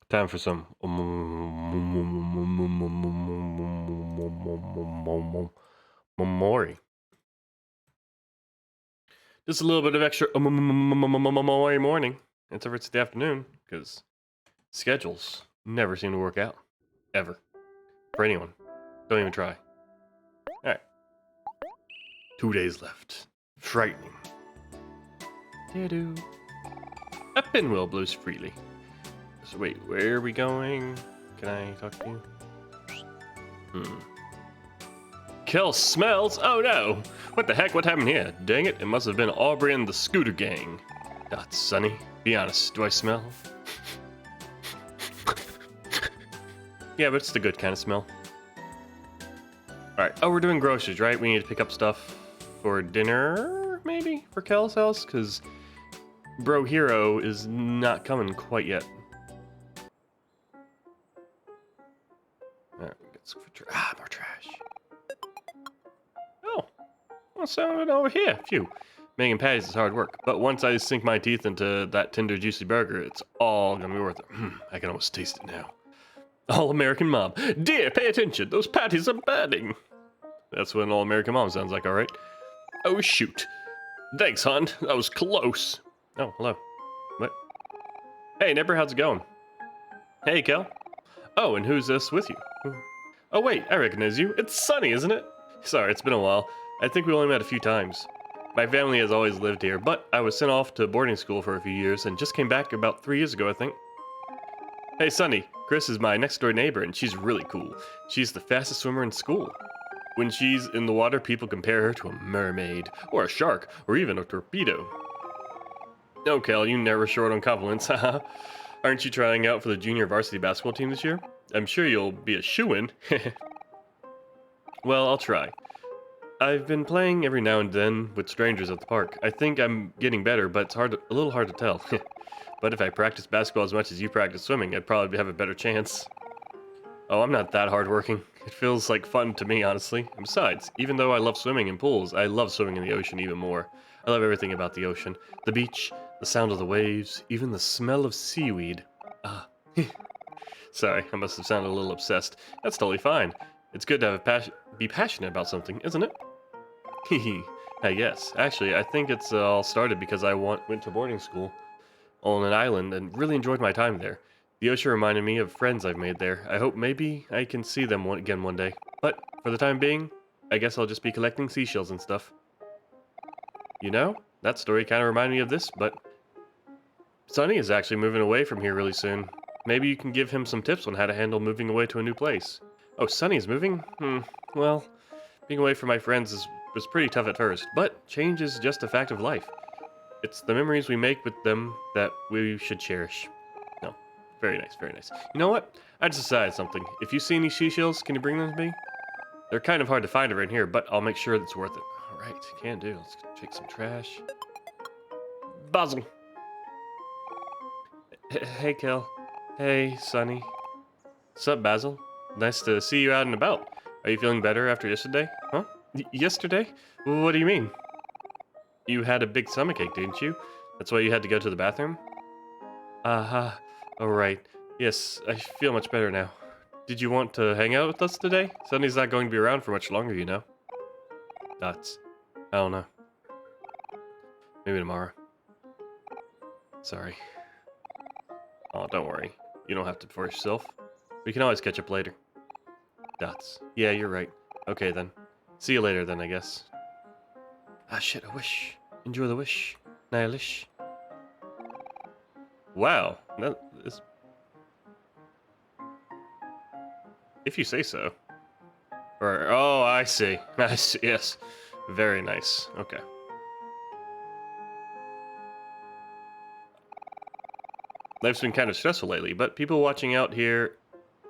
Time for some OMORI. Just a little bit of extra OMORI morning. It's over it's the afternoon, because schedules never seem to work out. Ever. For anyone. Don't even try. Alright. 2 days left. Frightening. A pinwheel blows freely. So wait, where are we going? Can I talk to you? Kel smells? Oh no! What the heck? What happened here? Dang it, it must have been Aubrey and the Scooter Gang. That's Sonny. Be honest, do I smell? Yeah, but it's the good kind of smell. Alright, oh, we're doing groceries, right? We need to pick up stuff for dinner, maybe? For Kel's house? Because Bro Hero is not coming quite yet. Alright, get some more trash. Oh, well, so over here. Phew. Making patties is hard work, but once I sink my teeth into that tender, juicy burger, it's all gonna be worth it. I can almost taste it now. All-American Mom. Dear, pay attention. Those patties are burning. That's what an All-American Mom sounds like, all right? Oh, shoot. Thanks, hon. That was close. Oh, hello. What? Hey, Nipper, how's it going? Hey, Kel. Oh, and who's this with you? Oh, wait, I recognize you. It's Sunny, isn't it? Sorry, it's been a while. I think we only met a few times. My family has always lived here, but I was sent off to boarding school for a few years and just came back about 3 years ago, I think. Hey, Sunny. Chris is my next door neighbor, and she's really cool. She's the fastest swimmer in school. When she's in the water, people compare her to a mermaid, or a shark, or even a torpedo. No, Kel, you never short on compliments, haha. Aren't you trying out for the junior varsity basketball team this year? I'm sure you'll be a shoo-in. Well, I'll try. I've been playing every now and then with strangers at the park. I think I'm getting better, but it's a little hard to tell. But if I practice basketball as much as you practice swimming, I'd probably have a better chance. Oh, I'm not that hardworking. It feels like fun to me, honestly. And besides, even though I love swimming in pools, I love swimming in the ocean even more. I love everything about the ocean. The beach, the sound of the waves, even the smell of seaweed. Ah. Sorry, I must have sounded a little obsessed. That's totally fine. It's good to have be passionate about something, isn't it? Hehe. Yes. Actually, I think it's all started because I went to boarding school on an island and really enjoyed my time there. The ocean reminded me of friends I've made there. I hope maybe I can see them again one day. But for the time being, I guess I'll just be collecting seashells and stuff. You know, that story kind of reminded me of this, but Sonny is actually moving away from here really soon. Maybe you can give him some tips on how to handle moving away to a new place. Oh, Sonny is moving? Well, being away from my friends was pretty tough at first, but change is just a fact of life. It's the memories we make with them that we should cherish. No, very nice, very nice. You know what? I just decided something. If you see any seashells, can you bring them to me? They're kind of hard to find around here, but I'll make sure it's worth it. Alright, can do. Let's take some trash. Basil! Hey, Kel. Hey, Sonny. Sup, Basil? Nice to see you out and about. Are you feeling better after yesterday? Huh? Yesterday? What do you mean? You had a big stomachache, didn't you? That's why you had to go to the bathroom? Aha. Alright. Yes, I feel much better now. Did you want to hang out with us today? Sonny's not going to be around for much longer, you know. That's... I don't know. Maybe tomorrow. Sorry. Oh, don't worry. You don't have to force yourself. We can always catch up later. Dots. Yeah, you're right. Okay, then. See you later, then, I guess. Ah, shit, a wish. Enjoy the wish. Nihilish. Wow. That is... If you say so. Or, oh, I see. I see, yes. Very nice. Okay. Life's been kind of stressful lately, but people watching out here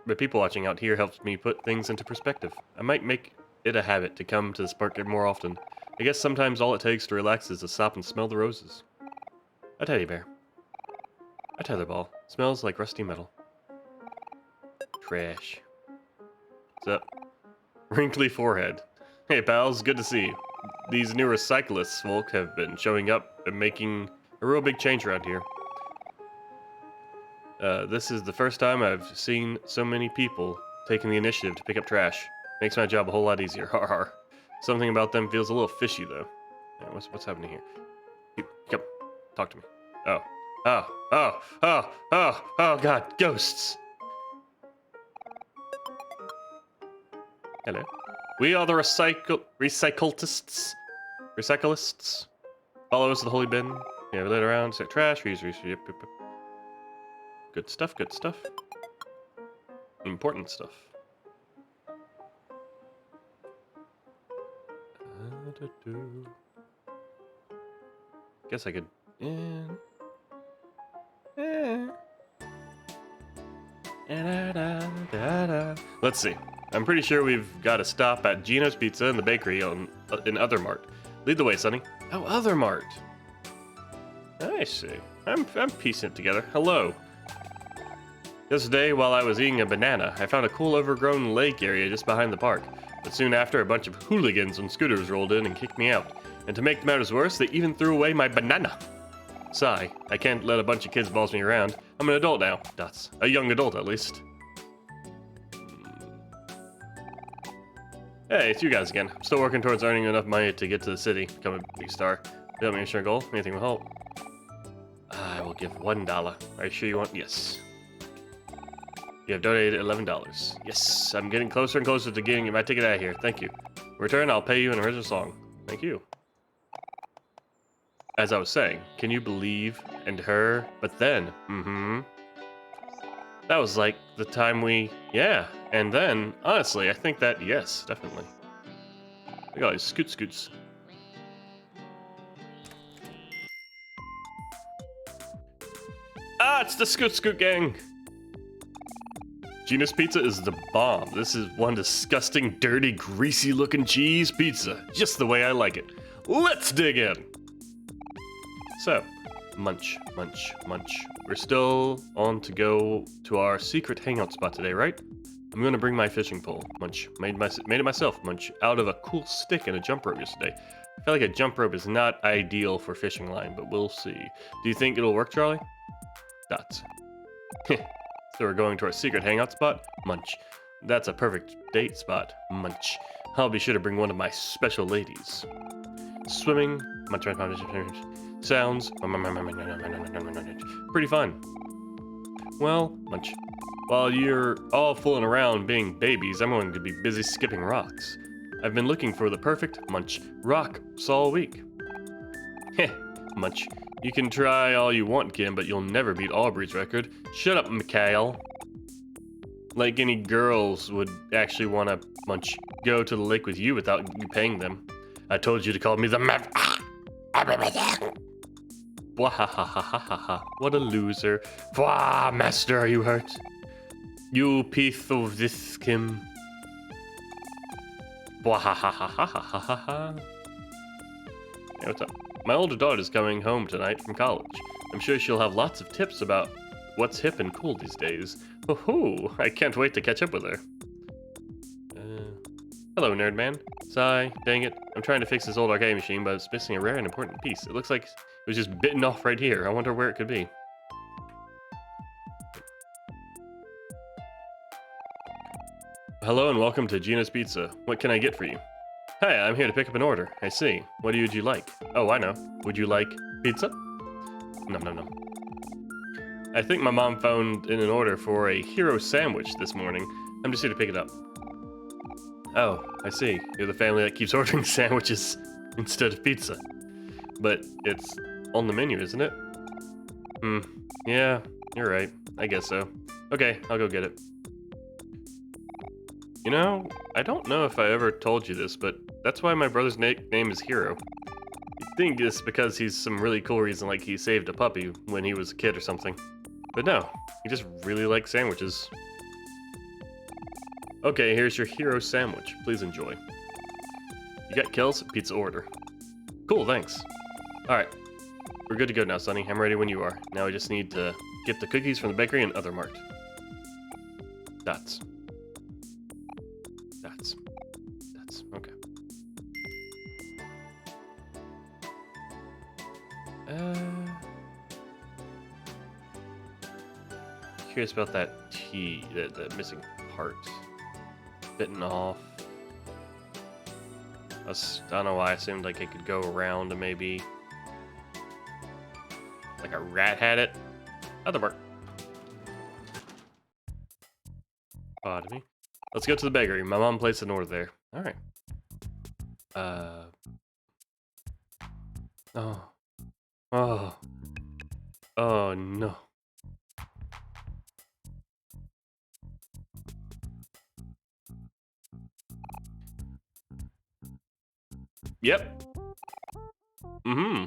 helps me put things into perspective. I might make it a habit to come to this park more often. I guess sometimes all it takes to relax is to stop and smell the roses. A teddy bear. A tetherball. Smells like rusty metal. Trash. What's up? Wrinkly forehead. Hey pals, good to see you. These new recyclists folk have been showing up and making a real big change around here. This is the first time I've seen so many people taking the initiative to pick up trash. Makes my job a whole lot easier. Har har. Something about them feels a little fishy, though. Yeah, what's happening here? Come, talk to me. Oh, oh, God, ghosts. Hello. We are the recyclists. Recyclists. Followers of the holy bin. Yeah, we let around, set trash, reuse. Yep. Good stuff, good stuff. Important stuff. Guess I could. Let's see. I'm pretty sure we've got to stop at Gino's Pizza and the bakery in Other Mart. Lead the way, Sonny. Oh, Other Mart. I see. I'm piecing it together. Hello. Yesterday, while I was eating a banana, I found a cool overgrown lake area just behind the park. But soon after, a bunch of hooligans on scooters rolled in and kicked me out. And to make matters worse, they even threw away my banana. Sigh. I can't let a bunch of kids boss me around. I'm an adult now. That's a young adult, at least. Hey, it's you guys again. I'm still working towards earning enough money to get to the city, become a big star. You help me reach your goal? Anything will help. I will give $1. Are you sure you want? Yes. You have donated $11. Yes, I'm getting closer and closer to getting my ticket out of here. Thank you. In return, I'll pay you an original song. Thank you. As I was saying, can you believe? And her, but then, that was like the time yeah. And then, honestly, I think that, yes, definitely. Look at all these scoots. Ah, it's the Scoot gang! Gina's Pizza is the bomb. This is one disgusting, dirty, greasy-looking cheese pizza. Just the way I like it. Let's dig in! So, munch. We're still on to go to our secret hangout spot today, right? I'm gonna bring my fishing pole. Munch. Made it myself, Munch. Out of a cool stick and a jump rope yesterday. I feel like a jump rope is not ideal for fishing line, but we'll see. Do you think it'll work, Charlie? Dots. So we're going to our secret hangout spot? Munch. That's a perfect date spot. Munch. I'll be sure to bring one of my special ladies. Swimming. Munch. Sounds. Pretty fun. Well, Munch. While you're all fooling around being babies, I'm going to be busy skipping rocks. I've been looking for the perfect Munch rock all week. Heh, Munch. You can try all you want, Kim, but you'll never beat Aubrey's record. Shut up, Mikhail. Like any girls would actually want to, Munch, go to the lake with you without you paying them. I told you to call me the map. Wahahahaha. What a loser. Wah, master, are you hurt? You piece of this, Kim. Wahahahaha. Hey, what's up? My older daughter's coming home tonight from college. I'm sure she'll have lots of tips about what's hip and cool these days. Woohoo! I can't wait to catch up with her. Hello, nerd man. Sigh, dang it. I'm trying to fix this old arcade machine, but it's missing a rare and important piece. It looks like it was just bitten off right here. I wonder where it could be. Hello and welcome to Gina's Pizza. What can I get for you? Hi, I'm here to pick up an order. I see. What would you like? Oh, I know. Would you like pizza? No. I think my mom phoned in an order for a hero sandwich this morning. I'm just here to pick it up. Oh, I see. You're the family that keeps ordering sandwiches instead of pizza. But it's on the menu, isn't it? Yeah, you're right. I guess so. Okay, I'll go get it. You know, I don't know if I ever told you this, but that's why my brother's name is Hero. You'd think it's because he's some really cool reason, like he saved a puppy when he was a kid or something. But no, he just really likes sandwiches. Okay, here's your hero sandwich. Please enjoy. You got Kel's pizza order. Cool, thanks. Alright, we're good to go now, Sonny. I'm ready when you are. Now I just need to get the cookies from the bakery and Other Mart. Dots. Okay. curious about that T, the missing part. Bitten off. I don't know why I assumed like it could go around and maybe like a rat had it. That'll work. Pardon me. Let's go to the bakery. My mom placed an order there. All right. Oh. Oh. Oh no. Yep. Mm-hmm.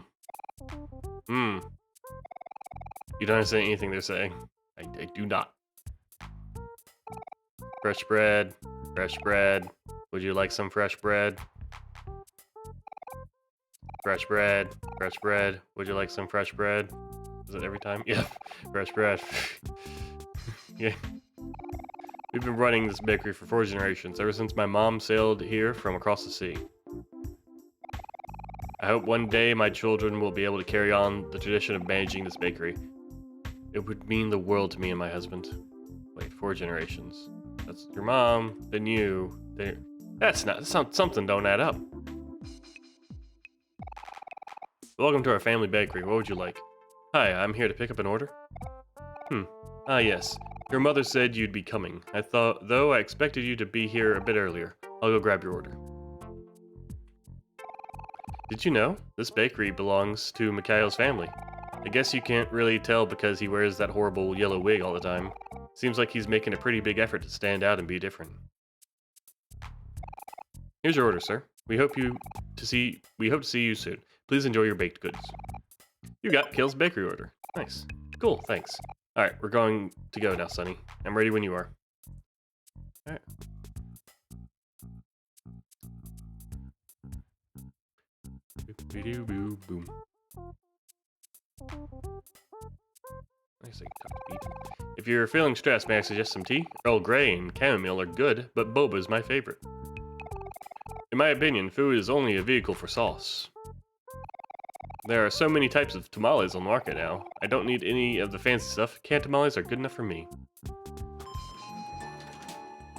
Hmm. You don't understand anything they're saying. I do not. Fresh bread. Fresh bread. Would you like some fresh bread? Fresh bread. Fresh bread. Would you like some fresh bread? Is it every time? Yeah. Fresh bread. Yeah. We've been running this bakery for 4 generations, ever since my mom sailed here from across the sea. I hope one day my children will be able to carry on the tradition of managing this bakery. It would mean the world to me and my husband. Wait, 4 generations. That's your mom, then you, then... That's not... Something don't add up. Welcome to our family bakery. What would you like? Hi, I'm here to pick up an order. Ah, yes. Your mother said you'd be coming. Though I expected you to be here a bit earlier. I'll go grab your order. Did you know? This bakery belongs to Mikhail's family. I guess you can't really tell because he wears that horrible yellow wig all the time. Seems like he's making a pretty big effort to stand out and be different. Here's your order, sir. We hope to see you soon. Please enjoy your baked goods. You got Kale's bakery order. Nice. Cool, thanks. Alright, we're going to go now, Sonny. I'm ready when you are. Alright. Boom. Nice, if you're feeling stressed, may I suggest some tea? Earl Grey and chamomile are good, but boba is my favorite. In my opinion, food is only a vehicle for sauce. There are so many types of tamales on the market now. I don't need any of the fancy stuff. Canned tamales are good enough for me.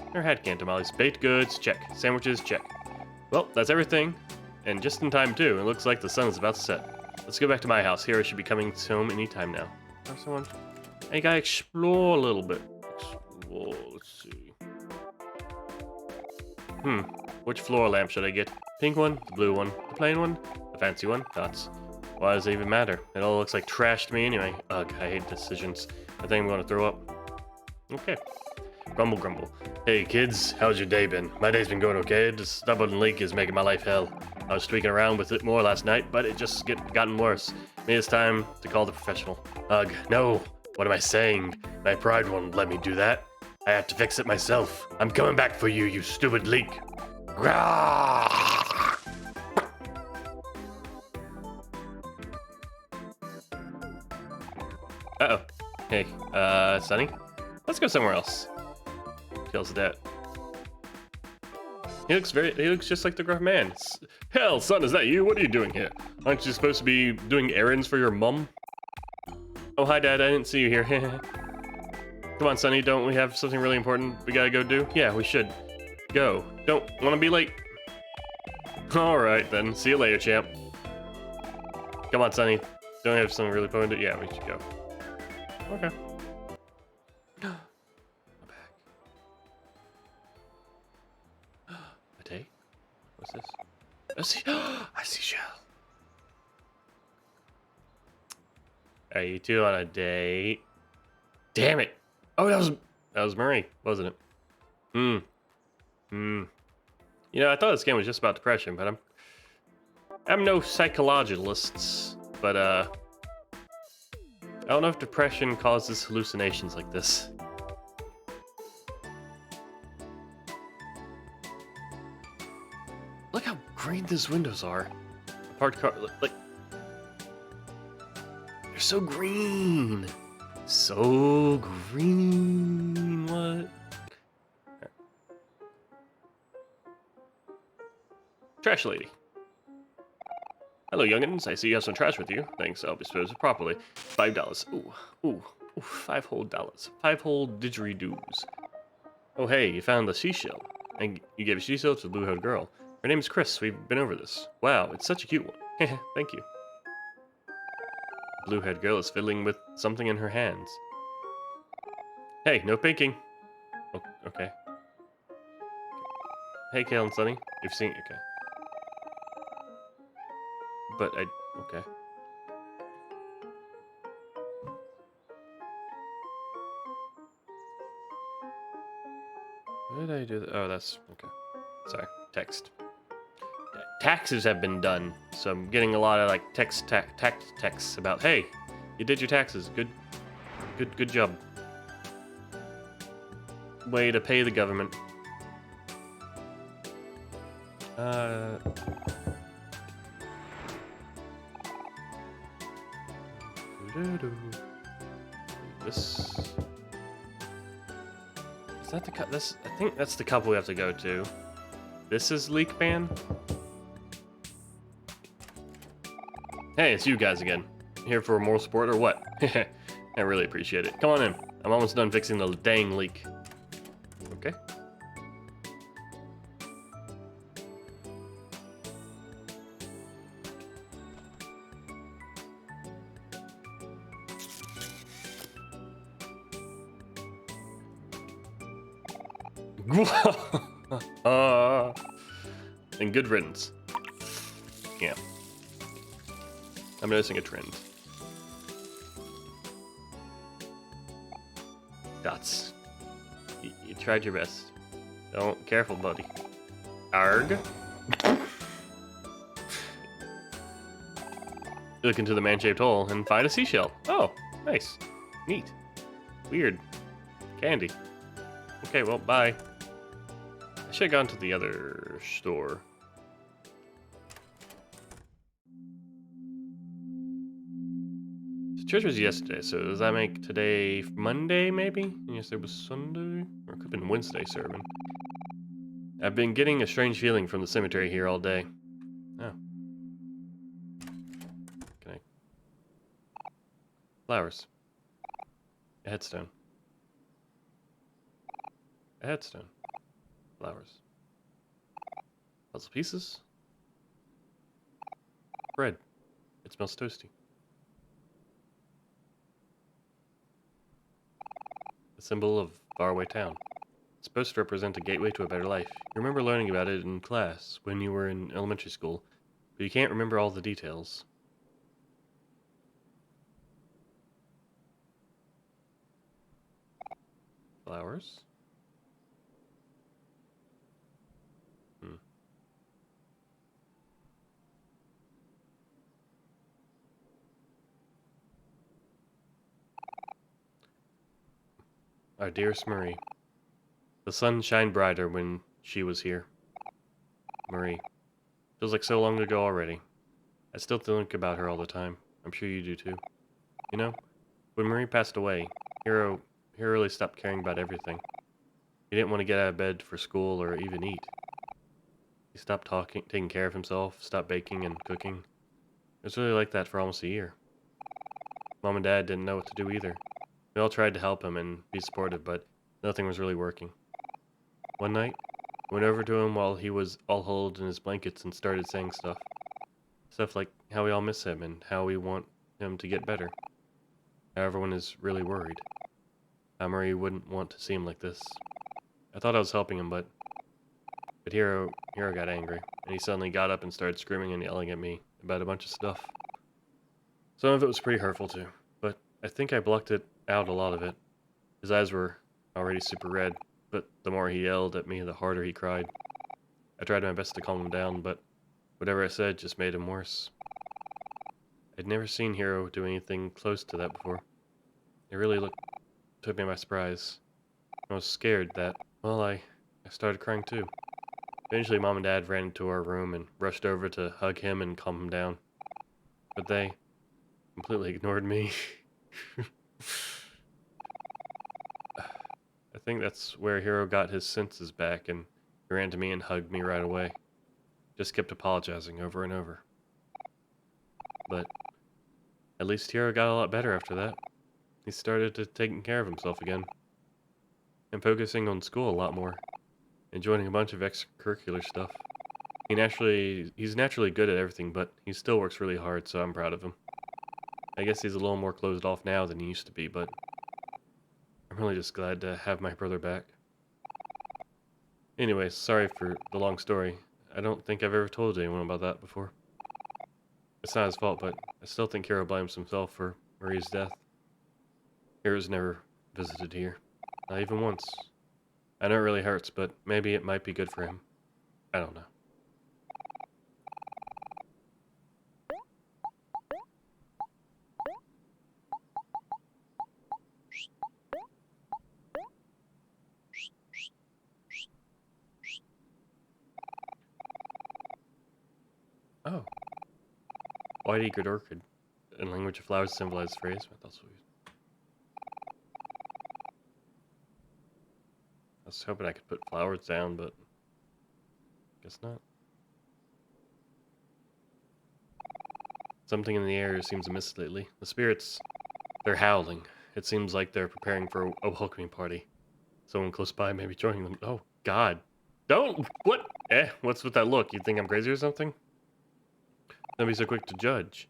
Never had canned tamales. Baked goods, check. Sandwiches, check. Well, that's everything. And just in time, too. It looks like the sun is about to set. Let's go back to my house. Hero should be coming home any time now. Or someone... I gotta explore a little bit. Explore, let's see. Which floor lamp should I get? Pink one, the blue one, the plain one, the fancy one? Dots. Why does it even matter? It all looks like trash to me anyway. Ugh, I hate decisions. I think I'm gonna throw up. Okay. Grumble, grumble. Hey kids, how's your day been? My day's been going okay. This stubborn leak is making my life hell. I was tweaking around with it more last night, but it just gotten worse. Maybe it's time to call the professional. Ugh, no. What am I saying? My pride won't let me do that. I have to fix it myself. I'm coming back for you, you stupid leak. Uh-oh. Hey, Sonny? Let's go somewhere else. Kills that. He looks just like the gruff man. Hell, son, is that you? What are you doing here? Aren't you supposed to be doing errands for your mum? Oh, hi, Dad. I didn't see you here. Come on, Sonny. Don't we have something really important we gotta go do? Yeah, we should. Go. Don't want to be late. Alright, then. See you later, champ. Come on, Sonny. Don't we have something really important to do? Yeah, we should go. Okay. I'm back. A day? What's this? A seashell. Are you two on a date? Damn it! Oh, that was Marie, wasn't it? You know, I thought this game was just about depression, but I'm no psychologist, but I don't know if depression causes hallucinations like this. Look how green these windows are. Parked car, like they're so green. So green. What? Trash lady. Hello, youngins. I see you have some trash with you. Thanks, I'll dispose it properly. $5. Ooh, Ooh, 5 whole dollars. 5 whole didgeridoos. Oh, hey, you found the seashell. And you gave a seashell to the blue-haired girl. Her name is Chris. We've been over this. Wow, it's such a cute one. Thank you. The blue-haired girl is fiddling with something in her hands. Hey, no pinking. Oh, okay. Hey, Kale and Sunny. You've seen... Okay. But I... Okay. What did I do? Oh, that's... Okay. Sorry. Text. Taxes have been done, so I'm getting a lot of like texts about, hey, you did your taxes. Good job. Way to pay the government. This is that the this? I think that's the couple we have to go to. This is Leak Man. Hey, it's you guys again. Here for more support or what? I really appreciate it. Come on in. I'm almost done fixing the dang leak. Okay. And good riddance. Yeah. I'm noticing a trend. Dots. You tried your best. Don't. Careful, buddy. Arg. Look into the man-shaped hole and find a seashell. Oh, nice. Neat. Weird. Candy. Okay, well, bye. I should have gone to the other store. Church was yesterday, so does that make today Monday, maybe? And yesterday was Sunday? Or it could have been Wednesday serving. I've been getting a strange feeling from the cemetery here all day. Oh. Can I... Flowers. A headstone. A headstone. Flowers. Puzzle pieces. Bread. It smells toasty. A symbol of faraway town. It's supposed to represent a gateway to a better life. You remember learning about it in class when you were in elementary school, but you can't remember all the details. Flowers? Our dearest Marie. The sun shined brighter when she was here. Marie. Feels like so long ago already. I still think about her all the time. I'm sure you do too. You know, when Marie passed away, Hero really stopped caring about everything. He didn't want to get out of bed for school or even eat. He stopped taking care of himself, stopped baking and cooking. It was really like that for almost a year. Mom and Dad didn't know what to do either. We all tried to help him and be supportive, but nothing was really working. One night, I went over to him while he was all huddled in his blankets and started saying stuff. Stuff like how we all miss him and how we want him to get better. How everyone is really worried. How Marie wouldn't want to see him like this. I thought I was helping him, but Hero got angry, and he suddenly got up and started screaming and yelling at me about a bunch of stuff. Some of it was pretty hurtful too, but I think I blocked it out a lot of it. His eyes were already super red, but the more he yelled at me, the harder he cried. I tried my best to calm him down, but whatever I said just made him worse. I'd never seen Hero do anything close to that before. It really took me by surprise. I was scared that, well, I started crying too. Eventually, Mom and Dad ran into our room and rushed over to hug him and calm him down. But they completely ignored me. I think that's where Hero got his senses back, and he ran to me and hugged me right away. Just kept apologizing over and over. But at least Hero got a lot better after that. He started to taking care of himself again and focusing on school a lot more and joining a bunch of extracurricular stuff. He's naturally good at everything, but he still works really hard, so I'm proud of him. I guess he's a little more closed off now than he used to be, but I'm really just glad to have my brother back. Anyways, sorry for the long story. I don't think I've ever told anyone about that before. It's not his fault, but I still think Hiro blames himself for Marie's death. Hiro's never visited here. Not even once. I know it really hurts, but maybe it might be good for him. I don't know. Oh. White-eared orchid. In language of flowers symbolize phrase. I thought so. I was hoping I could put flowers down, but guess not. Something in the air seems amiss lately. The spirits, they're howling. It seems like they're preparing for a welcoming party. Someone close by may be joining them. Oh, God. Don't! What? What's with that look? You think I'm crazy or something? Don't be so quick to judge.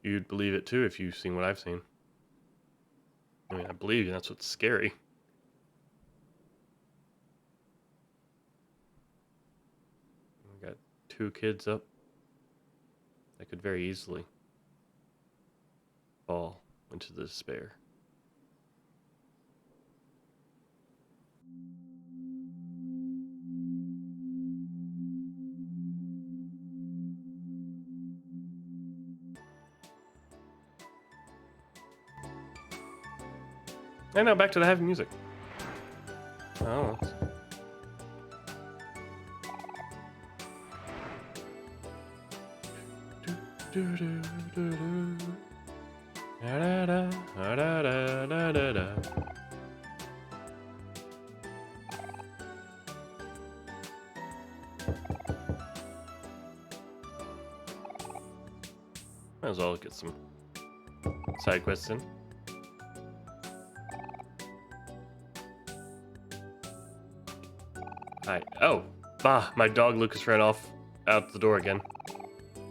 You'd believe it too if you've seen what I've seen. I mean, I believe you, that's what's scary. We got 2 kids up. That could very easily fall into the despair. And now back to the heavy music. Oh. Might as well get some side quests in. Hi. Oh, bah, my dog Lucas ran off out the door again.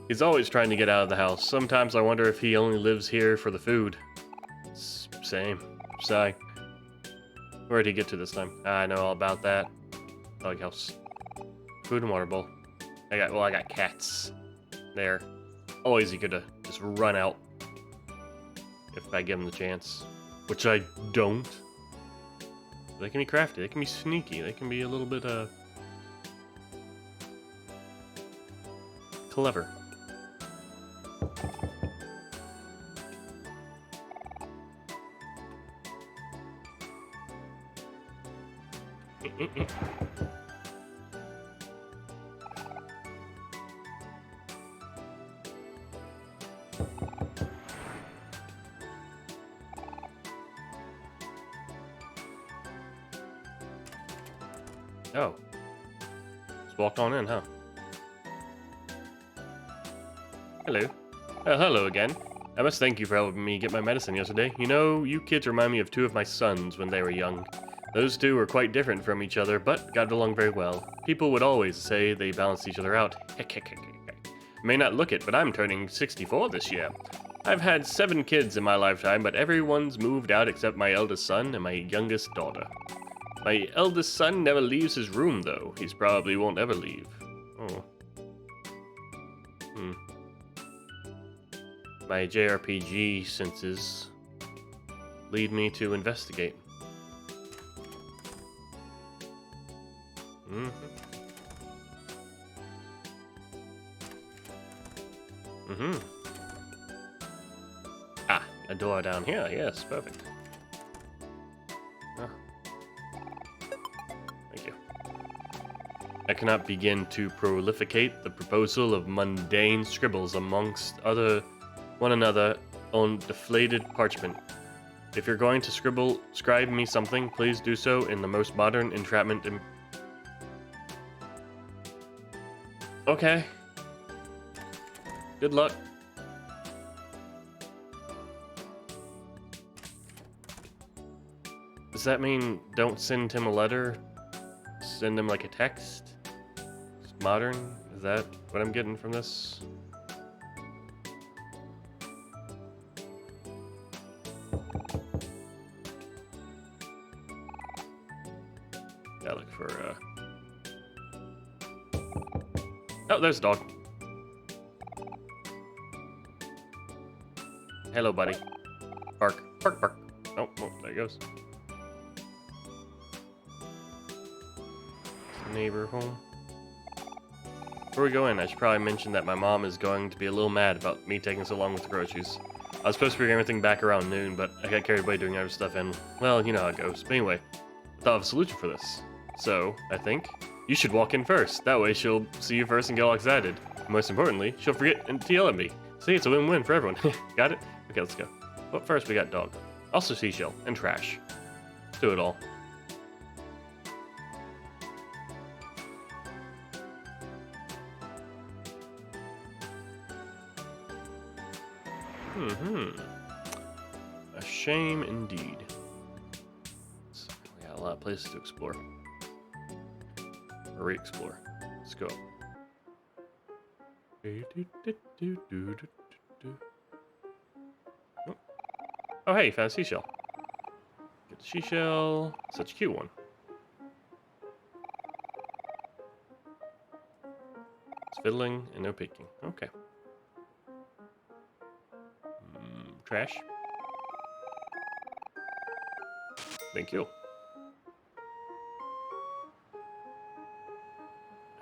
He's always trying to get out of the house. Sometimes I wonder if he only lives here for the food. Same. Sigh. Where'd he get to this time? I know all about that. Doghouse. Food and water bowl. I got cats. There. Always eager to just run out. If I give them the chance. Which I don't. They can be crafty, they can be sneaky, they can be a little bit, clever. Oh. Just walk on in, huh? Hello. Hello again. I must thank you for helping me get my medicine yesterday. You know, you kids remind me of 2 of my sons when they were young. Those 2 were quite different from each other, but got along very well. People would always say they balanced each other out. May not look it, but I'm turning 64 this year. I've had 7 kids in my lifetime, but everyone's moved out except my eldest son and my youngest daughter. My eldest son never leaves his room, though. He's probably won't ever leave. Oh. My JRPG senses lead me to investigate. Ah, a door down here. Yes, perfect. Oh. Thank you. I cannot begin to prolificate the proposal of mundane scribbles amongst one another on deflated parchment. If you're going to scribe me something, please do so in the most modern entrapment. Okay. Good luck. Does that mean don't send him a letter? Send him like a text? It's modern? Is that what I'm getting from this? Gotta look for, Oh, there's a dog. Hello, buddy. Bark, bark, bark. Oh, there he goes. Neighbor home. Before we go in, I should probably mention that my mom is going to be a little mad about me taking so long with the groceries. I was supposed to bring everything back around noon, but I got carried away doing other stuff, and, well, you know how it goes. But anyway, I thought of a solution for this. So, I think, you should walk in first. That way she'll see you first and get all excited. And most importantly, she'll forget and yell at me. See, it's a win-win for everyone. Got it? Okay, let's go. But first, we got dog. Also seashell and trash. Do it all. A shame indeed. So we got a lot of places to explore. Or re-explore. Let's go. Oh, hey, found a seashell. Get the seashell. Such a cute one. It's fiddling and no picking. Okay. Trash. Thank you.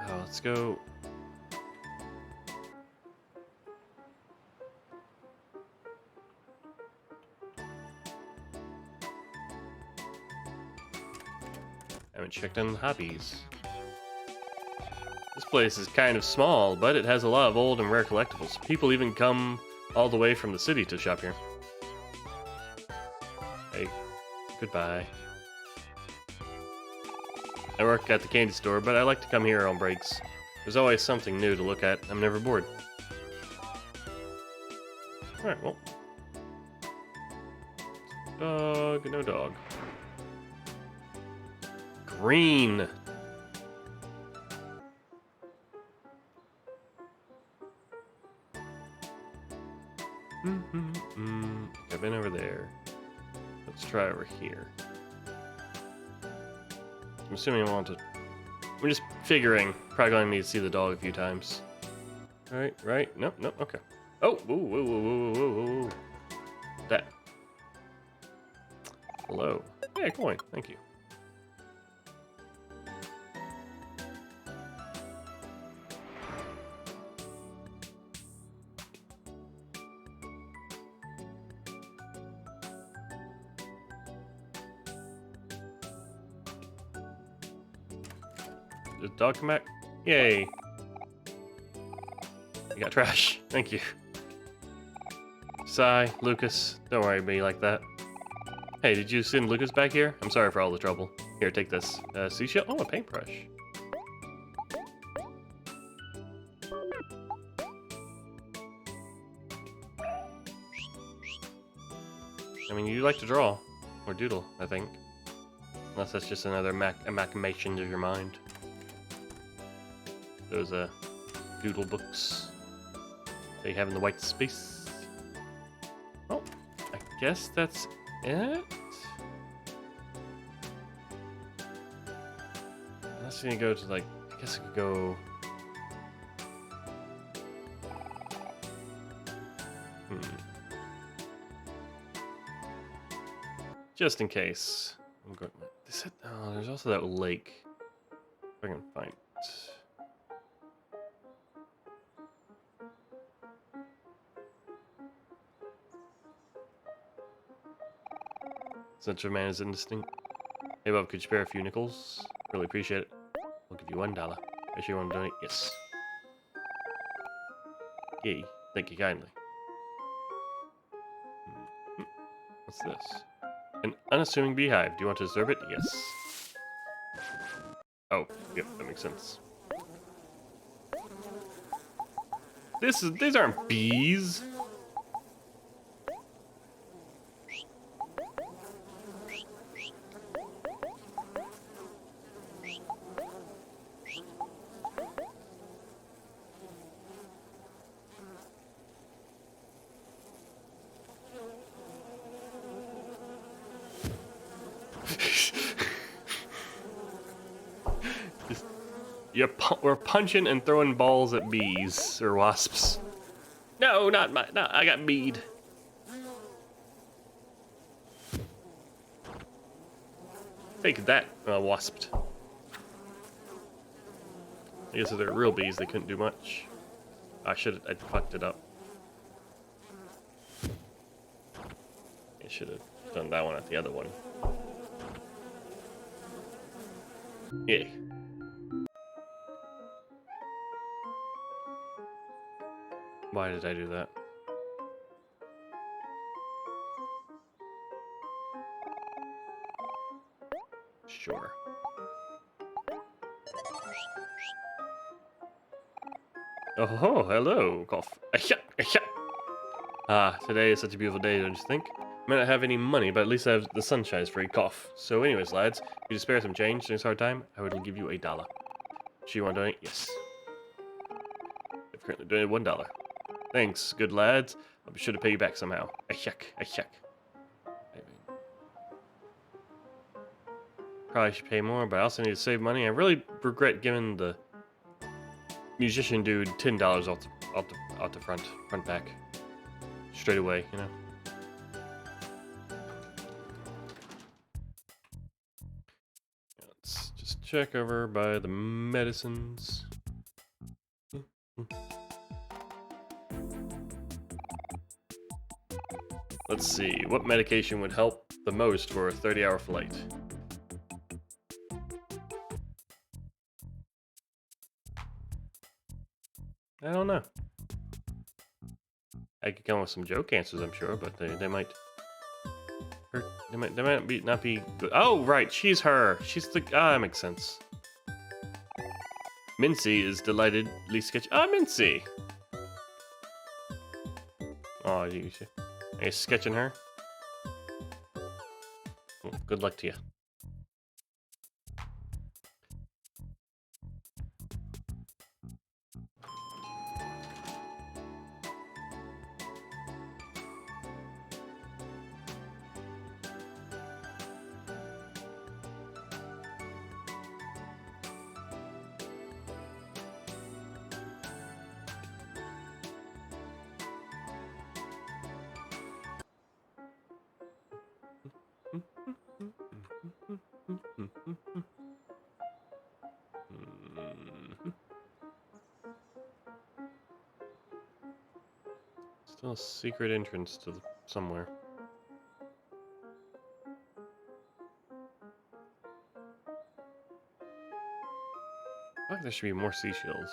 Oh, let's go. I haven't checked on hobbies. This place is kind of small, but it has a lot of old and rare collectibles. People even come all the way from the city to shop here. Hey, goodbye. I work at the candy store, but I like to come here on breaks. There's always something new to look at. I'm never bored. Alright, well. Dog, no dog. Green! I've been over there. Let's try over here. I'm assuming I want to... I'm just figuring. Probably going to need to see the dog a few times. Right? Nope, okay. Oh, whoa. That. Hello. Hey, coin. Thank you. Did the dog come back? Yay. You got trash. Thank you. Sigh, Lucas. Don't worry about me like that. Hey, did you send Lucas back here? I'm sorry for all the trouble. Here, take this. Seashell? Oh, a paintbrush. I mean, you like to draw. Or doodle, I think. Unless that's just another amalgamation of your mind. Those, doodle books they have in the white space. Oh, I guess that's it? Unless you go to, like, I guess I could go... Just in case. I'm going... Oh, there's also that lake. If I can find it. Such a man is indistinct. Hey Bob, could you spare a few nickels? Really appreciate it. I'll give you $1. Are you sure you want to donate? Yes. Yay. Thank you kindly. What's this? An unassuming beehive. Do you want to observe it? Yes. Oh, yep, that makes sense. These aren't bees. We're punching and throwing balls at bees or wasps. No, not my. No, I got bead. Take that, wasped. I guess if they're real bees, they couldn't do much. I fucked it up. I should have done that one at the other one. Yeah. Why did I do that? Sure. Oh, hello, cough. Ah, today is such a beautiful day, don't you think? I may not have any money, but at least I have the sunshine free cough. So anyways, lads, if you just spare some change during this hard time, I would give you $1. Do you want to donate? Yes. I've currently donated $1. Thanks, good lads. I'll be sure to pay you back somehow. Probably should pay more, but I also need to save money. I really regret giving the musician dude $10 off the front back. Straight away, you know. Let's just check over by the medicines. Let's see, what medication would help the most for a 30-hour flight? I don't know. I could come up with some joke answers, I'm sure, but they might hurt. They might not be good. Oh, right, she's her. She's the. Ah, that makes sense. Mincy is delightedly sketchy. Ah, Mincy. Oh, are you sketching her? Well, good luck to you. Still a secret entrance to somewhere. I feel like there should be more seashells.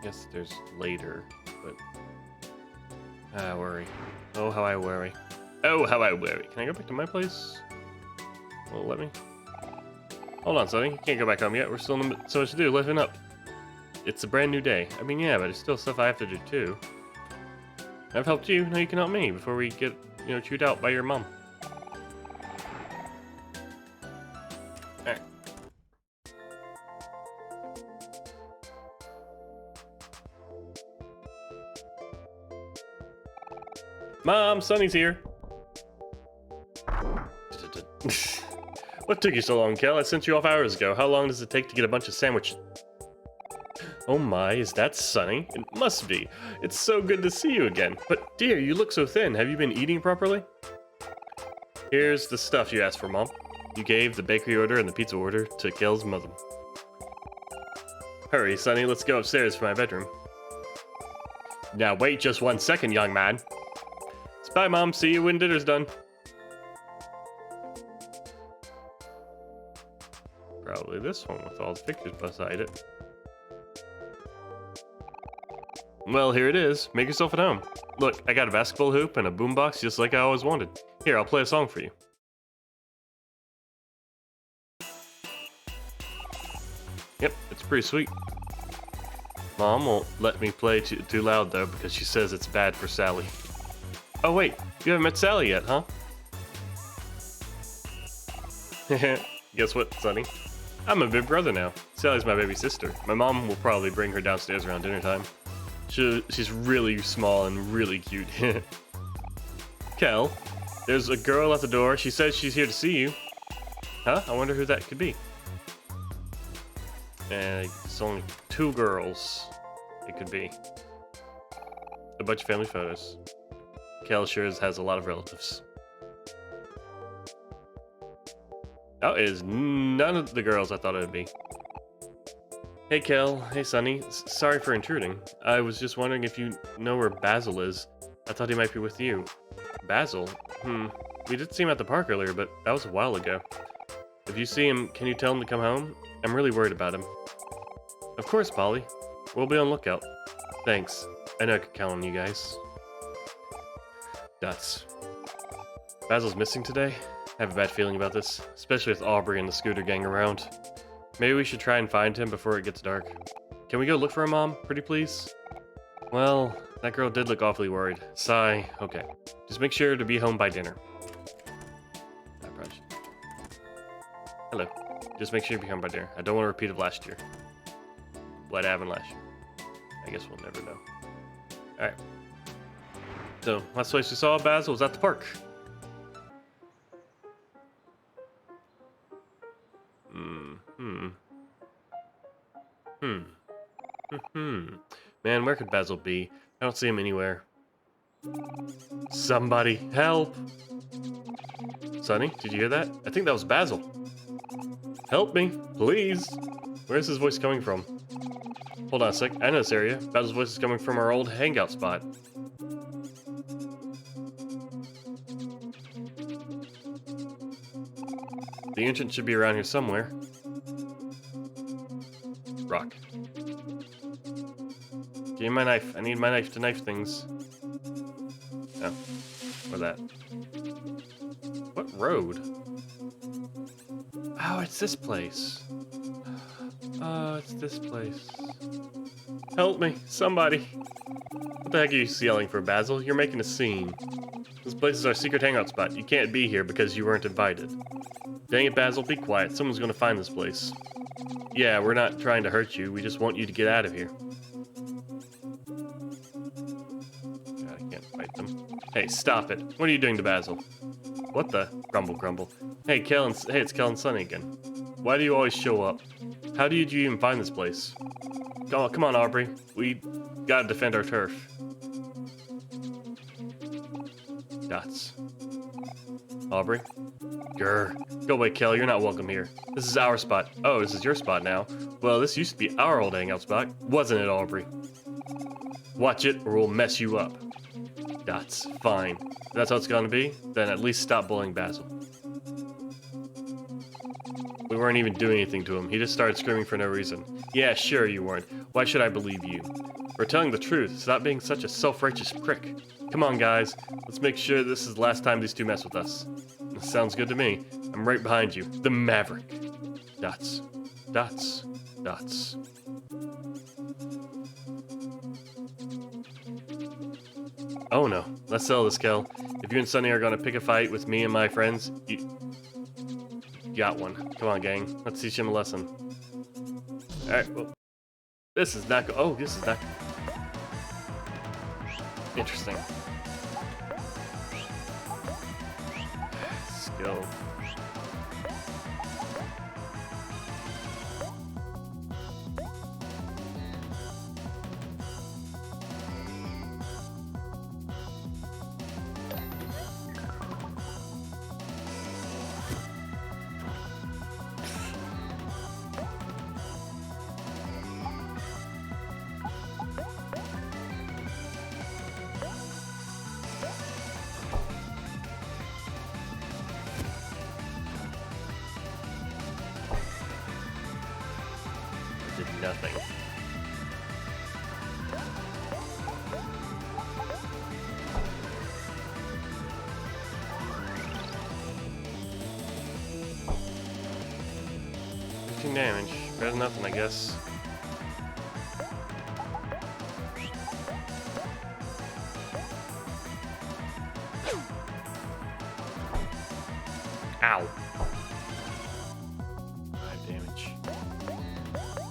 Yes, there's later, but I worry. Oh, how I worry. Oh, how I worry. Can I go back to my place? Well, let me. Hold on, Sonny. You can't go back home yet. We're still in so much to do, living up. It's a brand new day. I mean, yeah, but there's still stuff I have to do, too. I've helped you, now you can help me before we get, chewed out by your mom. Alright. Mom, Sonny's here. What took you so long, Kel? I sent you off hours ago. How long does it take to get a bunch of sandwiches? Oh my, is that Sonny? It must be. It's so good to see you again. But dear, you look so thin. Have you been eating properly? Here's the stuff you asked for, Mom. You gave the bakery order and the pizza order to Kel's mother. Hurry, Sonny, let's go upstairs for my bedroom. Now wait just 1 second, young man. Bye, Mom. See you when dinner's done. Probably this one with all the pictures beside it. Well, here it is. Make yourself at home. Look, I got a basketball hoop and a boombox just like I always wanted. Here, I'll play a song for you. Yep, it's pretty sweet. Mom won't let me play too loud, though, because she says it's bad for Sally. Oh, wait, you haven't met Sally yet, huh? Guess what, Sonny? I'm a big brother now. Sally's my baby sister. My mom will probably bring her downstairs around dinner time. She's really small and really cute. Kel, there's a girl at the door. She says she's here to see you. Huh? I wonder who that could be. And it's only 2 girls. It could be. A bunch of family photos. Kel sure has a lot of relatives. Oh, it is none of the girls I thought it would be. Hey Kel, hey Sunny, sorry for intruding. I was just wondering if you know where Basil is. I thought he might be with you. Basil? We did see him at the park earlier, but that was a while ago. If you see him, can you tell him to come home? I'm really worried about him. Of course, Polly. We'll be on lookout. Thanks. I know I could count on you guys. Dots. Basil's missing today? I have a bad feeling about this, especially with Aubrey and the scooter gang around. Maybe we should try and find him before it gets dark. Can we go look for him, Mom? Pretty please? Well, that girl did look awfully worried. Sigh. Okay. Just make sure to be home by dinner. I probably should. Hello. Just make sure you be home by dinner. I don't want a repeat of last year. What happened last year? I guess we'll never know. Alright. So, last place we saw Basil was at the park. Man, where could Basil be? I don't see him anywhere. Somebody help! Sonny, did you hear that? I think that was Basil. Help me, please! Where's his voice coming from? Hold on a sec, I know this area. Basil's voice is coming from our old hangout spot. The entrance should be around here somewhere. Rock. Give me my knife. I need my knife to knife things. Oh. Or that. What road? Oh, it's this place. Oh, it's this place. Help me, somebody. What the heck are you yelling for, Basil? You're making a scene. This place is our secret hangout spot. You can't be here because you weren't invited. Dang it, Basil, be quiet. Someone's gonna find this place. Yeah, we're not trying to hurt you. We just want you to get out of here. God, I can't fight them. Hey, stop it. What are you doing to Basil? What the? Grumble, grumble. Hey, it's Kel and Sunny again. Why do you always show up? How did you even find this place? Oh, come on, Aubrey. We gotta defend our turf. Dots. Aubrey? Grr. Go away, Kel. You're not welcome here. This is our spot. Oh, this is your spot now. Well, this used to be our old hangout spot. Wasn't it, Aubrey? Watch it, or we'll mess you up. Dots. Fine. If that's how it's gonna be, then at least stop bullying Basil. We weren't even doing anything to him. He just started screaming for no reason. Yeah, sure you weren't. Why should I believe you? We're telling the truth. Stop being such a self-righteous prick. Come on, guys. Let's make sure this is the last time these two mess with us. This sounds good to me. I'm right behind you. The Maverick. Dots. Dots. Dots. Oh no. Let's settle this, Kel. If you and Sunny are gonna pick a fight with me and my friends, you got one. Come on, gang. Let's teach him a lesson. Alright, well. This is not oh, this is not interesting. Let's go. Nothing. Damage. Better than nothing, I guess. Ow. 5 damage.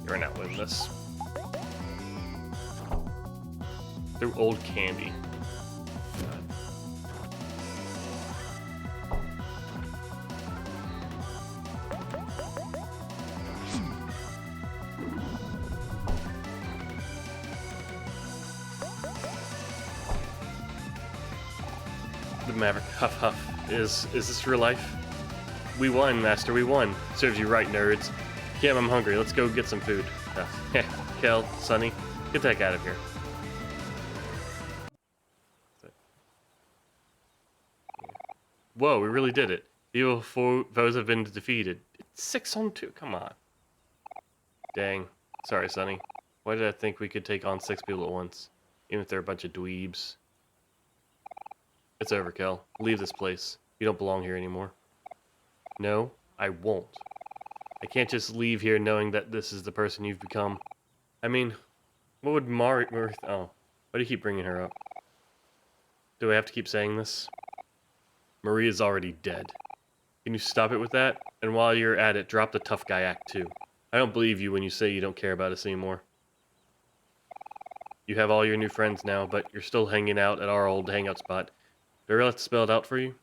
You're not winning this. Through old candy. God. the Maverick. Huff huff. Is this real life? We won, Master, we won. Serves you right, nerds. Kim, I'm hungry. Let's go get some food. Kel, Sonny, get the heck out of here. Whoa, we really did it. Evil foes have been defeated. It's 6-on-2, come on. Dang. Sorry, Sonny. Why did I think we could take on 6 people at once? Even if they're a bunch of dweebs. It's over, Kel. Leave this place. You don't belong here anymore. No, I won't. I can't just leave here knowing that this is the person you've become. I mean, what would oh, why do you keep bringing her up? Do I have to keep saying this? Marie is already dead. Can you stop it with that? And while you're at it, drop the tough guy act too. I don't believe you when you say you don't care about us anymore. You have all your new friends now, but you're still hanging out at our old hangout spot. Do I really have to spell it out for you?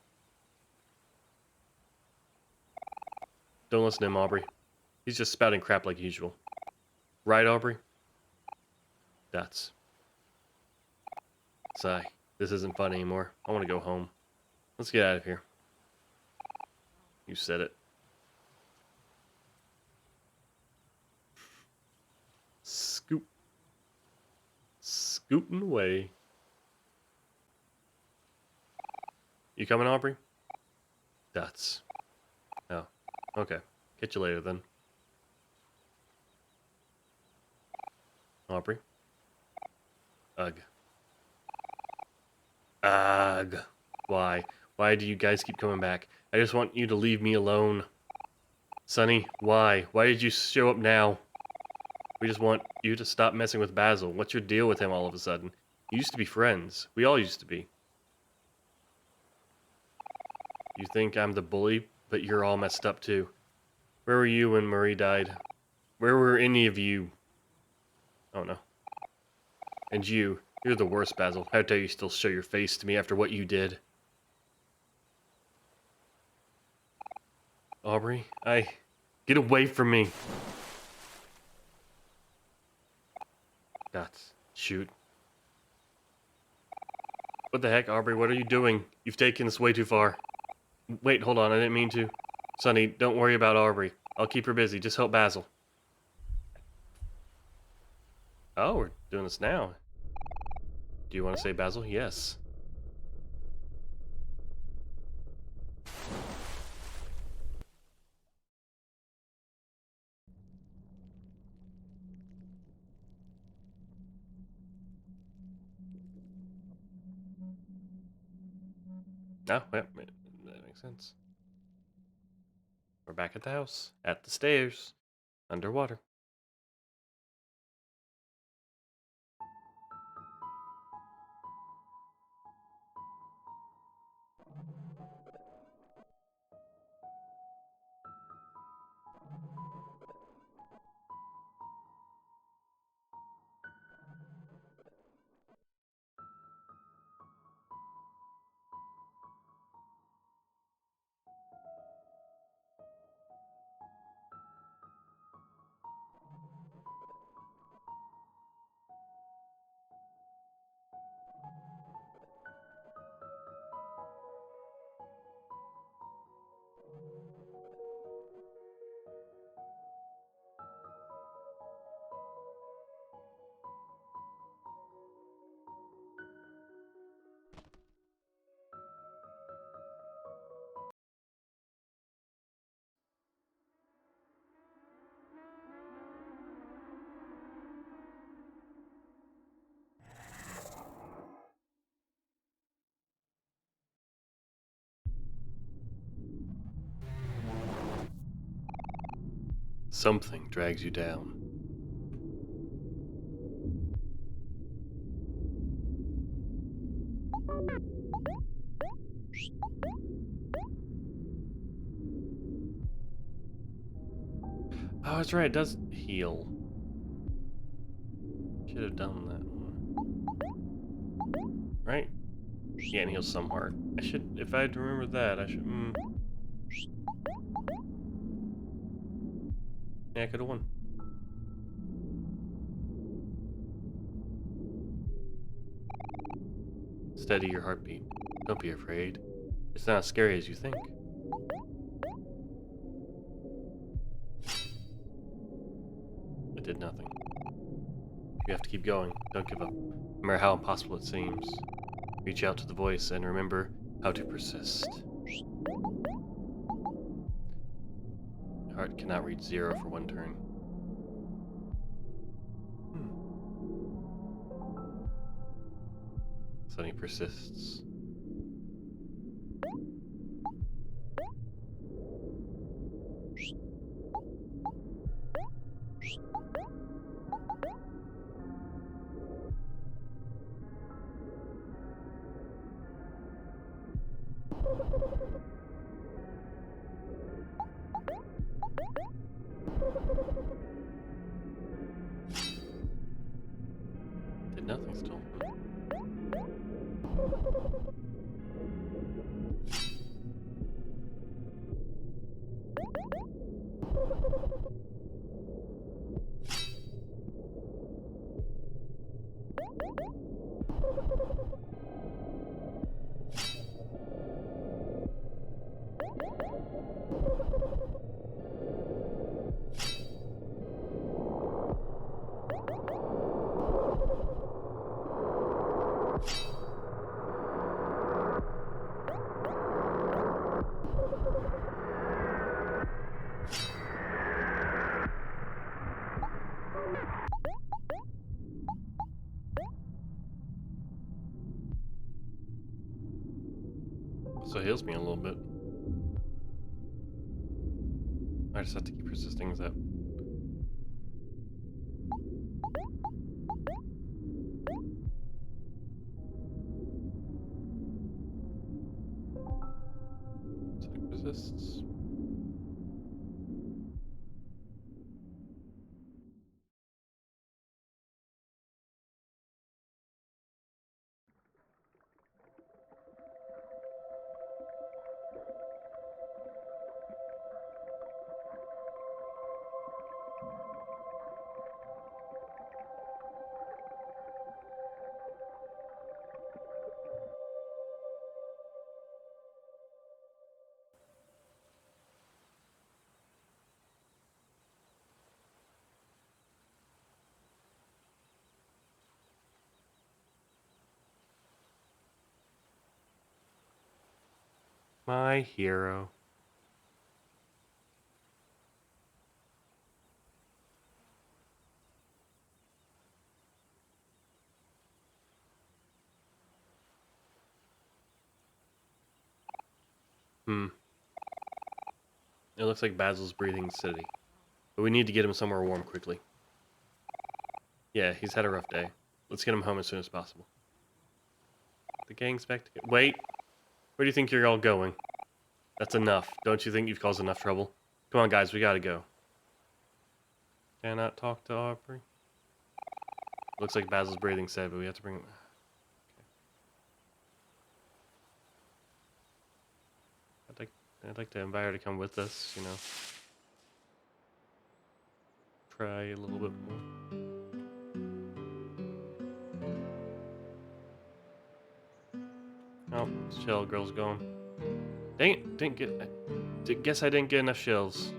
Don't listen to him, Aubrey. He's just spouting crap like usual. Right, Aubrey? That's. Sigh. This isn't fun anymore. I want to go home. Let's get out of here. You said it. Scoot. Scooting away. You coming, Aubrey? That's. Oh. Okay. Catch you later, then. Aubrey? Ugh. Ugh. Why? Why do you guys keep coming back? I just want you to leave me alone. Sonny, why? Why did you show up now? We just want you to stop messing with Basil. What's your deal with him all of a sudden? You used to be friends. We all used to be. You think I'm the bully, but you're all messed up too. Where were you when Marie died? Where were any of you? Oh no. And you're the worst, Basil. How dare you still show your face to me after what you did? Aubrey, get away from me. That's... shoot. What the heck, Aubrey? What are you doing? You've taken this way too far. Wait, hold on. I didn't mean to. Sonny, don't worry about Aubrey. I'll keep her busy. Just help Basil. Oh, we're doing this now. Do you want to say Basil? Yes. Oh, yeah, that makes sense. We're back at the house. At the stairs. Underwater. Something drags you down. Oh, that's right. It does heal. Should have done that one. Right? Yeah, and heal some heart. I should, if I'd remember that, I should, Yeah, I could have won. Steady your heartbeat. Don't be afraid. It's not as scary as you think. It did nothing. You have to keep going. Don't give up. No matter how impossible it seems. Reach out to the voice and remember how to persist. My heart cannot reach 0 for 1 turn. So he persists. Did nothing still. So it heals me a little bit. I just have to keep persisting with that. So it persists. My hero. It looks like Basil's breathing city. But we need to get him somewhere warm quickly. Yeah, he's had a rough day. Let's get him home as soon as possible. The gang's back together. Wait! Where do you think you're all going? That's enough. Don't you think you've caused enough trouble? Come on, guys, we gotta go. Cannot talk to Aubrey. Looks like Basil's breathing said, but we have to bring him... Okay. I'd like to invite her to come with us, you know. Try a little bit more. Oh, shell girl's gone. Dang it, guess I didn't get enough shells.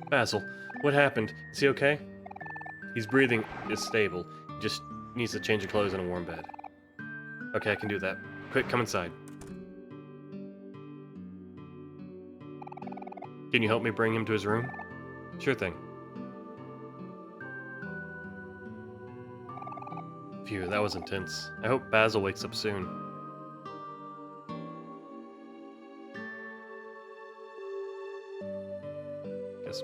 Basil, what happened? Is he okay? His breathing is stable. He just needs to change of clothes in a warm bed. Okay, I can do that. Quick, come inside. Can you help me bring him to his room? Sure thing. Phew, that was intense. I hope Basil wakes up soon. Guess.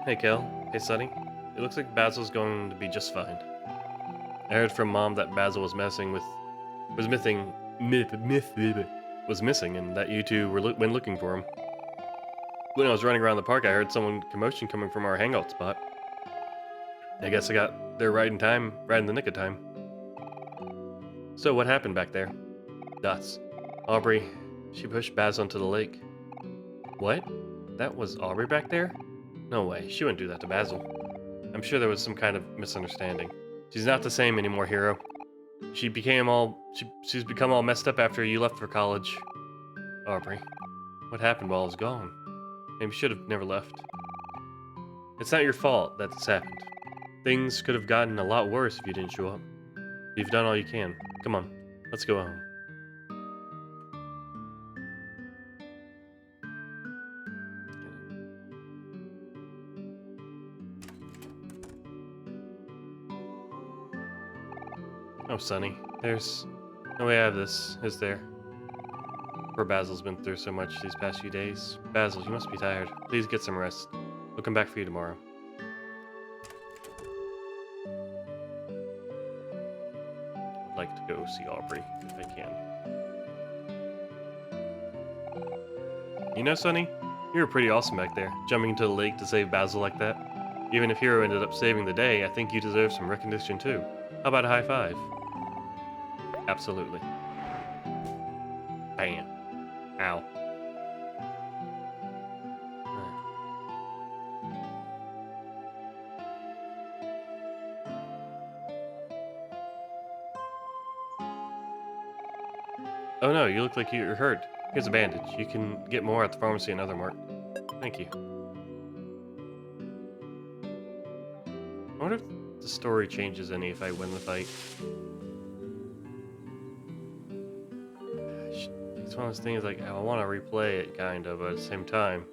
Hey, Kel. Hey, Sonny. It looks like Basil's going to be just fine. I heard from Mom that Basil was missing was missing and that you two went looking for him. When I was running around the park, I heard someone commotion coming from our hangout spot. I guess I got there right in time, right in the nick of time. So what happened back there? Dots. Aubrey, she pushed Baz onto the lake. What? That was Aubrey back there? No way, she wouldn't do that to Basil. I'm sure there was some kind of misunderstanding. She's not the same anymore, Hero. She's become all messed up after you left for college. Aubrey, what happened while I was gone? Maybe you should have never left. It's not your fault that this happened. Things could have gotten a lot worse if you didn't show up. You've done all you can. Come on, let's go home. Oh, Sonny, there's no way out of this, is there? Poor Basil's been through so much these past few days. Basil, you must be tired. Please get some rest. We'll come back for you tomorrow. I'd like to go see Aubrey, if I can. You know, Sonny, you were pretty awesome back there, jumping into the lake to save Basil like that. Even if Hero ended up saving the day, I think you deserve some recognition too. How about a high five? Absolutely. Bam. Ow. Oh no, you look like you're hurt. Here's a bandage. You can get more at the pharmacy and other mart. Thank you. I wonder if the story changes any if I win the fight. It's one of those things like, I want to replay it, kind of, but at the same time.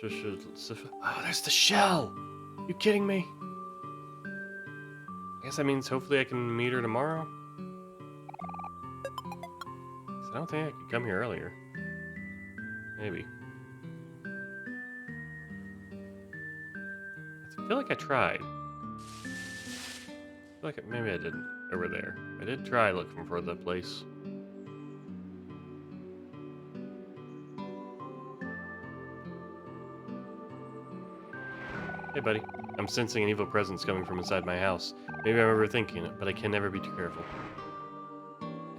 Oh, there's the shell! You kidding me? I guess that means hopefully I can meet her tomorrow? I don't think I could come here earlier. Maybe. I feel like I tried. I feel like maybe I didn't over there. I did try looking for the place. Hey, buddy. I'm sensing an evil presence coming from inside my house. Maybe I'm overthinking it, but I can never be too careful.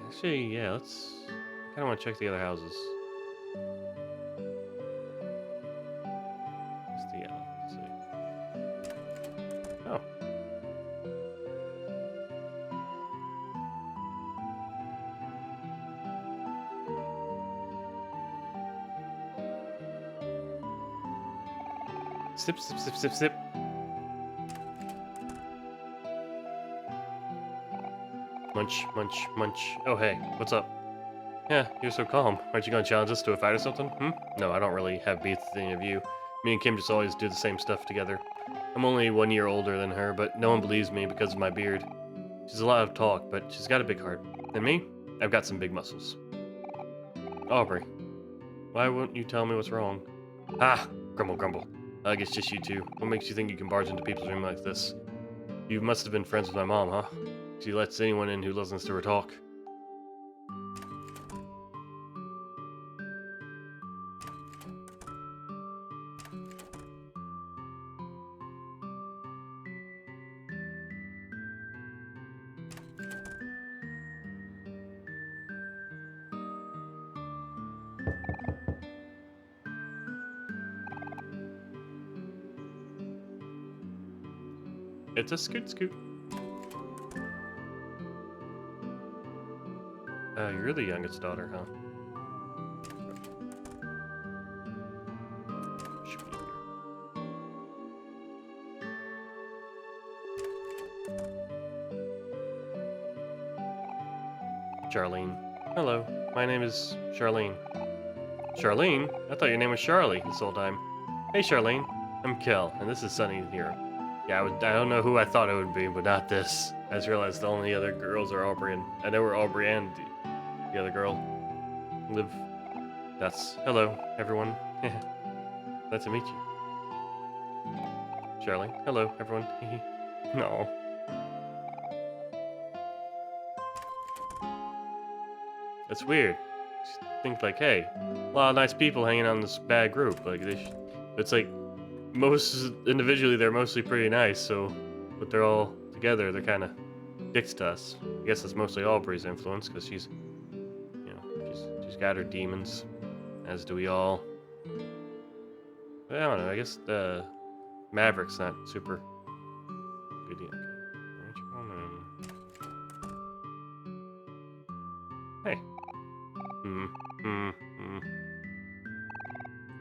Actually, yeah, let's... I kind of want to check the other houses. Let's see. Oh. Sip, sip, sip, sip, sip. Munch, munch, munch. Oh, hey, what's up? Yeah, you're so calm. Aren't you gonna challenge us to a fight or something? No, I don't really have beef with any of you. Me and Kim just always do the same stuff together. I'm only 1 year older than her, but no one believes me because of my beard. She's a lot of talk, but she's got a big heart. And me? I've got some big muscles. Aubrey, why won't you tell me what's wrong? Ah, grumble, grumble. I guess just you two. What makes you think you can barge into people's room like this? You must have been friends with my mom, huh? She lets anyone in who listens to her talk. It's a scoot scoot. You're the youngest daughter, huh? Should be here. Charlene. Hello, my name is Charlene. Charlene? I thought your name was Charlie this whole time. Hey Charlene, I'm Kel, and this is Sunny here. Yeah, I don't know who I thought it would be, but not this. I just realized the only other girls are Aubrey and... I know where Aubrey and the other girl live. That's... Hello, everyone. Nice to meet you. Charlie. Hello, everyone. No. That's weird. Just think like, hey, a lot of nice people hanging on this bad group. Like, it's like most individually they're mostly pretty nice. So, but they're all together. They're kind of dicks to us. I guess that's mostly Aubrey's influence because she's, she's got her demons, as do we all. But I don't know. I guess the Maverick's not super good yet. Hey.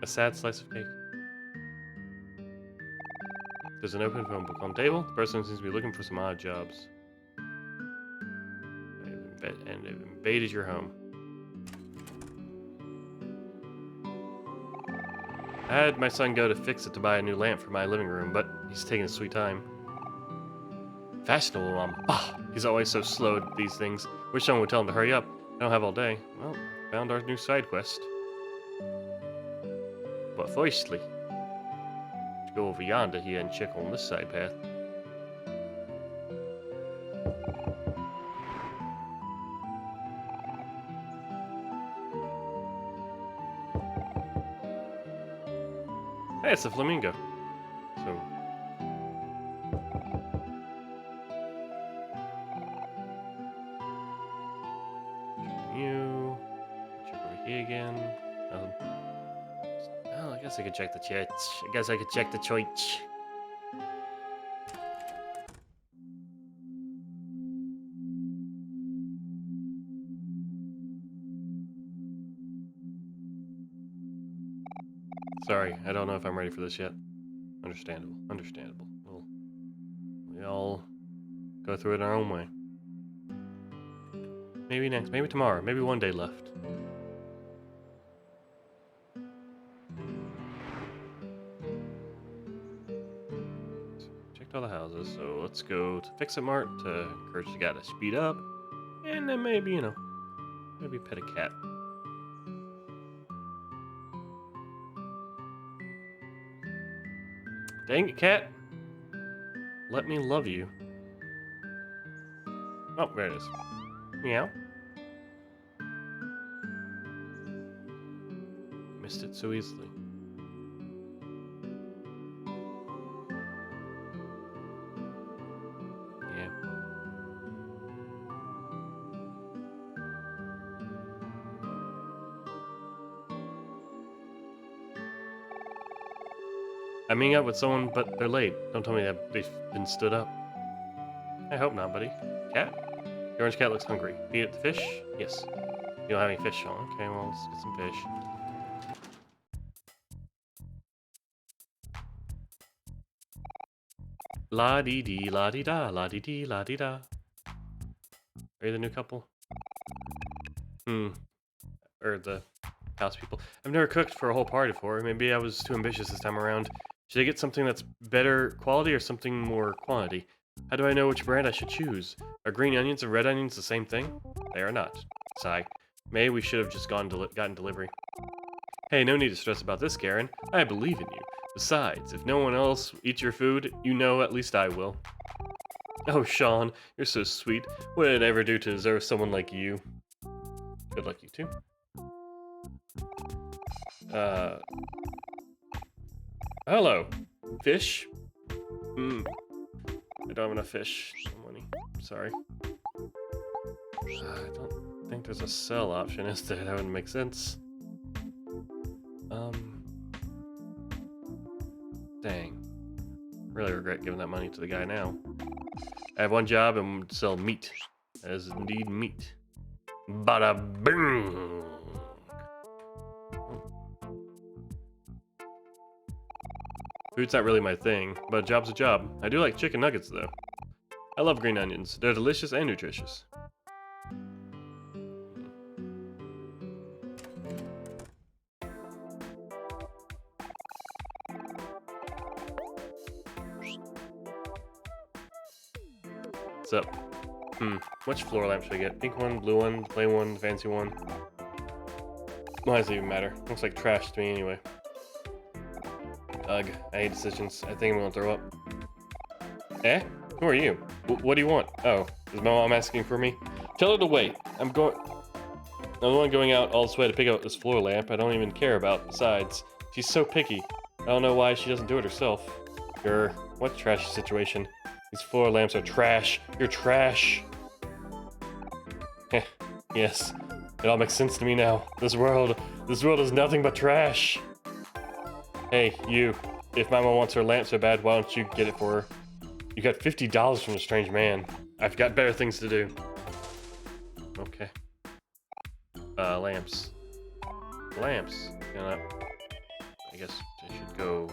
A sad slice of cake. There's an open phone book on the table. The person seems to be looking for some odd jobs. And they've invaded your home. I had my son go to fix it to buy a new lamp for my living room, but he's taking his sweet time. Fashionable, Mom. Ah, he's always so slow at these things. Wish someone would tell him to hurry up. I don't have all day. Well, found our new side quest. But firstly, let's go over yonder here and check on this side path. Hey, it's a flamingo. So you check over here again. Oh, I guess I could check the church. I guess I could check the church. Sorry, I don't know if I'm ready for this yet. Understandable. Understandable. We all go through it our own way. Maybe next, maybe tomorrow, maybe one day left. Checked all the houses, so let's go to Fix-It Mart to encourage the guy to speed up. And then maybe, maybe pet a cat. Dang it, cat. Let me love you. Oh, there it is. Meow. Missed it so easily. Yeah. I'm meeting up with someone, but they're late. Don't tell me that they've been stood up. I hope not, buddy. Cat? The orange cat looks hungry. Feed it the fish? Yes. You don't have any fish on. Okay, well, let's get some fish. La-dee-dee, la-dee-da, la-dee-dee, la-dee-da. Are you the new couple? Or the house people. I've never cooked for a whole party before. Maybe I was too ambitious this time around. Should I get something that's better quality or something more quantity? How do I know which brand I should choose? Are green onions and red onions the same thing? They are not. Sigh. Maybe we should have just gotten delivery. Hey, no need to stress about this, Karen. I believe in you. Besides, if no one else eats your food, at least I will. Oh, Sean, you're so sweet. What did I ever do to deserve someone like you? Good luck, you too. Hello. Fish? I don't have enough fish. No money. Sorry. I don't think there's a sell option, is there? That wouldn't make sense. Dang. Really regret giving that money to the guy now. I have one job and sell meat. That is indeed meat. Bada boom! Food's not really my thing, but a job's a job. I do like chicken nuggets, though. I love green onions. They're delicious and nutritious. What's up? Which floor lamp should I get? Pink one, blue one, plain one, fancy one? Why does it even matter? Looks like trash to me anyway. Ugh, I hate decisions. I think I'm gonna throw up. Eh? Who are you? What do you want? Oh, is my mom asking for me? Tell her to wait. I'm going I'm the one going out all this way to pick up this floor lamp I don't even care about. Besides, she's so picky. I don't know why she doesn't do it herself. Grr, what trashy situation. These floor lamps are trash. You're trash. Heh, yes. It all makes sense to me now. This world is nothing but trash. Hey, you. If Mama wants her lamp so bad, why don't you get it for her? You got $50 from a strange man. I've got better things to do. Okay. Lamps. Lamps. I guess I should go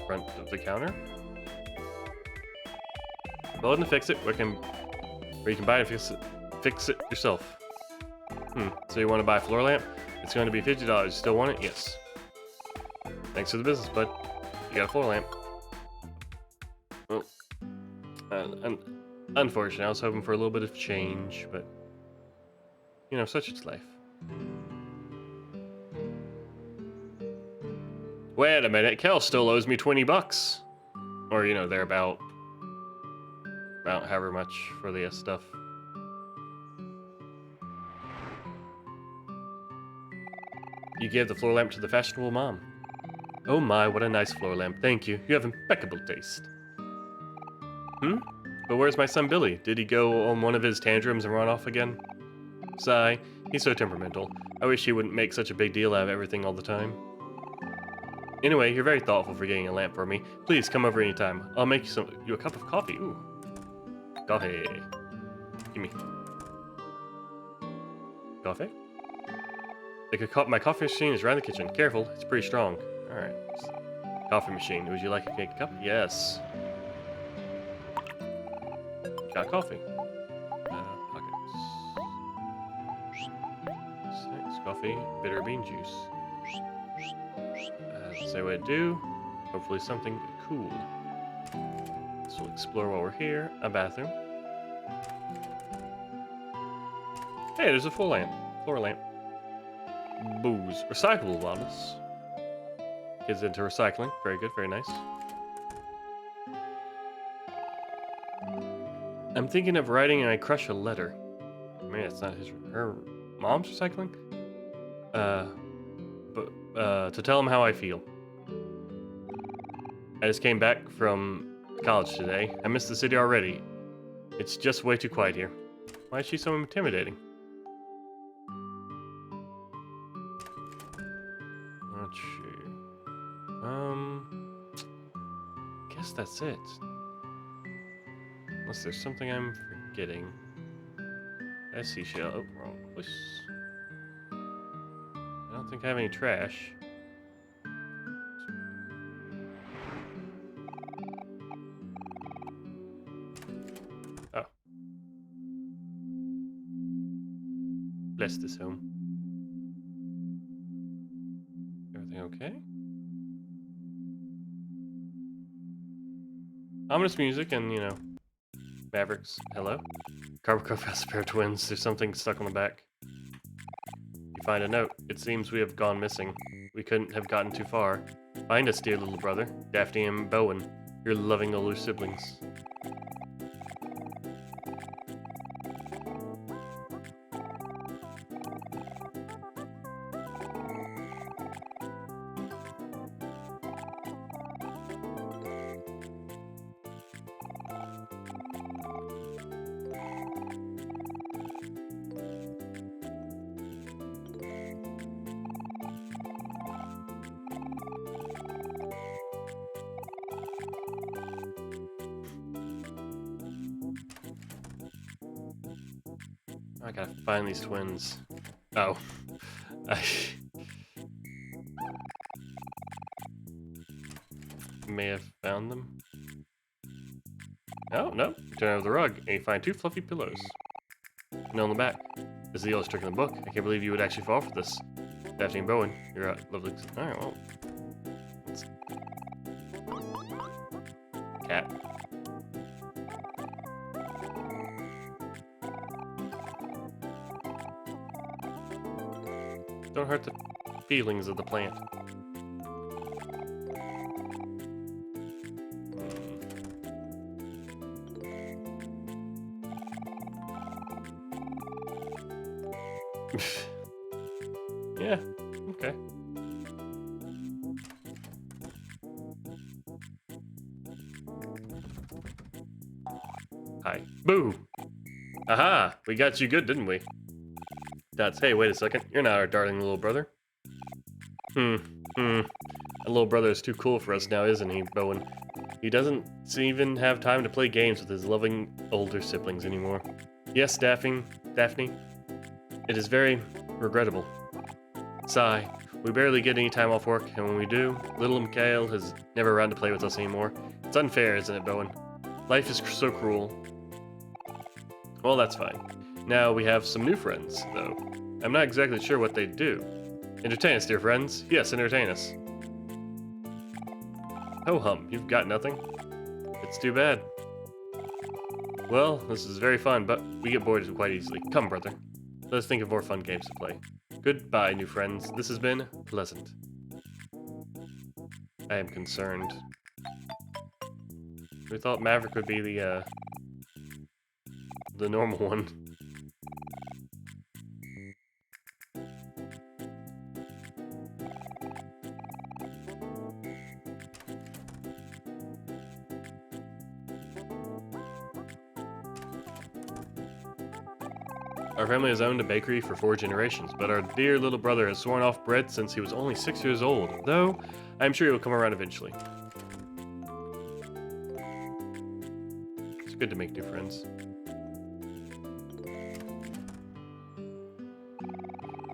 front of the counter. Go and fix it. Where you can buy it and fix it yourself. So you want to buy a floor lamp? It's going to be $50. Still want it? Yes. Thanks for the business, bud. You got a floor lamp. Well, unfortunately, I was hoping for a little bit of change, but you know, such is life. Wait a minute, Kel still owes me $20. Or, you know, they're about however much for the stuff. You gave the floor lamp to the fashionable mom. Oh my, what a nice floor lamp. Thank you. You have impeccable taste. But where's my son Billy? Did he go on one of his tantrums and run off again? Sigh. He's so temperamental. I wish he wouldn't make such a big deal out of everything all the time. Anyway, you're very thoughtful for getting a lamp for me. Please come over anytime. I'll make you a cup of coffee. Ooh. Coffee. Gimme. Coffee? My coffee machine is around the kitchen. Careful, it's pretty strong. Alright. Coffee machine. Would you like a cake cup? Yes. Got coffee. Pockets. Snacks, coffee, bitter bean juice. Say what I do. Hopefully something cool. So we'll explore while we're here. A bathroom. Hey, there's a floor lamp. Booze. Recyclable bottles. Kids into recycling. Very good, very nice. I'm thinking of writing my crush a letter. Man, it's not her mom's recycling? To tell him how I feel. I just came back from college today. I miss the city already. It's just way too quiet here. Why is she so intimidating? Not sure. Guess that's it. Unless there's something I'm forgetting. I see shell. Oh, wrong place. I don't think I have any trash. Oh. Bless this home. Everything okay? Ominous music and, you know, Mavericks. Hello? Carbon has a pair of twins. There's something stuck on the back. You find a note. It seems we have gone missing. We couldn't have gotten too far. Find us, dear little brother. Daphne and Bowen. Your loving older siblings. I gotta find these twins. Oh. I may have found them. Oh, no. Turn over the rug, and you find 2 fluffy pillows. And on the back. This is the oldest trick in the book. I can't believe you would actually fall for this. Daphne and Bowen, you're a lovely... Alright, well. Cat. Don't hurt the feelings of the plant. Yeah, okay. Hi. Boo! Aha! We got you good, didn't we? Dots, hey, wait a second. You're not our darling little brother. Hmm. That little brother is too cool for us now, isn't he, Bowen? He doesn't even have time to play games with his loving older siblings anymore. Yes, Daphne. It is very regrettable. Sigh. We barely get any time off work, and when we do, little Mikhail is never around to play with us anymore. It's unfair, isn't it, Bowen? Life is so cruel. Well, that's fine. Now we have some new friends, though. I'm not exactly sure what they do. Entertain us, dear friends. Yes, entertain us. Ho-hum, you've got nothing? It's too bad. Well, this is very fun, but we get bored quite easily. Come, brother. Let's think of more fun games to play. Goodbye, new friends. This has been pleasant. I am concerned. We thought Maverick would be the normal one. Our family has owned a bakery for 4 generations, but our dear little brother has sworn off bread since he was only 6 years old, though I'm sure he will come around eventually. It's good to make new friends.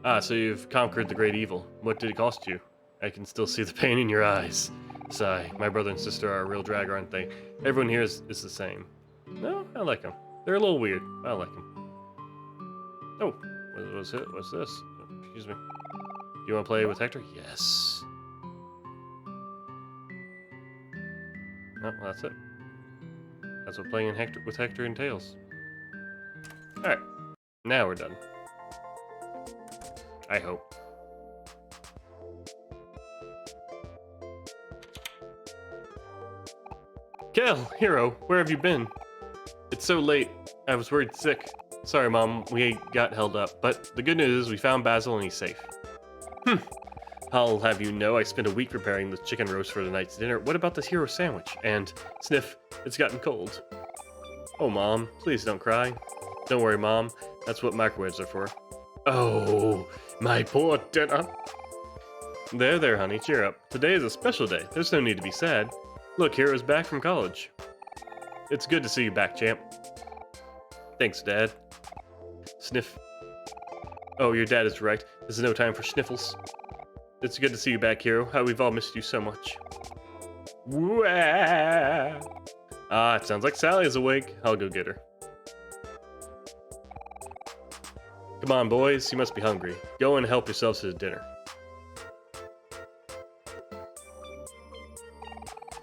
Ah, so you've conquered the great evil. What did it cost you? I can still see the pain in your eyes. Sigh, my brother and sister are a real drag, aren't they? Everyone here is the same. No, I like them. They're a little weird. I like them. Oh, what's it? What's this? Oh, excuse me. You want to play with Hector? Yes. No, well, that's it. That's what playing with Hector entails. Alright. Now we're done. I hope. Kel, Hero, where have you been? It's so late. I was worried sick. Sorry, Mom, we got held up, but the good news is we found Basil and he's safe. I'll have you know I spent a week preparing the chicken roast for tonight's dinner. What about this hero sandwich? And, Sniff, it's gotten cold. Oh, Mom, please don't cry. Don't worry, Mom. That's what microwaves are for. Oh, my poor dinner. There, honey, cheer up. Today is a special day. There's no need to be sad. Look, Hero's back from college. It's good to see you back, champ. Thanks, Dad. Sniff. Oh, your dad is right. This is no time for sniffles. It's good to see you back, Hero. How we've all missed you so much. Ah, it sounds like Sally is awake. I'll go get her. Come on, boys. You must be hungry. Go and help yourselves to the dinner.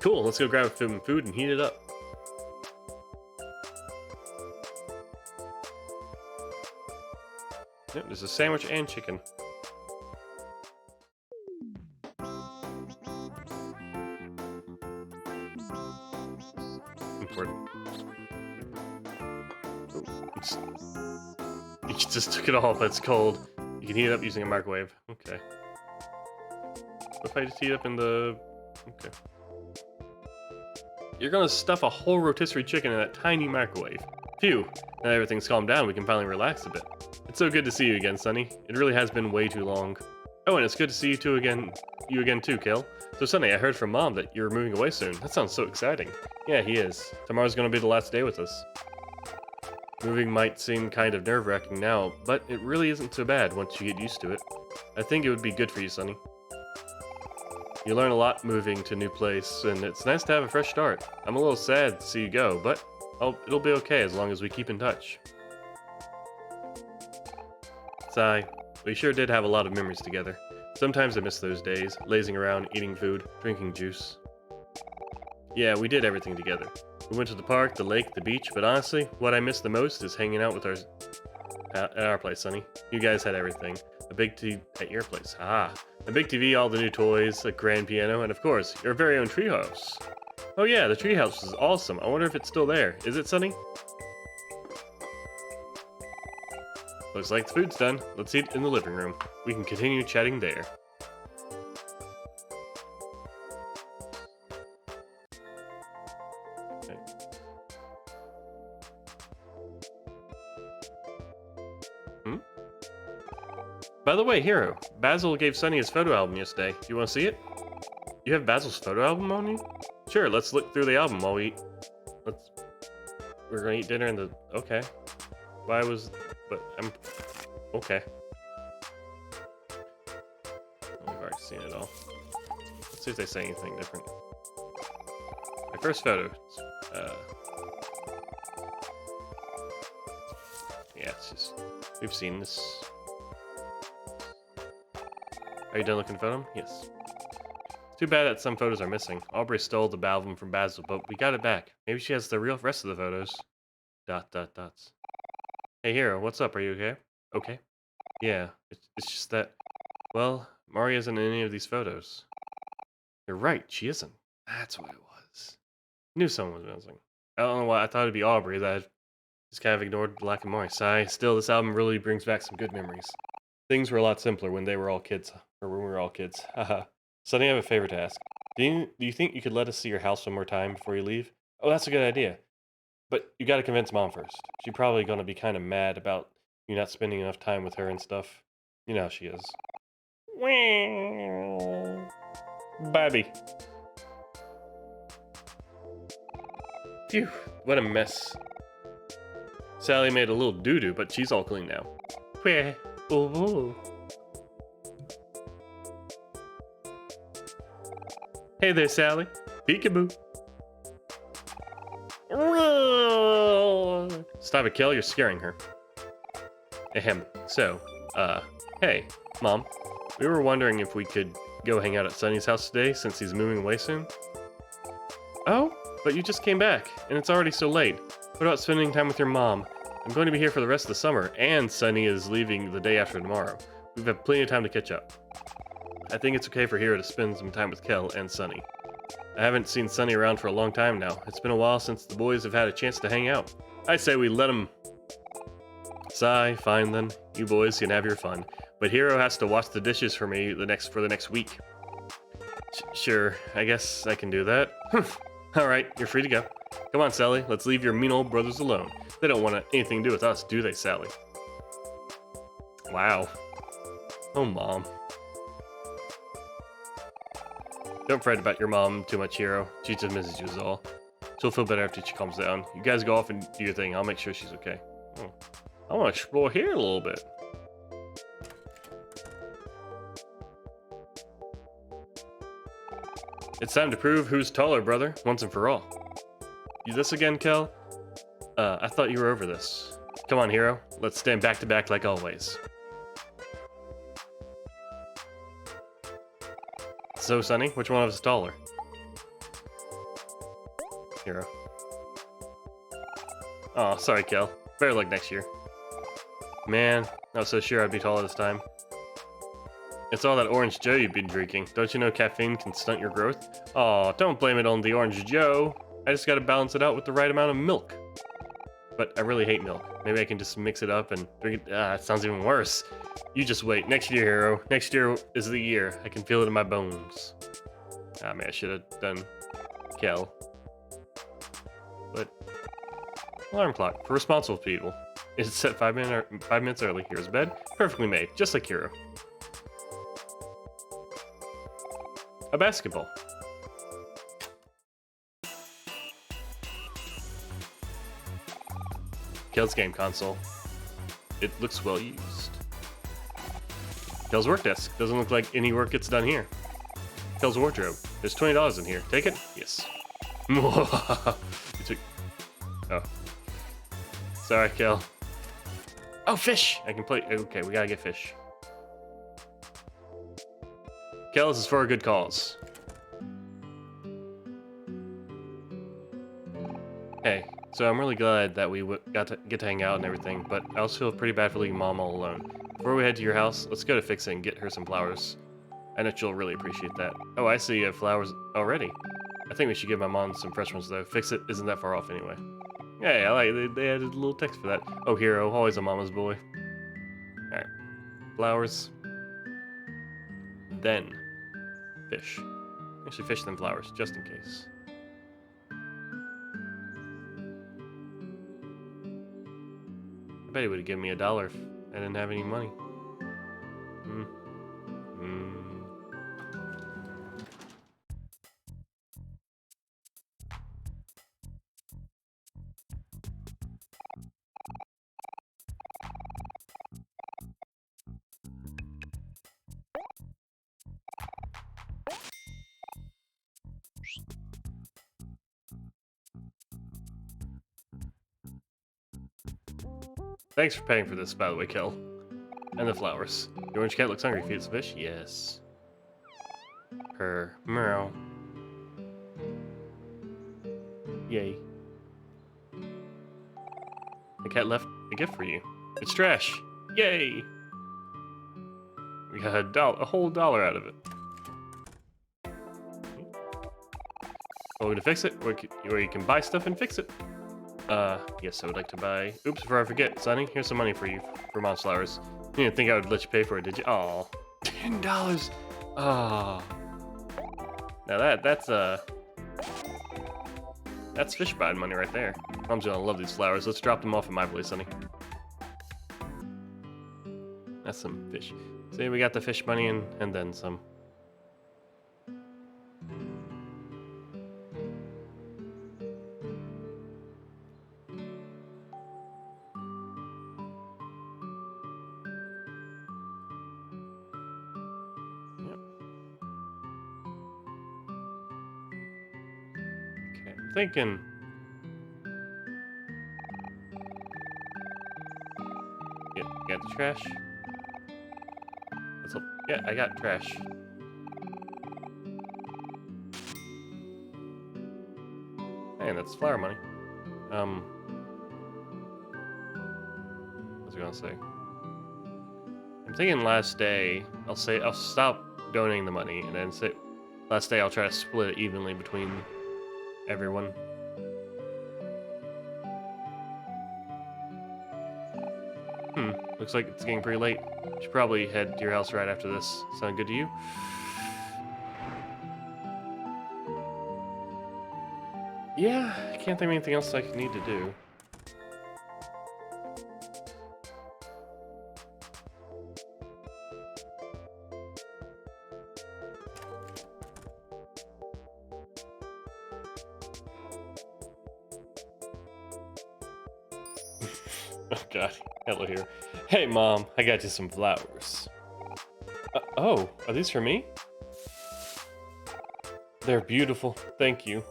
Cool, let's go grab some food and heat it up. Yep, there's a sandwich and chicken. Important. You just took it off, it's cold. You can heat it up using a microwave. Okay. What if I just heat it up in the... Okay. You're gonna stuff a whole rotisserie chicken in that tiny microwave. Phew, now everything's calmed down, we can finally relax a bit. It's so good to see you again, Sonny. It really has been way too long. Oh, and it's good to see you again too, Kel. So Sonny, I heard from Mom that you're moving away soon. That sounds so exciting. Yeah, he is. Tomorrow's gonna be the last day with us. Moving might seem kind of nerve-wracking now, but it really isn't so bad once you get used to it. I think it would be good for you, Sonny. You learn a lot moving to a new place, and it's nice to have a fresh start. I'm a little sad to see you go, but it'll be okay as long as we keep in touch. Sigh. We sure did have a lot of memories together. Sometimes I miss those days, lazing around, eating food, drinking juice. Yeah, we did everything together. We went to the park, the lake, the beach, but honestly, what I miss the most is hanging out with at our place, Sonny. You guys had everything. A big TV at your place. Ah, a big TV, all the new toys, a grand piano, and of course, your very own treehouse. Oh yeah, the treehouse is awesome. I wonder if it's still there. Is it, Sonny? Looks like the food's done. Let's eat in the living room. We can continue chatting there. Okay. Hmm? By the way, Hero, Basil gave Sunny his photo album yesterday. Do you want to see it? You have Basil's photo album on you? Sure, let's look through the album while we eat. We're gonna eat dinner in the... Okay. Why was... But I'm... Okay. We've already seen it all. Let's see if they say anything different. My first photo. Yeah, it's just... We've seen this. Are you done looking for them? Yes. Too bad that some photos are missing. Aubrey stole the album from Basil, but we got it back. Maybe she has the real rest of the photos. ... Dots. Hey, Hero, what's up? Are you okay? Okay. Yeah, it's just that... Well, Mari isn't in any of these photos. You're right, she isn't. That's what it was. Knew someone was missing. I don't know why. I thought it'd be Aubrey that I just kind of ignored the lack of Mari. Sigh. Still, this album really brings back some good memories. Things were a lot simpler when they were all kids. Or when we were all kids. Haha. Sonny, I have a favor to ask. Do you think you could let us see your house one more time before you leave? Oh, that's a good idea. But you gotta convince Mom first. She's probably gonna be kind of mad about you not spending enough time with her and stuff. You know how she is. Bobby. Phew, what a mess. Sally made a little doo-doo, but she's all clean now. Oh. Hey there, Sally. Peekaboo. Stop it, Kel. You're scaring her. Ahem. So, hey, Mom. We were wondering if we could go hang out at Sunny's house today since he's moving away soon. Oh, but you just came back, and it's already so late. What about spending time with your mom? I'm going to be here for the rest of the summer, and Sunny is leaving the day after tomorrow. We've had plenty of time to catch up. I think it's okay for Hero to spend some time with Kel and Sunny. I haven't seen Sunny around for a long time now. It's been a while since the boys have had a chance to hang out. I say we let them... Sigh, fine then. You boys can have your fun. But Hero has to wash the dishes for me for the next week. Sure, I guess I can do that. Alright, you're free to go. Come on, Sally, let's leave your mean old brothers alone. They don't want anything to do with us, do they, Sally? Wow. Oh, Mom. Don't fret about your mom too much, Hero. She just misses you is all. She'll feel better after she calms down. You guys go off and do your thing. I'll make sure she's okay. Oh. I want to explore here a little bit. It's time to prove who's taller, brother, once and for all. You this again, Kel? I thought you were over this. Come on, Hero. Let's stand back to back like always. So, Sunny, which one of us is taller? Hero. Aw, sorry, Kel. Better luck next year. Man, I was so sure I'd be taller this time. It's all that orange Joe you've been drinking. Don't you know caffeine can stunt your growth? Aw, don't blame it on the orange Joe. I just gotta balance it out with the right amount of milk. But I really hate milk. Maybe I can just mix it up and drink it. It sounds even worse. You just wait. Next year, Hero. Next year is the year. I can feel it in my bones. Ah, man, I should have done Kel. But alarm clock for responsible people. It's set 5 minutes early. Here's bed. Perfectly made, just like Hero. A basketball. Kel's game console. It looks well used. Kel's work desk. Doesn't look like any work gets done here. Kel's wardrobe. There's $20 in here. Take it? Yes. Oh. Sorry, Kel. Oh, fish! I can play. Okay, we gotta get fish. Kel, this is for a good cause. Hey, so I'm really glad that we got to get to hang out and everything, but I also feel pretty bad for leaving Mom all alone. Before we head to your house, let's go to Fix It and get her some flowers. I know she'll really appreciate that. Oh, I see you have flowers already. I think we should give my mom some fresh ones though. Fix It isn't that far off anyway. Hey, I like they added a little text for that. Oh, Hero, always a mama's boy. flowers, then fish. Actually, fish then flowers, just in case. I bet he would have given me $1 if I didn't have any money. Hmm. Hmm. Thanks for paying for this, by the way, Kel. And the flowers. The orange cat looks hungry. Feeds the fish? Yes. Her. Meow. Yay. The cat left a gift for you. It's trash. Yay! We got a whole $1 out of it. Well, we're gonna fix it, or you can buy stuff and fix it. Yes, I would like to buy... Oops, before I forget, Sonny, here's some money for you for Mom's flowers. You didn't think I would let you pay for it, did you? Aw. $10! Ah. Now that's fish buying money right there. Mom's gonna love these flowers. Let's drop them off at my place, Sonny. That's some fish. See, we got the fish money and then some. Yep. Okay, I'm thinking... Yeah, you got the trash? Yeah, I got trash. Hey, that's flower money. What was I gonna say? I'm thinking last day, I'll stop donating the money, and then say last day I'll try to split it evenly between everyone. Looks like it's getting pretty late. Should probably head to your house right after this. Sound good to you? Yeah, I can't think of anything else I need to do. Oh god, hello here. Hey Mom, I got you some flowers. Oh, are these for me? They're beautiful, thank you.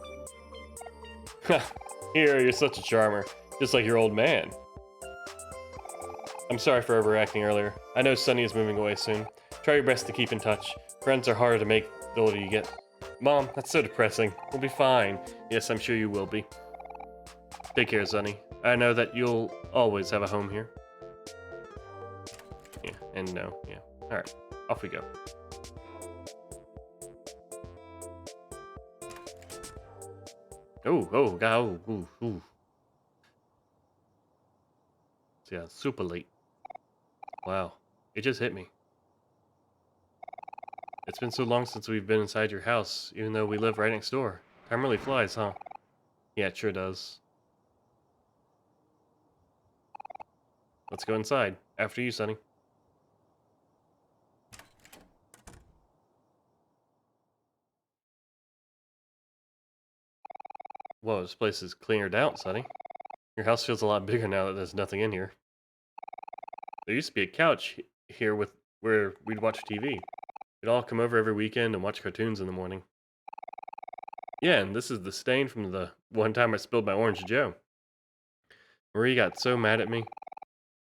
Here, you're such a charmer, just like your old man. I'm sorry for overreacting earlier. I know Sunny is moving away soon. Try your best to keep in touch. Friends are harder to make the older you get. Mom, that's so depressing. We'll be fine. Yes, I'm sure you will be. Take care, Sunny. I know that you'll always have a home here. Yeah, and no, yeah. Alright, off we go. Oh, go. Ooh. Yeah, super late. Wow, it just hit me. It's been so long since we've been inside your house, even though we live right next door. Time really flies, huh? Yeah, it sure does. Let's go inside. After you, Sonny. Whoa, this place is cleared out, Sonny. Your house feels a lot bigger now that there's nothing in here. There used to be a couch here where we'd watch TV. We'd all come over every weekend and watch cartoons in the morning. Yeah, and this is the stain from the one time I spilled my orange Joe. Marie got so mad at me.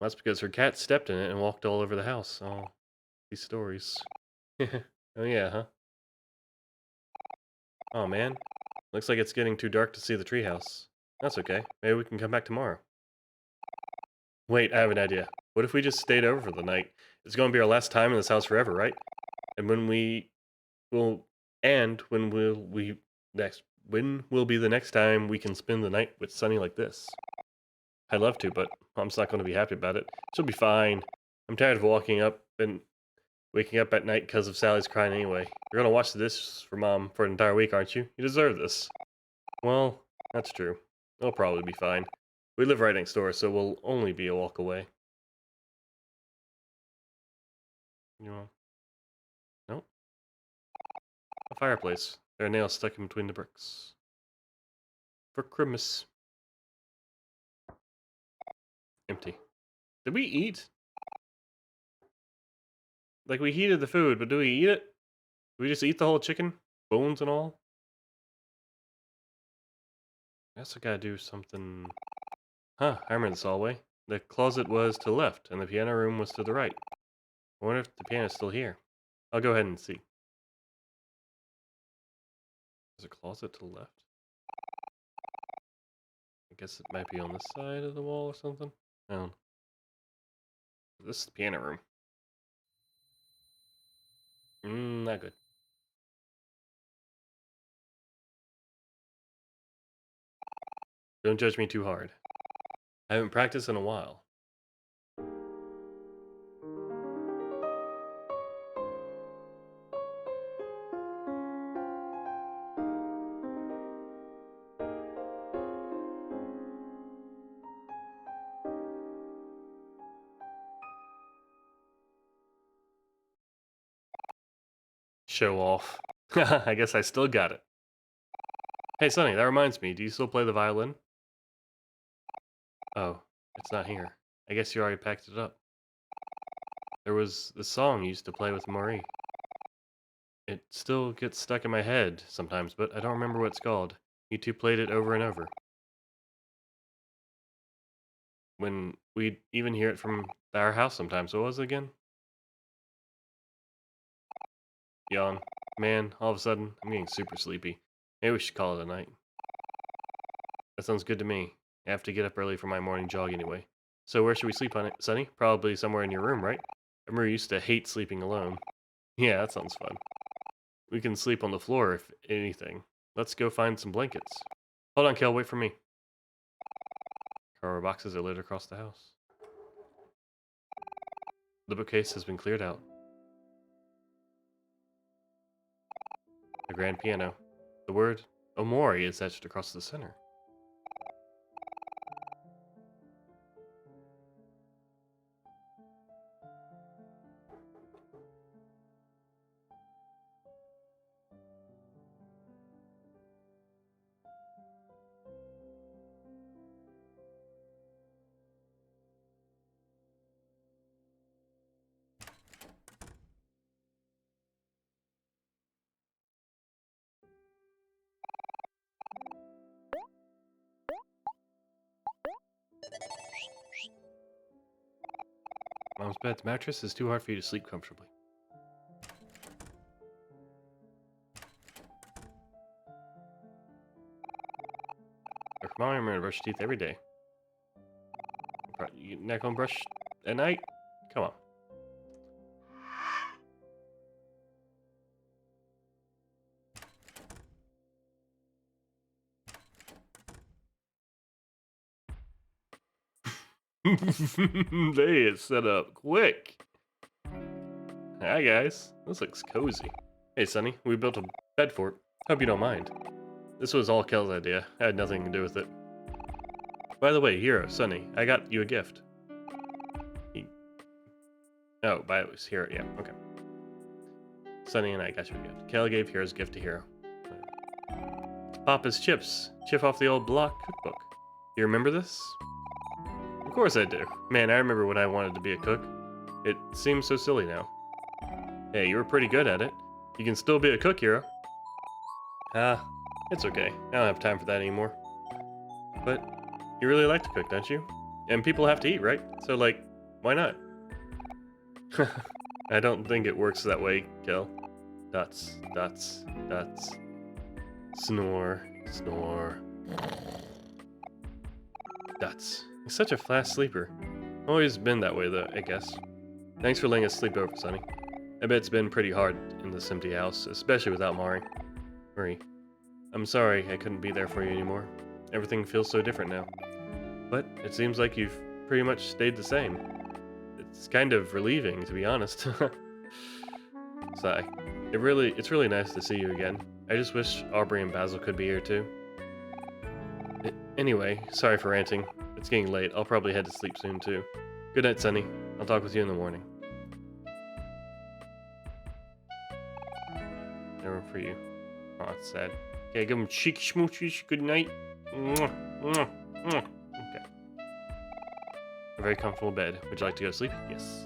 That's because her cat stepped in it and walked all over the house. Oh, these stories. Oh yeah, huh? Oh man, looks like it's getting too dark to see the treehouse. That's okay. Maybe we can come back tomorrow. Wait, I have an idea. What if we just stayed over for the night? It's going to be our last time in this house forever, right? And when will be the next time we can spend the night with Sunny like this? I'd love to, but Mom's not going to be happy about it. She'll be fine. I'm tired of walking up been waking up at night because of Sally's crying anyway. You're gonna wash the dishes for Mom for an entire week, aren't you? You deserve this. Well, that's true. It'll probably be fine. We live right next door, so we'll only be a walk away. You know? Nope. A fireplace. There are nails stuck in between the bricks. For Christmas. Empty. Did we eat? Like, we heated the food, but do we eat it? Do we just eat the whole chicken? Bones and all? I guess I gotta do something... Huh, I remember this hallway. The closet was to the left, and the piano room was to the right. I wonder if the piano's still here. I'll go ahead and see. There's a closet to the left? I guess it might be on this side of the wall or something. I don't know. This is the piano room. Not good. Don't judge me too hard. I haven't practiced in a while. Show off. I guess I still got it. Hey, Sonny, that reminds me. Do you still play the violin? Oh, it's not here. I guess you already packed it up. There was the song you used to play with Marie. It still gets stuck in my head sometimes, but I don't remember what it's called. You two played it over and over. When we'd even hear it from our house sometimes. What was it again? Yawn. Man, all of a sudden, I'm getting super sleepy. Maybe we should call it a night. That sounds good to me. I have to get up early for my morning jog anyway. So where should we sleep on it, Sonny? Probably somewhere in your room, right? I remember you used to hate sleeping alone. Yeah, that sounds fun. We can sleep on the floor if anything. Let's go find some blankets. Hold on, Kel, wait for me. Our boxes are littered across the house. The bookcase has been cleared out. The grand piano. The word OMORI is etched across the center. Mom's bed's mattress is too hard for you to sleep comfortably. Look, Mom, remember to brush your teeth every day. You're not gonna brush at night? Come on. They is set up quick. Hi guys, this looks cozy. Hey Sonny, we built a bed fort. Hope you don't mind. This was all Kel's idea. I had nothing to do with it. By the way, Hero, Sonny, I got you a gift. Oh, by it was Hero, yeah, okay. Sonny and I got you a gift. Kel gave Hero's gift to Hero. Papa's chips. Chip off the old block cookbook. You remember this? Of course I do. Man, I remember when I wanted to be a cook. It seems so silly now. Hey, you were pretty good at it. You can still be a cook, Hero. Ah, it's okay. I don't have time for that anymore. But you really like to cook, don't you? And people have to eat, right? So, like, why not? I don't think it works that way, Kel. Dots, dots, dots. Snore, snore. Dots. He's such a fast sleeper. Always been that way, though, I guess. Thanks for letting us sleep over, Sonny. I bet it's been pretty hard in this empty house, especially without Marie. I'm sorry I couldn't be there for you anymore. Everything feels so different now. But it seems like you've pretty much stayed the same. It's kind of relieving, to be honest. So it's really nice to see you again. I just wish Aubrey and Basil could be here too. Anyway, sorry for ranting. It's getting late. I'll probably head to sleep soon too. Good night, Sunny. I'll talk with you in the morning. No room for you. Oh, that's sad. Okay, give him cheeky smooches. Good night. Mwah, mwah, mwah. Okay. A very comfortable bed. Would you like to go to sleep? Yes.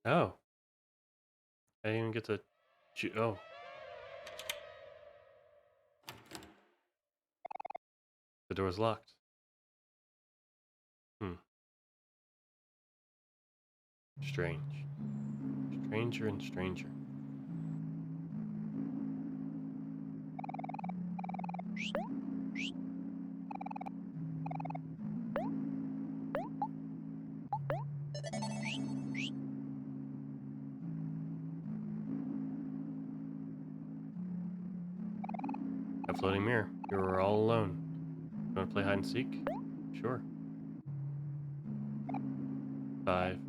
Oh. I didn't even get to... Oh. The door's locked. Hmm. Strange. Stranger and stranger. A floating mirror. You were all alone. You want to play hide and seek? Sure. 5,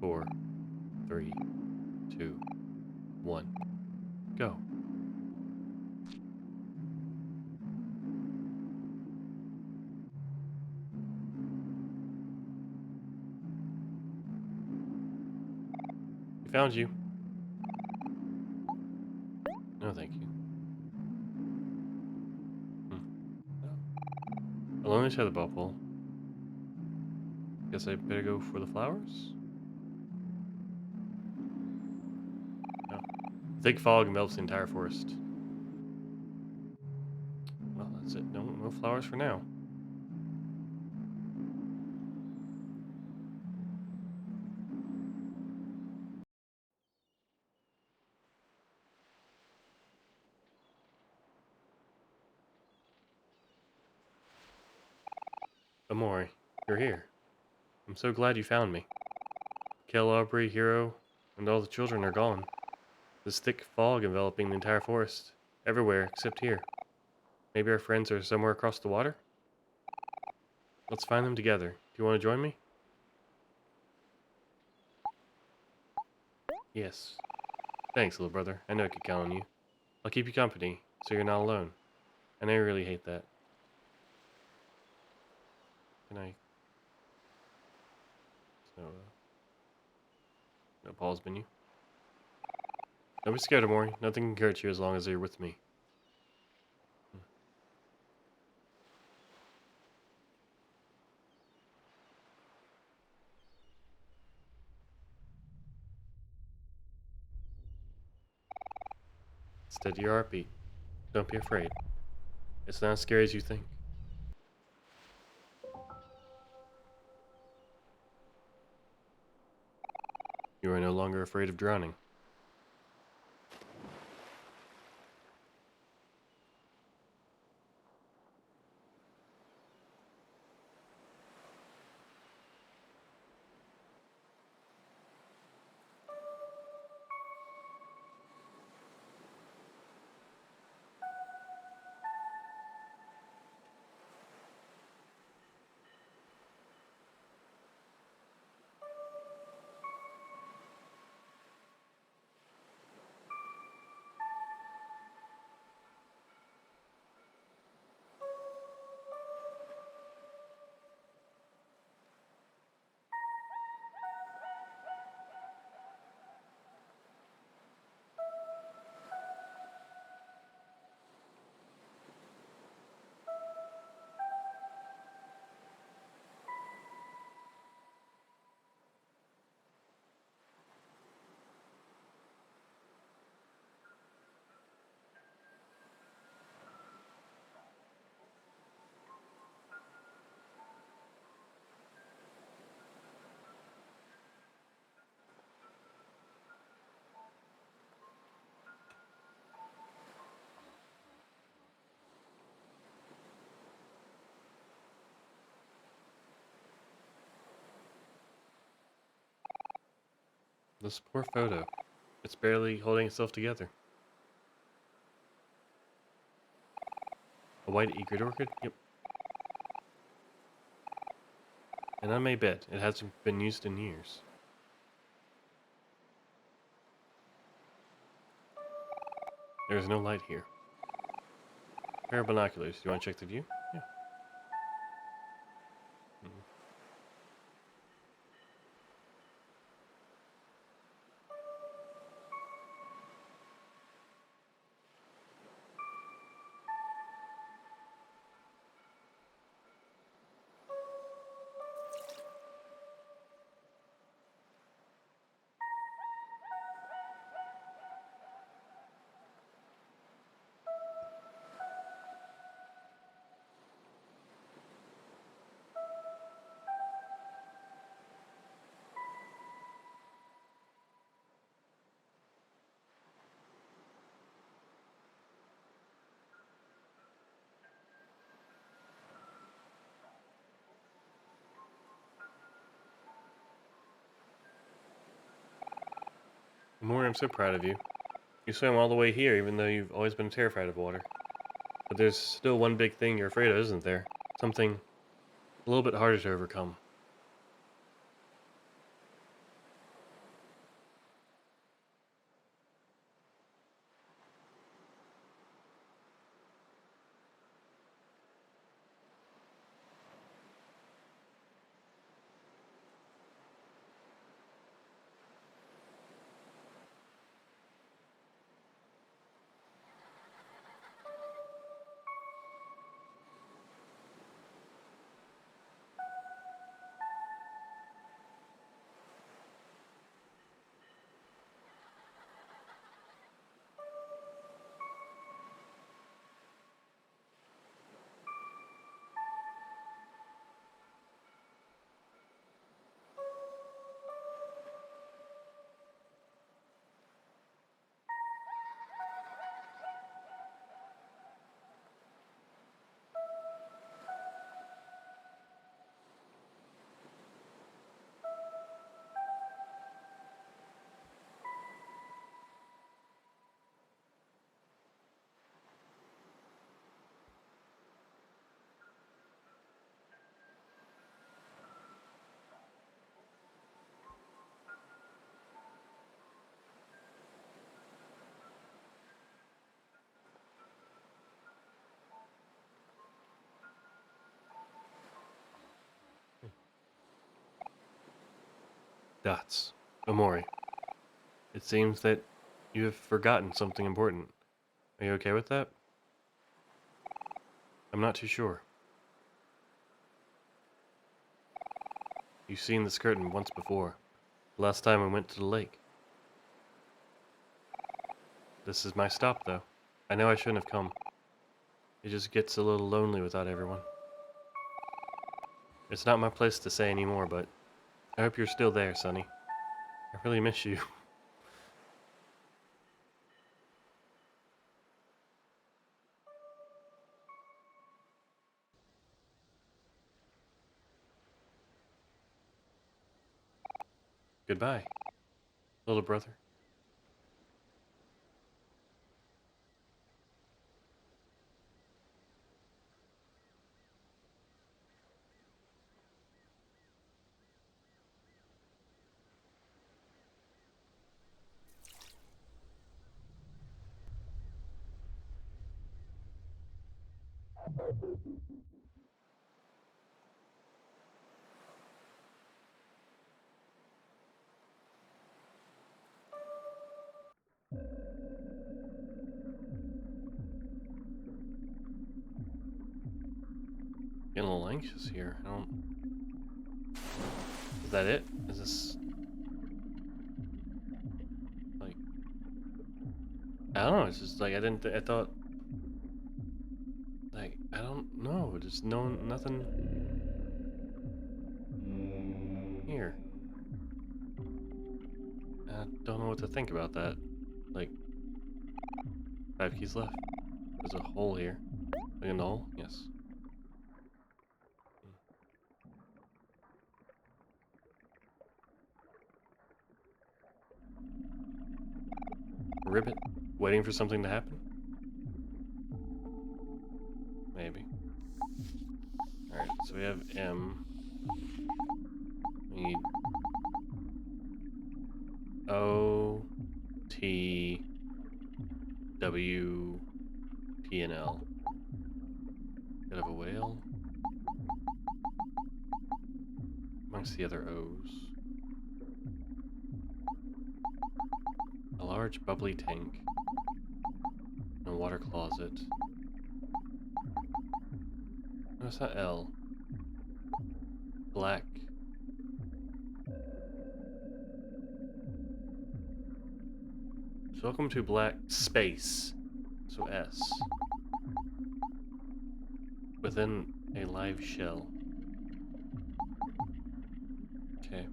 4, 3, 2, 1. Go. We found you. No, thank you. I'll only try the bubble. Guess I better go for the flowers? No. Thick fog envelops the entire forest. Well, that's it. No flowers for now. Omori, you're here. I'm so glad you found me. Kel, Aubrey, Hero, and all the children are gone. This thick fog enveloping the entire forest. Everywhere except here. Maybe our friends are somewhere across the water? Let's find them together. Do you want to join me? Yes. Thanks, little brother. I know I could count on you. I'll keep you company, so you're not alone. And I really hate that. Can I... No Paul's menu. Don't be scared, Omori. Nothing can hurt you as long as you're with me. Steady your heartbeat. Don't be afraid. It's not as scary as you think. You are no longer afraid of drowning. This poor photo. It's barely holding itself together. A white egret orchid? Yep. An unmade bed. It hasn't been used in years. There's no light here. Pair of binoculars. Do you want to check the view? Yeah. Mhm. Omori, I'm so proud of you. You swam all the way here, even though you've always been terrified of water. But there's still one big thing you're afraid of, isn't there? Something a little bit harder to overcome. Dots. Omori. It seems that you have forgotten something important. Are you okay with that? I'm not too sure. You've seen this curtain once before. Last time we went to the lake. This is my stop, though. I know I shouldn't have come. It just gets a little lonely without everyone. It's not my place to say anymore, but I hope you're still there, Sonny. I really miss you. Goodbye, little brother. Getting a little anxious here. I don't. Is that it? Is this like? I don't know. It's just like I didn't. I thought like I don't know. Just nothing here. I don't know what to think about that. Like 5 keys left. There's a hole here. Like in the hole? Yes. ribbit, waiting for something to happen? Maybe. Alright, so we have M. We need O, T, W, P, and L. Could have a whale. Amongst the other O's. A large bubbly tank. And a water closet. No, it's not L. Black. So welcome to black space. So S. Within a live shell. Okay.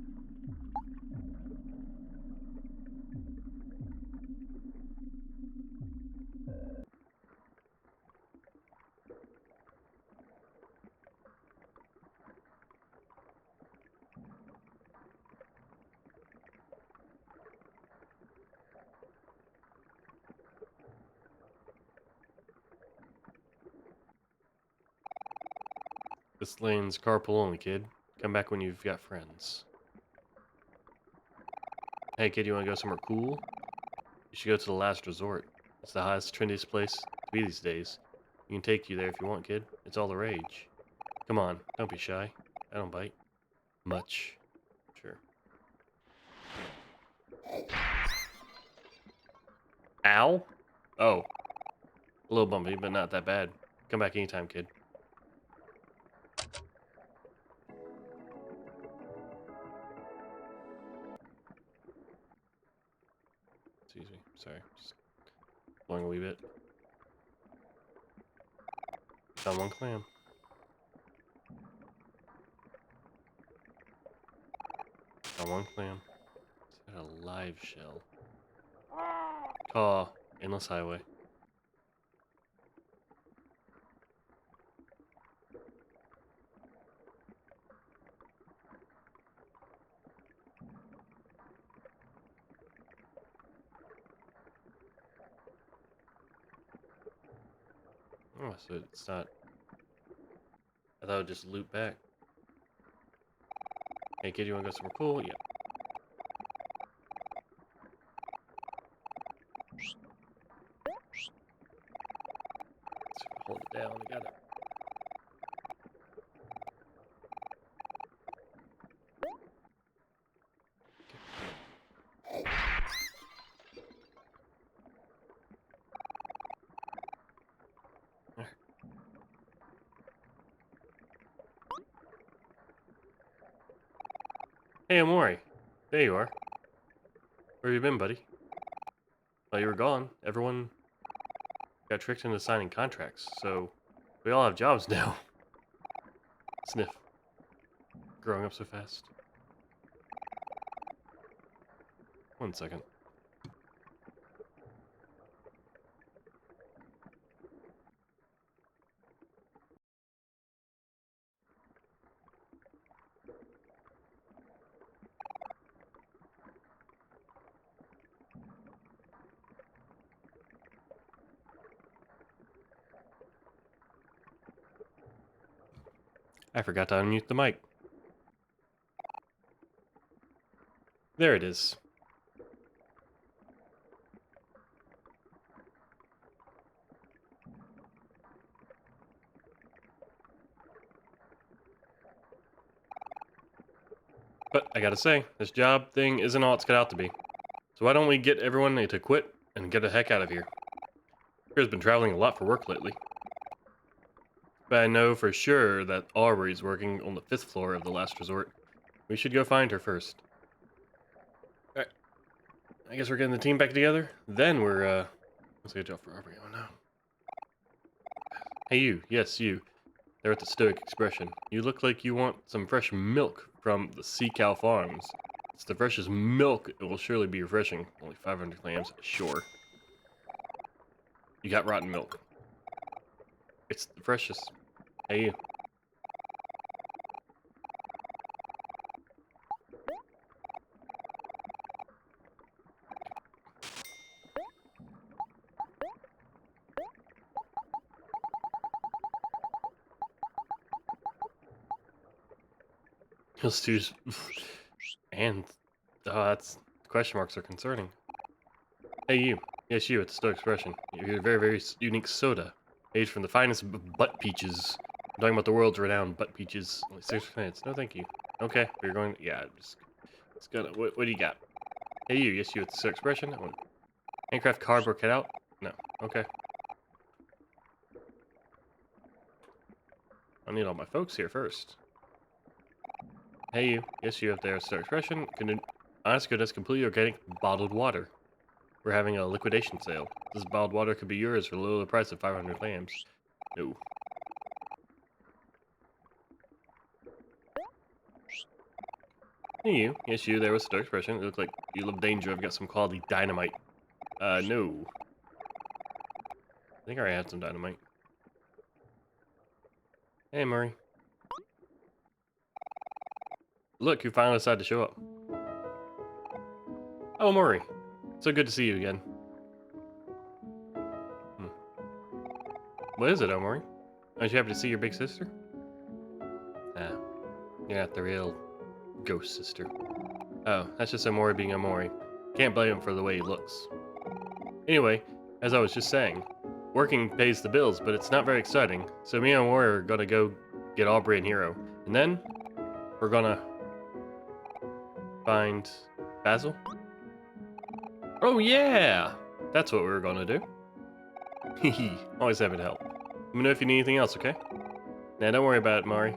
This lane's carpool only, kid. Come back when you've got friends. Hey, kid, you want to go somewhere cool? You should go to the Last Resort. It's the hottest, trendiest place to be these days. We can take you there if you want, kid. It's all the rage. Come on, don't be shy. I don't bite. Much. Sure. Ow? Oh. A little bumpy, but not that bad. Come back anytime, kid. Excuse me. Sorry. Just blowing a wee bit. Found one clam. Found one clam. It's got a live shell. Caw. Endless highway. Oh, so it's not... I thought it would just loop back. Hey, kid, you want to go somewhere cool? Yeah. Let's hold it down. I got it. Alright. Hey, OMORI. There you are. Where have you been, buddy? While you were gone, everyone got tricked into signing contracts, so we all have jobs now. Sniff. Growing up so fast. 1 second. I forgot to unmute the mic. There it is. But I gotta say, this job thing isn't all it's cut out to be. So why don't we get everyone to quit and get the heck out of here? Kira's been traveling a lot for work lately. But I know for sure that Aubrey's working on the 5th floor of the Last Resort. We should go find her first. Alright. I guess we're getting the team back together. Then we're, let's get a job for Aubrey. Oh no. Hey you, yes you. There at the Stoic Expression. You look like you want some fresh milk from the Sea Cow Farms. It's the freshest milk. It will surely be refreshing. Only 500 clams, sure. You got rotten milk. It's the freshest. Hey you. He'll choose. And that's question marks are concerning. Hey, you. Yes, you. It's still expression. You're a very, very unique soda, aged from the finest butt peaches. I'm talking about the world's renowned butt peaches. Only 6 minutes. No, thank you. Okay, we're going. Yeah, I'm just. It's gonna. What do you got? Hey, you. Yes, you. It's still expression. Handcraft cardboard cutout. No. Okay. I need all my folks here first. Hey, you. Yes, you. Have there. Still expression. Honest goodness, completely organic bottled water. We're having a liquidation sale. This bottled water could be yours for the low price of 500 lambs. No. Hey, you. Yes, you. There was the expression. It looked like you love danger. I've got some quality dynamite. No. I think I already had some dynamite. Hey, Murray. Look, you finally decided to show up. Oh, Murray. So good to see you again. Hmm. What is it, Omori? Aren't you happy to see your big sister? Ah, you're not the real ghost sister. Oh, that's just Omori being Omori. Can't blame him for the way he looks. Anyway, as I was just saying, working pays the bills, but it's not very exciting. So me and Omori are gonna go get Aubrey and Hero. And then, we're gonna find Basil? Oh yeah! That's what we were gonna do. Hehe, always happy to help. Let me know if you need anything else, okay? Nah, don't worry about it, Marie.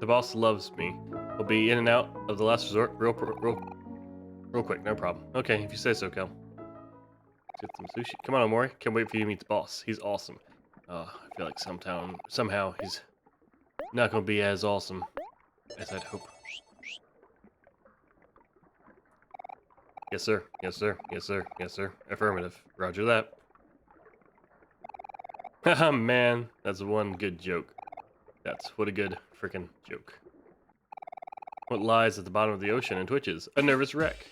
The boss loves me. We'll be in and out of the last resort real quick, no problem. Okay, if you say so, Kel. Let's get some sushi. Come on, Omori. Can't wait for you to meet the boss. He's awesome. I feel like somehow he's not gonna be as awesome as I'd hope. Yes, sir. Yes, sir. Yes, sir. Yes, sir. Affirmative. Roger that. Haha, man. That's one good joke. What a good freaking joke. What lies at the bottom of the ocean and twitches? A nervous wreck.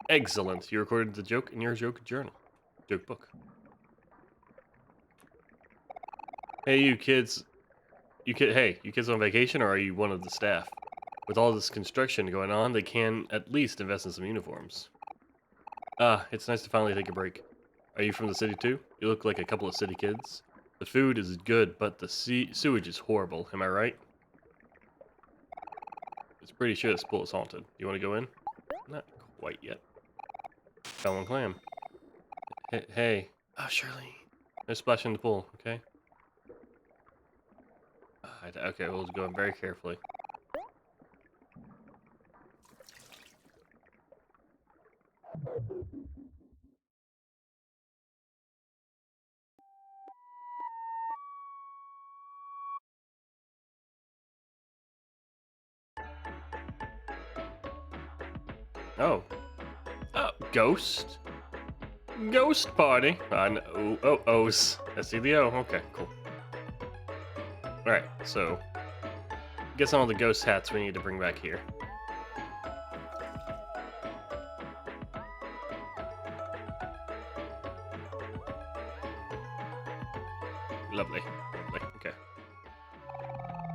Excellent. You recorded the joke in your joke journal. Joke book. Hey, you kids. Hey, you kids on vacation, or are you one of the staff? With all this construction going on, they can at least invest in some uniforms. Ah, it's nice to finally take a break. Are you from the city too? You look like a couple of city kids. The food is good, but the sewage is horrible. Am I right? It's pretty sure this pool is haunted. You want to go in? Not quite yet. Got one clam. Hey. Oh, Shirley. No splash in the pool, okay? Okay, we'll go in very carefully. Oh. Oh, ghost? Ghost party. O's. I see the O. Okay, cool. Alright, so get some of the ghost hats we need to bring back here. Lovely. Lovely. Okay.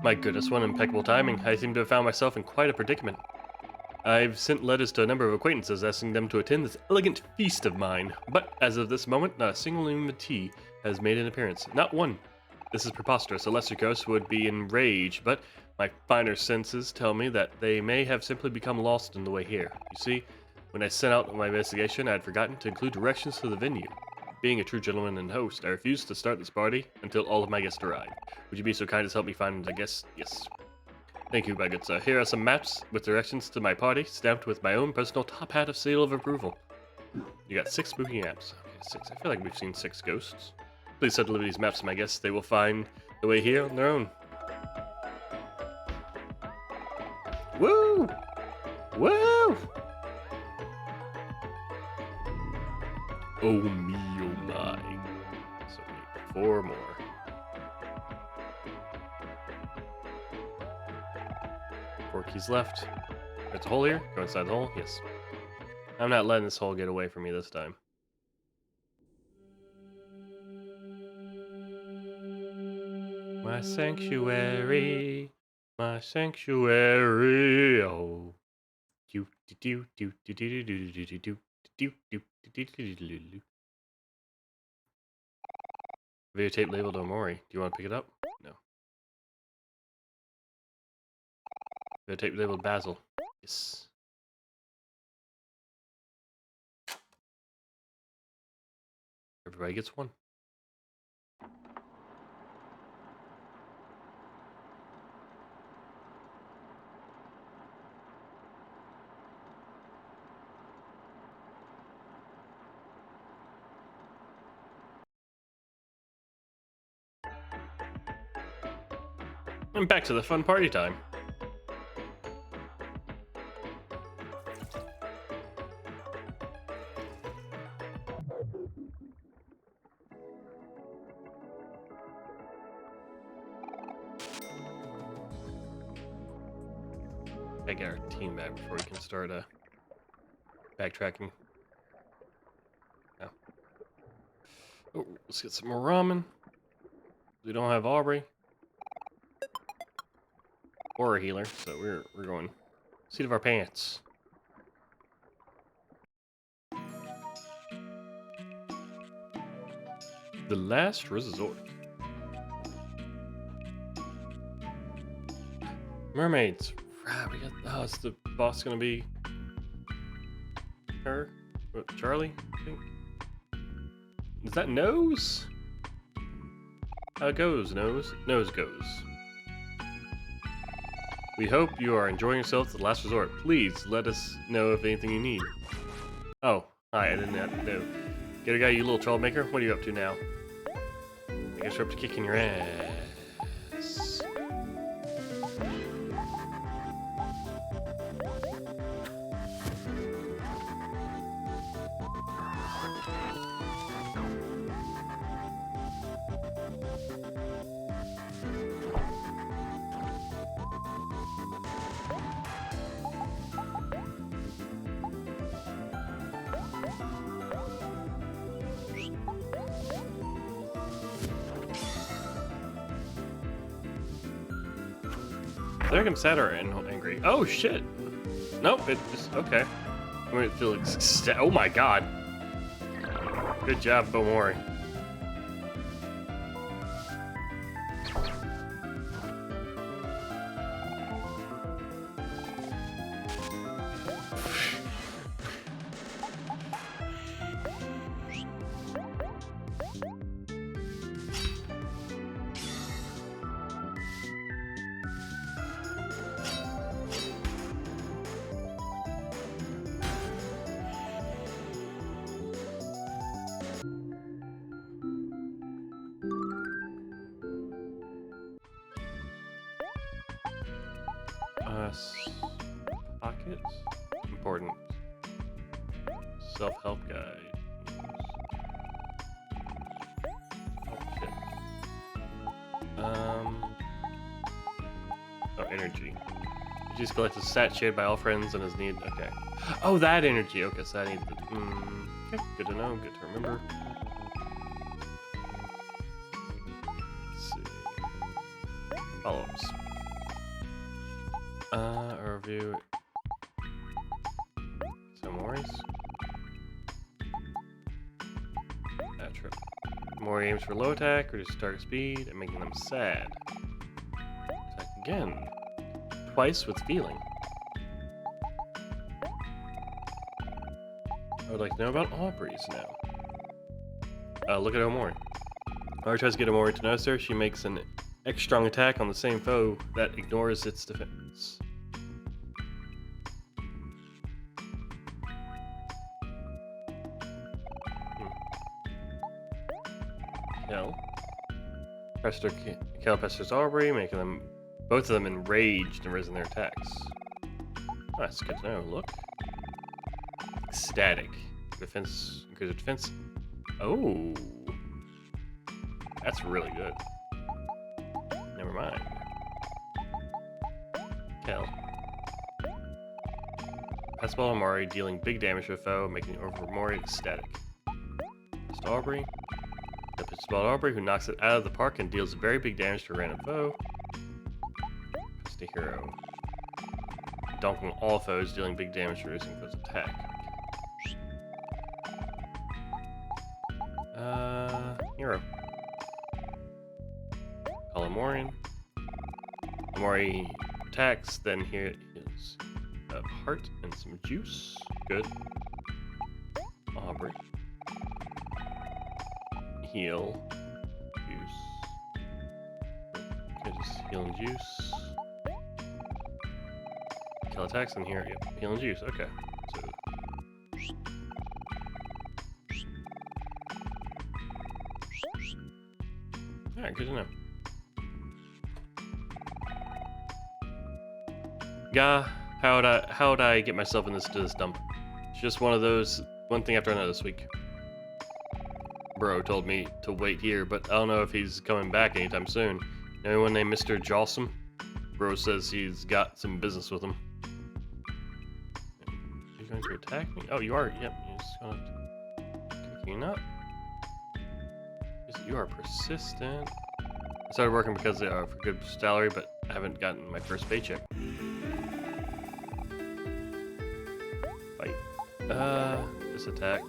My goodness, what impeccable timing. I seem to have found myself in quite a predicament. I've sent letters to a number of acquaintances asking them to attend this elegant feast of mine, but as of this moment, not a single invitee has made an appearance. Not one. This is preposterous. A lesser ghost would be enraged, but my finer senses tell me that they may have simply become lost on the way here. You see, when I sent out my investigation, I had forgotten to include directions to the venue. Being a true gentleman and host, I refused to start this party until all of my guests arrived. Would you be so kind as help me find the guests? Yes. Thank you, my good sir. Here are some maps with directions to my party, stamped with my own personal top hat of seal of approval. You got 6 spooky maps. Okay, 6. I feel like we've seen 6 ghosts. Please so deliver these maps to my guests. They will find the way here on their own. Woo! Woo! Oh me, oh my. So we need 4 more. Four keys left. There's a hole here. Go inside the hole. Yes. I'm not letting this hole get away from me this time. My sanctuary. My sanctuary. Oh. Do do do do do do do do do do do do do do do. Videotape labeled Omori. Do you want to pick it up? No. Videotape labeled Basil. Yes. Everybody gets one. And back to the fun party time. I get our team back before we can start backtracking. Oh, let's get some more ramen. We don't have Aubrey or a healer, so we're going seat of our pants. The last resort. Mermaids. Right, we got. Oh, is the boss gonna be her? What, Charlie? I think. Is that Nose? How it goes, Nose? Nose goes. We hope you are enjoying yourself at the last resort. Please let us know if anything you need. Oh, hi, I didn't have to know. Get a guy, you little troublemaker. What are you up to now? I guess you're up to kicking your ass. They're getting sad or angry. Oh shit! Nope, it just okay. I'm gonna feel oh my god! Good job, OMORI. Pockets? Important. Self-help guide. Oh shit. Oh, energy. You just collect a stat shared by all friends and is needed. Okay. Oh, that energy. Okay, so I need the. Okay, good to know. Good to remember. Let's see. Follow-ups. A review. OMORI's. That trip. OMORI aims for low attack, reduce target speed, and making them sad. Attack again. Twice with feeling. I would like to know about Aubrey's now. Look at OMORI. Aubrey tries to get OMORI to notice her. She makes an extra strong attack on the same foe that ignores its defense. Kel pesters Aubrey, making them both of them enraged and raising their attacks. Oh, that's good to know. Look. Ecstatic. Defense increases defense. Oh. That's really good. Never mind. Kel. Pass ball OMORI, dealing big damage to a foe, making OMORI ecstatic. Just Aubrey. Spot Aubrey, who knocks it out of the park and deals very big damage to a random foe. Just a hero. Donking all foes, dealing big damage, reducing foes' attack. Hero. Call OMORI. OMORI attacks, then here is a heart and some juice. Good. Aubrey. Heal. Juice. Okay, just heal and juice. Kill attacks in here. Yep. Heal and juice. Okay. So. Alright, good to know. Yeah, how'd I get myself in this dump? It's just one of those, one thing after another this week. Bro told me to wait here, but I don't know if he's coming back anytime soon. Anyone named Mr. Jawsome? Bro says he's got some business with him. You're going to attack me? Oh, you are. Yep. You're just gonna kick you up. You are persistent. I started working because they are for good salary, but I haven't gotten my first paycheck. Fight. This attack.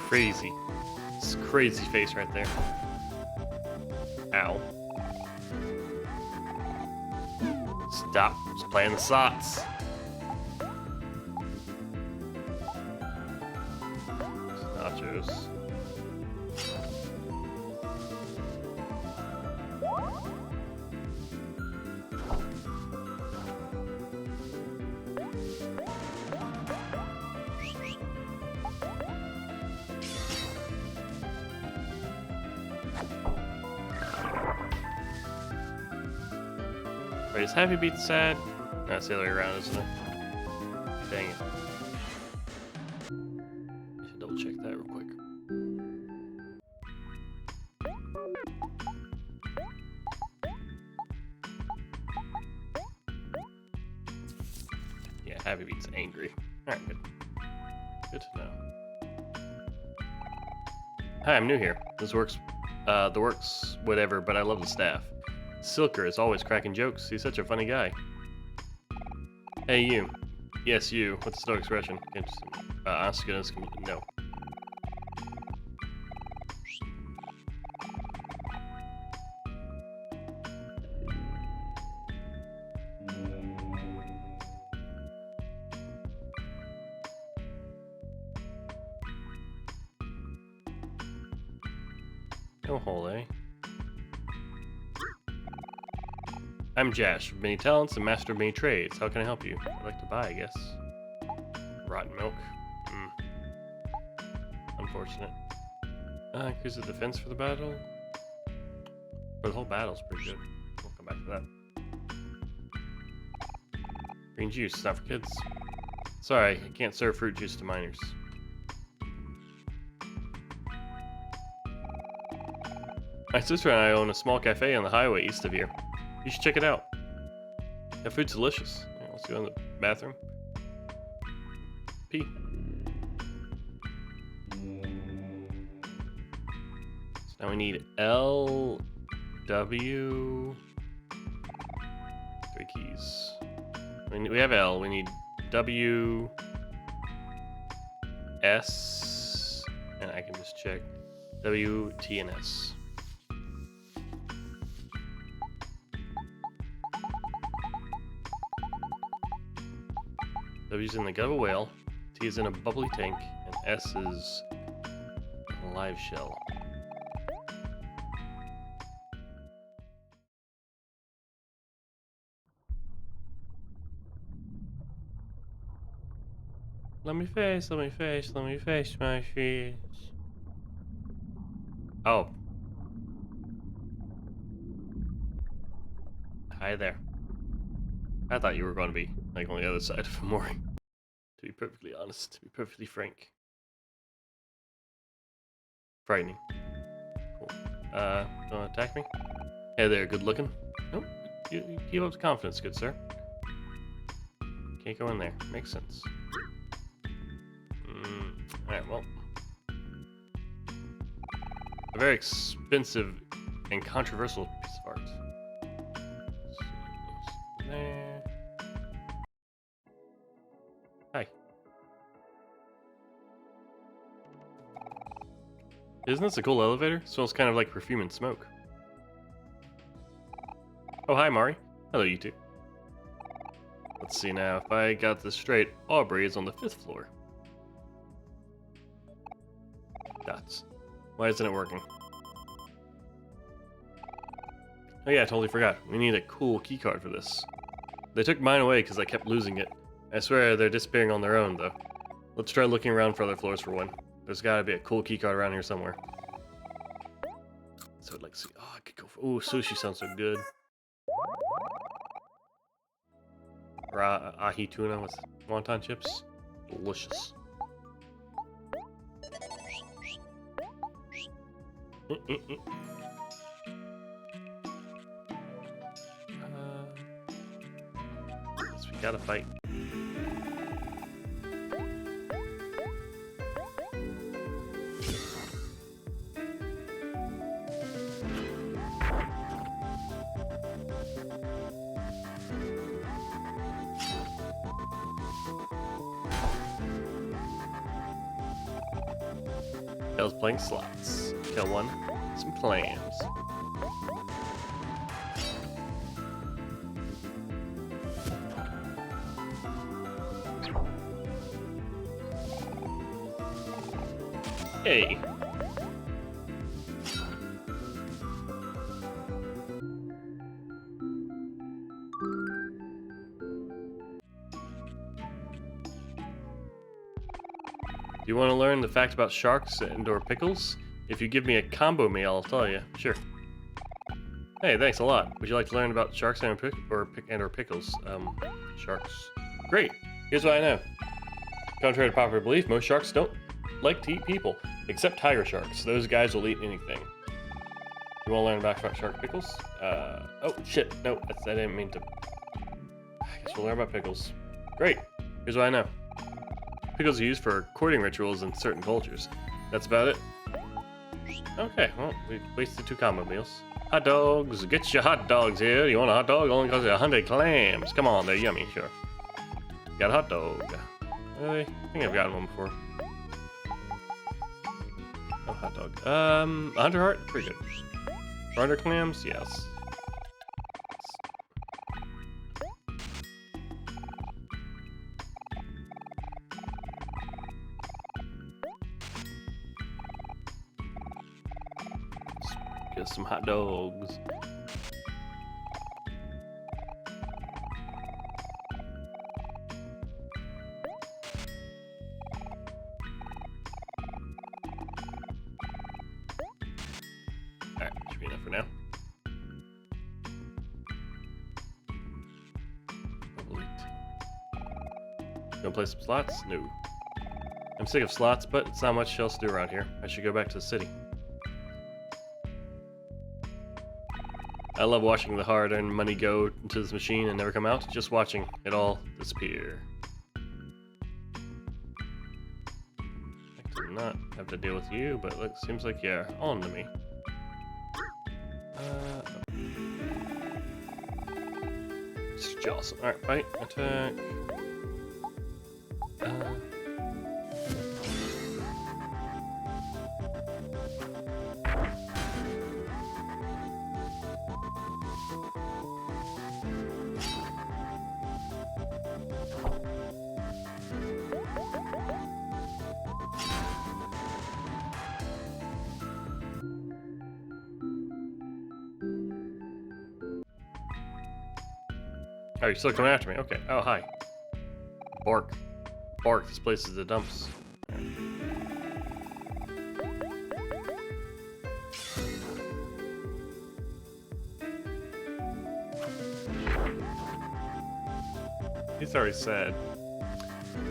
Crazy. This crazy face right there. Ow. Stop. Just playing the sots. Nachos. Wait, is Happy Beat sad? No, that's the other way around, isn't it? Dang it. I should double check that real quick. Yeah, Happy Beat's angry. Alright, good. Good to know. Hi, I'm new here. This works, the works, whatever, but I love the staff. Silker is always cracking jokes. He's such a funny guy. Hey, you. Yes, you. What's the no expression? Honest to goodness, no. No hole, eh? I'm Jash, with many talents and master of many trades. How can I help you? I'd like to buy, I guess. Rotten milk. Unfortunate. Increase the defense for the battle. Or the whole battle's pretty good. We'll come back to that. Green juice, not for kids. Sorry, I can't serve fruit juice to minors. My sister and I own a small cafe on the highway east of here. You should check it out. That food's delicious. Yeah, let's go in the bathroom. Pee. So now we need L, W, 3 keys. We have L. We need W, S, and I can just check W, T, and S. W is in the gut of a whale, T is in a bubbly tank, and S is a live shell. Let me face my fish. Oh. Hi there. I thought you were going to be like on the other side of OMORI. To be perfectly honest, to be perfectly frank. Frightening. Cool. Don't attack me? Hey there, good looking. Nope. You keep up the confidence, good sir. Can't go in there. Makes sense. Alright, well. A very expensive and controversial piece of art. There. Hi. Isn't this a cool elevator? Smells kind of like perfume and smoke. Oh, hi, Mari. Hello, you two. Let's see now. If I got this straight, Aubrey is on the 5th floor. Dots. Why isn't it working? Oh yeah, I totally forgot. We need a cool keycard for this. They took mine away because I kept losing it. I swear they're disappearing on their own, though. Let's try looking around for other floors for one. There's gotta be a cool keycard around here somewhere. So I'd like to see. Oh, I could go for. Ooh, sushi sounds so good. Or ahi tuna with wonton chips. Delicious. Guess we gotta fight. I was playing slots. Kill one, some clams. Hey. Do you want to learn the fact about sharks and/or pickles? If you give me a combo meal, I'll tell you. Sure. Hey, thanks a lot. Would you like to learn about sharks and/or pickles? Sharks. Great. Here's what I know. Contrary to popular belief, most sharks don't like to eat people, except tiger sharks. Those guys will eat anything. You want to learn about shark pickles? Oh shit. No, I didn't mean to. I guess we'll learn about pickles. Great. Here's what I know. Pickles are used for courting rituals in certain cultures. That's about it. Okay, well, we wasted 2 combo meals. Hot dogs, get your hot dogs here. You want a hot dog? Only costs you 100 clams. Come on, they're yummy, sure. Got a hot dog. Really? I think I've gotten one before. Oh, hot dog. 100 heart? Pretty good. 100 clams? Yes. Get some hot dogs. Alright, should be enough for now. Gonna play some slots? No. I'm sick of slots, but it's not much else to do around here. I should go back to the city. I love watching the hard-earned money go into this machine and never come out. Just watching it all disappear. I do not have to deal with you, but it seems like you're on to me. It's awesome. Alright, fight, attack. Oh, you're still coming after me? Okay. Oh, hi. Bark. Bark. This place is the dumps. He's already sad.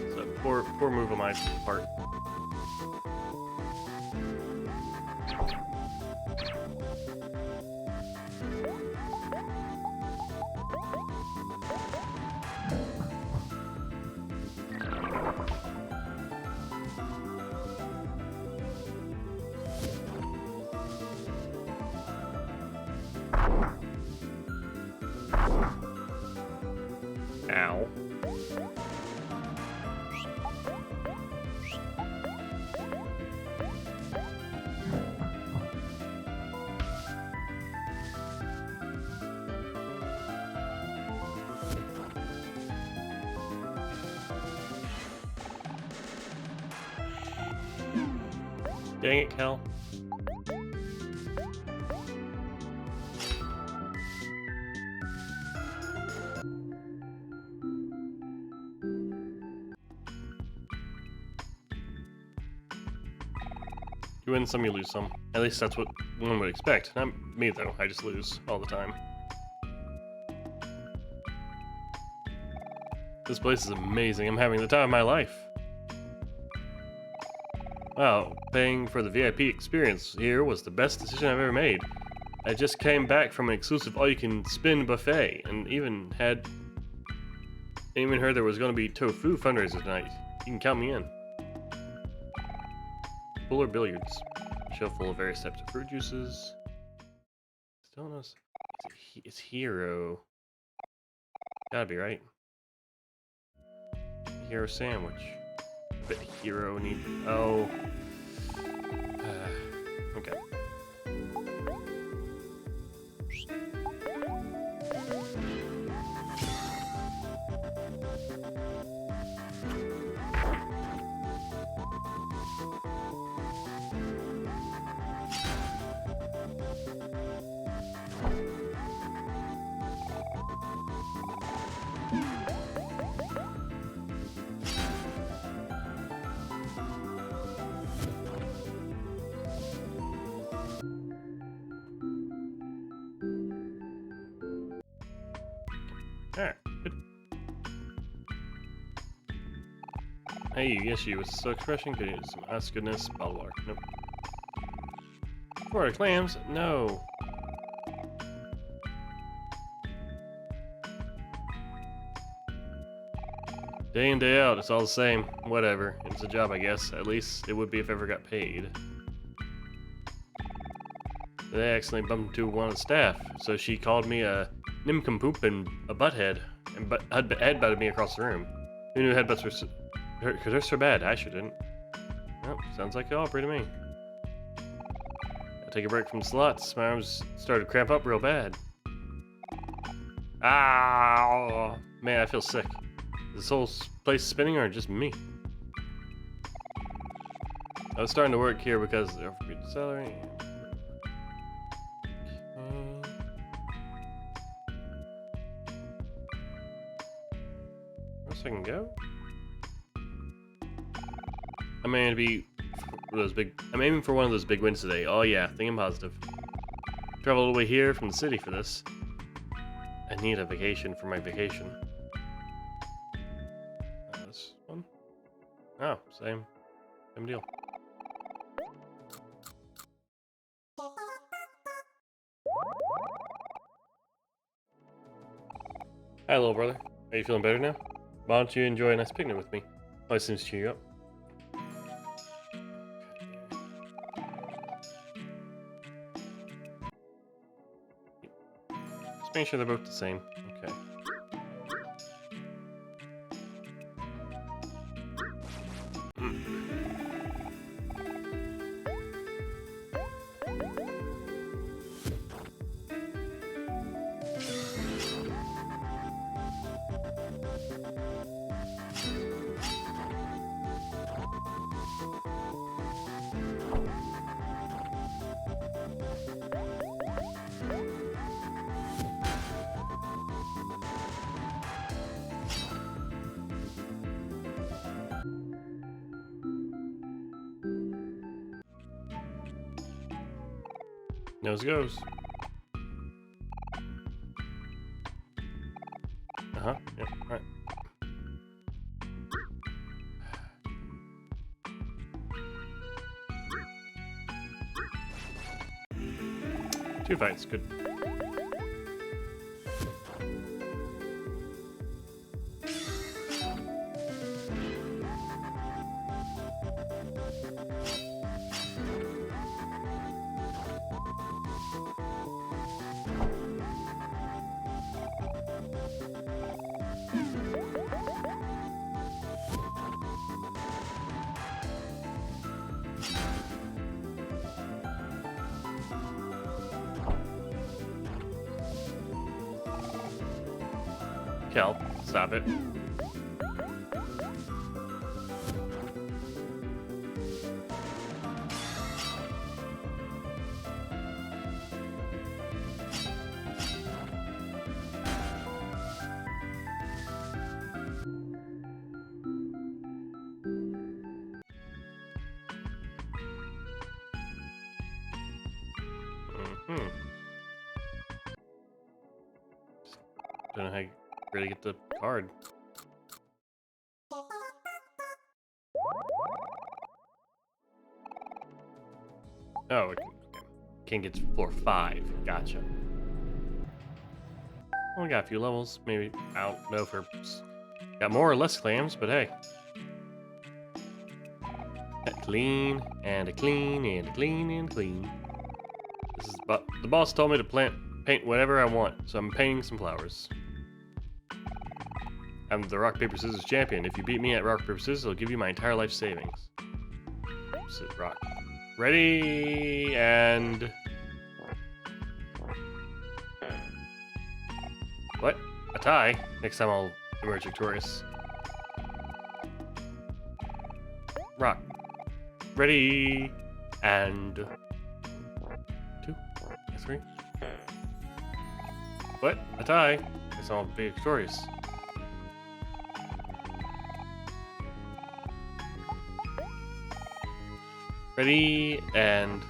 It's a poor move on my part. Dang it, Cal. You win some, you lose some. At least that's what one would expect. Not me, though. I just lose all the time. This place is amazing. I'm having the time of my life. Wow, paying for the VIP experience here was the best decision I've ever made. I just came back from an exclusive all-you-can-spin buffet, and even heard there was going to be tofu fundraiser tonight. You can count me in. Fuller billiards. Shelf full of various types of fruit juices. Still no. It's Hero. Gotta be right. Hero sandwich. But Hero need. Oh. Okay. Alright, good. Hey, yes, you with so expression, could use some ask goodness, blah blah. Nope. 4 clams? No. Day in, day out, it's all the same. Whatever. It's a job, I guess. At least it would be if I ever got paid. They accidentally bumped into one of the staff, so she called me a nincompoop and a butthead, and headbutted me across the room. Who knew headbutts were because they're so bad? I sure didn't. Well, sounds like Aubrey to me. I'll take a break from slots. My arms started to cramp up real bad. Ah, man, I feel sick. Is this whole place spinning or just me? I was starting to work here because of the salary. I can go. I'm aiming for one of those big wins today. Oh yeah, thinking positive. Travel all the way here from the city for this. I need a vacation for my vacation. This one? Oh, same deal. Hi, little brother. Are you feeling better now? Why don't you enjoy a nice picnic with me? Always seems to cheer you up. Just make sure they're both the same. Okay. Nose goes. Uh-huh. Yeah, alright. Two fights, good. Kel, stop it. Don't know how you really get the card. Oh, okay. Can't get to floor 5. Gotcha. Only got a few levels. Maybe, I don't know if we're... Got more or less clams, but hey. A clean, and a clean, and a clean, and a clean. This is... But the boss told me to paint whatever I want, so I'm painting some flowers. I'm the rock, paper, scissors champion. If you beat me at rock, paper, scissors, I'll give you my entire life savings. Rock. Ready, and... What? A tie? Next time I'll emerge victorious. Rock. Ready, and... 2, 3. What? A tie? Next time I'll be victorious. Ready, and...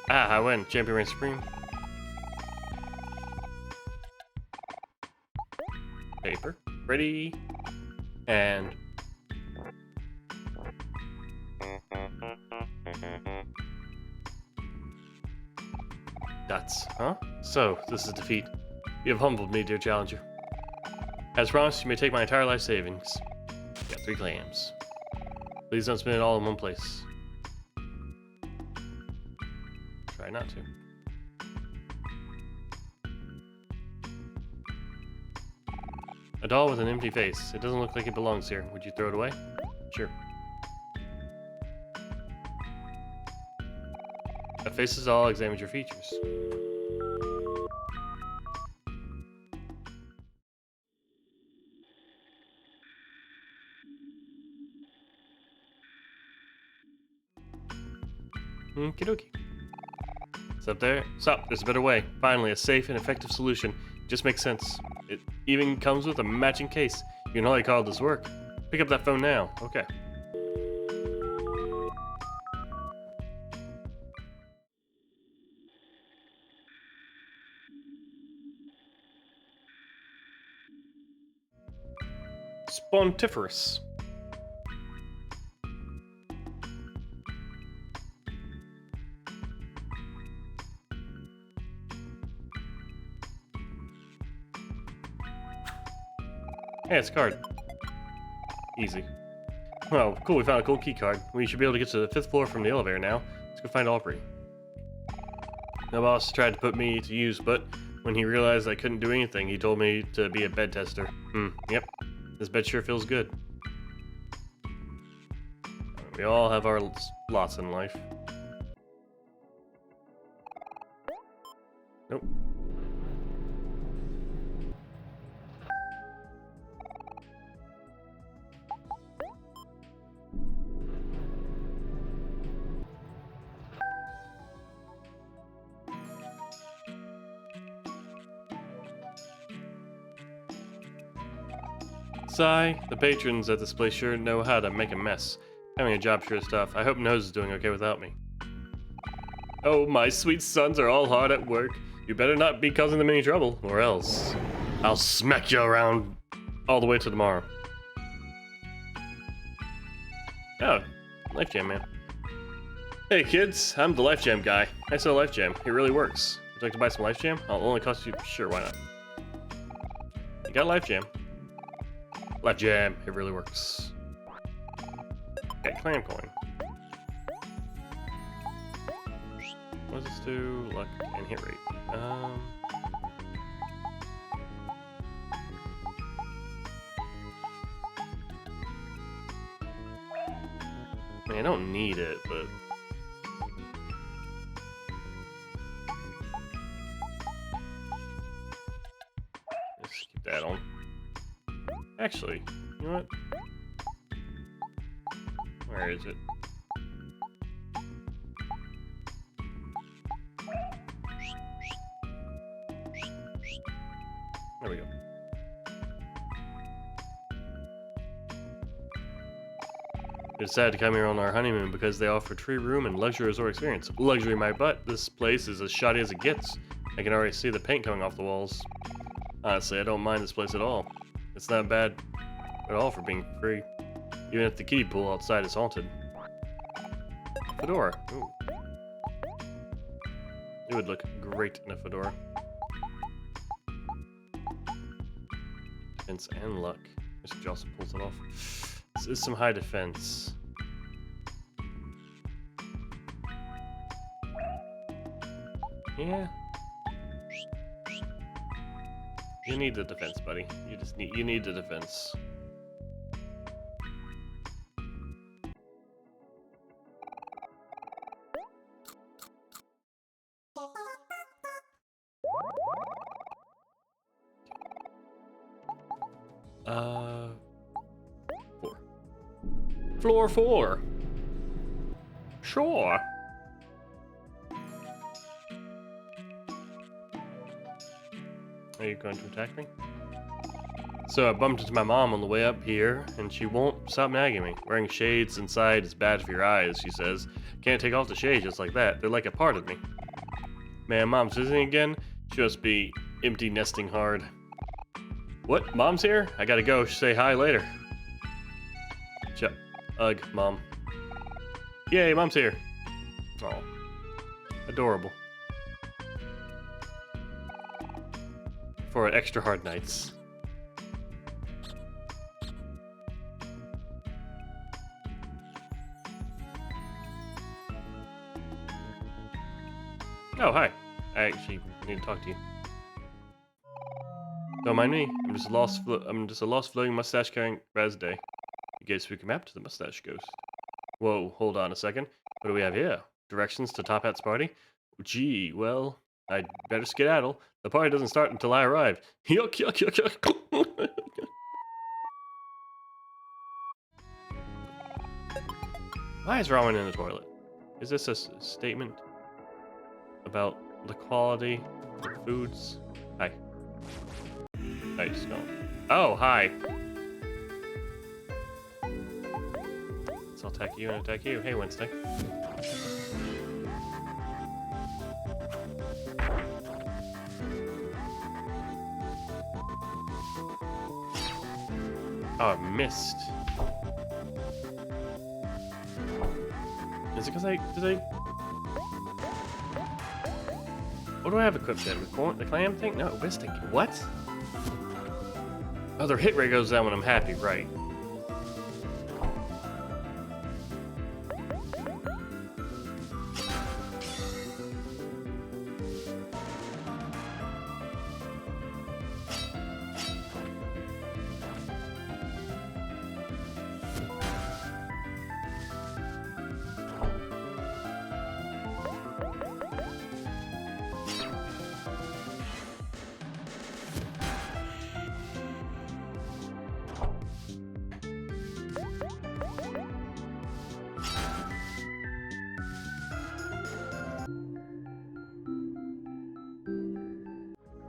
I win. Champion reigns supreme. Paper. Ready, and... Dots, huh? So, this is defeat. You have humbled me, dear challenger. As promised, you may take my entire life savings. Got 3 clams. Please don't spend it all in one place. Try not to. A doll with an empty face. It doesn't look like it belongs here. Would you throw it away? Sure. A faceless doll examines your features. Okie dokie. It's up there. Stop, there's a better way. Finally, a safe and effective solution. Just makes sense. It even comes with a matching case. You can hardly call this work. Pick up that phone now. Okay. Spontiferous. Hey, it's a card. Easy. Well, cool, we found a cool key card. We should be able to get to the 5th floor from the elevator now. Let's go find OMORI. The boss tried to put me to use, but when he realized I couldn't do anything, he told me to be a bed tester. Yep. This bed sure feels good. We all have our lots in life. Nope. Sigh, the patrons at this place sure know how to make a mess. Having a job sure is tough. I hope Nose is doing okay without me. Oh, my sweet sons are all hard at work. You better not be causing them any trouble, or else I'll smack you around all the way to tomorrow. Oh, Life Jam, man. Hey kids, I'm the Life Jam guy. I sell Life Jam. It really works. Would you like to buy some Life Jam? I'll only cost you... Sure, why not? You got Life Jam. Life Jam, it really works. Okay, clam coin. What does this do? Luck and hit rate. I mean, I don't need it, but... Let's keep that on. Actually, you know what? Where is it? There we go. We decided to come here on our honeymoon because they offer free room and luxury resort experience. Luxury my butt. This place is as shoddy as it gets. I can already see the paint coming off the walls. Honestly, I don't mind this place at all. It's not bad at all for being free. Even if the kiddie pool outside is haunted. Fedora. Ooh. It would look great in a fedora. Defense and luck. Mr. Johnson pulls it off. This is some high defense. Yeah. You need the defense, buddy. You need the defense. Floor 4. Sure. Are you going to attack me? So I bumped into my mom on the way up here, and she won't stop nagging me. Wearing shades inside is bad for your eyes, she says. Can't take off the shades just like that. They're like a part of me. Man, Mom's visiting again? She must be empty nesting hard. What? Mom's here? I gotta go. Say hi later. Ugh, Mom. Yay, Mom's here. Oh, adorable. For extra hard nights. Oh, hi. I actually need to talk to you. Don't mind me. I'm just a lost floating mustache carrying Raz Day. You gave Spooky Map to the mustache ghost. Whoa, hold on a second. What do we have here? Directions to Top Hat's party? Gee, well, I'd better skedaddle. The party doesn't start until I arrive. Yuck, yuck, yuck, yuck. Why is ramen in the toilet? Is this a statement about the quality of foods? Hi. Nice. No. Oh, hi. I'll attack you and attack you. Hey, Wednesday. Oh, I missed. Is it because what do I have equipped then? The clam thing? No, Wisting. What? Oh, their hit rate goes down when I'm happy, right?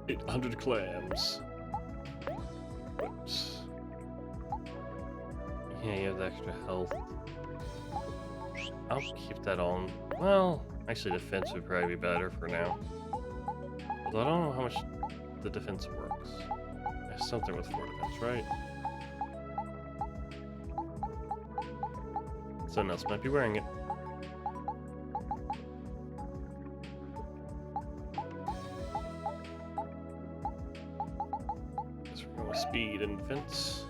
$800 clams. What? Yeah, you have the extra health. I'll keep that on. Well, actually defense would probably be better for now. Although I don't know how much the defense works. There's something with 4 defense, right? Someone else might be wearing it. Guess we're going with speed and defense.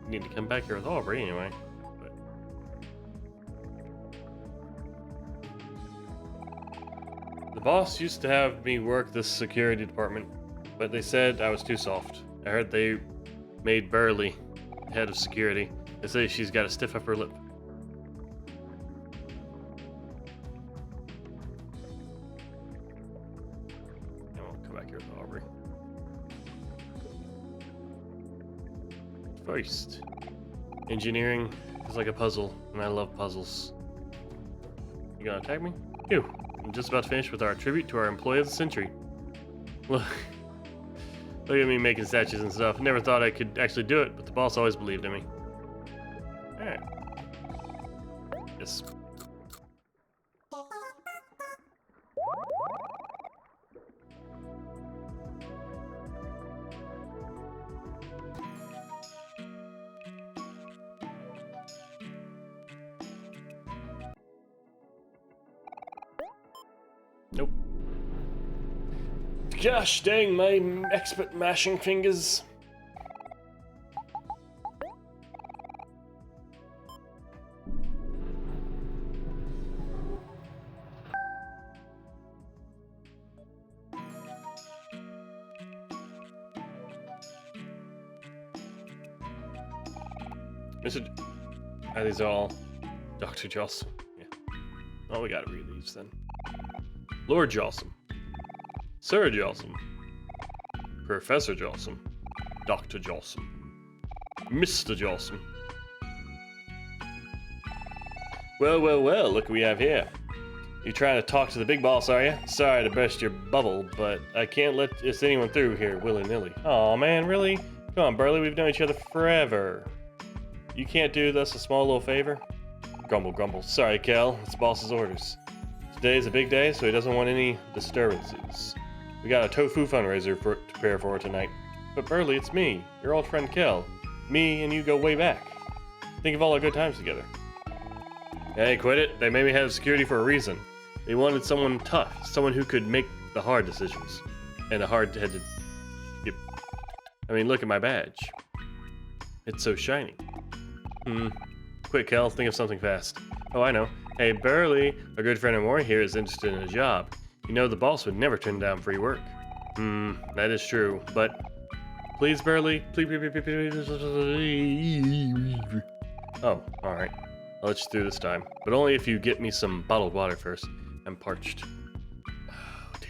Need to come back here with Aubrey anyway. But the boss used to have me work this security department, but they said I was too soft. I heard they made Burley head of security. They say she's got a stiff upper lip. I won't come back here with Aubrey. First, engineering is like a puzzle, and I love puzzles. You gonna attack me? Ew. I'm just about to finish with our tribute to our employee of the century. Look, Look at me making statues and stuff. Never thought I could actually do it, but the boss always believed in me. Alright. Yes. Nope. Gosh dang my expert mashing fingers. Are these all Dr. Jolson? Yeah. Oh, we gotta read these then. Lord Jolson. Sir Jolson. Professor Jolson. Dr. Jolson. Mr. Jolson. Well, look what we have here. You trying to talk to the big boss, are you? Sorry to burst your bubble, but I can't let just anyone through here willy-nilly. Aw, man, really? Come on, Burley, we've known each other forever. You can't do us a small little favor? Grumble, grumble. Sorry, Kel, it's boss's orders. Today's a big day, so he doesn't want any disturbances. We got a tofu fundraiser to prepare for tonight. But Burley, it's me, your old friend Kel. Me and you go way back. Think of all our good times together. Hey, quit it. They made me have security for a reason. They wanted someone tough, someone who could make the hard decisions. And a hard-headed... Yep. I mean, look at my badge. It's so shiny. Quick, Kel, think of something fast. Oh, I know. Hey, Burley, our good friend OMORI here is interested in a job. You know the boss would never turn down free work. That is true, but... Please, Burley, please... Oh, alright. I'll let you through this time. But only if you get me some bottled water first. I'm parched. Oh, dear.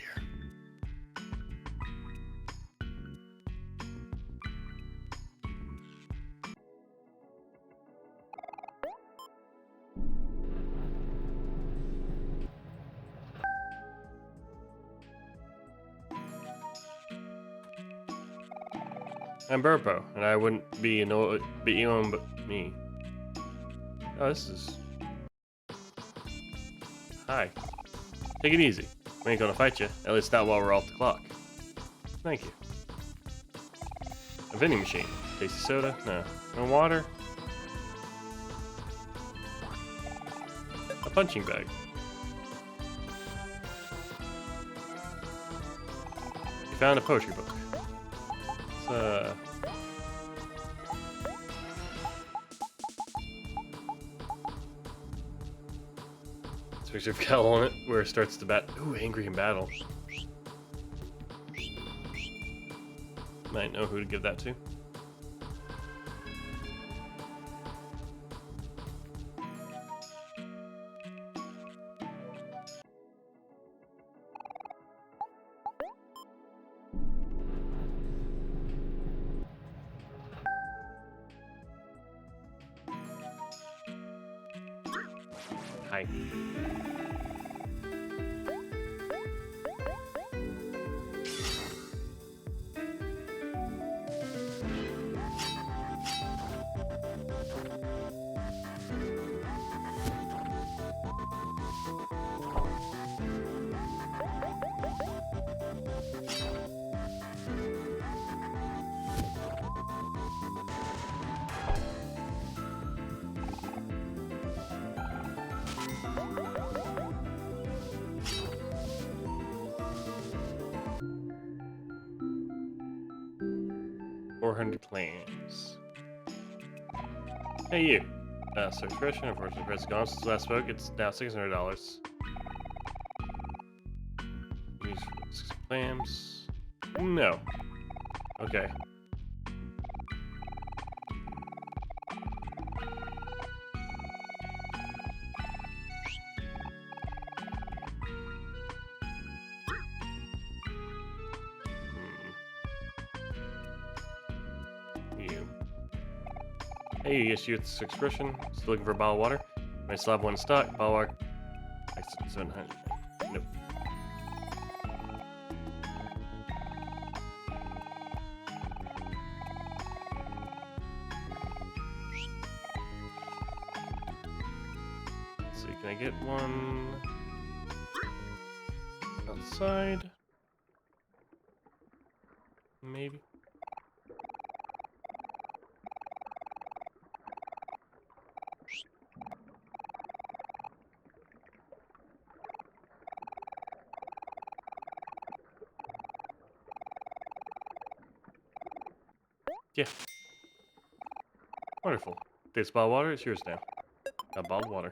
I'm Burpo, and I wouldn't be anyone but me. Oh, this is... Hi. Take it easy. We ain't gonna fight you, at least not while we're off the clock. Thank you. A vending machine. Tasty soda? No. No water? A punching bag. You found a poetry book. It's a picture of Kel on it, where it starts to bat. Ooh, angry in battle. Might know who to give that to. Hi. $400 claims. Hey you. Search question. Unfortunately, the price has gone since last spoke. It's now $600. Use 6 claims. No. Okay. Hey, yes, you with this expression. Still looking for a bottle of water? I still have one in stock. Bottle of water. 700. Nope. Can I get one outside? Maybe. Yeah. Wonderful. This bottled water is yours now. Got bottled water.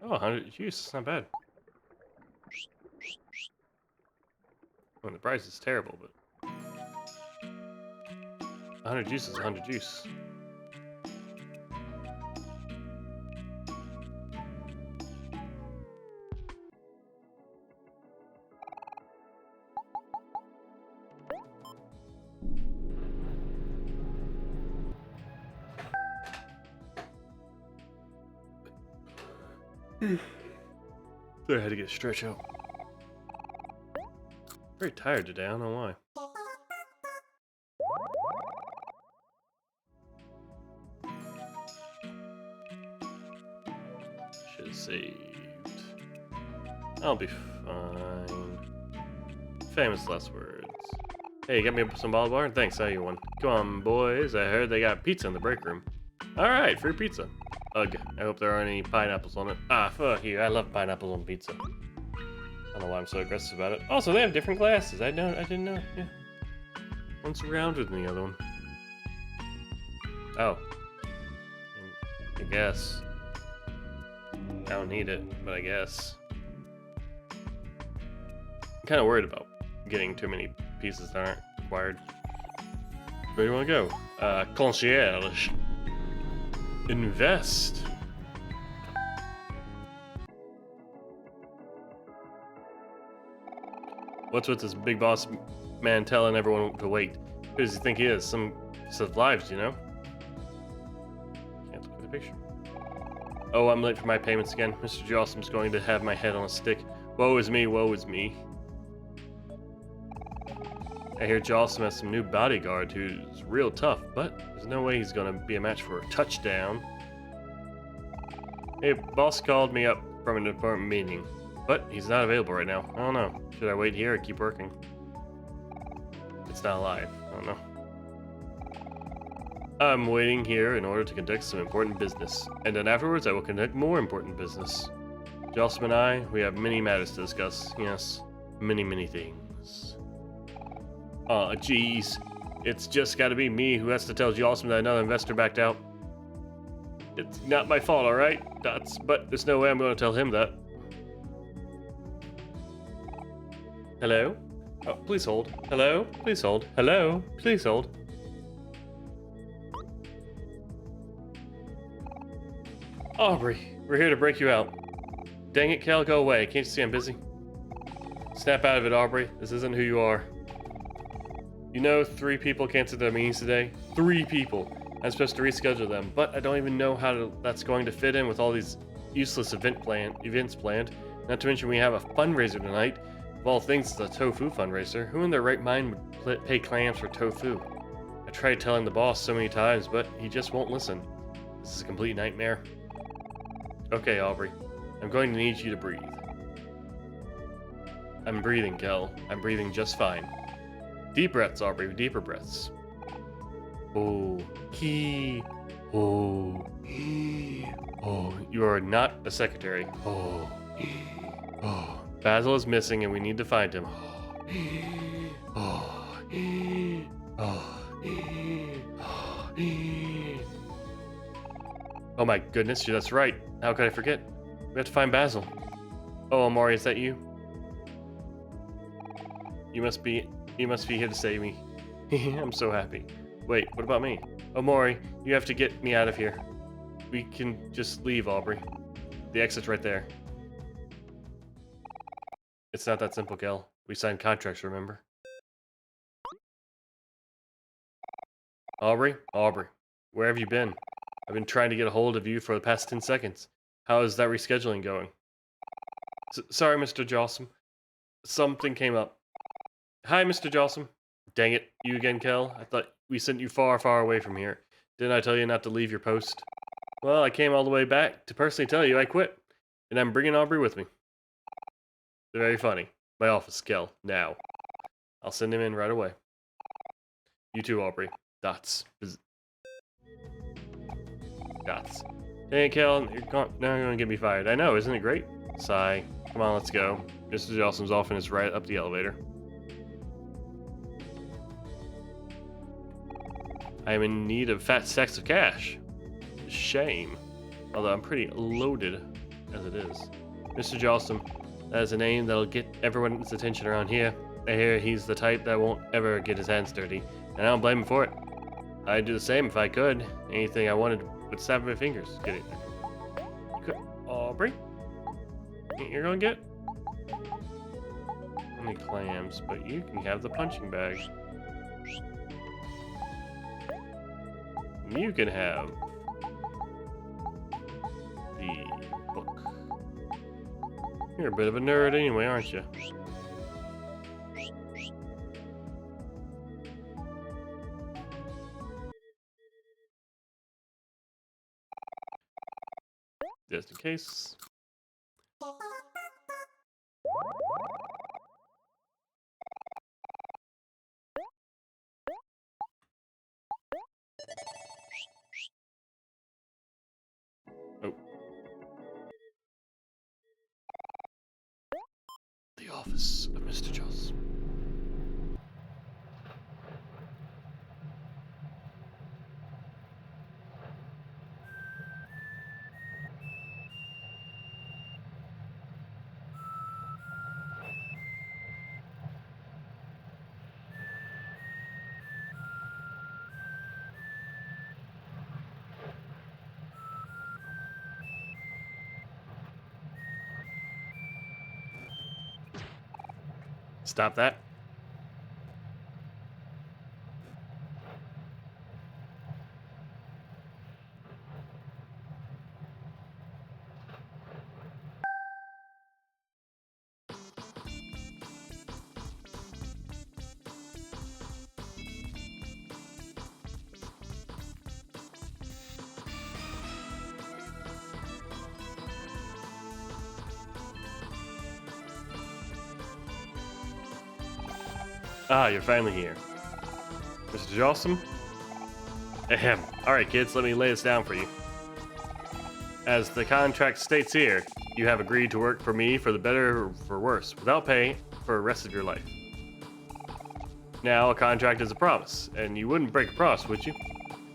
Oh, 100 juice. It's not bad. Well, the price is terrible, but 100 juice is 100 juice. Sorry, I had to get a stretch out. Very tired today. I don't know why. Should have saved. I'll be fine. Famous last words. Hey, you got me some bottled water? Thanks, I owe you one. Come on, boys. I heard they got pizza in the break room. Alright, free pizza. Ugh, I hope there aren't any pineapples on it. Ah, fuck you. I love pineapples on pizza. I don't know why I'm so aggressive about it. Also, they have different glasses. I didn't know. Yeah. One's rounder than the other one. Oh. I guess. I don't need it, but I guess. I'm kind of worried about getting too many pieces that aren't required. Where do you want to go? Concierge. Invest. What's with this big boss man telling everyone to wait? Who does he think he is? Some of lives, you know? Can't look at the picture. Oh, I'm late for my payments again. Mr. Jostlem's going to have my head on a stick. Woe is me, woe is me. I hear Jostlem has some new bodyguard who's real tough, but there's no way he's gonna be a match for a touchdown. Hey, boss called me up from an important meeting, but he's not available right now. I don't know. Should I wait here or keep working? It's not alive. I don't know. I'm waiting here in order to conduct some important business, and then afterwards I will conduct more important business. Jostlem and I, we have many matters to discuss. Yes, many things. Aw, jeez. It's just gotta be me who has to tell Jostlem that another investor backed out. It's not my fault, alright? But there's no way I'm gonna tell him that. Hello? Oh, please hold. Hello? Please hold. Hello? Please hold. Aubrey, we're here to break you out. Dang it, Kel, go away. Can't you see I'm busy? Snap out of it, Aubrey. This isn't who you are. You know 3 people canceled their meetings today? 3 people. I'm supposed to reschedule them, but I don't even know how that's going to fit in with all these useless events planned. Not to mention we have a fundraiser tonight. Of all things, it's a tofu fundraiser. Who in their right mind would pay clams for tofu? I tried telling the boss so many times, but he just won't listen. This is a complete nightmare. Okay, Aubrey. I'm going to need you to breathe. I'm breathing, Kel. I'm breathing just fine. Deep breaths, Aubrey. Deeper breaths. Oh. He. Oh. He. Oh. You are not a secretary. Oh. Oh. Basil is missing and we need to find him. Oh. Oh my goodness, that's right. How could I forget? We have to find Basil. Oh, OMORI, is that you? You must be here to save me. I'm so happy. Wait, what about me? OMORI, you have to get me out of here. We can just leave, Aubrey. The exit's right there. It's not that simple, Kel. We signed contracts, remember? Aubrey? Aubrey, where have you been? I've been trying to get a hold of you for the past 10 seconds. How is that rescheduling going? Sorry, Mr. Jostlem. Something came up. Hi, Mr. Jolson. Dang it, you again, Kel? I thought we sent you far, far away from here. Didn't I tell you not to leave your post? Well, I came all the way back to personally tell you I quit, and I'm bringing Aubrey with me. They're very funny. My office, Kel, now. I'll send him in right away. You too, Aubrey. Dots. Dots. Hey, Kel, now you're gonna get me fired. I know, isn't it great? Sigh. Come on, let's go. Mr. Jolson's off and is right up the elevator. I am in need of fat stacks of cash. Shame. Although I'm pretty loaded as it is. Mr. Jolson, that is a name that'll get everyone's attention around here. I hear he's the type that won't ever get his hands dirty, and I don't blame him for it. I'd do the same if I could. Anything I wanted would snap my fingers. Get it? Aubrey? You're gonna get only clams, but you can have the punching bag. You can have the book. You're a bit of a nerd anyway, aren't you? Just in case. Oh. The office of Mr. Jones. Stop that. Ah, you're finally here. Mr. Jolson? Ahem. Alright, kids, let me lay this down for you. As the contract states here, you have agreed to work for me for the better or for worse, without pay, for the rest of your life. Now, a contract is a promise, and you wouldn't break a promise, would you?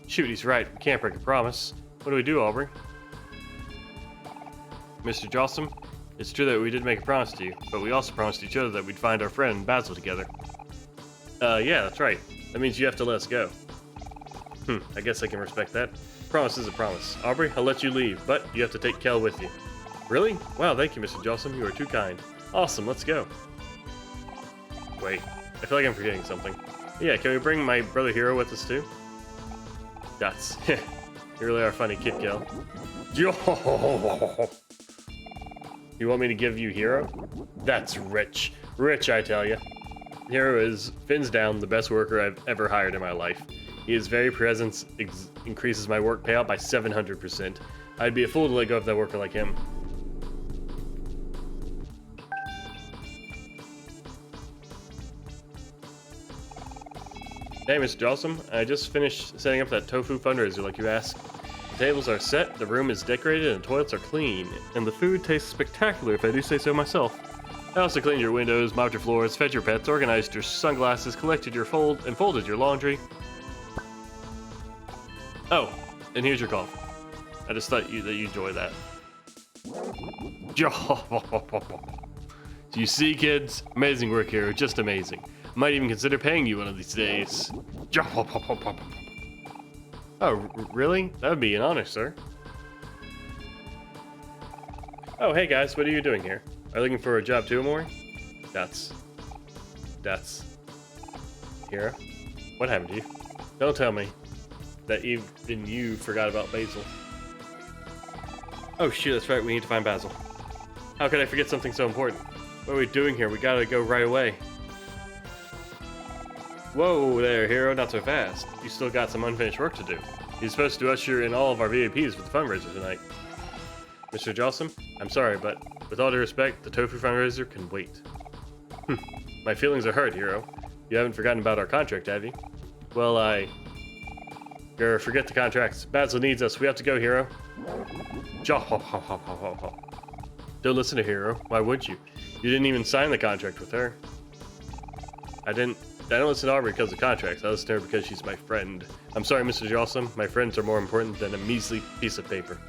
Shoot, he's right. We can't break a promise. What do we do, Aubrey? Mr. Jolson, it's true that we did make a promise to you, but we also promised each other that we'd find our friend Basil together. Yeah, that's right. That means you have to let us go. I guess I can respect that. Promise is a promise. Aubrey, I'll let you leave, but you have to take Kel with you. Really? Wow, thank you, Mr. Jolson. You are too kind. Awesome, let's go. Wait, I feel like I'm forgetting something. Yeah, can we bring my brother Hero with us too? That's... you really are funny kid, Kel. You want me to give you Hero? That's rich. Rich, I tell you. Hero is, fins down, the best worker I've ever hired in my life. His very presence increases my work payout by 700%. I'd be a fool to let go of that worker like him. Hey, Mr. Jolson, I just finished setting up that tofu fundraiser like you asked. The tables are set, the room is decorated, and the toilets are clean. And the food tastes spectacular if I do say so myself. I also cleaned your windows, mopped your floors, fed your pets, organized your sunglasses, collected your folded your laundry. Oh, and here's your coffee. I just thought that you'd enjoy that. Do you see, kids? Amazing work here, just amazing. Might even consider paying you one of these days. Oh, really? That would be an honor, sir. Oh, hey guys, what are you doing here? Are you looking for a job too, Omori? That's... Hero? What happened to you? Don't tell me that even you forgot about Basil. Oh shoot, that's right, we need to find Basil. How could I forget something so important? What are we doing here? We gotta go right away. Whoa there, hero, not so fast. You still got some unfinished work to do. You're supposed to usher in all of our VIPs for the fundraiser tonight. Mr. Jawsome, I'm sorry, but with all due respect, the tofu fundraiser can wait. My feelings are hurt, hero. You haven't forgotten about our contract, have you? Well, forget the contracts. Basil needs us. We have to go, hero. Don't listen to Hero. Why would you? You didn't even sign the contract with her. I don't listen to her because of contracts. I listen to her because she's my friend. I'm sorry, Mr. Jawsome. My friends are more important than a measly piece of paper.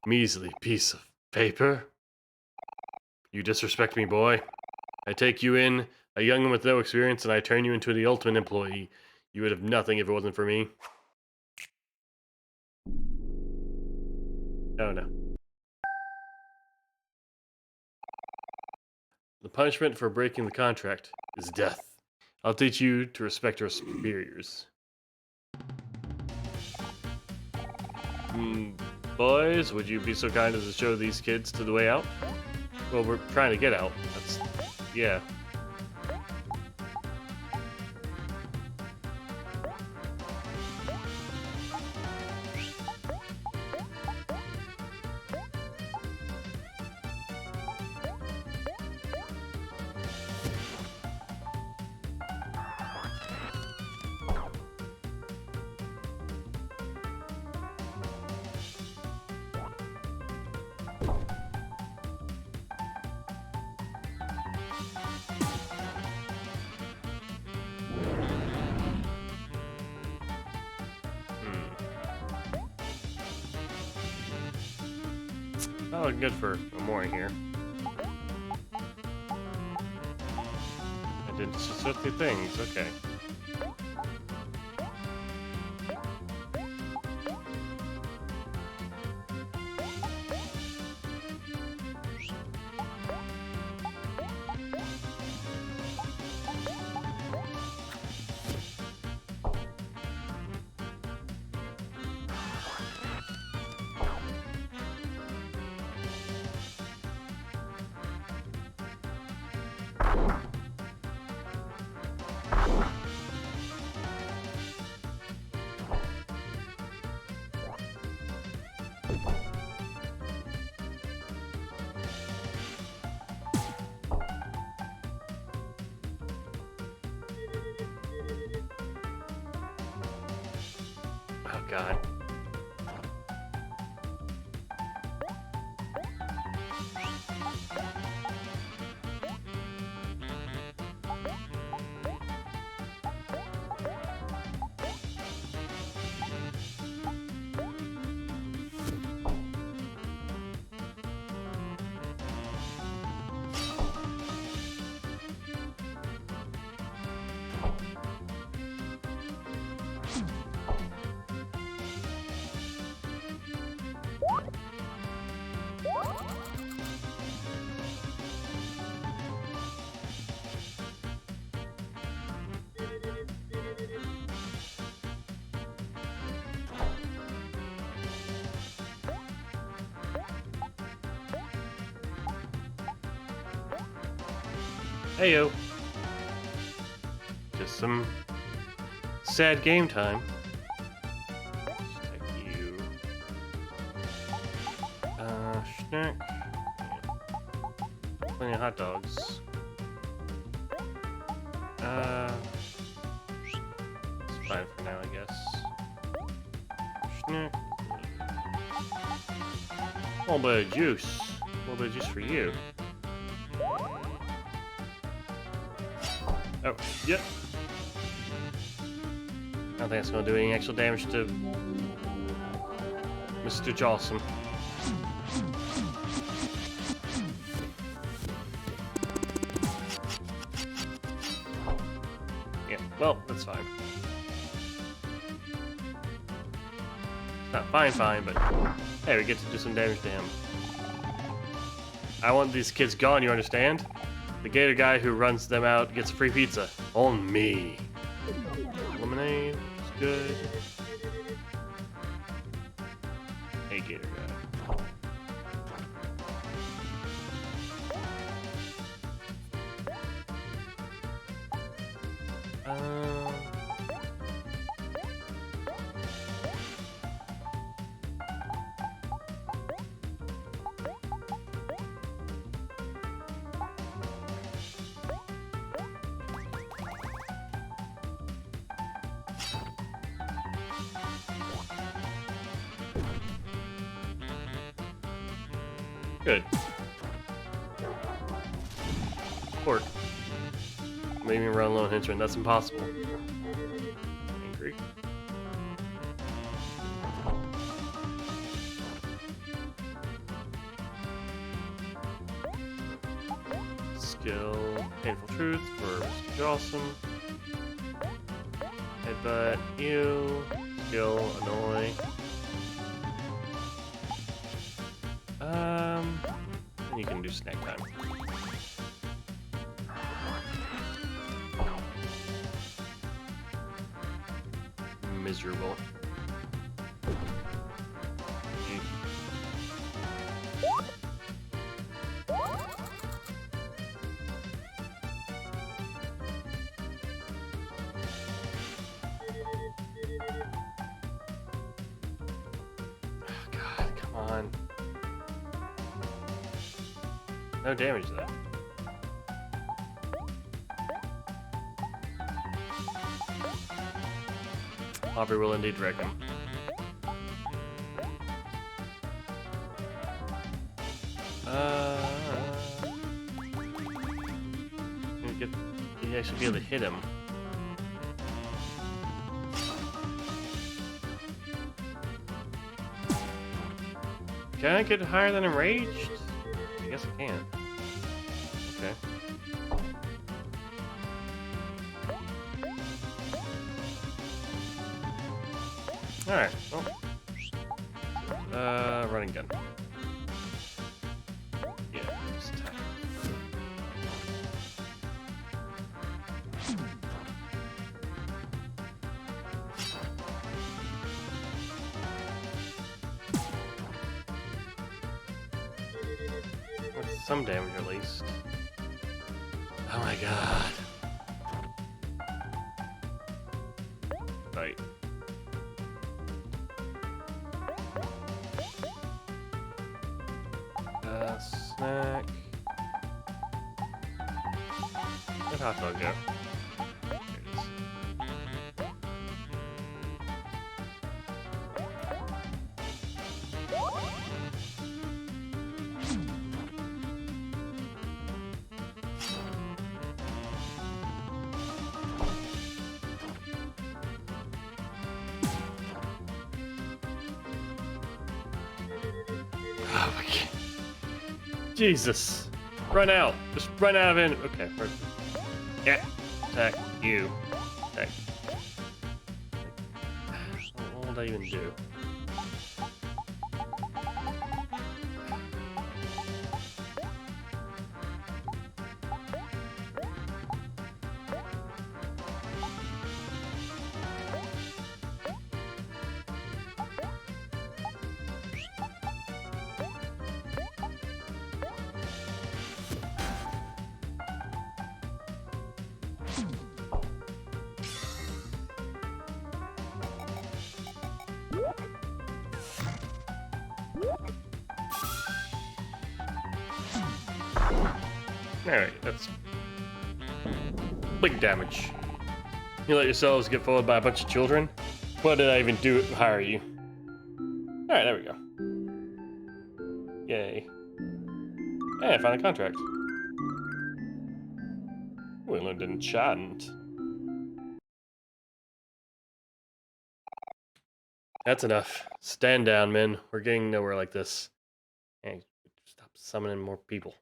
Measly piece of paper? You disrespect me, boy. I take you in, a young one with no experience, and I turn you into the ultimate employee. You would have nothing if it wasn't for me. Oh no. The punishment for breaking the contract is death. I'll teach you to respect your superiors. Boys, would you be so kind as to show these kids to the way out? Well, we're trying to get out. Yeah. Oh, good for OMORI here. I did just 50 things, okay. Oh god. Heyo. Just some sad game time. Just take you. Snack. Plenty of hot dogs. It's fine for now, I guess. Snack. A little bit of juice. A little bit of juice for you. Oh, yep. I don't think it's going to do any actual damage to Mr. Jawsome. Yeah, well, that's fine. It's not fine, but hey, we get to do some damage to him. I want these kids gone, you understand? The gator guy who runs them out gets free pizza. On me. Lemonade is good. Hey, gator guy. Good. Pork. Maybe run alone henchman. That's impossible. Angry. Skill. Painful truth for Mr. Jawsome. Headbutt. You. Skill. Annoy. And you can do snack time. Miserable. Oh God, come on. No damage though. Aubrey will indeed wreck him. I should be able to hit him. Can I get higher than enraged? I guess I can. Okay. Alright, well. Running gun. Yeah, just attack. With some damage at least. Oh my God. Right. Snack. Where'd hot dog go? There it is. Oh my God. Jesus. Run out. Just run out of it. Okay. Yeah. Attack you. Attack. What would I even do? Alright, that's big damage. You let yourselves get followed by a bunch of children? What did I even do to hire you? Alright, there we go. Yay. Hey, I found a contract. We learned enchant. That's enough. Stand down, men. We're getting nowhere like this. Hey, stop summoning more people.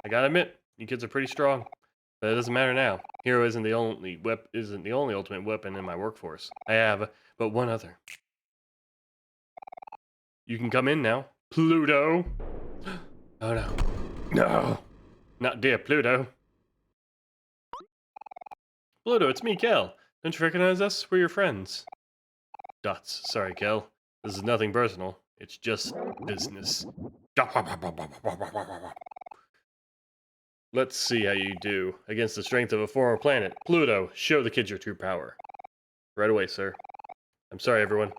I gotta admit, you kids are pretty strong, but it doesn't matter now. Hero isn't the only ultimate weapon in my workforce. I have but one other. You can come in now, Pluto. Oh no, no, not dear Pluto. Pluto, it's me, Kel. Don't you recognize us? We're your friends. Dots. Sorry, Kel. This is nothing personal. It's just business. Let's see how you do against the strength of a former planet. Pluto, show the kids your true power. Right away, sir. I'm sorry, everyone.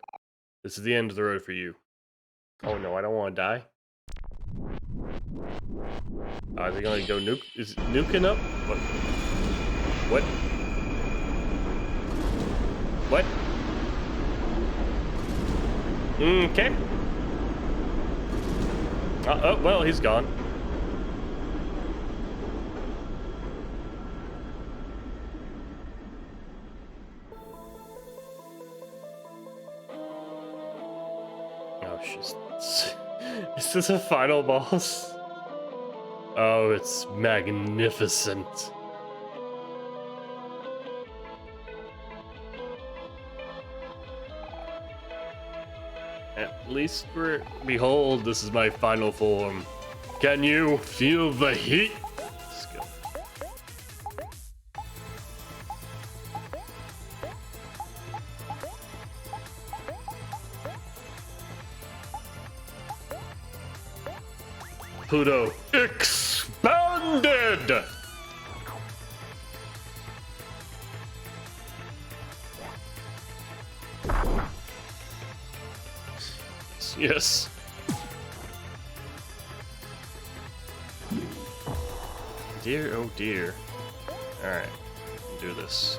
This is the end of the road for you. Oh no, I don't want to die. Are they gonna go nuke? Is nuking up? What? What? What? Okay. Oh, well, he's gone. Oh, she's... Is this a final boss? Oh, it's magnificent. At least we're... Behold, this is my final form. Can you feel the heat? Let's go. Pluto expanded! Yes. Dear, oh dear. Alright, do this.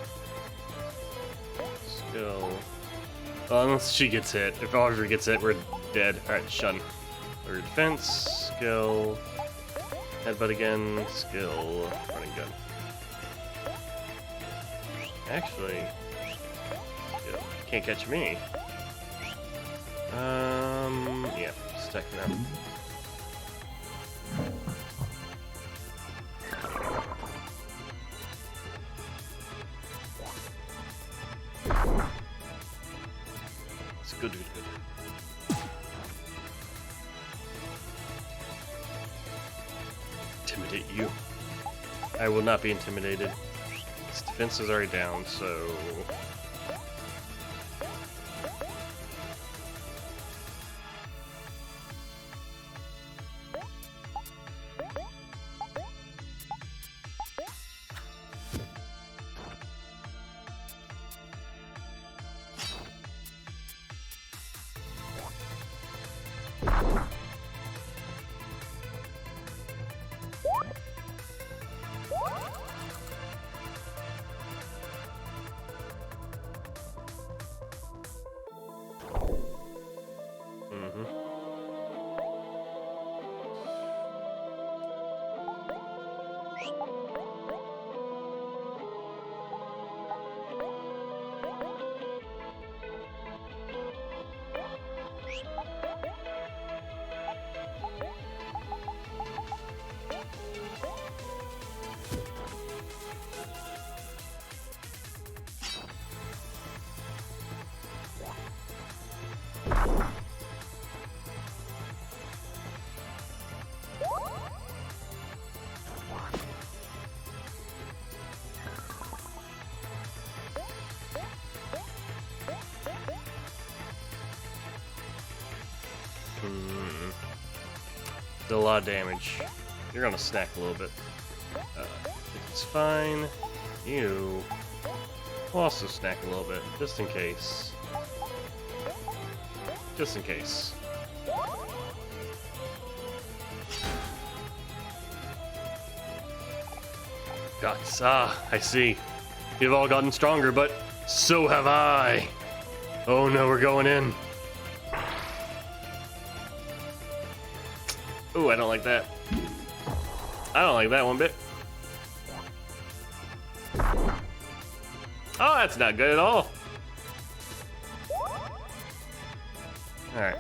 Skill. Oh, unless she gets hit. If Audrey gets hit, we're dead. Alright, shun. Or defense, skill. Headbutt again, skill. Running gun. Actually, skill. Can't catch me. Yeah, stack them. It's good, good, good. Intimidate you. I will not be intimidated. Its defense is already down, so... Did a lot of damage. You're gonna snack a little bit. It's fine. You will also snack a little bit, just in case. Just in case. Guts. Ah, I see. You've all gotten stronger, but so have I. Oh no, we're going in. Ooh, I don't like that. I don't like that one bit. Oh, that's not good at all. Alright.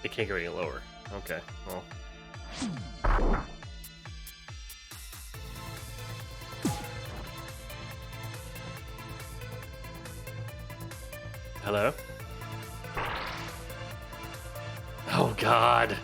It can't go any lower. Okay, well. Hello? Oh, God.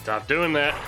Stop doing that.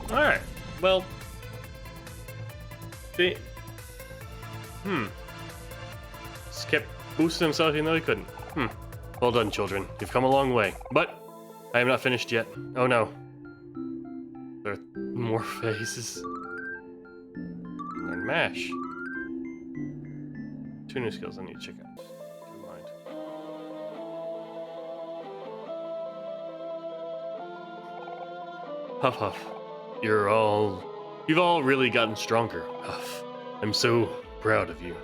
Alright, well... Just kept boosting himself even though he couldn't. Well done, children. You've come a long way. But, I am not finished yet. Oh no. There are more phases. Learn MASH. 2 new skills I need to check out. Never mind. Huff huff. You've all really gotten stronger. Huff. I'm so proud of you.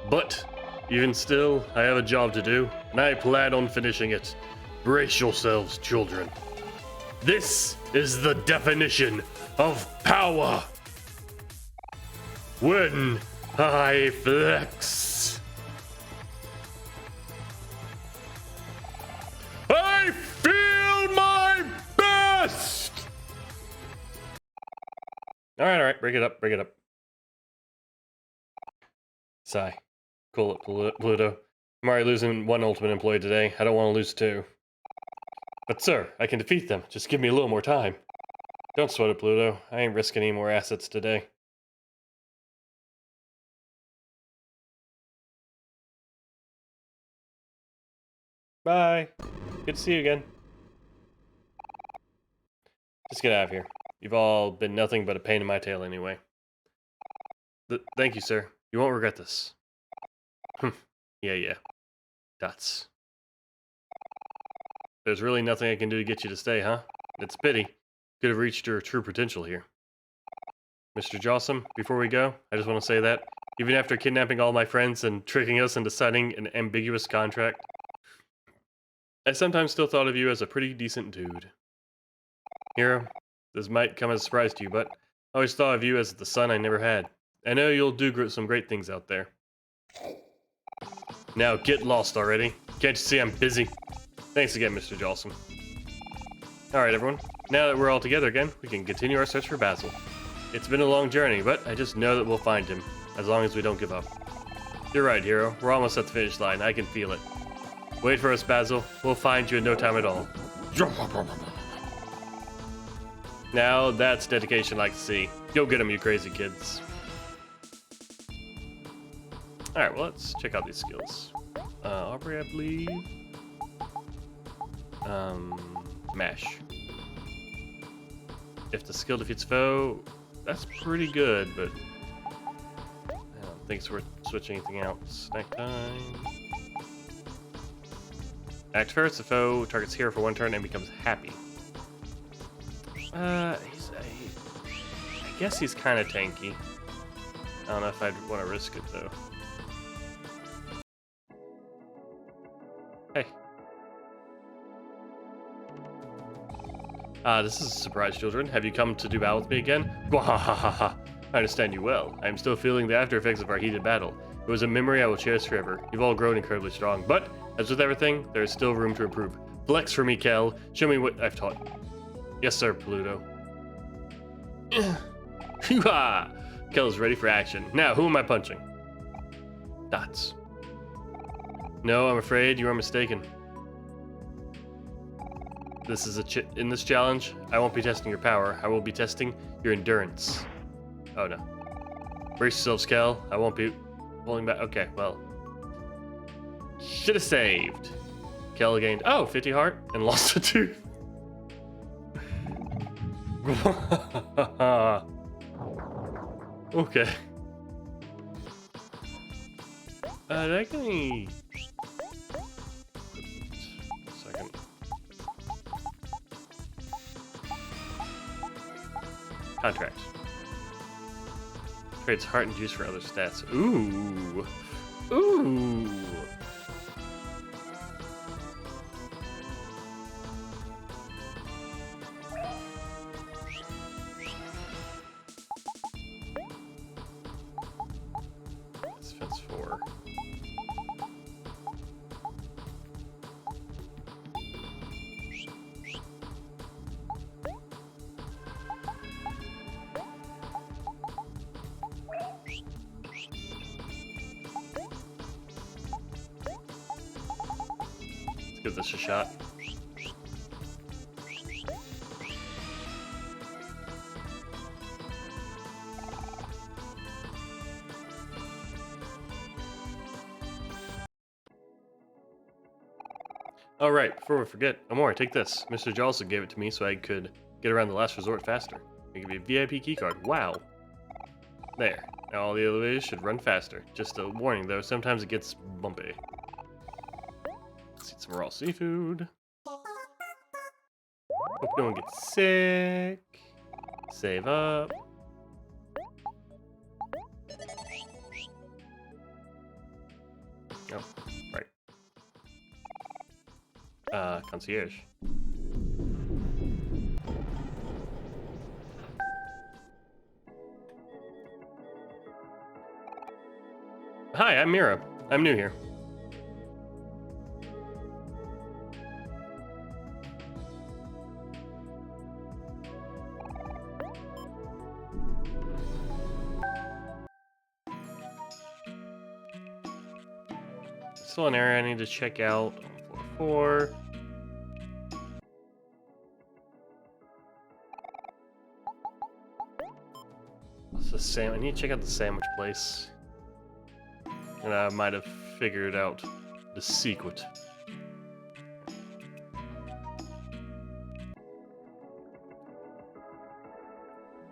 But, even still, I have a job to do, and I plan on finishing it. Brace yourselves, children. This is the definition of power. When I flex. I feel my best! Alright, break it up. Sigh. Cool it, Pluto. I'm already losing 1 ultimate employee today. I don't want to lose 2. But sir, I can defeat them. Just give me a little more time. Don't sweat it, Pluto. I ain't risking any more assets today. Bye. Good to see you again. Just get out of here. You've all been nothing but a pain in my tail anyway. Thank you, sir. You won't regret this. Yeah. Dots. There's really nothing I can do to get you to stay, huh? It's a pity. Could have reached your true potential here. Mr. Jossum, before we go, I just want to say that, even after kidnapping all my friends and tricking us into signing an ambiguous contract, I sometimes still thought of you as a pretty decent dude. Hero, this might come as a surprise to you, but I always thought of you as the son I never had. I know you'll do some great things out there. Now get lost already. Can't you see I'm busy? Thanks again, Mr. Jossum. Alright everyone, now that we're all together again, we can continue our search for Basil. It's been a long journey, but I just know that we'll find him, as long as we don't give up. You're right, Hero. We're almost at the finish line. I can feel it. Wait for us, Basil. We'll find you in no time at all. Now that's dedication I like to see. Go get him, you crazy kids. Alright, well, let's check out these skills. Aubrey, I believe. Mash. If the skill defeats foe, that's pretty good, but I don't think it's worth switching anything else. Snack time. Act first, the foe targets hero for 1 turn and becomes happy. I guess he's kind of tanky. I don't know if I'd want to risk it though. Hey. This is a surprise, children. Have you come to do battle with me again? Gwahahaha. I understand you well. I am still feeling the after effects of our heated battle. It was a memory I will cherish forever. You've all grown incredibly strong, but as with everything, there is still room to improve. Flex for me, Kel. Show me what I've taught. Yes, sir, Pluto. Hoo-ha! Kel is ready for action. Now, who am I punching? Dots. No, I'm afraid you are mistaken. This is in this challenge, I won't be testing your power. I will be testing your endurance. Oh no. Brace yourselves, Kel. I won't be pulling back. Okay, well. Should have saved. Kel gained 50 heart and lost a tooth. Okay. That can be... Second. Contract. Trades heart and juice for other stats. Ooh. Ooh. Defense 4. Let's give this a shot. Oh right, before we forget, Omori, take this. Mr. Jolson gave it to me so I could get around the last resort faster. It could be a VIP keycard. Wow. There. Now all the elevators should run faster. Just a warning though, sometimes it gets bumpy. Let's eat some raw seafood. Hope no one gets sick. Save up. Oh, right. Concierge. Hi, I'm Mira. I'm new here. Still an area I need to check out on floor 4. What's the same? I need to check out the sandwich place. And I might have figured out the secret.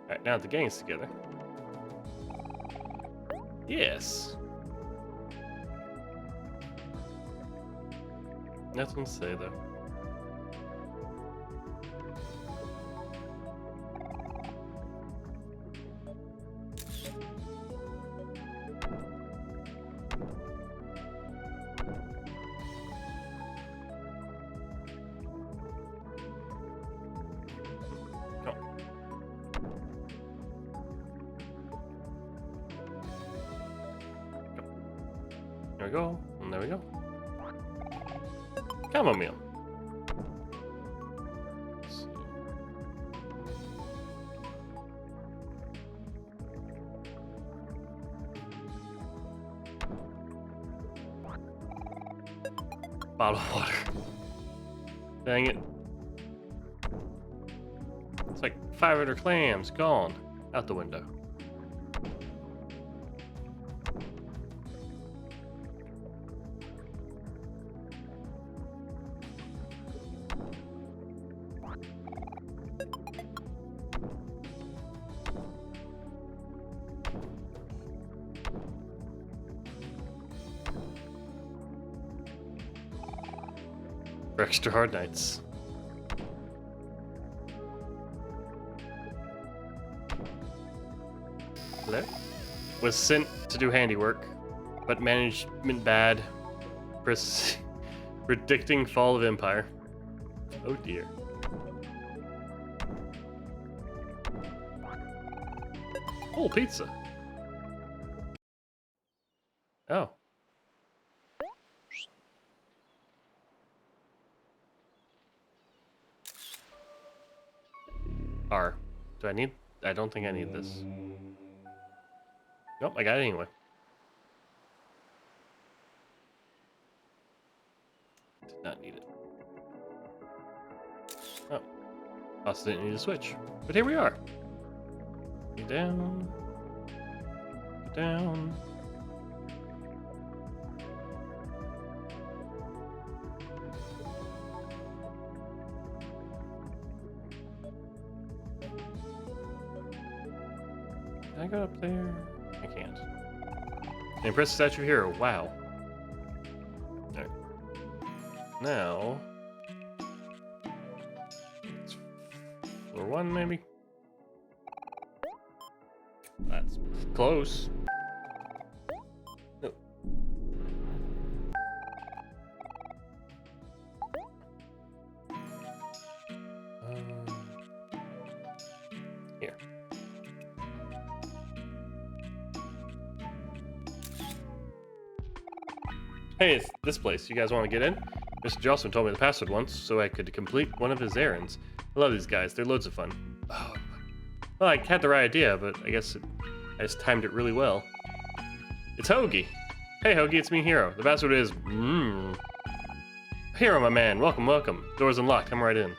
Alright, now the gang's together. Yes. Nothing to say though. There we go. And there we go. Chamomile. Bottle of water. Dang it. It's like 500 clams gone out the window. For extra hard nights. Hello? Was sent to do handiwork, but management bad. Predicting fall of empire. Oh dear. Oh, pizza. Oh. R. Do I need... I don't think I need this. Nope, I got it anyway. Did not need it. Oh, also didn't need to switch. But here we are. Get down. Get down. Can I go up there? I can't. Impressive statue hero. Wow. Alright. Now. It's floor 1, maybe? That's close. No. Here. Hey, it's this place. You guys want to get in? Mr. Jocelyn told me the password once, so I could complete one of his errands. I love these guys. They're loads of fun. Oh. Well, I had the right idea, but I guess I just timed it really well. It's Hoagie. Hey, Hoagie, it's me, Hero. The password is... Hero, my man. Welcome, welcome. Door's unlocked. Come right in.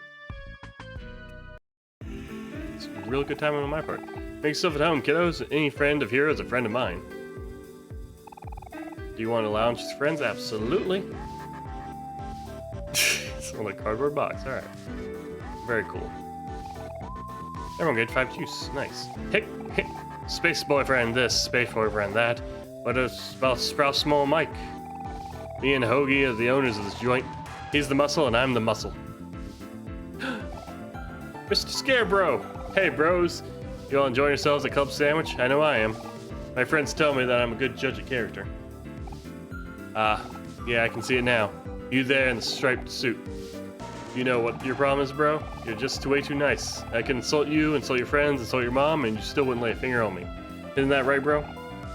It's a real good time on my part. Make yourself at home, kiddos. Any friend of Hero is a friend of mine. Do you want to lounge with friends? Absolutely. It's on a cardboard box. All right. Very cool. Everyone get 5 juice. Nice. Hey, space boyfriend this, space boyfriend that. What about Sprout Small Mike? Me and Hoagie are the owners of this joint. He's the muscle and I'm the muscle. Mr. Scarebro. Hey, bros. You all enjoying yourselves at Club Sandwich? I know I am. My friends tell me that I'm a good judge of character. Yeah, I can see it now. You there in the striped suit. You know what your problem is, bro? You're just way too nice. I can insult you, insult your friends, insult your mom, and you still wouldn't lay a finger on me. Isn't that right, bro?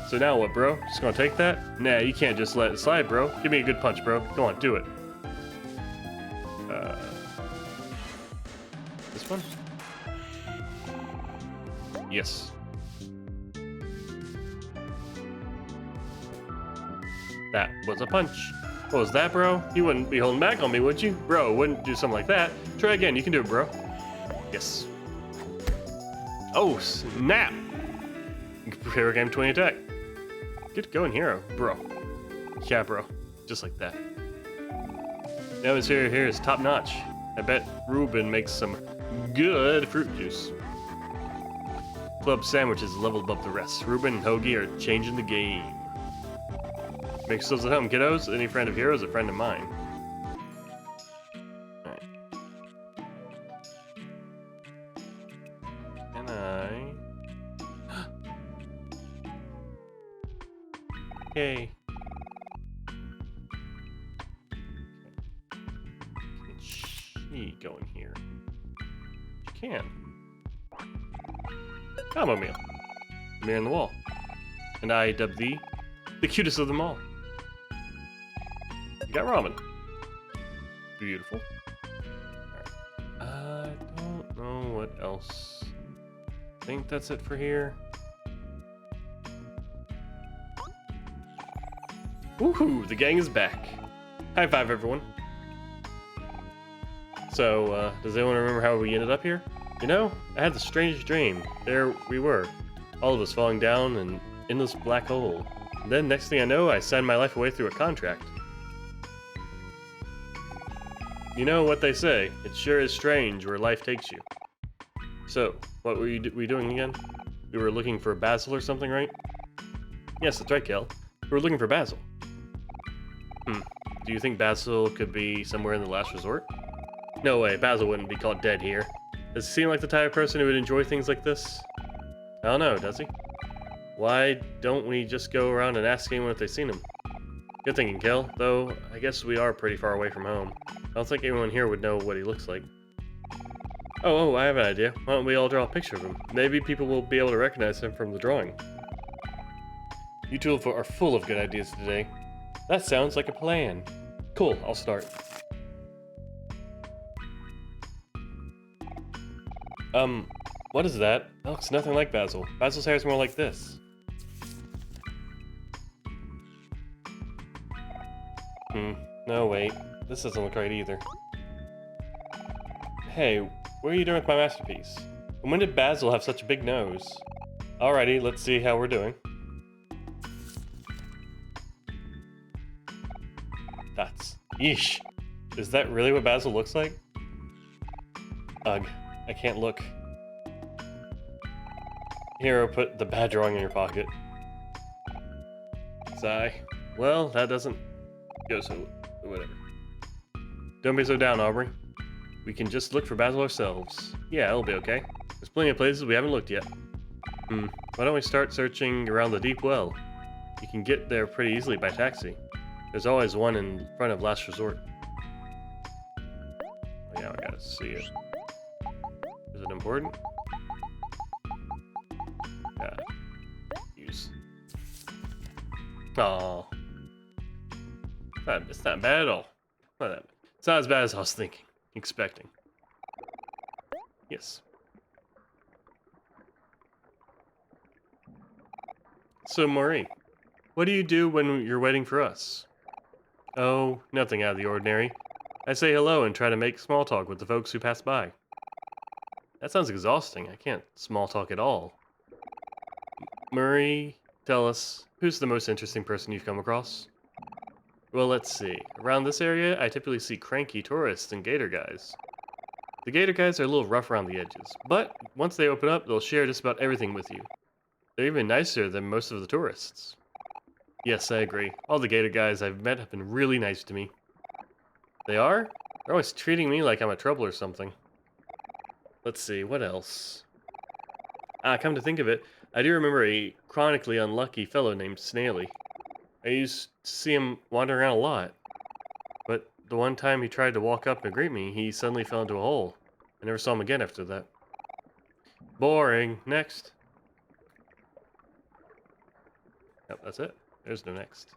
So now what, bro? Just gonna take that? Nah, you can't just let it slide, bro. Give me a good punch, bro. Go on, do it. This one? Yes. That was a punch. What was that, bro? You wouldn't be holding back on me, would you? Bro, wouldn't do something like that. Try again. You can do it, bro. Yes. Oh, snap. Prepare game 20 attack. Get going, Hero. Bro. Yeah, bro. Just like that. The atmosphere here is top notch. I bet Ruben makes some good fruit juice. Club Sandwich is leveled above the rest. Ruben and Hoagie are changing the game. Make yourselves at home, kiddos. Any friend of Hero's is a friend of mine. Alright. Can I... Yay. Can she go in here? She can. Combo meal. Mirror on the wall. And I dub thee the cutest of them all. You got ramen. Beautiful. Alright. I don't know what else. I think that's it for here. Woohoo! The gang is back. High five, everyone. So, does anyone remember how we ended up here? You know, I had the strangest dream. There we were, all of us falling down an endless black hole. And then, next thing I know, I signed my life away through a contract. You know what they say, it sure is strange where life takes you. So, what were we doing again? We were looking for Basil or something, right? Yes, that's right, Kel. We were looking for Basil. Do you think Basil could be somewhere in the last resort? No way, Basil wouldn't be caught dead here. Does he seem like the type of person who would enjoy things like this? I don't know, does he? Why don't we just go around and ask anyone if they've seen him? Good thinking, Kel, though I guess we are pretty far away from home. I don't think anyone here would know what he looks like. Oh, I have an idea. Why don't we all draw a picture of him? Maybe people will be able to recognize him from the drawing. You two are full of good ideas today. That sounds like a plan. Cool, I'll start. What is that? That looks nothing like Basil. Basil's hair is more like this. No, wait. This doesn't look right either. Hey, what are you doing with my masterpiece? And when did Basil have such a big nose? Alrighty, let's see how we're doing. That's... Yeesh. Is that really what Basil looks like? Ugh, I can't look. Here, I'll put the bad drawing in your pocket. Sigh. Well, that doesn't go so... whatever. Don't be so down, Aubrey. We can just look for Basil ourselves. Yeah, it'll be okay. There's plenty of places we haven't looked yet. Why don't we start searching around the deep well? You can get there pretty easily by taxi. There's always one in front of Last Resort. Oh yeah, I gotta see it. Is it important? Yeah. Use. Oh. It's not bad at all. Not that bad. It's not as bad as I was thinking. Expecting. Yes. So, Maury, what do you do when you're waiting for us? Oh, nothing out of the ordinary. I say hello and try to make small talk with the folks who pass by. That sounds exhausting. I can't small talk at all. Murray, tell us, who's the most interesting person you've come across? Well, let's see. Around this area, I typically see cranky tourists and gator guys. The gator guys are a little rough around the edges, but once they open up, they'll share just about everything with you. They're even nicer than most of the tourists. Yes, I agree. All the gator guys I've met have been really nice to me. They are? They're always treating me like I'm a trouble or something. Let's see, what else? Come to think of it, I do remember a chronically unlucky fellow named Snaily. I used to see him wandering around a lot. But the one time he tried to walk up and greet me, he suddenly fell into a hole. I never saw him again after that. Boring. Next. Yep, that's it. There's no next.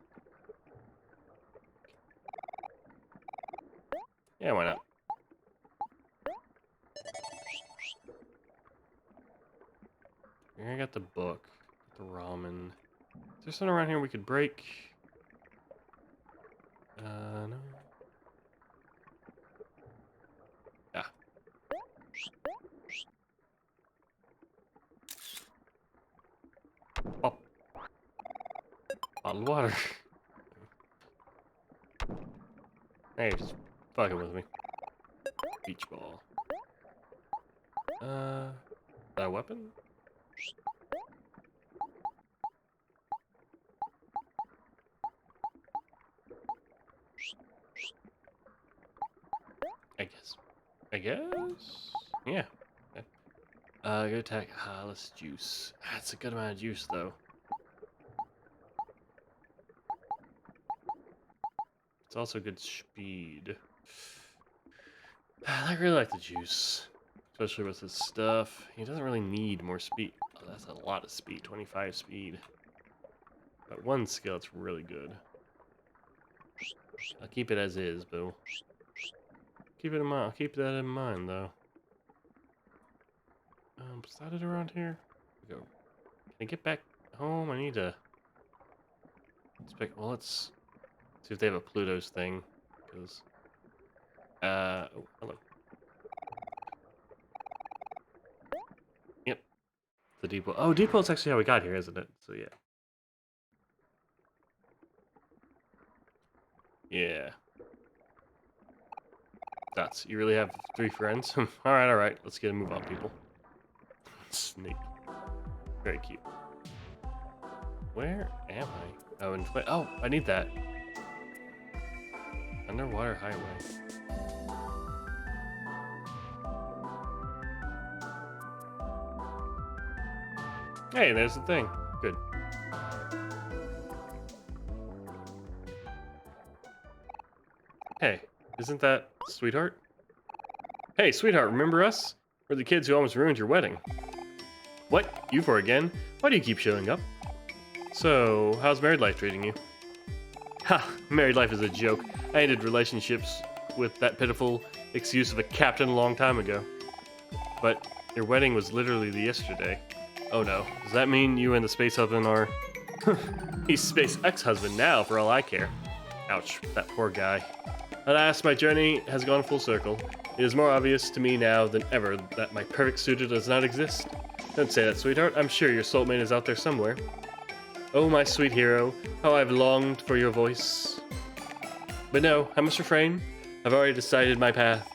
Yeah, why not? Here I got the book, the ramen. Is there something around here we could break? No. Yeah. Oh. Bottled water. Hey, just fucking with me. Beach ball. Is that a weapon? I guess? Yeah. Okay. Go attack. Let's juice. That's a good amount of juice, though. It's also good speed. I really like the juice. Especially with his stuff. He doesn't really need more speed. Oh, that's a lot of speed. 25 speed. But one skill, it's really good. I'll keep it as is, but keep it in mind. I'll keep that in mind, though. Is that it around here? Go. Can I get back home? I need to. Well, let's see if they have a Pluto's thing. Because. Oh, hello. Yep. The depot. Oh, depot is actually how we got here, isn't it? So yeah. Yeah. That's. You really have 3 friends? Alright. Let's get a move on, people. Snake. Very cute. Where am I? Oh, oh, I need that. Underwater highway. Hey, there's the thing. Good. Hey, isn't that Sweetheart? Hey, Sweetheart, remember us? We're the kids who almost ruined your wedding. What? You four again? Why do you keep showing up? So, how's married life treating you? Ha! Married life is a joke. I ended relationships with that pitiful excuse of a captain a long time ago. But your wedding was literally yesterday. Oh no. Does that mean you and the space husband are... He's space ex-husband now, for all I care. Ouch. That poor guy. Alas, my journey has gone full circle. It is more obvious to me now than ever that my perfect suitor does not exist. Don't say that, sweetheart. I'm sure your soulmate is out there somewhere. Oh, my sweet hero, how I've longed for your voice. But no, I must refrain. I've already decided my path.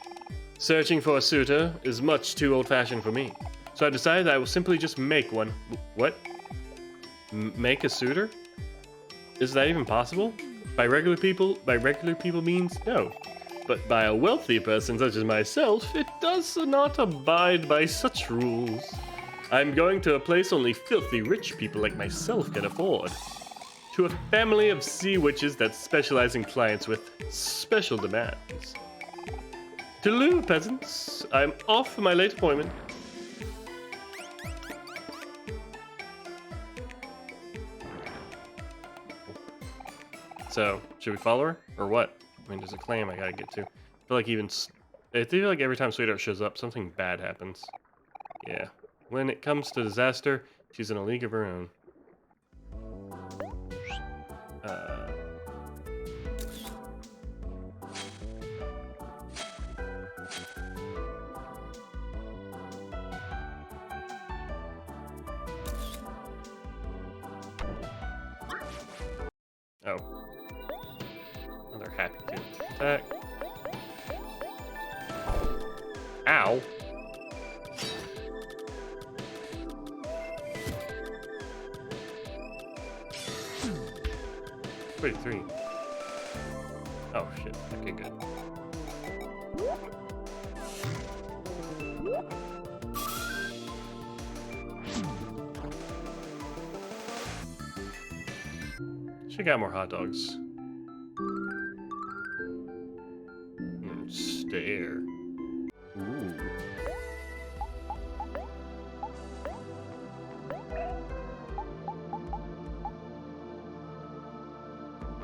Searching for a suitor is much too old-fashioned for me. So I decided I will simply just make one. What? Make a suitor? Is that even possible? By regular people means no. But by a wealthy person such as myself, it does not abide by such rules. I'm going to a place only filthy rich people like myself can afford. To a family of sea witches that specialize in clients with special demands. Toodaloo, peasants. I'm off for my late appointment. So, should we follow her? Or what? I mean, there's a claim I gotta get to. I feel like every time Sweetheart shows up, something bad happens. Yeah. When it comes to disaster, she's in a league of her own. Oh. Oh, they're happy too. Attack. Ow. Three. Oh shit. Okay, good. She got more hot dogs. Stare. Ooh.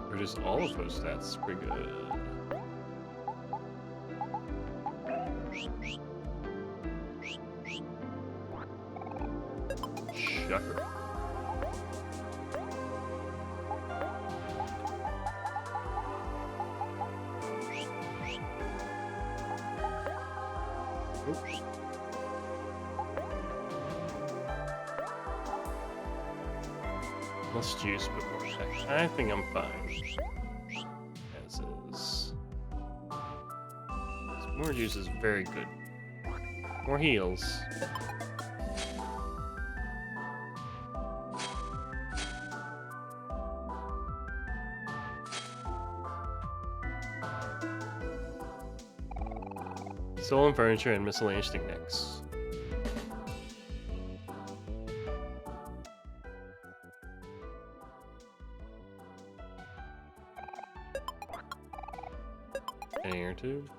Reduce all of those stats. Pretty good. Shocker. Oops. Less juice, but more sex. I think I'm fine. As is. More juice is very good. More heals. Stolen furniture and miscellaneous knickknacks. An air tube.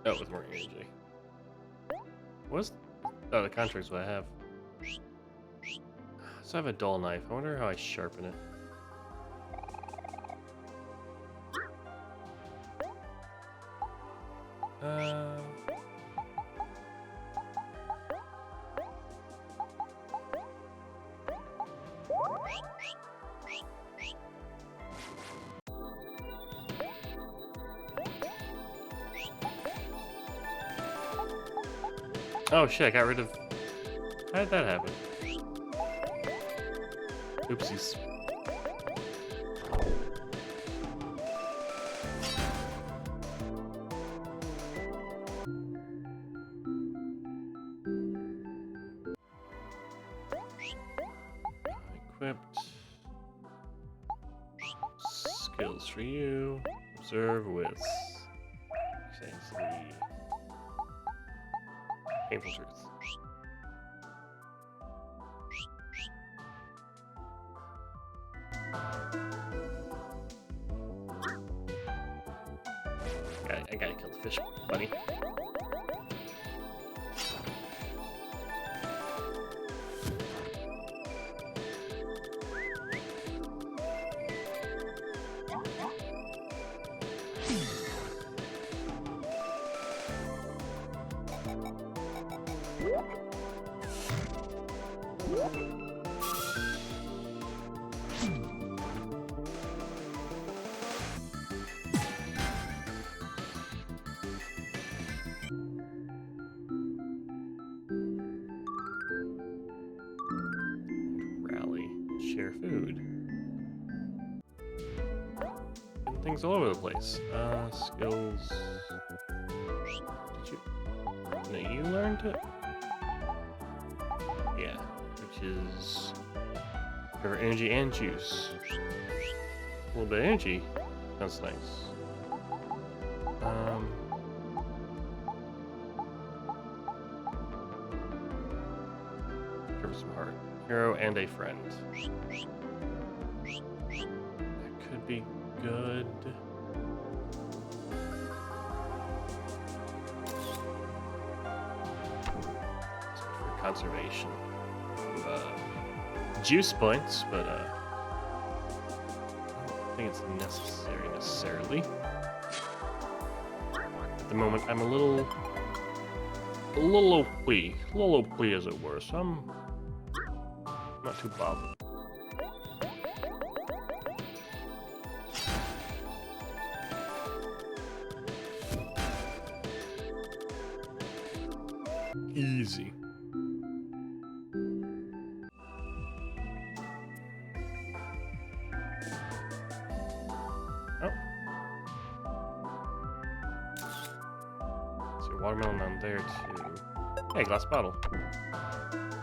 Oh, with more energy. What's the contrary's what I have. So I have a dull knife. I wonder how I sharpen it. Oh shit, I got rid of... How did that happen? Oopsies. Equipped. Skills for you. Observe with... Painful truth. I gotta kill the fish bunny. Rally. Share food. And things all over the place. Skills. Did you? No, you learned it? Yeah. Which is... Recover energy and juice. A little bit of energy. Sounds nice. Recover some heart. Hero and a friend. That could be good. For conservation. Juice points, but I don't think it's necessary necessarily. At the moment, I'm a little OP. A little OP as it were, so I'm not too bothered. Easy. Oh. So watermelon down there too. Hey, glass bottle.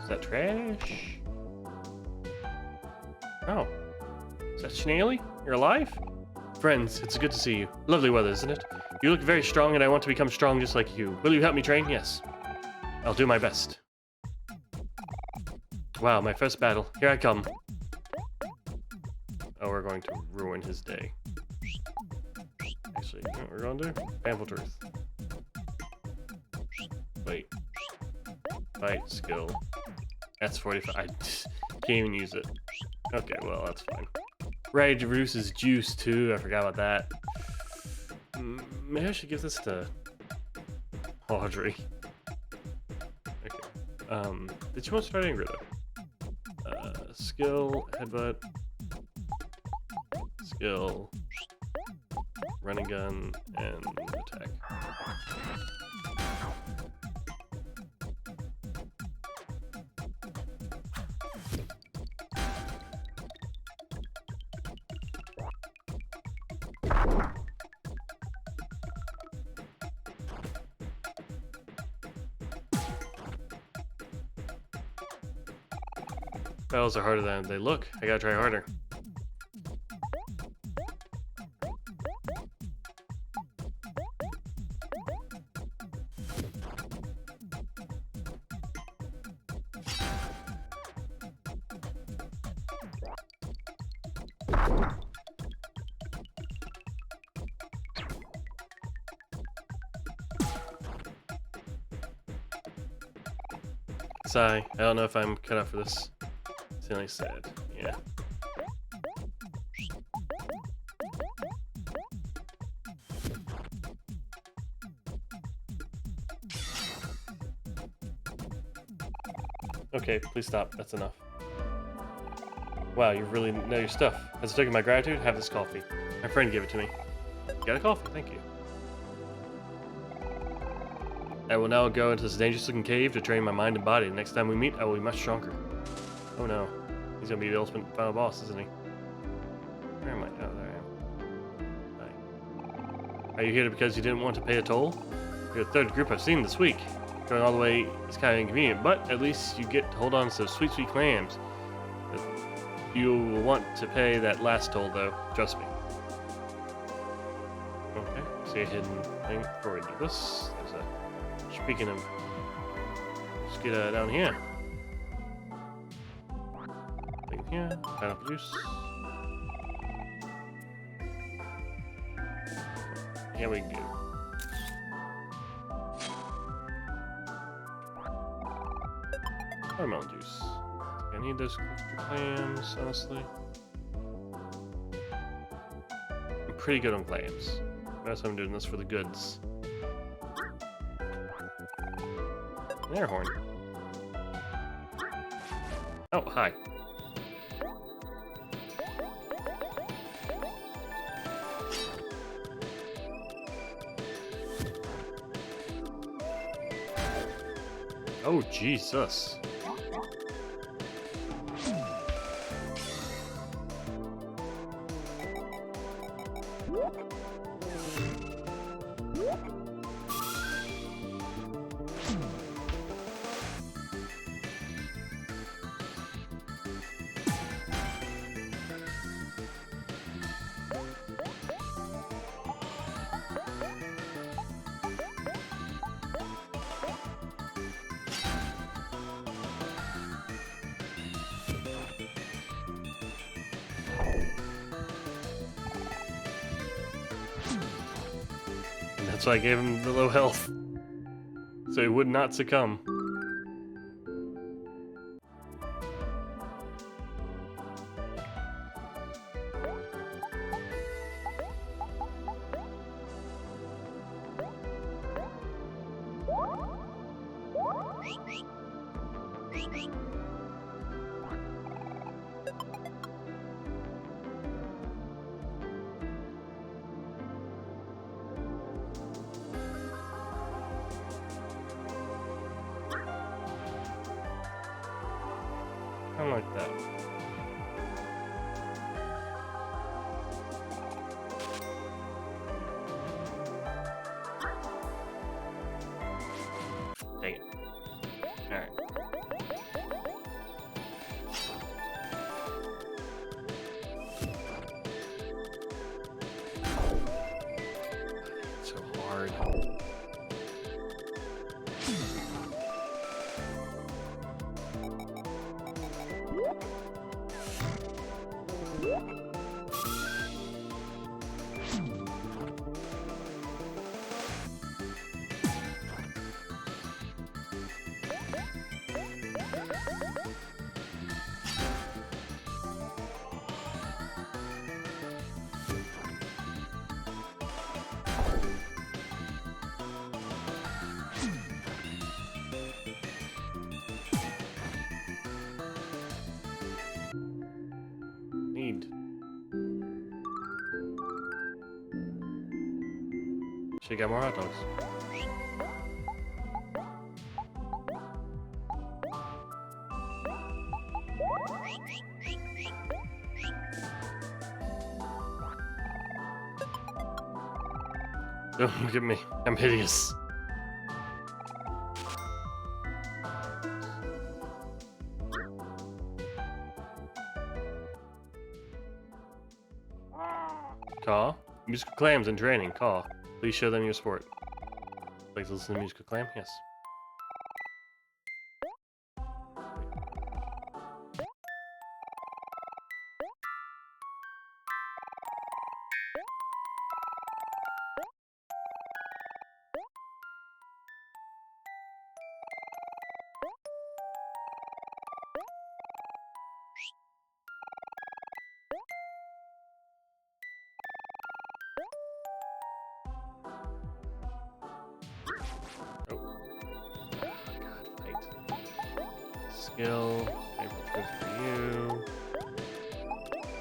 Is that trash? Oh. Is that Schnaley? You're alive? Friends, it's good to see you. Lovely weather, isn't it? You look very strong and I want to become strong just like you. Will you help me train? Yes. I'll do my best. Wow, my first battle. Here I come. Oh, we're going to ruin his day. Actually, you know what we're going to do? Ample truth. Wait. Fight, skill. That's 45. I can't even use it. Okay, well, that's fine. Rage reduces juice, too. I forgot about that. Maybe I should give this to Audrey. Okay. Did you want to start angry, though? Skill, headbutt. Skill. Running gun, and attack. Battles are harder than they look. I gotta try harder. Sigh. I don't know if I'm cut out for this. It's really sad. Yeah. Okay, please stop. That's enough. Wow, you really know your stuff. As a token of my gratitude, have this coffee. My friend gave it to me. You got a coffee, thank you. I will now go into this dangerous-looking cave to train my mind and body. Next time we meet, I will be much stronger. Oh no. He's gonna be the ultimate final boss, isn't he? Where am I? Oh, there I am. Hi. Are you here because you didn't want to pay a toll? You're the third group I've seen this week. Going all the way is kind of inconvenient, but at least you get to hold on to those sweet, sweet clams. You will want to pay that last toll, though. Trust me. Okay, see a hidden thing before we do this. There's a... Speaking of... Let's get down here. Thing here. Pineapple juice. Here we go. Watermelon juice. I need those clams, honestly. I'm pretty good on clams. That's why I'm doing this for the goods. An air horn. Oh, hi. Oh, Jesus. And that's why I gave him the low health. So he would not succumb. I don't like that. Dang it. Alright. So hard. Need. Should get more hot dogs. Don't look at me. I'm hideous. Caw. Musical clams in training. Caw. Please show them your sport. Like to listen to musical clam? Yes. Oh. God, fight. Skill. Paper twist for you.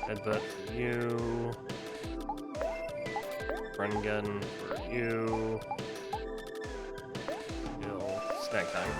Headbutt for you. Run gun for you. Skill. Snack time.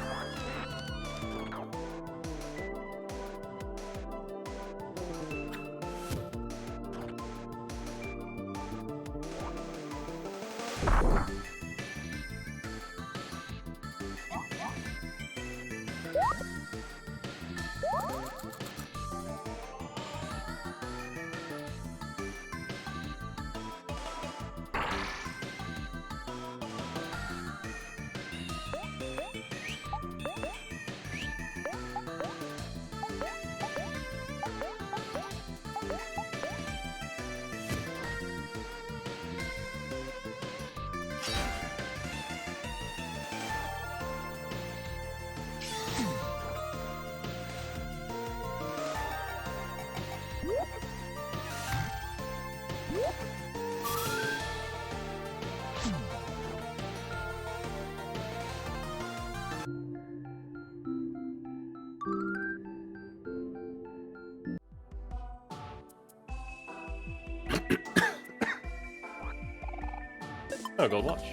Oh, gold watch.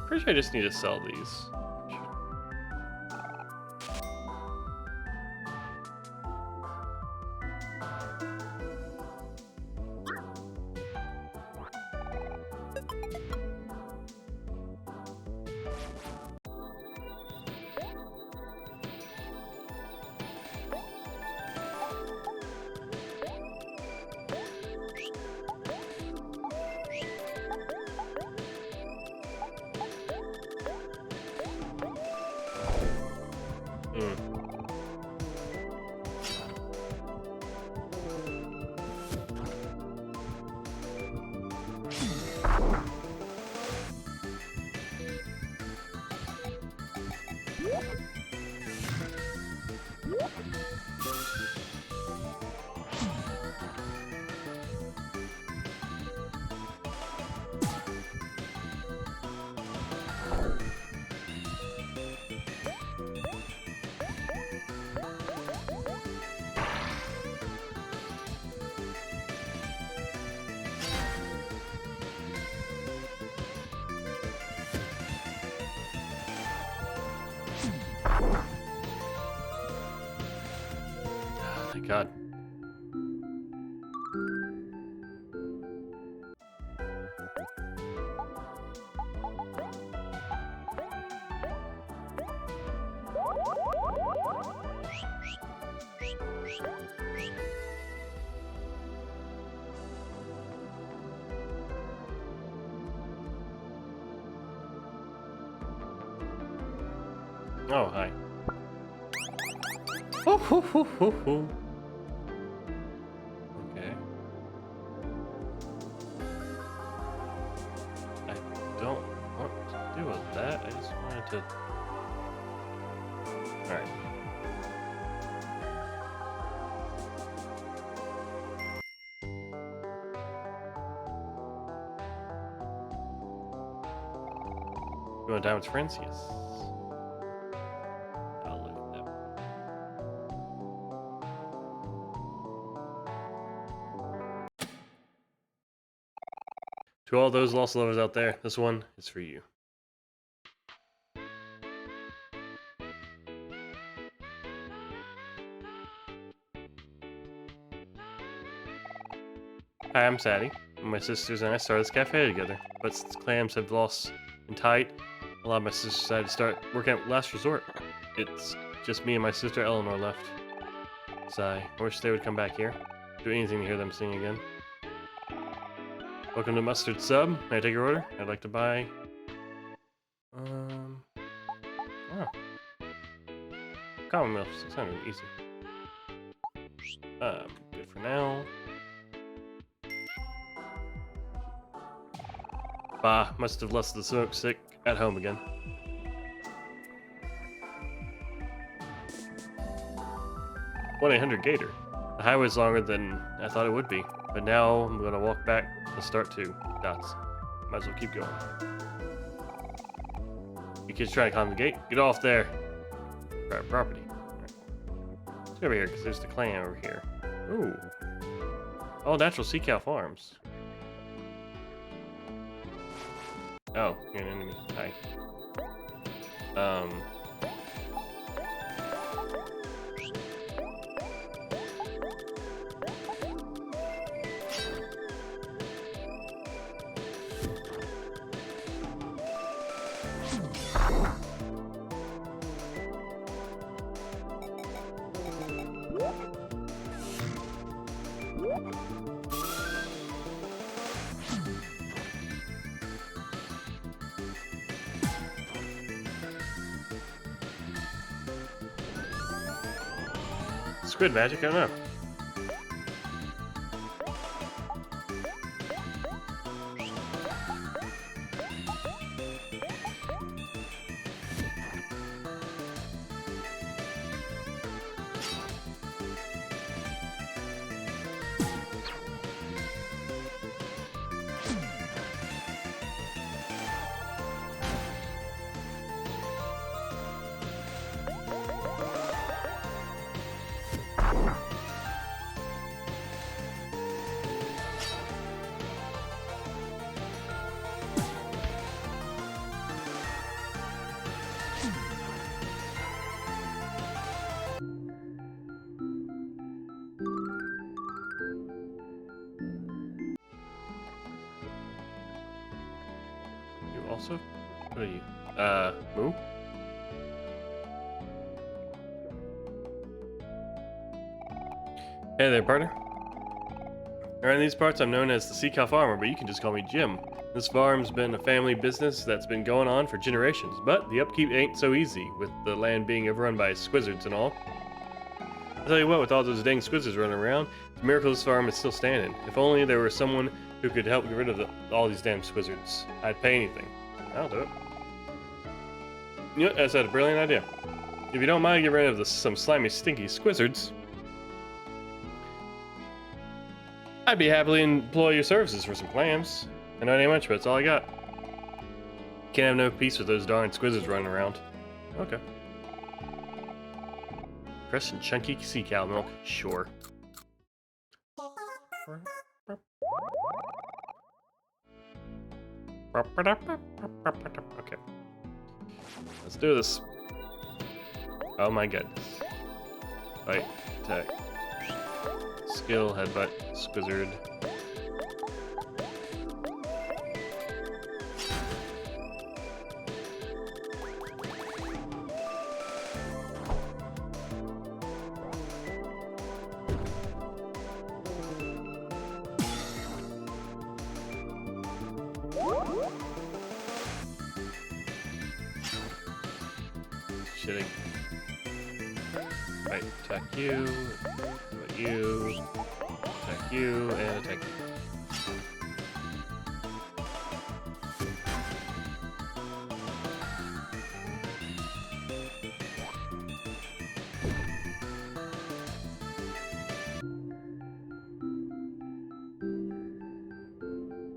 Pretty sure I just need to sell these. Thank God. Oh, hi. Oh, ho, ho, ho, ho. Okay. I don't want to do with that. I just wanted to. Alright. You want diamonds, friends? Yes. I'll look at them. To all those lost lovers out there, this one is for you. Hi, I'm Sadie. My sisters and I started this cafe together, but since clams have lost in tide, a lot of my sisters decided to start working at Last Resort. It's just me and my sister Eleanor left. Sigh. I wish they would come back here. Do anything to hear them sing again. Welcome to Mustard Sub. May I take your order? I'd like to buy... Oh. Common milk, 600, easy. Good for now. Bah, must have left the smoke stick at home again. (1-800-GATOR). The highway's longer than I thought it would be, but now I'm gonna walk back to start too. Dots. Might as well keep going. You kids trying to climb the gate? Get off there! Private property. Right. Let's go over here, because there's the clan over here. Ooh. All natural sea cow farms. Oh, you're an enemy. Hi. Squid magic? I don't know. also? What are you? Moo? Hey there, partner. Around these parts, I'm known as the Sea Cow Farmer, but you can just call me Jim. This farm's been a family business that's been going on for generations, but the upkeep ain't so easy, with the land being overrun by squizzards and all. I'll tell you what, with all those dang squizzards running around, it's a miracle this farm is still standing. If only there was someone who could help get rid of all these damn squizzards. I'd pay anything. I'll do it. You know what? That's a brilliant idea. If you don't mind getting rid of some slimy, stinky squizzards, I'd be happily employ your services for some clams. I know it ain't much, but it's all I got. Can't have no peace with those darn squizzards running around. Okay. Fresh and chunky sea cow milk, sure. Okay. Let's do this. Oh my goodness. Fight, attack. Skill, headbutt, squizzard. Shitting. Right, attack you, attack you, attack you, and attack you.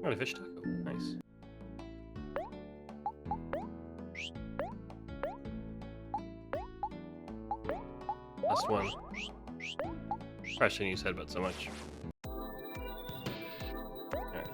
What a fish taco, nice. Last one. Probably shouldn't use headbutt so much. Alright.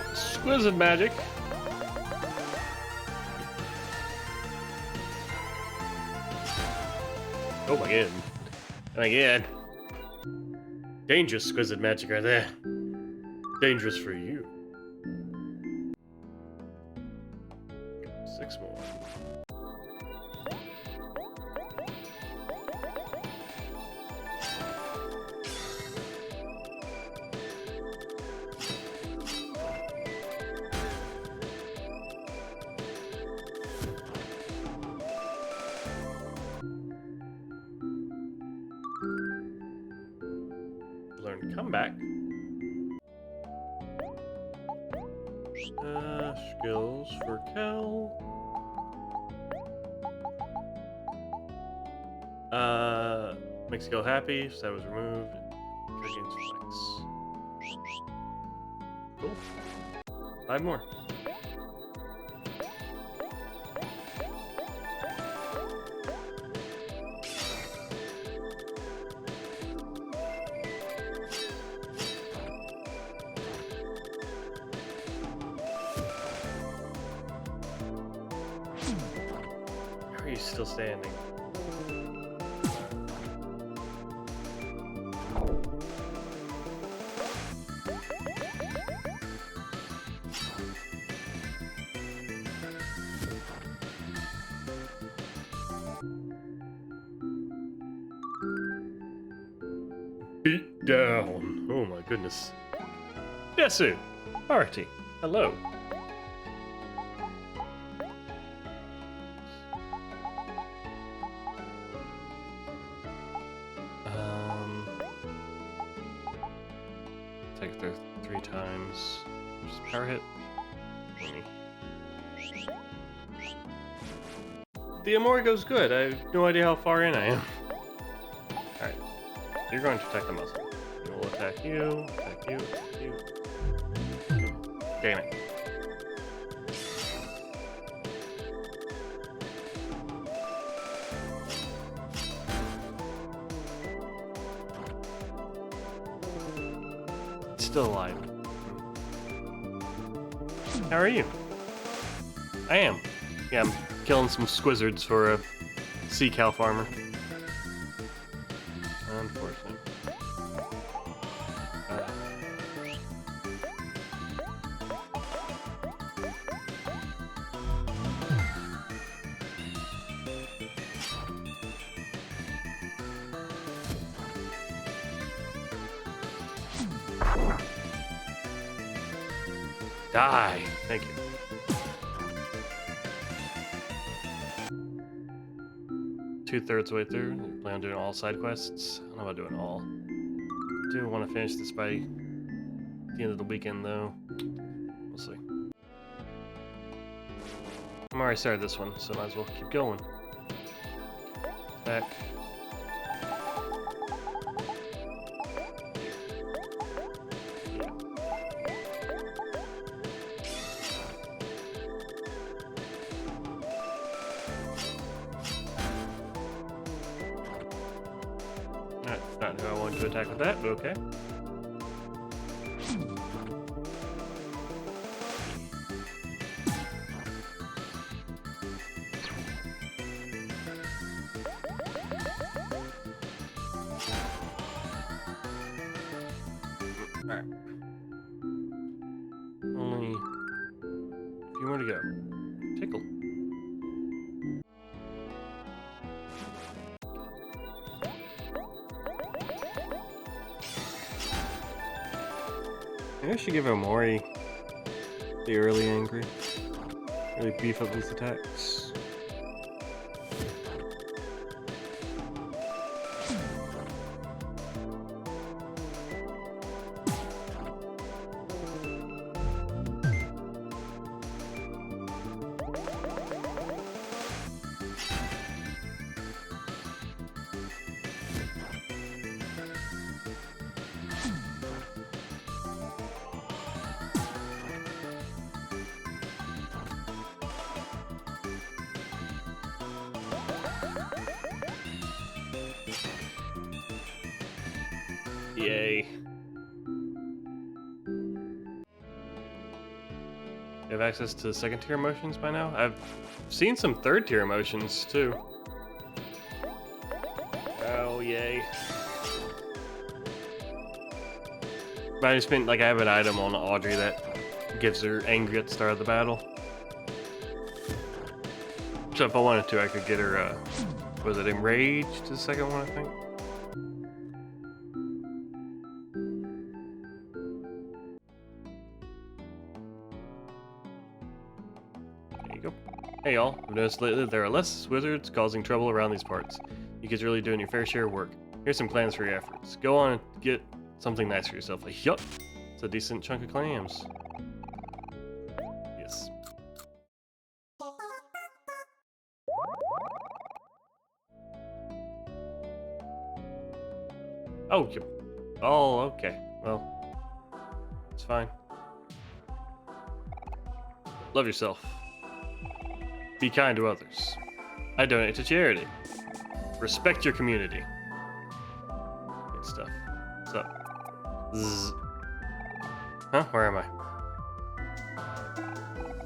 Exquisite magic. Oh my god. Oh my god. Dangerous exquisite magic right there. Dangerous for you. 6 more. Learn comeback. Skills for Kel. Makes Kel happy, so that was removed. Trigger flex. Cool. 5 more. How are you still standing? Beat down. Oh my goodness. Desu! Artie, hello. Take there 3 times. Just power hit. The OMORI goes good. I have no idea how far in I am. Alright. You're going to attack the muzzle. He will attack you, attack you, attack you. Damn it. It's still alive. How are you? I am. Yeah, I'm killing some squizzards for a sea cow farmer. Unfortunately. Die! Thank you. Two-thirds way through. I plan on doing all side quests. I don't know about doing all. I do want to finish this by the end of the weekend, though. We'll see. I'm already started this one, so might as well keep going. Back. That's not who I wanted to attack with that, but okay. Alright. Only a few more to go. Tickle. Maybe I should give OMORI the early angry. Really beef up his attacks. Yay. You have access to second tier emotions by now? I've seen some third tier emotions too. Oh, yay. But I just meant like I have an item on Audrey that gives her angry at the start of the battle. So if I wanted to, I could get her, was it enraged, the second one, I think? Hey y'all, I've noticed lately there are less wizards causing trouble around these parts. You kids really doing your fair share of work. Here's some plans for your efforts. Go on and get something nice for yourself. Yup! It's a decent chunk of clams. Yes. Oh, oh, okay. Well, it's fine. Love yourself. Be kind to others. I donate to charity. Respect your community. Good stuff. What's up? Zzz. Huh? Where am I?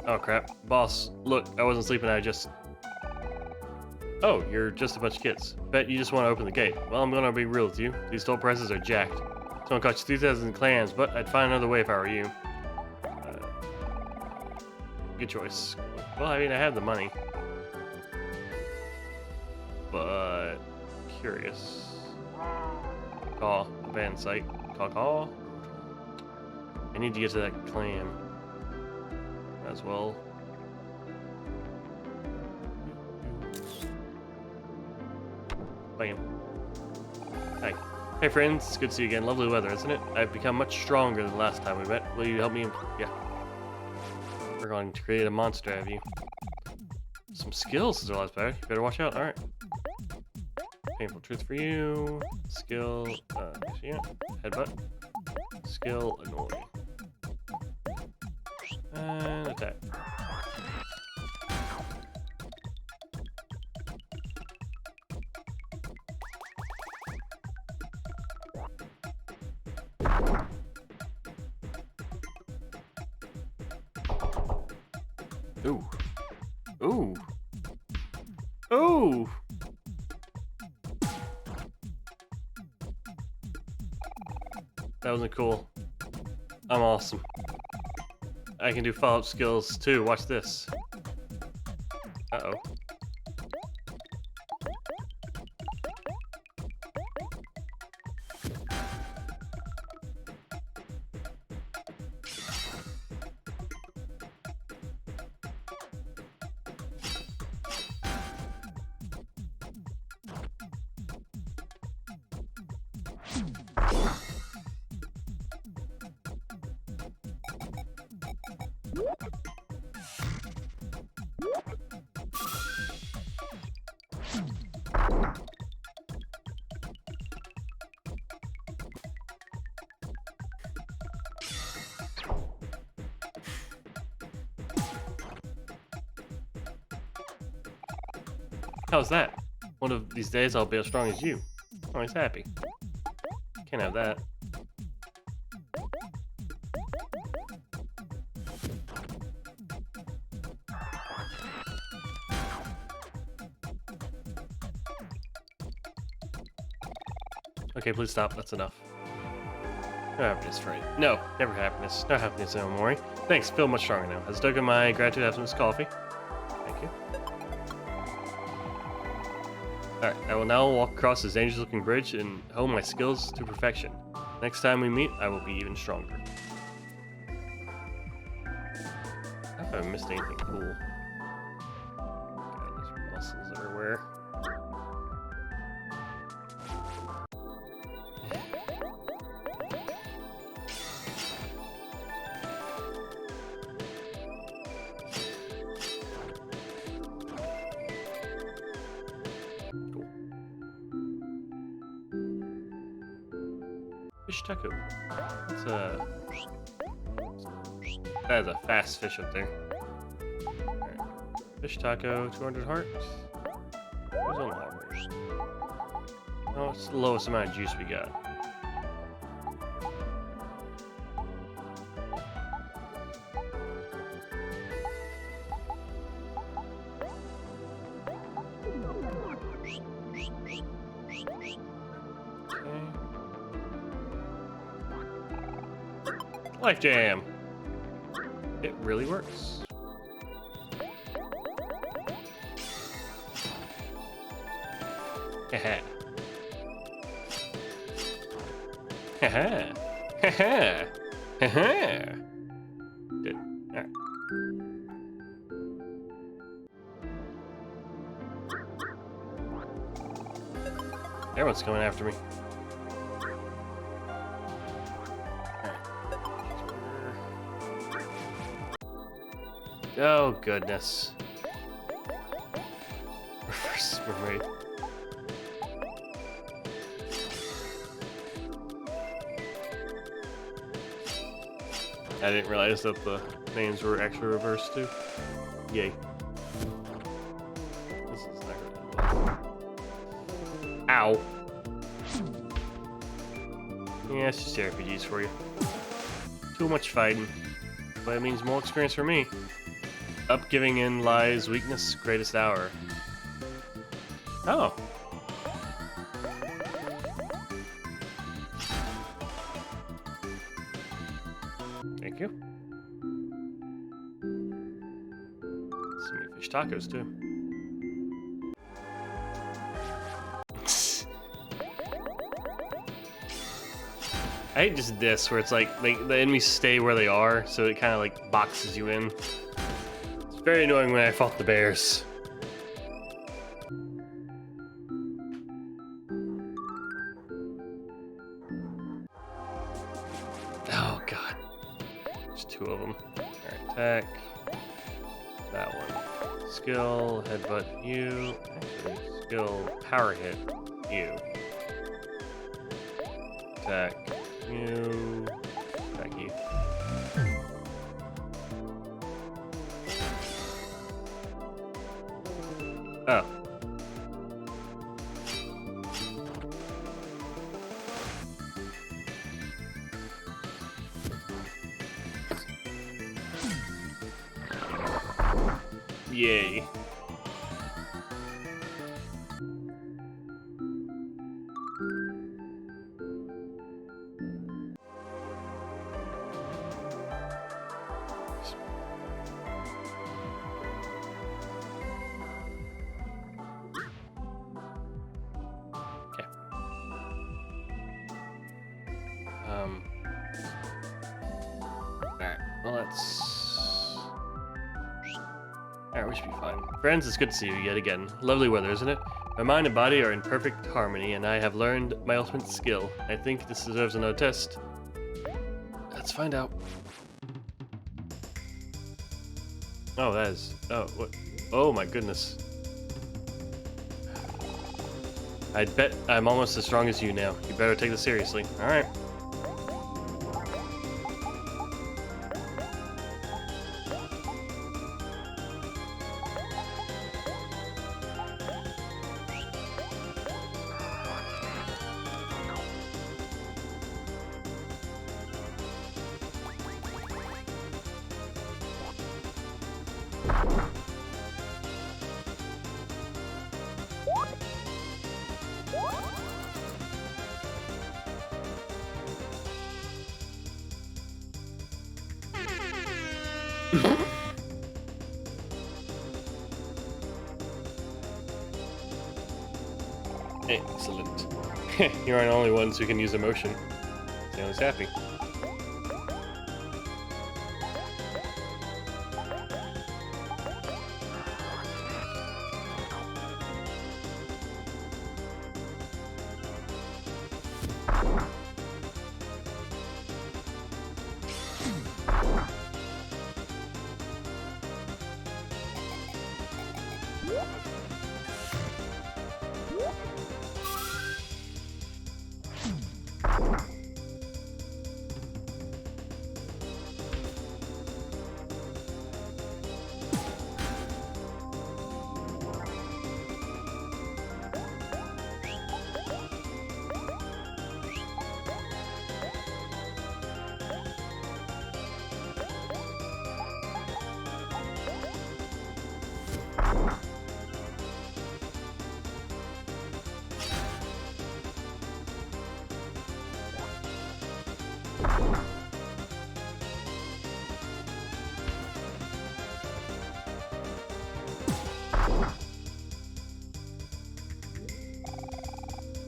Oh crap. Boss, look, I wasn't sleeping, I just... Oh, you're just a bunch of kids. Bet you just want to open the gate. Well, I'm gonna be real with you. These toll prices are jacked. It's gonna cost you 3,000 clams, but I'd find another way if I were you. Good choice. Well, I mean, I have the money. But... curious. Oh, Van site. Caw. I need to get to that clam as well. Bam. Hi. Hey friends, it's good to see you again. Lovely weather, isn't it? I've become much stronger than last time we met. Will you help me? Yeah. We're going to create a monster, have you? Some skills is a lot better. You better watch out. Alright. Painful truth for you. Skill, yeah. Headbutt. Skill, annoy. And attack. Ooh. Ooh. Ooh. That wasn't cool. I'm awesome. I can do follow-up skills too. Watch this. Uh-oh. How's that? One of these days I'll be as strong as you. Oh, he's happy. Can't have that. Okay, please stop. That's enough. No happiness, right? No, never happiness. No happiness, OMORI. Thanks, feel much stronger now. As a token of my gratitude, have some of this coffee. Thank you. Alright, I will now walk across this dangerous-looking bridge and hone my skills to perfection. Next time we meet, I will be even stronger. I haven't missed anything cool. God, there's muscles everywhere. Fish taco. That's that is a fast fish up there. Right. Fish taco, 200 hearts. Who's on the heart rate? Oh, it's the lowest amount of juice we got. Life Jam! It really works. Haha. Haha. Haha. Haha. Good. Alright. Everyone's coming after me. Oh, goodness. Reverse mermaid. I didn't realize that the names were actually reversed too. Yay. This is not gonna end well. Ow. Yeah, it's just RPGs for you. Too much fighting. But it means more experience for me. Up giving in lies weakness, greatest hour. Oh. Thank you. So many fish tacos too. I hate just this, where it's like the enemies stay where they are, so it kind of like boxes you in. It's very annoying when I fought the bears. Oh god, there's two of them. Alright, attack. That one. Skill, headbutt you. Actually, skill, power hit you. Attack you. Attack you. Oh. Yay. Okay. Alright, well Alright, we should be fine. Friends, it's good to see you yet again. Lovely weather, isn't it? My mind and body are in perfect harmony, and I have learned my ultimate skill. I think this deserves another test. Let's find out. Oh, that is... Oh, what? Oh my goodness. I'd bet I'm almost as strong as you now. You better take this seriously. Alright. Excellent. You aren't the only ones who can use emotion. Sounds happy.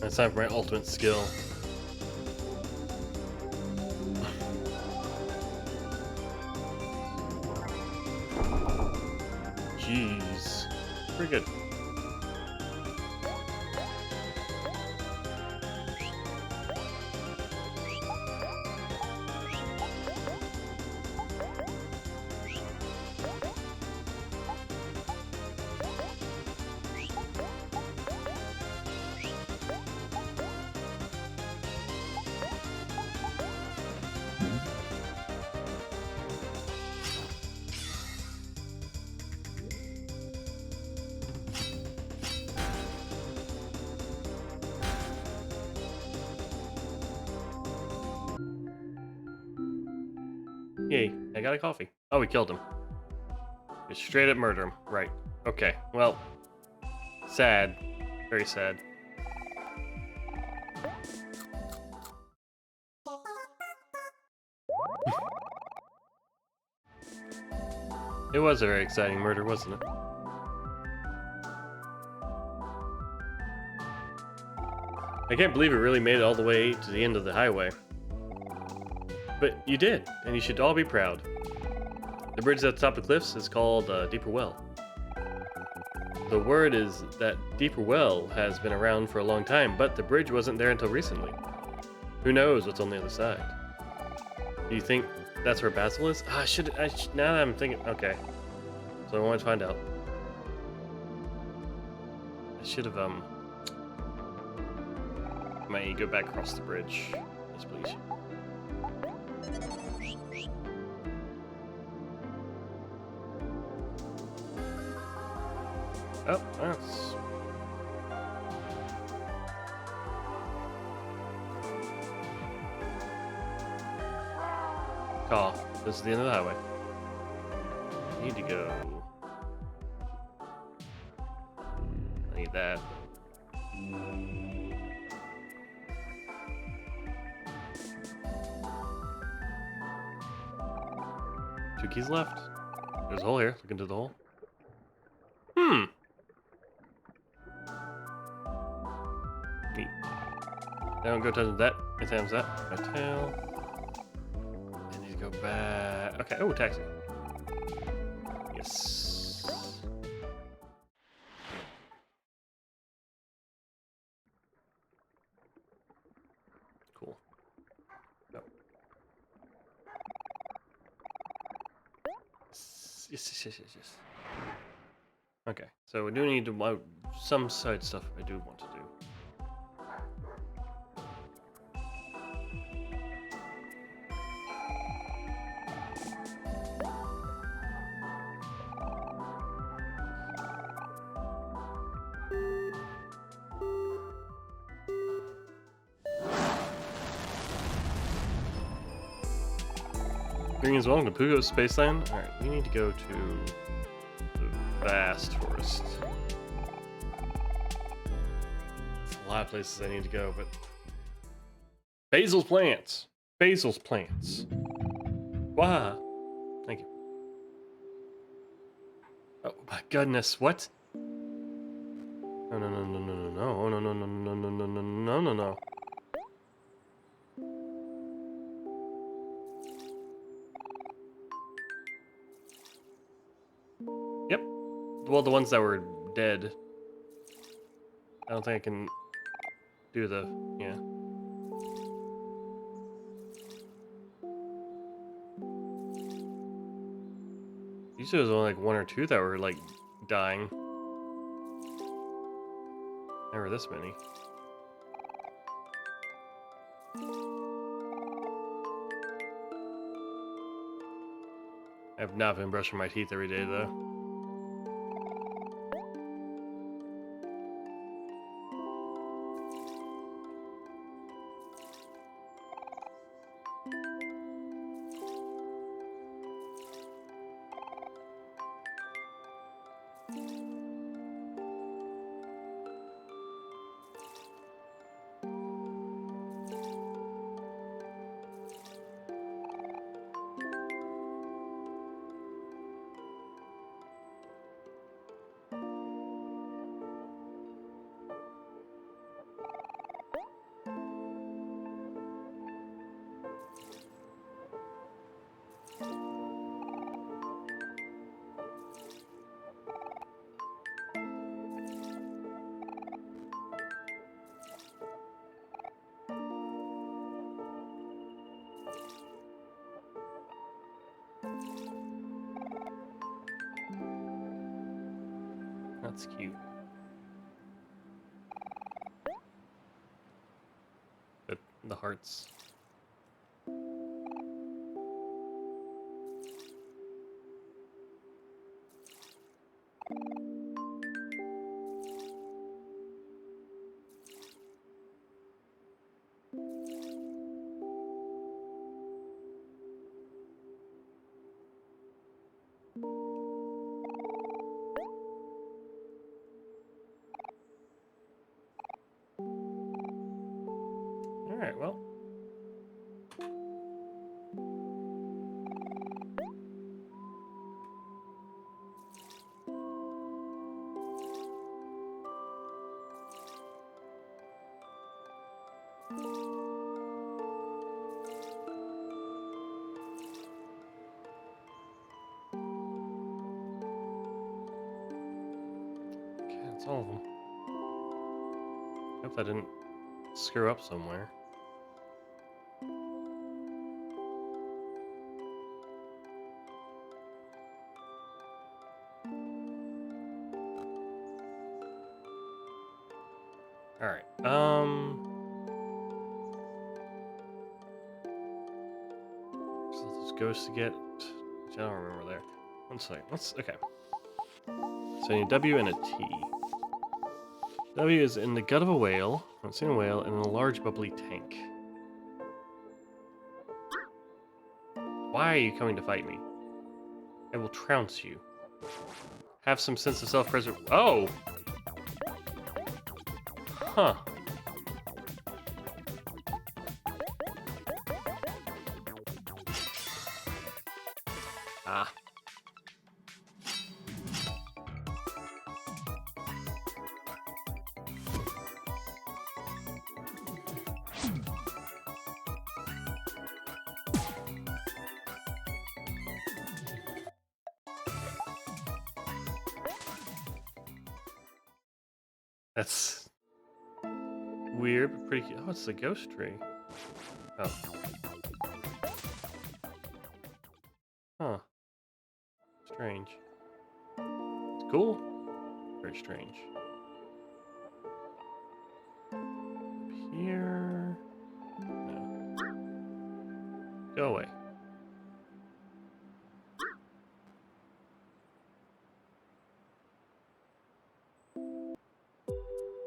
It's time for my ultimate skill. Jeez. Pretty good. Yay, I got a coffee. Oh, we killed him. Just straight up murder him. Right. Okay, well, sad. Very sad. It was a very exciting murder, wasn't it? I can't believe it really made it all the way to the end of the highway. But you did, and you should all be proud. The bridge at the top of the cliffs is called Deeper Well. The word is that Deeper Well has been around for a long time, but the bridge wasn't there until recently. Who knows what's on the other side? Do you think that's where Basil is? Now that I'm thinking, okay. So I want to find out. I should have, might go back across the bridge. Yes, please. Oh, that's... Call. This is the end of the highway. I need to go. I need that. Two keys left. There's a hole here. Look into the hole. Neat. Don't go touching that. My time's that. My tail. I need to go back. Okay. Oh, taxi. Yes. Cool. No. Yes. Okay. So we do need to some side stuff I do want to do. Greetings, welcome to Pugo's Spaceland. Alright, we need to go to the vast forest. There's a lot of places I need to go, but... Basil's plants! Basil's plants. Wow. Thank you. Oh my goodness, what? No. Oh, no. Yep. Well, the ones that were dead. I don't think I can do the... yeah. Usually it was only like one or two that were like dying. Never this many. I have not been brushing my teeth every day though. That's cute. But the hearts. Alright, well. That's all of them. Hope I didn't screw up somewhere. Alright, so there's ghosts to get, which I don't remember there. One second, okay. So I need a W and a T. W is in the gut of a whale, I've seen a whale, and in a large bubbly tank. Why are you coming to fight me? I will trounce you. Have some sense of self-preservation. Oh! Huh. Ah. That's weird, but pretty cute. Oh, it's the ghost tree. Oh. Huh. Strange. It's cool. Very strange. Up here. No. Go away.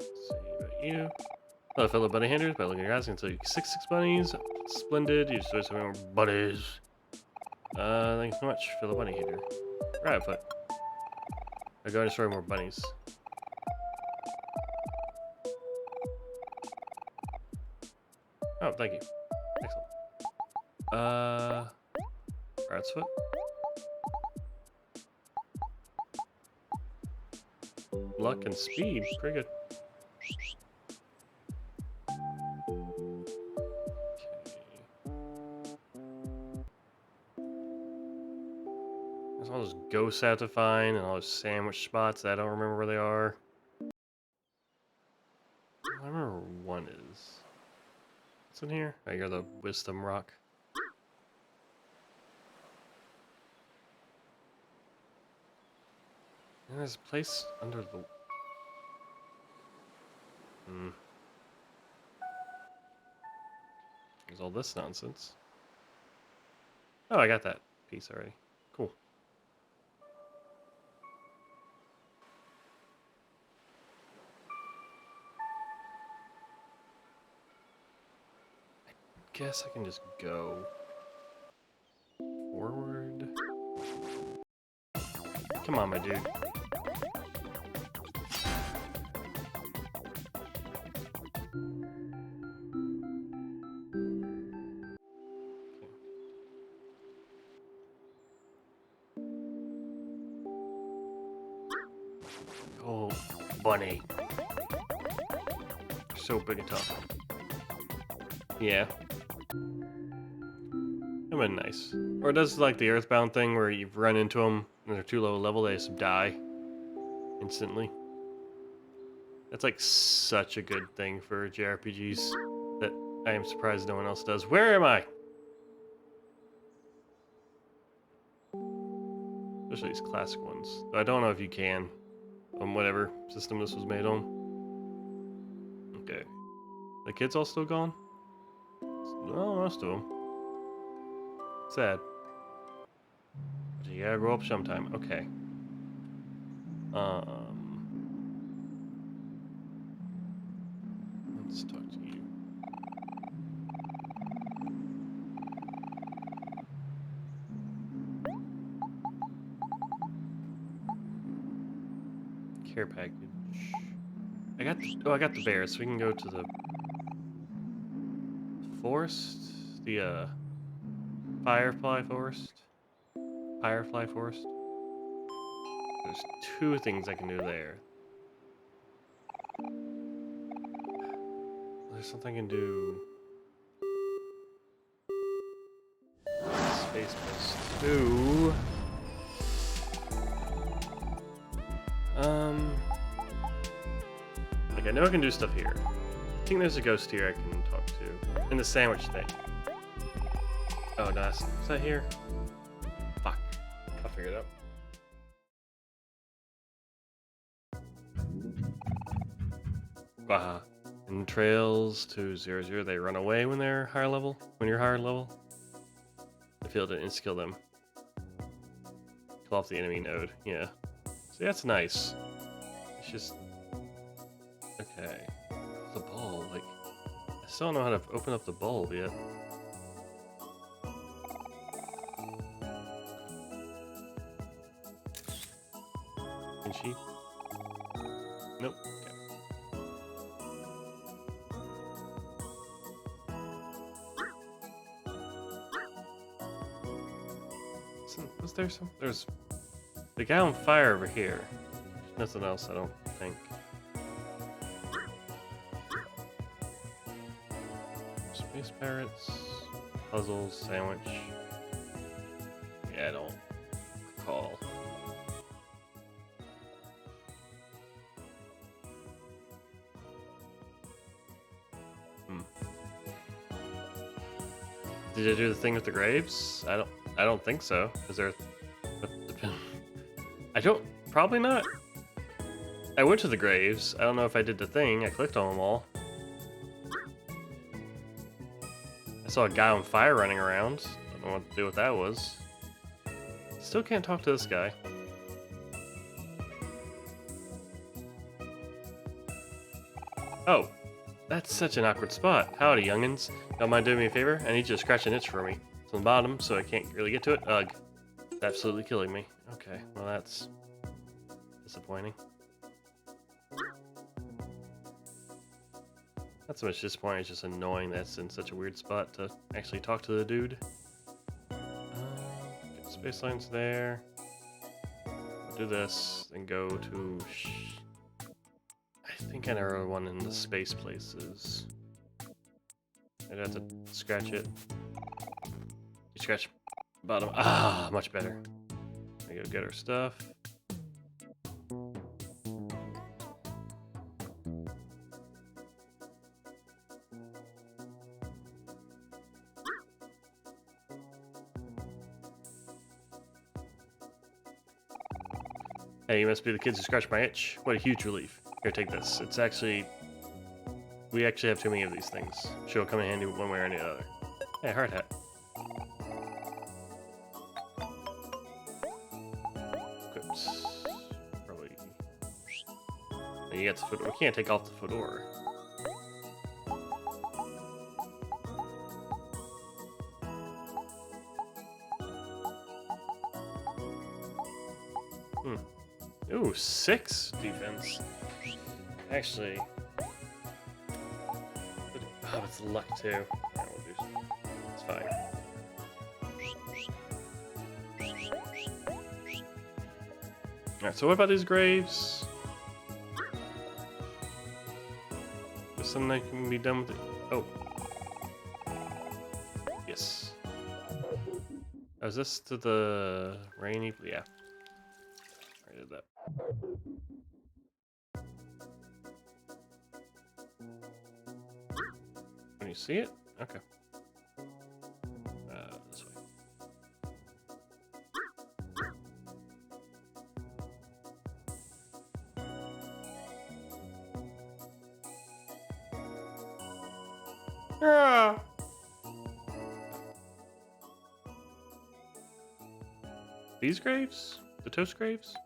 Let's see about you. Hello, fellow bunny handlers. By looking at your eyes, I can tell you 6 bunnies. Splendid. You just some more bunnies. Thanks so much, fellow bunny hater. Right foot. I go and destroy more bunnies. Oh, thank you. Excellent. Rat's foot. Luck and speed. Pretty good. There's all those ghosts I have to find and all those sandwich spots that I don't remember where they are. I remember where one is. What's in here? Oh, you're the wisdom rock. And there's a place under the... There's all this nonsense. Oh, I got that piece already. Cool. I guess I can just go forward. Come on, my dude. Oh, bunny. You're so big and tough. Yeah. That would be nice. Or it does like the Earthbound thing where you run into them and they're too low level, they just die instantly. That's like such a good thing for JRPGs that I am surprised no one else does. Where am I? Especially these classic ones. I don't know if you can on whatever system this was made on. Okay. The kids all still gone? No, most of them. Sad. But you gotta grow up sometime. Okay. Let's talk to you. Care package. I got the bear, so we can go to the forest. The Firefly Forest. Firefly Forest. There's 2 things I can do there. There's something I can do. Space plus 2. know I can do stuff here. I think there's a ghost here I can talk to. In the sandwich thing. Oh, no, is that here? Fuck. I'll figure it out. And trails to 0, they run away when they're higher level. When you're higher level, the field to insta-kill them. Kill off the enemy node. Yeah. See, that's nice. It's just okay. The bulb, like I still don't know how to open up the bulb yet. Can she? Nope. Okay. Was there some? There's the guy on fire over here. Nothing else, I don't think. Space pirates, puzzles, sandwich. Yeah, I don't recall. Did I do the thing with the graves? I don't think so. Is there? I don't. Probably not. I went to the graves. I don't know if I did the thing. I clicked on them all. I saw a guy on fire running around. I don't know what to do what that was. Still can't talk to this guy. Oh, that's such an awkward spot. Howdy, youngins. Don't mind doing me a favor? I need you to scratch an itch for me. It's on the bottom, so I can't really get to it. Ugh. It's absolutely killing me. Okay, well that's disappointing. Not so much disappointing, it's just annoying that's in such a weird spot to actually talk to the dude. Get space lines there. Do this, then go to... I think I know one in the space places. I'd have to scratch it. You scratch bottom. Ah, much better. I go get our stuff. Hey, you must be the kids who scratched my itch. What a huge relief. Here, take this. It's actually... We actually have too many of these things. Sure, will come in handy one way or the other. Hey, hard hat. Equips. Probably... You got the fedora. We can't take off the fedora. Ooh, 6 defense. Actually, oh, it's luck too. Yeah, we'll do. It's fine. All right. So what about these graves? There's something that can be done with it. Oh, yes. Oh, is this to the rainy? Yeah. I did that. Can you see it? Okay. This way. Ah! These graves? The toast graves?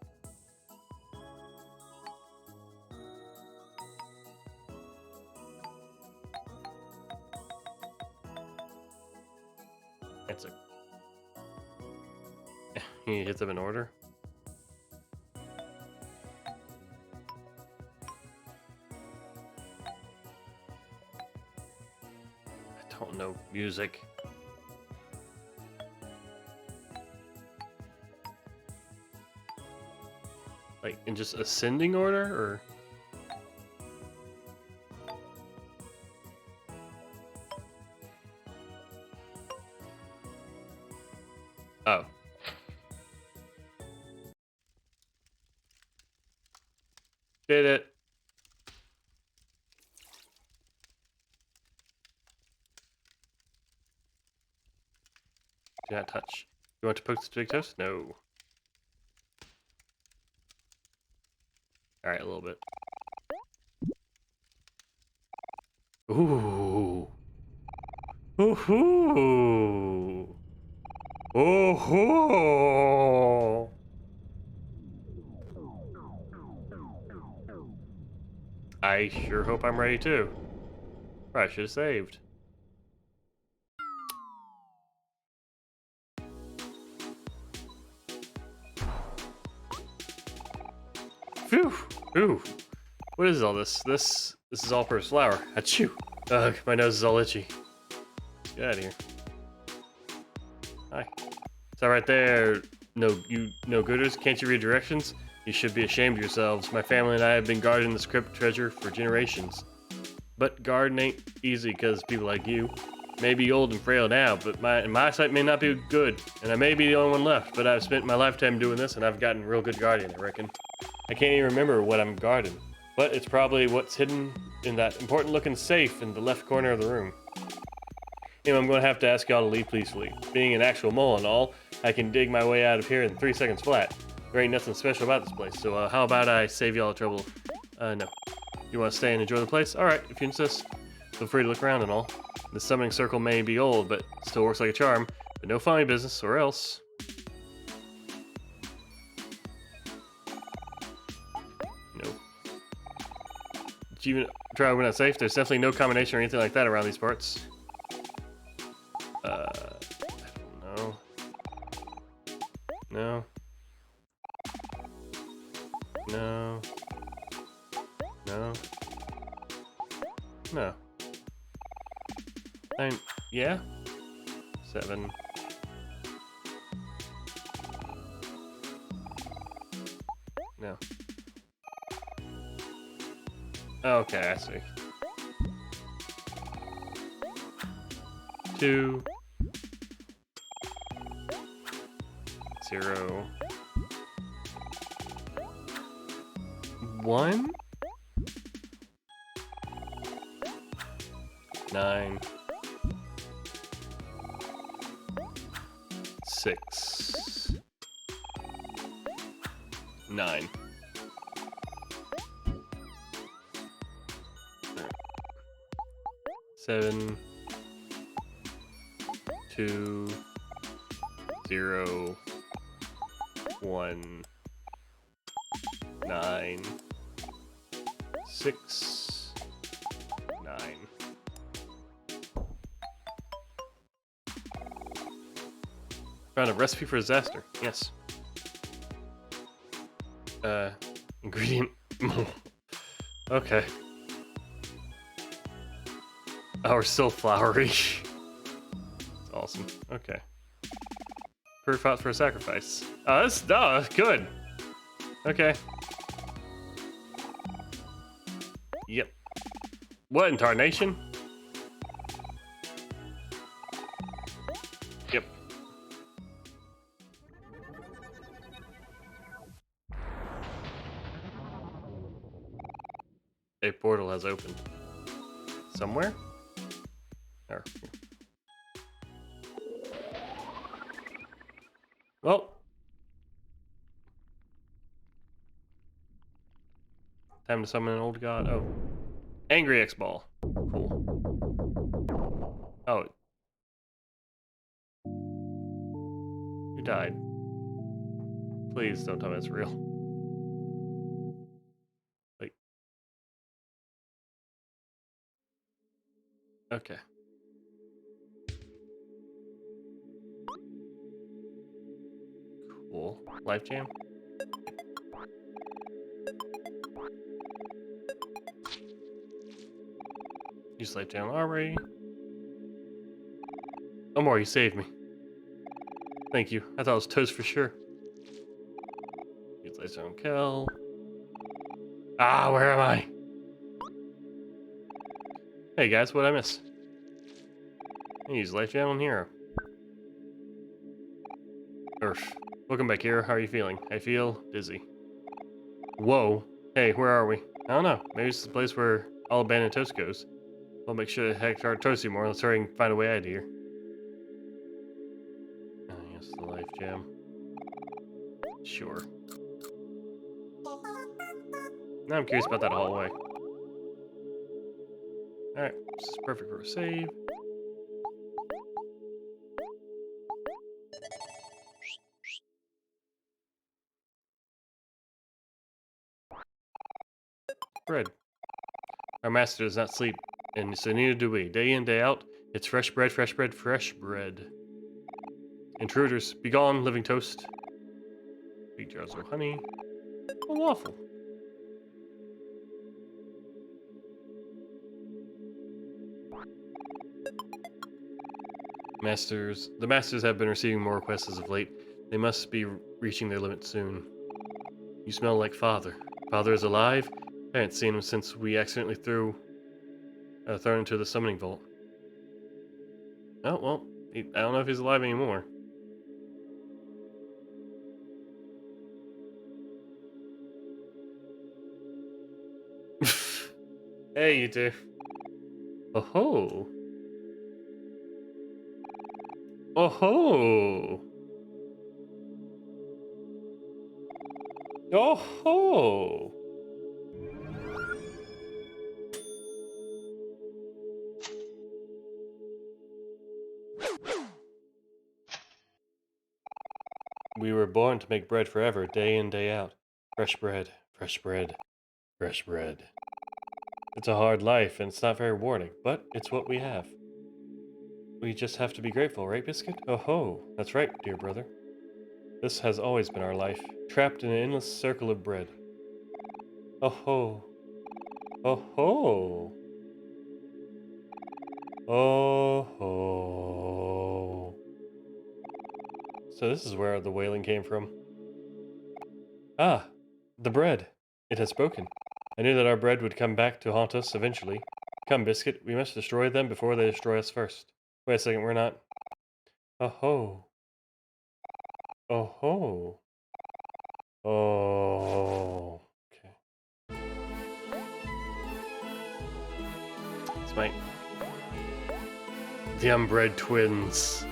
Answer. You hit them in order? I don't know music. Like in just ascending order, or? Oh. Did it. Do not touch. You want to poke the big toast? No. Alright, a little bit. Ooh. Ooh. Oh. I sure hope I'm ready too. Probably should have saved. Phew. Ooh. What is all this? This is all for his flower. Achoo. Ugh, my nose is all itchy. Get out of here. Hi. Is that right there? No gooders? Can't you read directions? You should be ashamed of yourselves. My family and I have been guarding this crypt treasure for generations. But garden ain't easy because people like you may be old and frail now, but my eyesight may not be good, and I may be the only one left, but I've spent my lifetime doing this, and I've gotten a real good guardian, I reckon. I can't even remember what I'm guarding, but it's probably what's hidden in that important-looking safe in the left corner of the room. Anyway, I'm going to have to ask y'all to leave peacefully. Being an actual mole and all, I can dig my way out of here in 3 seconds flat. There ain't nothing special about this place, so how about I save y'all trouble? No. You want to stay and enjoy the place? Alright, if you insist. Feel free to look around and all. The summoning circle may be old, but still works like a charm. But no funny business, or else. No. Did you even try to open that safe? There's definitely no combination or anything like that around these parts. I don't know. No. No. No. No. 9. Yeah? 7. No. Okay, I see. 2. 0. 1. 9. 6. 9. Right. 7. 2. 0. 1. 9. 6. 9. Found a recipe for disaster. Yes. Ingredient. Okay. Oh, we're still floury. It's awesome. Okay. Proof out for a sacrifice. Oh, that's good. Okay. Yep. What in tarnation? Yep. A portal has opened. Somewhere? There. Well. Time to summon an old god. Oh. Angry X-Ball. Cool. Oh. You died. Please don't tell me it's real. Like. Okay. Cool. Life jam? Use life jam already. OMORI, you saved me. Thank you. I thought it was toast for sure. Use life jam kill. Ah, where am I? Hey guys, what'd I miss? I use life jam on hero. Earth. Welcome back, hero. How are you feeling? I feel dizzy. Whoa. Hey, where are we? I don't know. Maybe it's the place where all abandoned toast goes. We'll make sure to heck our toasty more. Let's hurry and find a way out of here. Yes, the life jam. Sure. Now I'm curious about that hallway. Alright, this is perfect for a save. Bread. Our master does not sleep, and so neither do we. Day in, day out, it's fresh bread, fresh bread, fresh bread. Intruders, be gone, living toast. Big jars of honey. A waffle. The masters have been receiving more requests as of late. They must be reaching their limit soon. You smell like father. Father is alive? I haven't seen him since we accidentally thrown into the summoning vault. Oh, well, I don't know if he's alive anymore. Hey, you two. Oh ho. Oh ho. Oh ho. We were born to make bread forever, day in, day out. Fresh bread, fresh bread, fresh bread. It's a hard life, and it's not very rewarding, but it's what we have. We just have to be grateful, right, Biscuit? Oh ho, that's right, dear brother. This has always been our life, trapped in an endless circle of bread. Oh ho. Oh ho. Oh ho. So this is where the wailing came from. Ah, the bread. It has spoken. I knew that our bread would come back to haunt us eventually. Come, Biscuit, we must destroy them before they destroy us first. Wait a second, we're not. Oh ho. Oh ho. Oh. Okay. It's my... The Unbred Twins.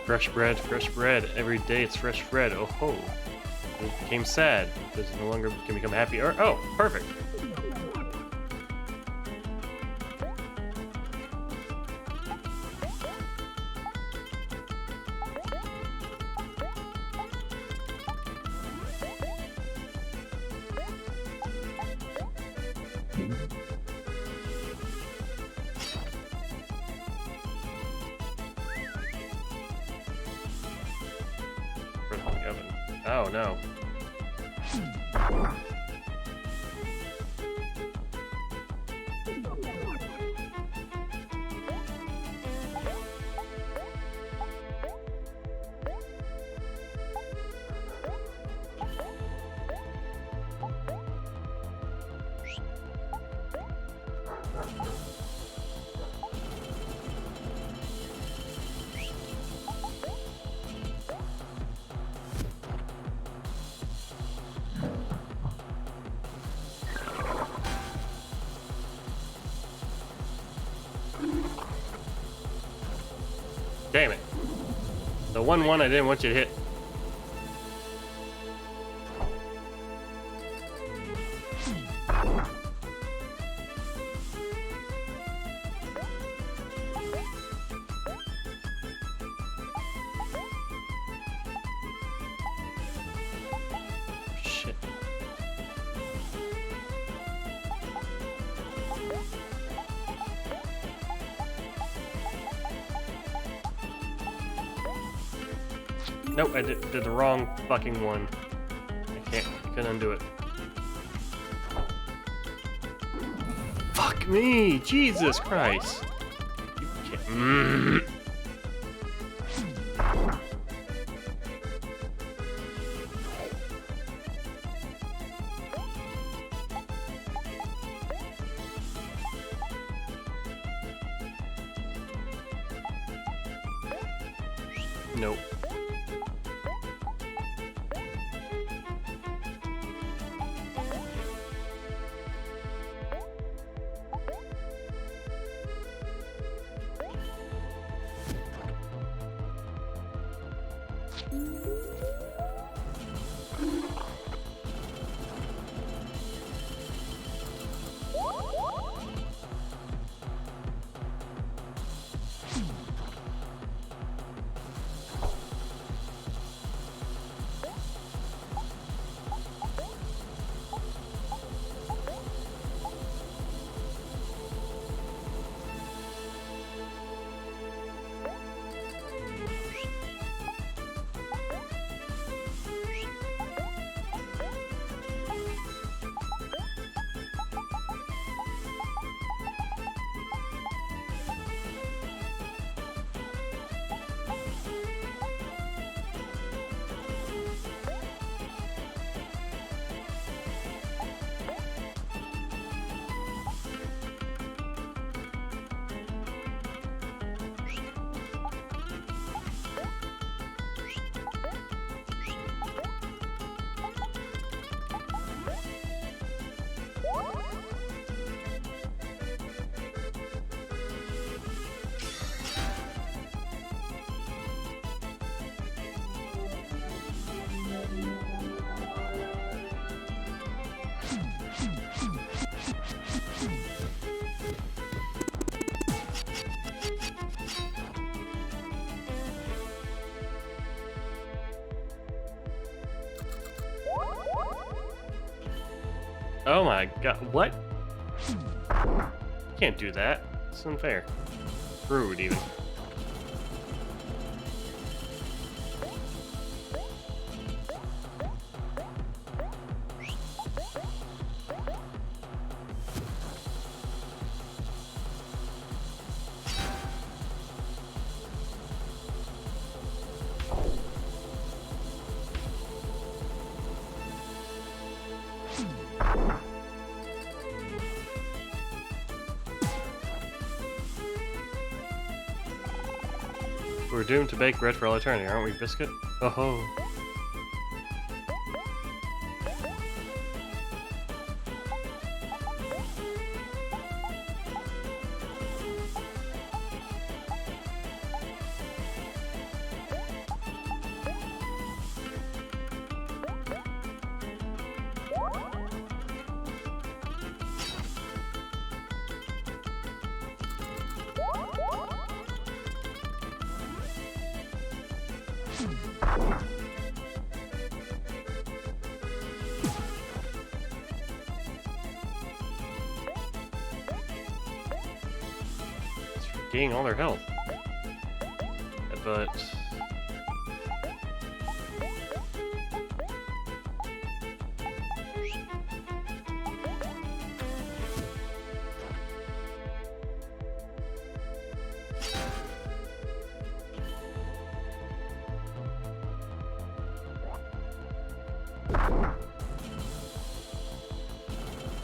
Fresh bread. Every day it's fresh bread. Oh ho. It became sad because it no longer can become happy. Or oh, perfect. Oh no. Damn it. The one I didn't want you to hit. Shit. Nope, I did the wrong fucking one. I couldn't undo it. Fuck me! Jesus Christ! You can't. Nope. Oh my god, what? Can't do that. It's unfair. Rude, even. We're doomed to bake bread for all eternity, aren't we, Biscuit? Oh ho. Gaining all their health. But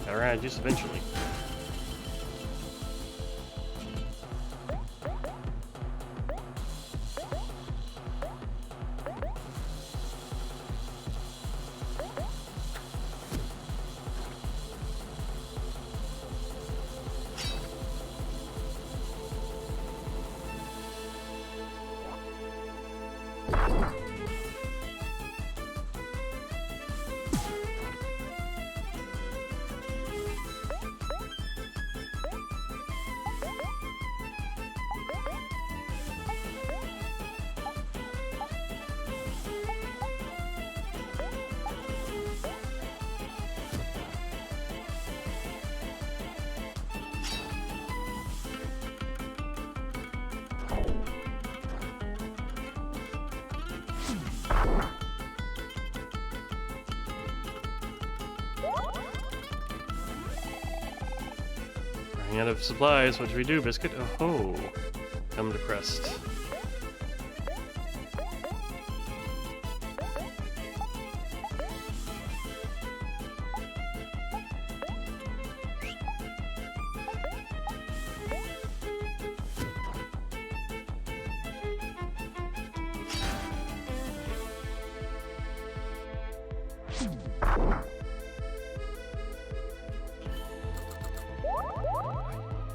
Gotta run out of juice eventually. Running out of supplies. What do we do, Biscuit? Oh, come depressed.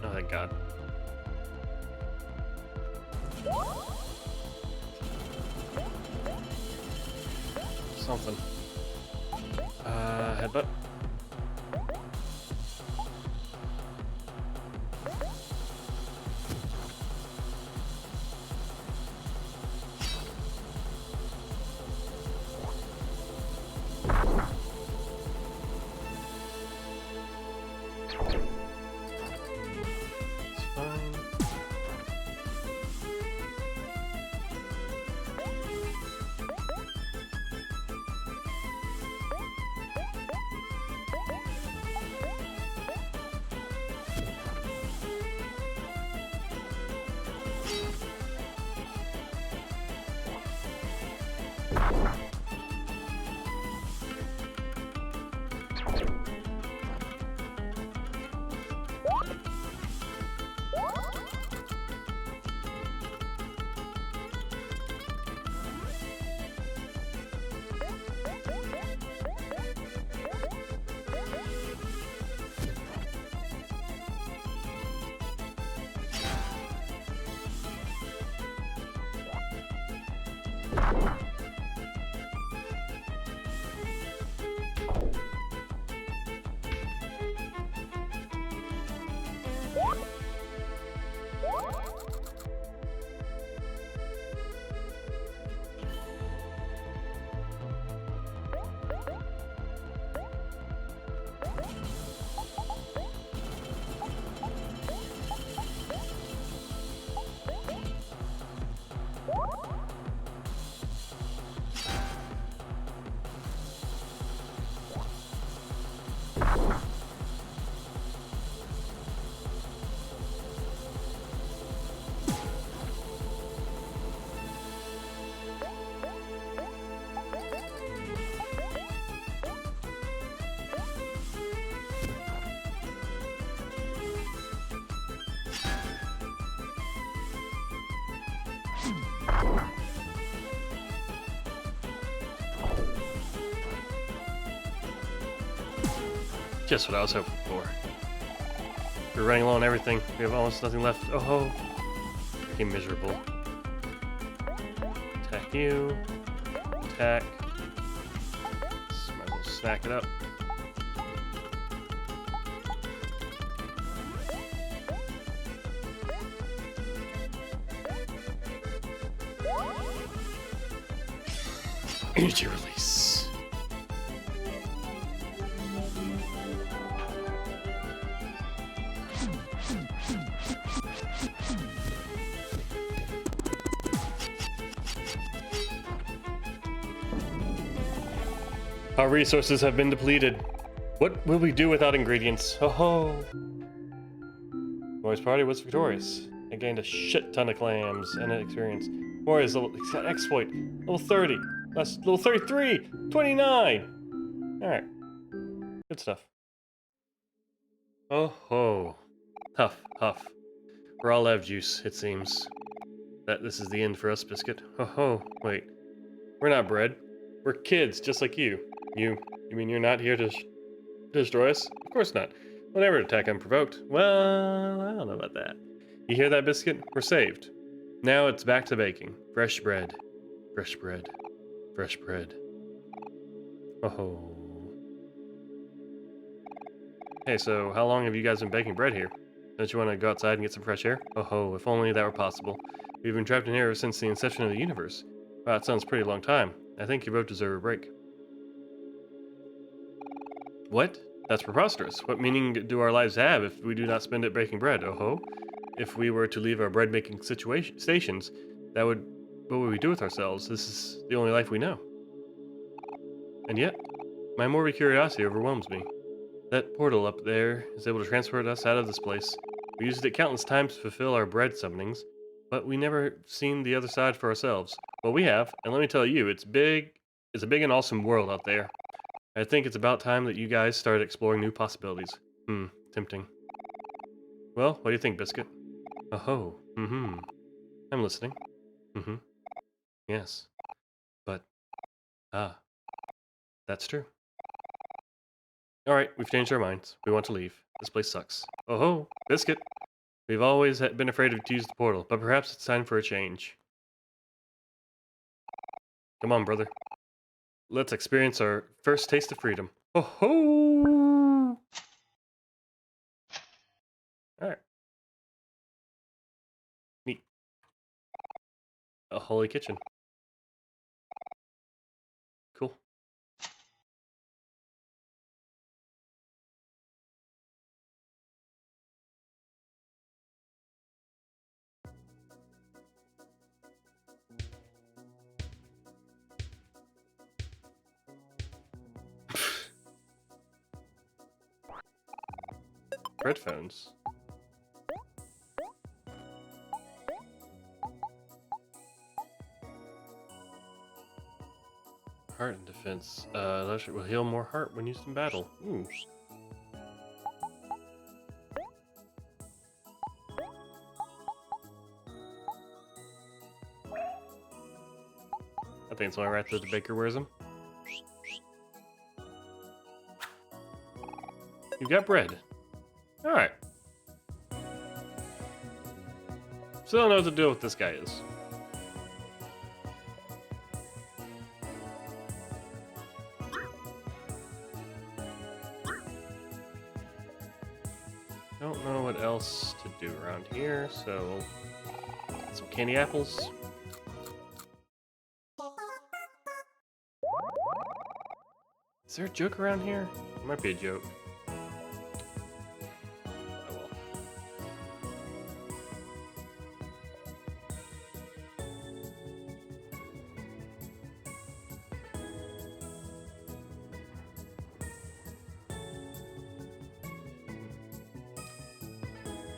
Oh, thank God. Something. Headbutt. It's fine. Just what I was hoping for. We're running low on everything. We have almost nothing left. Oh ho! Freaking miserable. Attack you. Attack. Might as well snack it up. Energy release. Our resources have been depleted. What will we do without ingredients? Ho ho! Mori's party was victorious. I gained a shit ton of clams and experience. Mori's level exploit. Level 30. That's level 33! 29! Alright. Good stuff. Oh ho. Tough, tough. We're all out of juice, it seems. That this is the end for us, Biscuit. Oh ho. Wait. We're not bred. We're kids, just like you. You mean you're not here to destroy us? Of course not. We'll never attack unprovoked. Well, I don't know about that. You hear that, Biscuit? We're saved. Now it's back to baking. Fresh bread. Fresh bread. Fresh bread. Oh. Hey, so how long have you guys been baking bread here? Don't you want to go outside and get some fresh air? Oh, if only that were possible. We've been trapped in here ever since the inception of the universe. Wow, that sounds a pretty long time. I think you both deserve a break. What? That's preposterous. What meaning do our lives have if we do not spend it baking bread? Oh ho. If we were to leave our bread-making stations, what would we do with ourselves? This is the only life we know. And yet, my morbid curiosity overwhelms me. That portal up there is able to transport us out of this place. We used it countless times to fulfill our bread summonings, but we never seen the other side for ourselves. Well, we have, and let me tell you, it's big. It's a big and awesome world out there. I think it's about time that you guys started exploring new possibilities. Tempting. Well, what do you think, Biscuit? Oh, I'm listening. Yes. But, that's true. Alright, we've changed our minds. We want to leave. This place sucks. Oh ho, Biscuit. We've always been afraid to use the portal, but perhaps it's time for a change. Come on, brother. Let's experience our first taste of freedom. Oh ho! Alright. Neat. A holy kitchen. Cool. Headphones. Heart and defense. Electric will heal more heart when used in battle. Ooh. I think it's only right that the baker wears them. You got bread. Alright. Still don't know what to do with this guy is. Don't know what else to do around here, so get some candy apples. Is there a joke around here? There might be a joke. Oh well.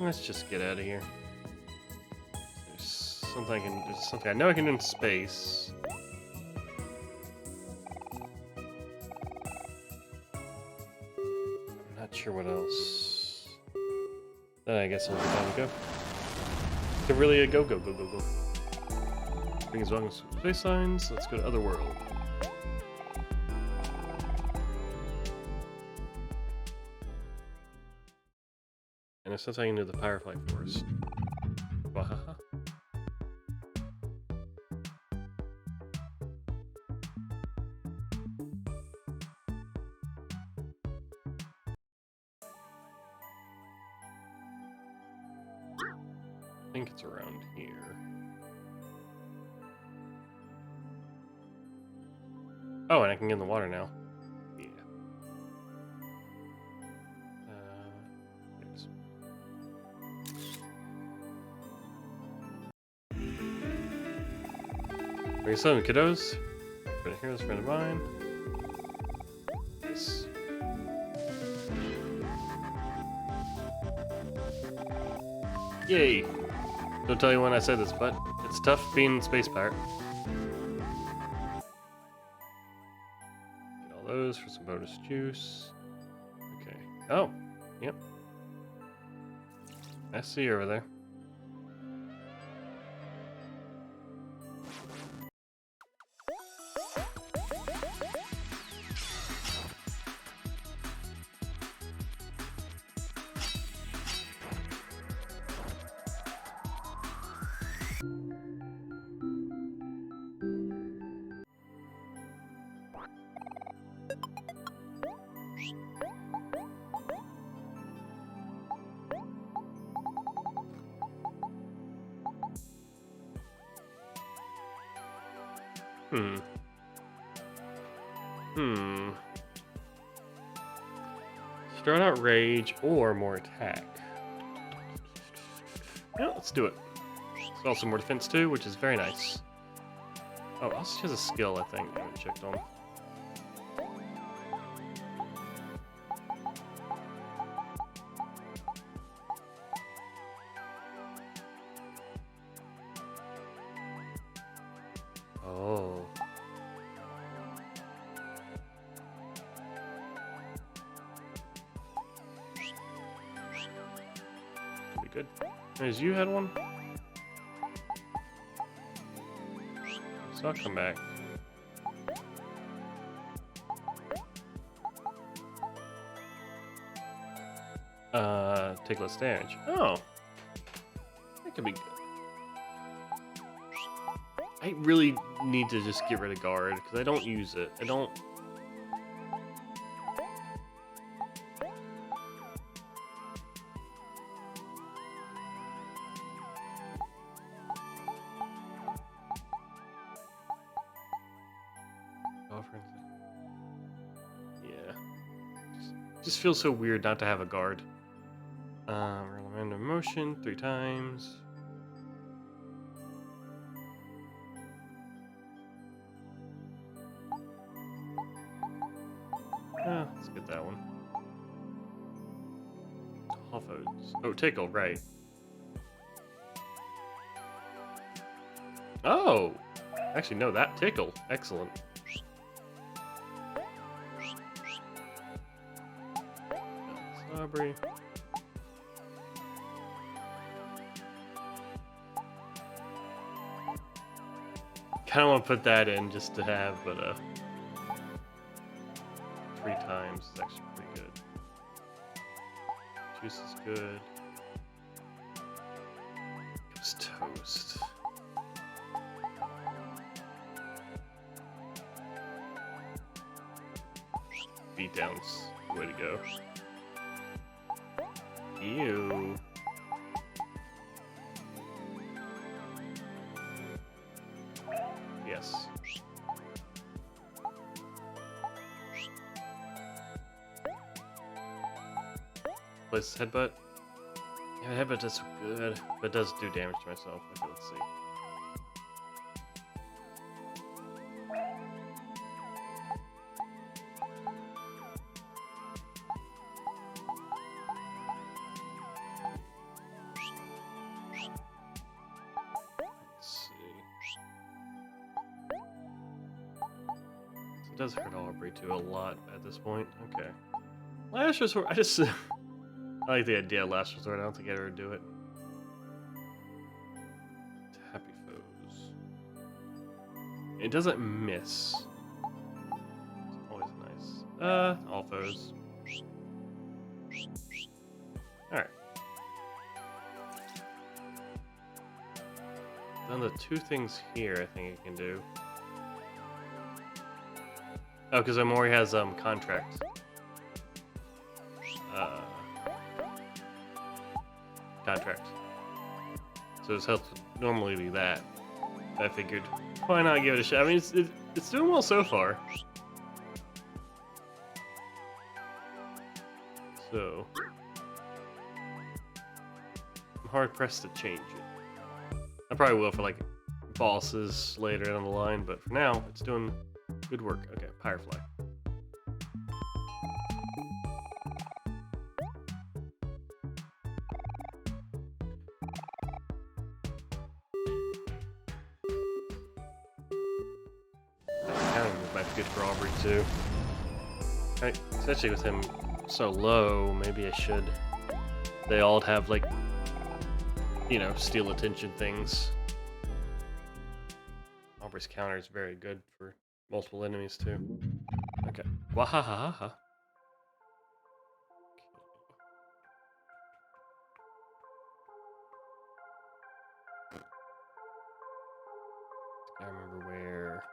Let's just get out of here. There's something I know I can do in space. I'm not sure what else. Then I guess it'll be time to go. Could really go. Bring as long as space signs. Let's go to Otherworld. And there's something into the Firefly Forest. Wahaha. I think it's around here. Oh, and I can get in the water now. Yeah. Yes. Bring some kiddos. Right here, this friend of mine. Yes. Yay! Don't tell anyone I said this, but it's tough being a space pirate. Get all those. this for some bonus juice. Okay. Oh, yep. I see you over there. Hmm. Start out rage or more attack. Yeah, let's do it. It's also more defense too, which is very nice. Oh, also has a skill, I think. I haven't checked on. Oh. Should be good. As you had one? So I'll come back. Take less damage. Oh. That could be good. I really need to just get rid of guard, because I don't use it. I don't... Yeah. Just feels so weird not to have a guard. Random motion 3 times. Let's get that one. Hoffos. Oh, tickle, right. Oh! Actually, no, that tickle. Excellent. Slobbery. Kinda want to put that in just to have, but 3 times is actually pretty good. Juice is good. It's toast. Beatdown's the way to go. Ew. Yes. Place headbutt. Yeah, headbutt does so good, but it does do damage to myself. Okay, let's see. It does hurt Aubrey too a lot at this point. Okay. Last resort. I just. I like the idea of last resort. I don't think I'd ever do it. Happy foes. It doesn't miss. It's always nice. All foes. Alright. Then the 2 things here I think I can do. Oh, because OMORI has contract. Contract. So his health would normally be that. I figured, why not give it a shot? I mean, it's doing well so far. So I'm hard pressed to change it. I probably will for like bosses later down the line, but for now, it's doing good work. Okay, Firefly. That kind of might be good for Aubrey too. Right, especially with him so low, maybe I should. They all have, like, you know, steal attention things. Aubrey's counter is very good for multiple enemies, too. Okay. Wahahaha. I remember where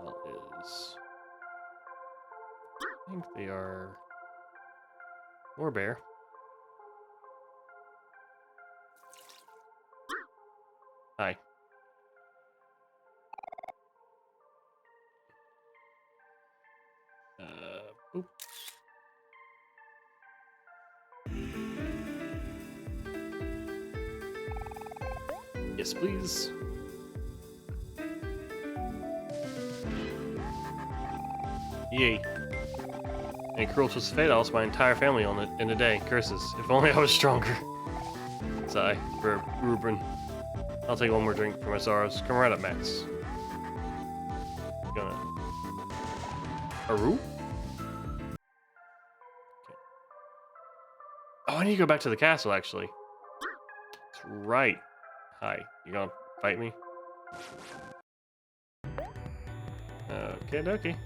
Bell is. I think they are or bear. Hi. Oop. Yes, please. Yay. And cruel twist of fate, I lost my entire family on it in a day. Curses. If only I was stronger. Sigh for Ruben. I'll take one more drink for my sorrows. Come right up, Max. Gonna. Aru? Okay. Oh, I need to go back to the castle, actually. That's right. Hi. You gonna fight me? Okay, dokie.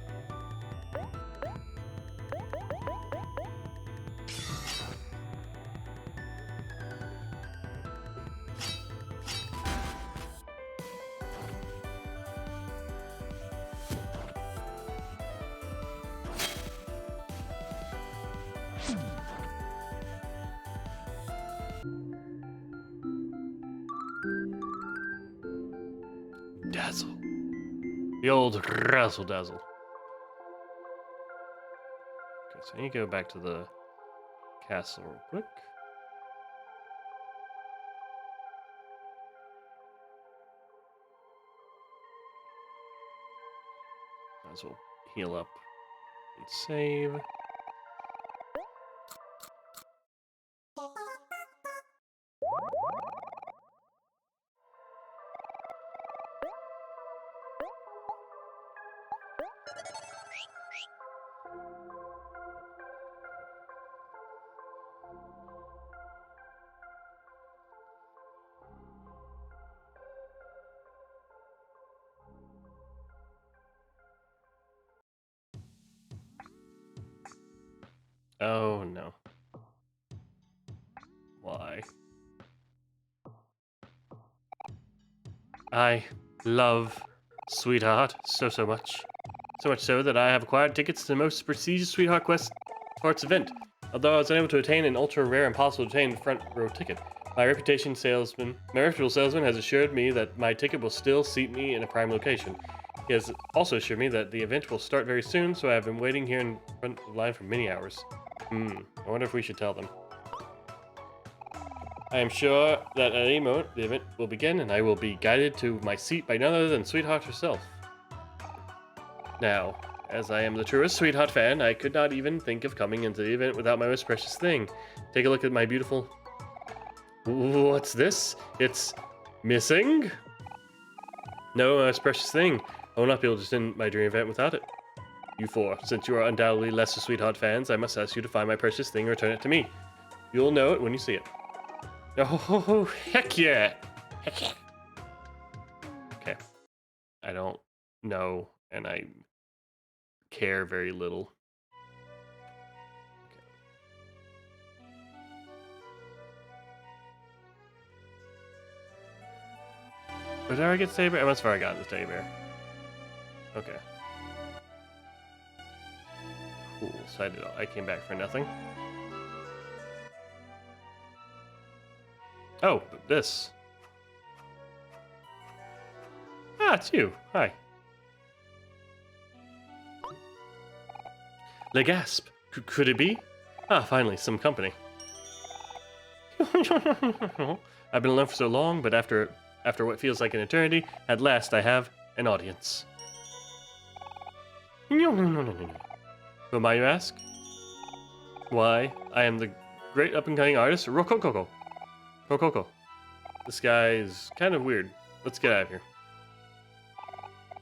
Dazzle. The old razzle dazzle. Okay, so I need to go back to the castle real quick. Might as well heal up and save. Oh no. Why? I love Sweetheart so much. So much so that I have acquired tickets to the most prestigious Sweetheart Quest Hearts event. Although I was unable to attain an ultra rare impossible to obtain front row ticket, my reputable salesman has assured me that my ticket will still seat me in a prime location. He has also assured me that the event will start very soon, so I have been waiting here in front of the line for many hours. I wonder if we should tell them. I am sure that at any moment the event will begin and I will be guided to my seat by none other than Sweetheart herself. Now, as I am the truest Sweetheart fan, I could not even think of coming into the event without my most precious thing. Take a look at my beautiful... What's this? It's missing? No, my most precious thing. I will not be able to attend my dream event without it. You four, since you are undoubtedly lesser Sweetheart fans, I must ask you to find my precious thing and return it to me. You'll know it when you see it. Oh, heck yeah! Heck yeah. Okay. I don't know, and I care very little. Okay. Did I already get Teddy Bear? I must have already gotten the Teddy Bear. Okay. Cool, so I came back for nothing. Oh, this. Ah, it's you. Hi. Le Gasp. Could it be? Ah, finally, some company. I've been alone for so long, but after what feels like an eternity, at last I have an audience. Who am I, you ask? Why, I am the great up-and-coming artist, Rococo. Rococo. This guy is kind of weird. Let's get out of here.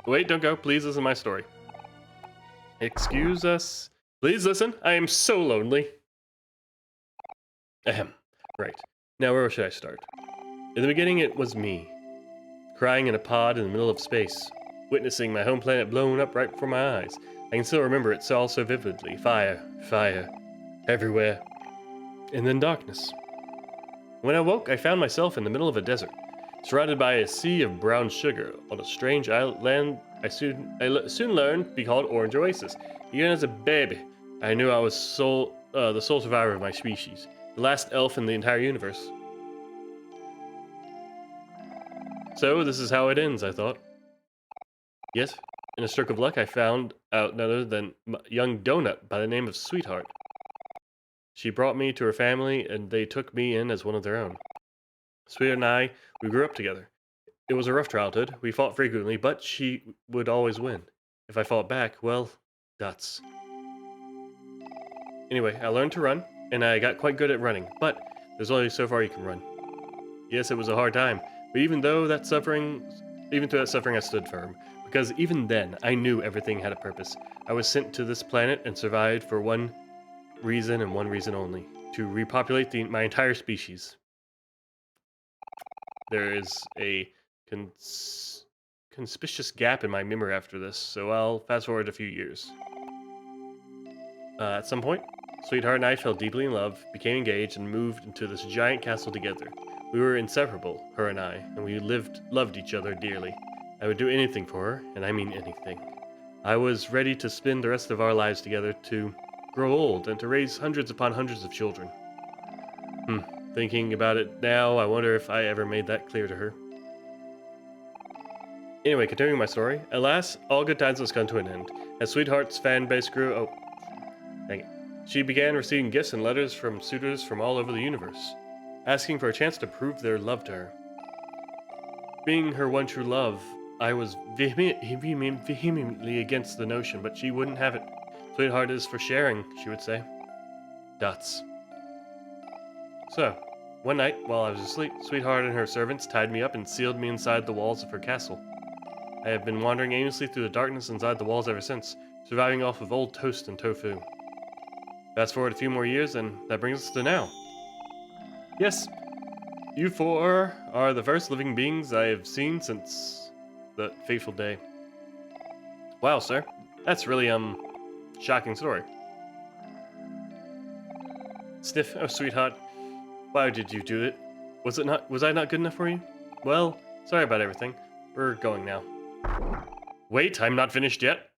Wait, don't go. Please listen to my story. Excuse us. Please listen. I am so lonely. Ahem. Right. Now, where should I start? In the beginning, it was me, crying in a pod in the middle of space, witnessing my home planet blown up right before my eyes. I can still remember it all so vividly. Fire, fire, everywhere. And then darkness. When I woke, I found myself in the middle of a desert, surrounded by a sea of brown sugar on a strange island soon learned to be called Orange Oasis. Even as a baby, I knew I was the sole survivor of my species, the last elf in the entire universe. So this is how it ends, I thought. Yet, in a stroke of luck, I found out none other than young Donut by the name of Sweetheart. She brought me to her family, and they took me in as one of their own. Sweetheart and I, we grew up together. It was a rough childhood. We fought frequently, but she would always win. If I fought back, well, that's... Anyway, I learned to run, and I got quite good at running, but there's only so far you can run. Yes, it was a hard time, but even through that suffering, I stood firm. Because even then, I knew everything had a purpose. I was sent to this planet and survived for one reason and one reason only. To repopulate my entire species. There is a conspicuous gap in my memory after this, so I'll fast forward a few years. At some point, Sweetheart and I fell deeply in love, became engaged, and moved into this giant castle together. We were inseparable, her and I, and we loved each other dearly. I would do anything for her, and I mean anything. I was ready to spend the rest of our lives together, to grow old, and to raise hundreds upon hundreds of children. Thinking about it now, I wonder if I ever made that clear to her. Anyway, continuing my story. Alas, all good times must come to an end. As Sweetheart's fan base grew, she began receiving gifts and letters from suitors from all over the universe, asking for a chance to prove their love to her. Being her one true love, I was vehemently against the notion, but she wouldn't have it. Sweetheart is for sharing, she would say. Dots. So, one night, while I was asleep, Sweetheart and her servants tied me up and sealed me inside the walls of her castle. I have been wandering aimlessly through the darkness inside the walls ever since, surviving off of old toast and tofu. Fast forward a few more years, and that brings us to now. Yes, you four are the first living beings I have seen since that fateful day. Wow, sir. That's really, shocking story. Sniff, oh sweetheart. Why did you do it? Was I not good enough for you? Well, sorry about everything. We're going now. Wait, I'm not finished yet.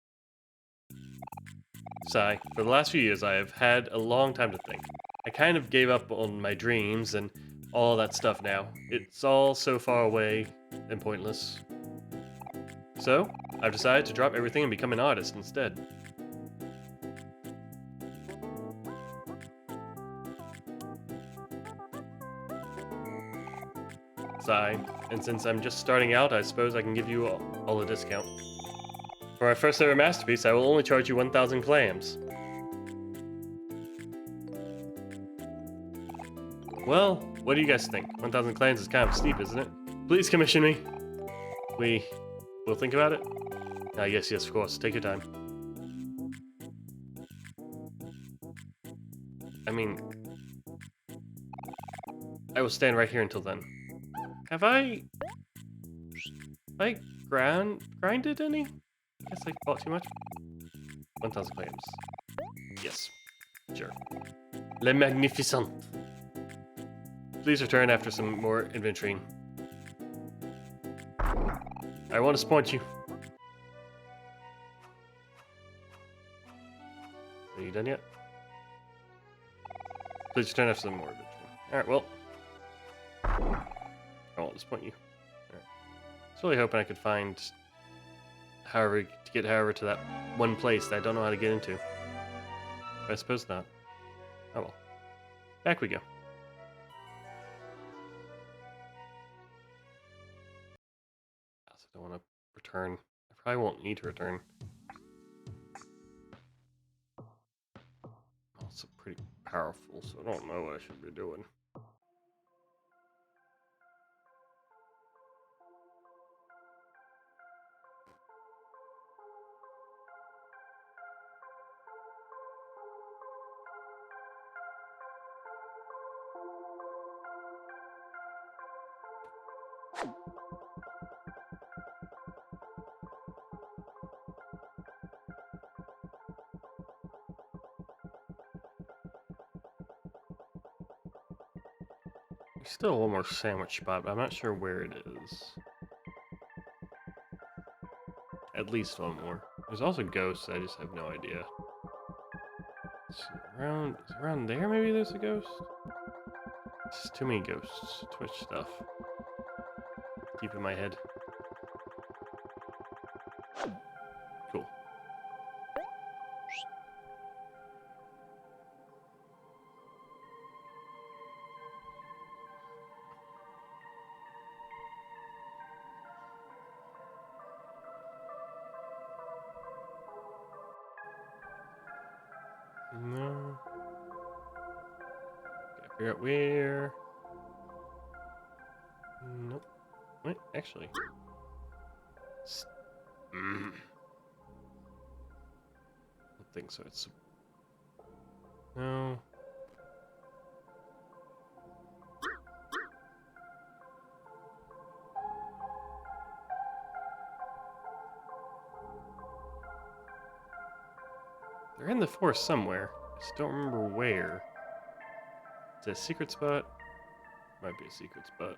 Sigh. For the last few years, I have had a long time to think. I kind of gave up on my dreams and all that stuff now. It's all so far away and pointless. So, I've decided to drop everything and become an artist instead. Sigh. And since I'm just starting out, I suppose I can give you all a discount. For my first ever masterpiece, I will only charge you 1,000 clams. Well, what do you guys think? 1,000 clams is kind of steep, isn't it? Please commission me. We'll think about it. Yes, of course. Take your time. I mean, I will stand right here until then. Have I grinded any? Guess I bought too much. 1,000 clams. Yes. Sure. Le Magnificent. Please return after some more adventuring. I want to disappoint you. Are you done yet? Please return after some more adventuring. Alright, well. I won't disappoint you. Alright. I was really hoping I could find to get to that one place that I don't know how to get into. But I suppose not. Oh well. Back we go. I also don't want to return. I probably won't need to return. Also pretty powerful, so I don't know what I should be doing. There's still one more sandwich spot, but I'm not sure where it is. At least one more. There's also ghosts, I just have no idea. Is around there maybe there's a ghost? There's too many ghosts. Twitch stuff. Keep in my head. Cool. No. Gotta figure out where. Nope. Wait, actually. I don't think so. It's no. They're in the forest somewhere. I just don't remember where. Is it a secret spot? Might be a secret spot.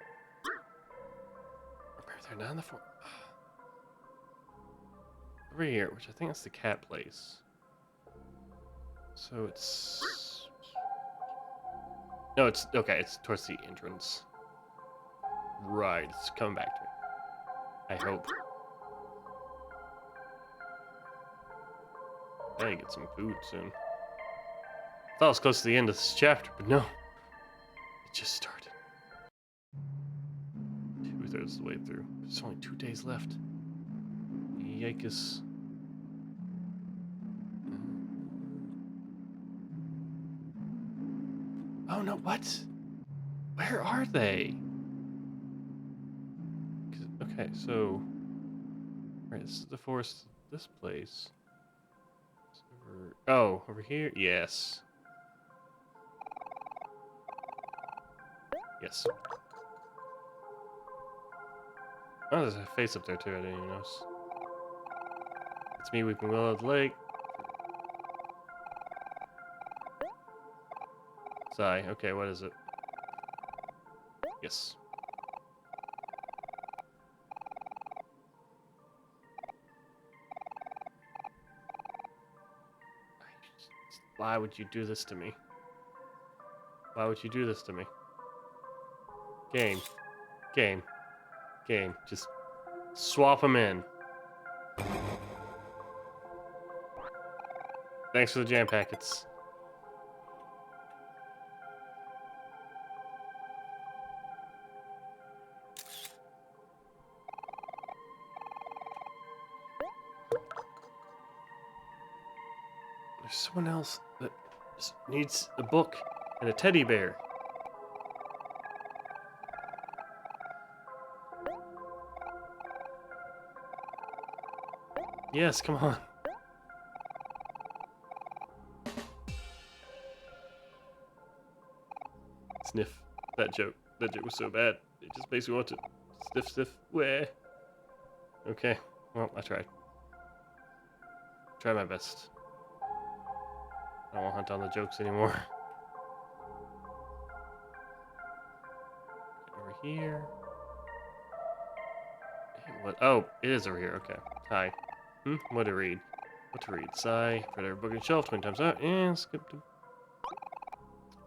Or maybe they're not in the forest. Over here, which I think is the cat place. So it's... No, it's... Okay, it's towards the entrance. Right, it's coming back to me. I hope. Gotta get some food soon. I thought I was close to the end of this chapter, but no. It just started. 2/3 of the way through. There's only 2 days left. Yikes. Oh no, what? Where are they? Okay, so... Right, this is the forest, this place. Oh, over here? Yes. Yes. Oh, there's a face up there too, I didn't even notice. It's me weeping well at the lake. Sigh. Okay, what is it? Yes. Why would you do this to me? Why would you do this to me? Game. Game. Game. Just swap them in. Thanks for the jam packets. There's someone else that needs a book and a teddy bear. Yes, come on. Sniff. That joke. That joke was so bad. It just makes me want to sniff. Where? Okay. Well, I tried. Try my best. I don't want to hunt down the jokes anymore. Over here. What? Oh, it is over here. Okay. Hi. What to read? What to read? Sigh. Read every book on shelf 20 times out. And skip to...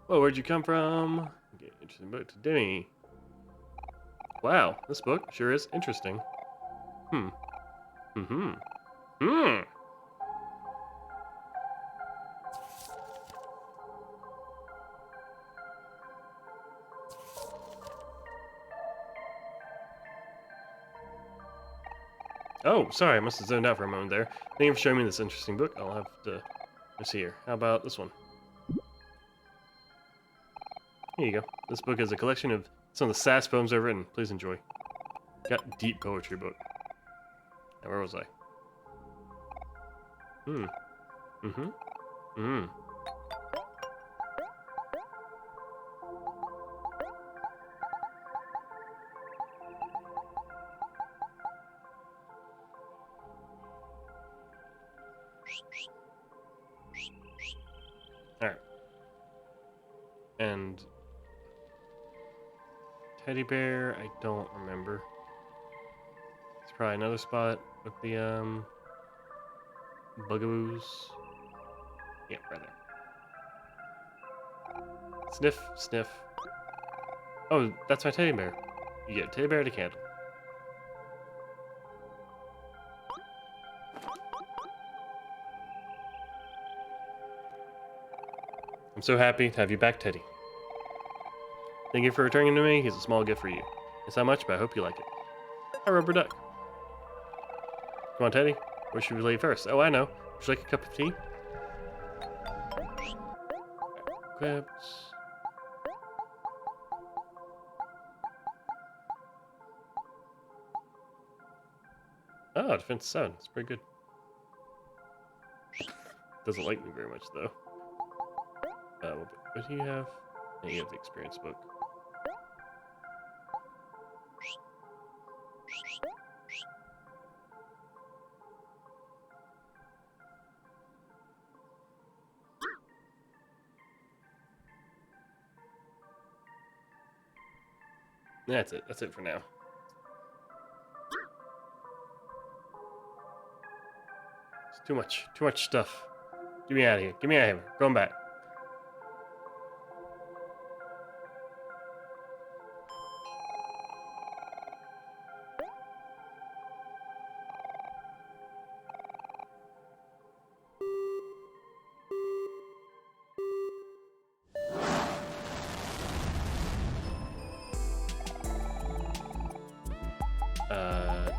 Whoa, where'd you come from? Okay, interesting book to Demi. Wow, this book sure is interesting. Oh, sorry, I must have zoned out for a moment there. Thank you for showing me this interesting book. I'll have to... Let's see here. How about this one? Here you go. This book is a collection of some of the sass poems I've written. Please enjoy. Got deep poetry book. Now, where was I? Alright. And teddy bear, I don't remember. It's probably another spot with the bugaboos. Yeah, right there. Sniff, sniff. Oh, that's my teddy bear. You get a teddy bear and a candle. I'm so happy to have you back, Teddy. Thank you for returning to me. Here's a small gift for you. It's not much, but I hope you like it. A rubber duck. Come on, Teddy. Where should we lay first? Oh, I know. Would you like a cup of tea? Equipped. Oh, defense 7. It's pretty good. Doesn't like me very much, though. What do you have? Yeah, you have the experience book. That's it. That's it for now. It's too much. Too much stuff. Get me out of here. Get me out of here. Going back.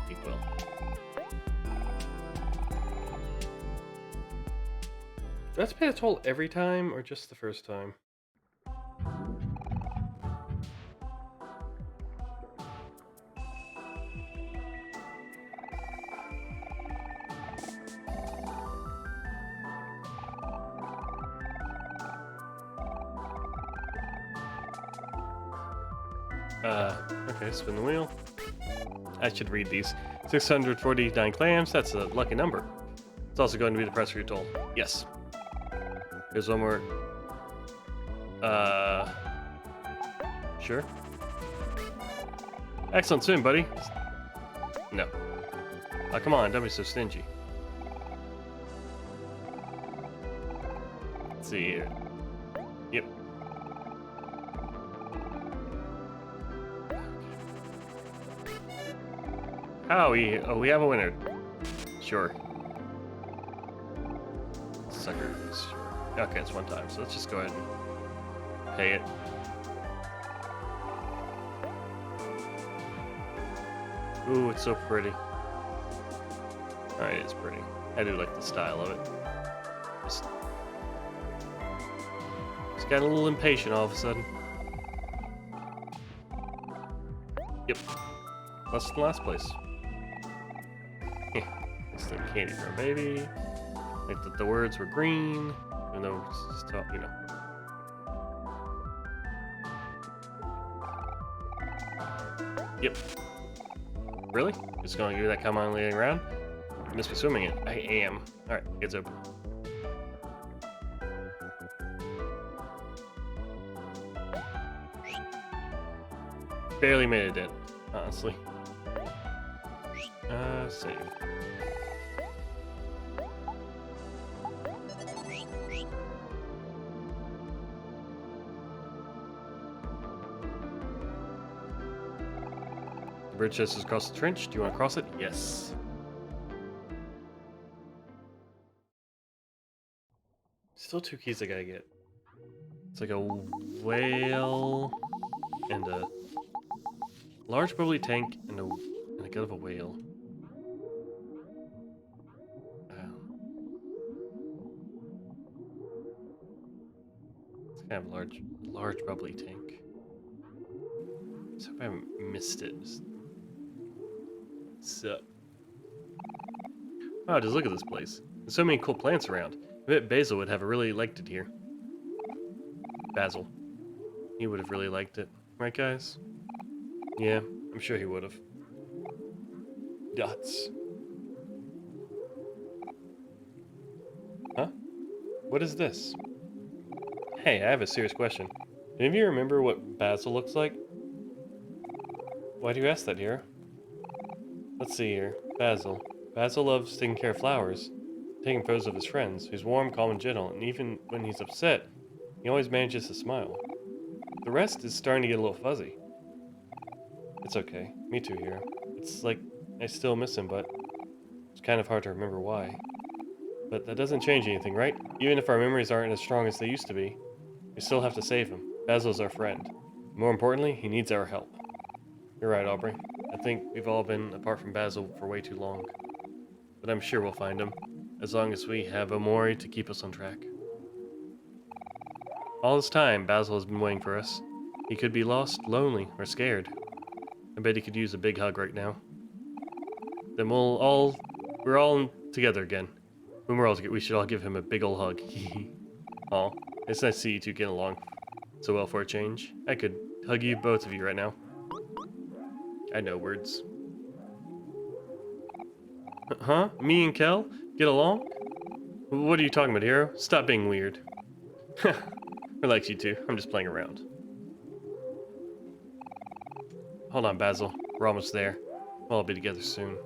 Deep well. Do I have to pay the toll every time or just the first time? Okay, spin the wheel. I should read these. 649 clams, that's a lucky number. It's also going to be the price for your toll. Yes. Here's one more. Sure. Excellent swim, buddy. No. Oh, come on, don't be so stingy. Let's see here. Yep. Oh, we have a winner. Sure. Suckers. Okay, it's one time, so let's just go ahead and pay it. Ooh, it's so pretty. Alright, it's pretty. I do like the style of it. Just got a little impatient all of a sudden. Yep. Less than last place. It's the candy for a baby. Like that the words were green, even though it's just you know. Yep. Really? Just gonna give you that come on laying around? You must be swimming it. I am. Alright, it's open. Barely made it in, honestly. Save. The bridge just across the trench. Do you want to cross it? Yes. Still 2 keys I gotta get. It's like a whale and a large bubbly tank and a gut of a whale. It's kind of a large bubbly tank. So I haven't missed it. So, wow, just look at this place. There's so many cool plants around. I bet Basil would have really liked it here. Basil. He would have really liked it. Right, guys? Yeah, I'm sure he would have. Dots. Huh? What is this? Hey, I have a serious question. Any of you remember what Basil looks like? Why do you ask that, here? Let's see here. Basil. Basil loves taking care of flowers, taking photos of his friends. He's warm, calm, and gentle, and even when he's upset, he always manages to smile. The rest is starting to get a little fuzzy. It's okay. Me too, here. It's like I still miss him, but it's kind of hard to remember why. But that doesn't change anything, right? Even if our memories aren't as strong as they used to be, we still have to save him. Basil's our friend. More importantly, he needs our help. You're right, Aubrey. I think we've all been apart from Basil for way too long. But I'm sure we'll find him, as long as we have OMORI to keep us on track. All this time, Basil has been waiting for us. He could be lost, lonely, or scared. I bet he could use a big hug right now. Then we're all together again. When we're all together, we should all give him a big ol' hug. Aw, it's nice to see you two get along so well for a change. I could hug you, both of you, right now. I know words. Huh? Me and Kel? Get along? What are you talking about, hero? Stop being weird. Relax, you two. I'm just playing around. Hold on, Basil. We're almost there. We'll all be together soon.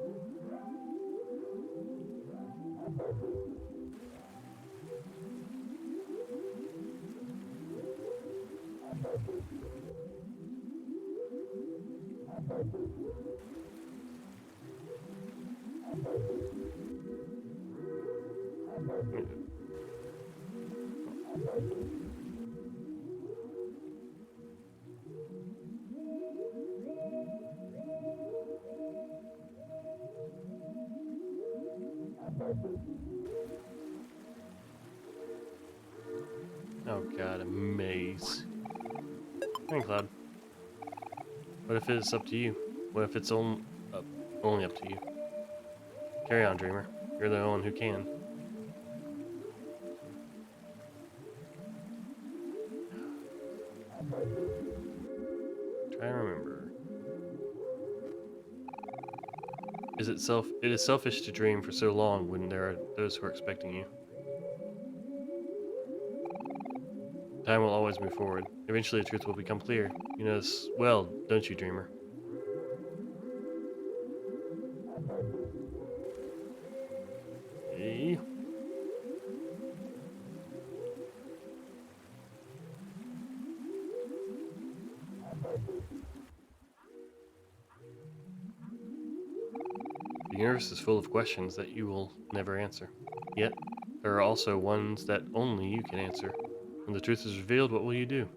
Oh god, a maze. Rain Cloud. What if it's up to you? What if it's only up to you? Carry on, Dreamer. You're the only one who can. Try to remember. It is selfish to dream for so long when there are those who are expecting you. Time will always move forward. Eventually the truth will become clear. You know this well, don't you, Dreamer? Hey. The universe is full of questions that you will never answer. Yet, there are also ones that only you can answer. When the truth is revealed, what will you do?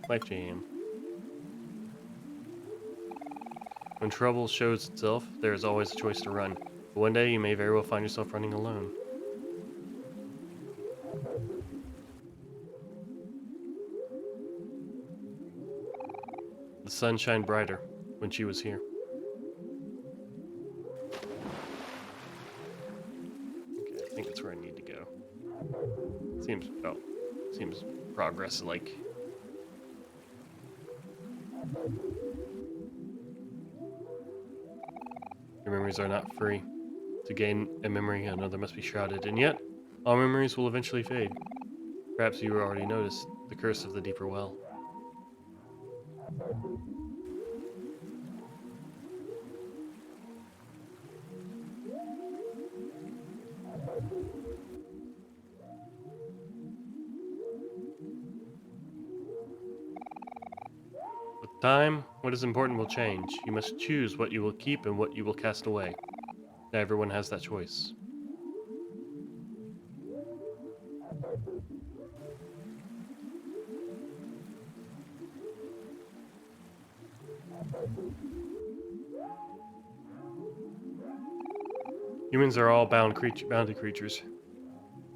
Life Jam. When trouble shows itself, there is always a choice to run. But one day you may very well find yourself running alone. The sun shined brighter when she was here. Okay, I think that's where I need to go. Seems progress like. Your memories are not free. To gain a memory, another must be shrouded, and yet, all memories will eventually fade. Perhaps you already noticed the curse of the deeper well. With time, what is important will change. You must choose what you will keep and what you will cast away. Not everyone has that choice. Humans are all bounded creatures.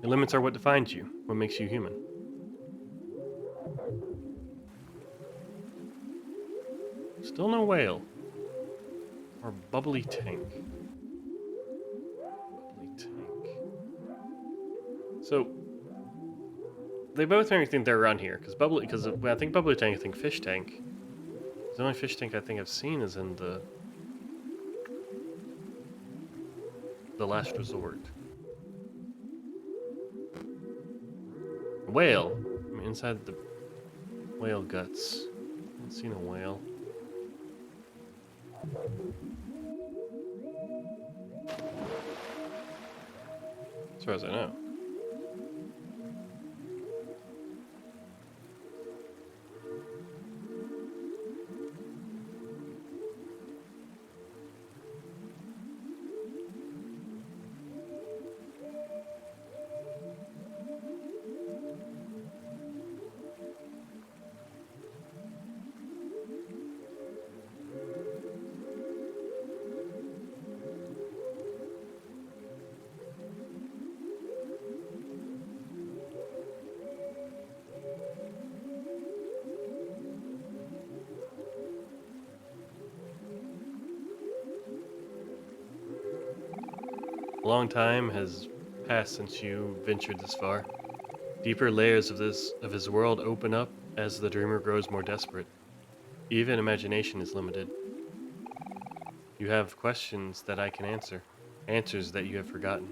Your limits are what defines you, what makes you human. Still no whale. Or bubbly tank. Bubbly tank. So they both make me think they're around here because when I think bubbly tank, I think fish tank. The only fish tank I think I've seen is in the last resort. Whale. I mean, inside the whale guts. I haven't seen a whale. As far as I know. A long time has passed since you ventured this far. Deeper layers of his world open up as the dreamer grows more desperate. Even imagination is limited. You have questions that I can answer, answers that you have forgotten.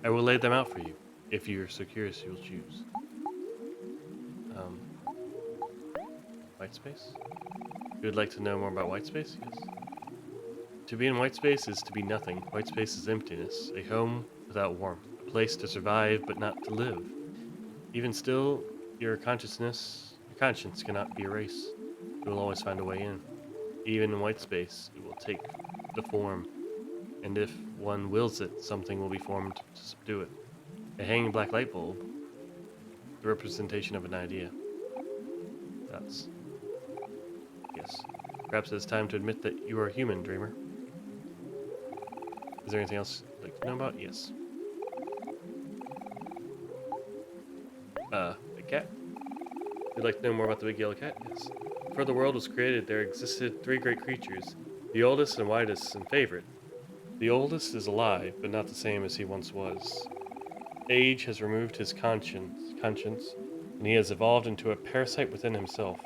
I will lay them out for you, if you're so curious you will choose. Um, white space? You would like to know more about white space? Yes. To be in white space is to be nothing. White space is emptiness, a home without warmth, a place to survive but not to live. Even still, your conscience cannot be erased. You will always find a way in. Even in white space, it will take the form, and if one wills it, something will be formed to subdue it. A hanging black light bulb, the representation of an idea. That's yes. Perhaps it's time to admit that you are a human, dreamer. Is there anything else you'd like to know about? Yes. A cat? You'd like to know more about the big yellow cat? Yes. Before the world was created, there existed three great creatures, the oldest and widest and favorite. The oldest is alive, but not the same as he once was. Age has removed his conscience, and he has evolved into a parasite within himself.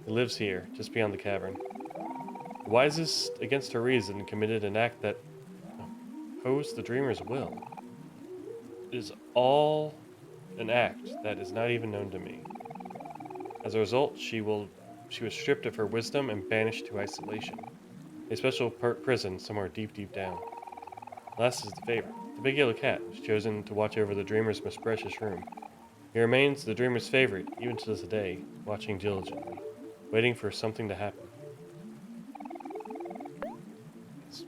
He lives here, just beyond the cavern. The wisest, against her reason, committed an act that opposed the dreamer's will. It is all an act that is not even known to me. As a result, she was stripped of her wisdom and banished to isolation, a special prison somewhere deep, deep down. Last is the favorite. The big yellow cat was chosen to watch over the dreamer's most precious room. He remains the dreamer's favorite even to this day, watching diligently, waiting for something to happen. Yes.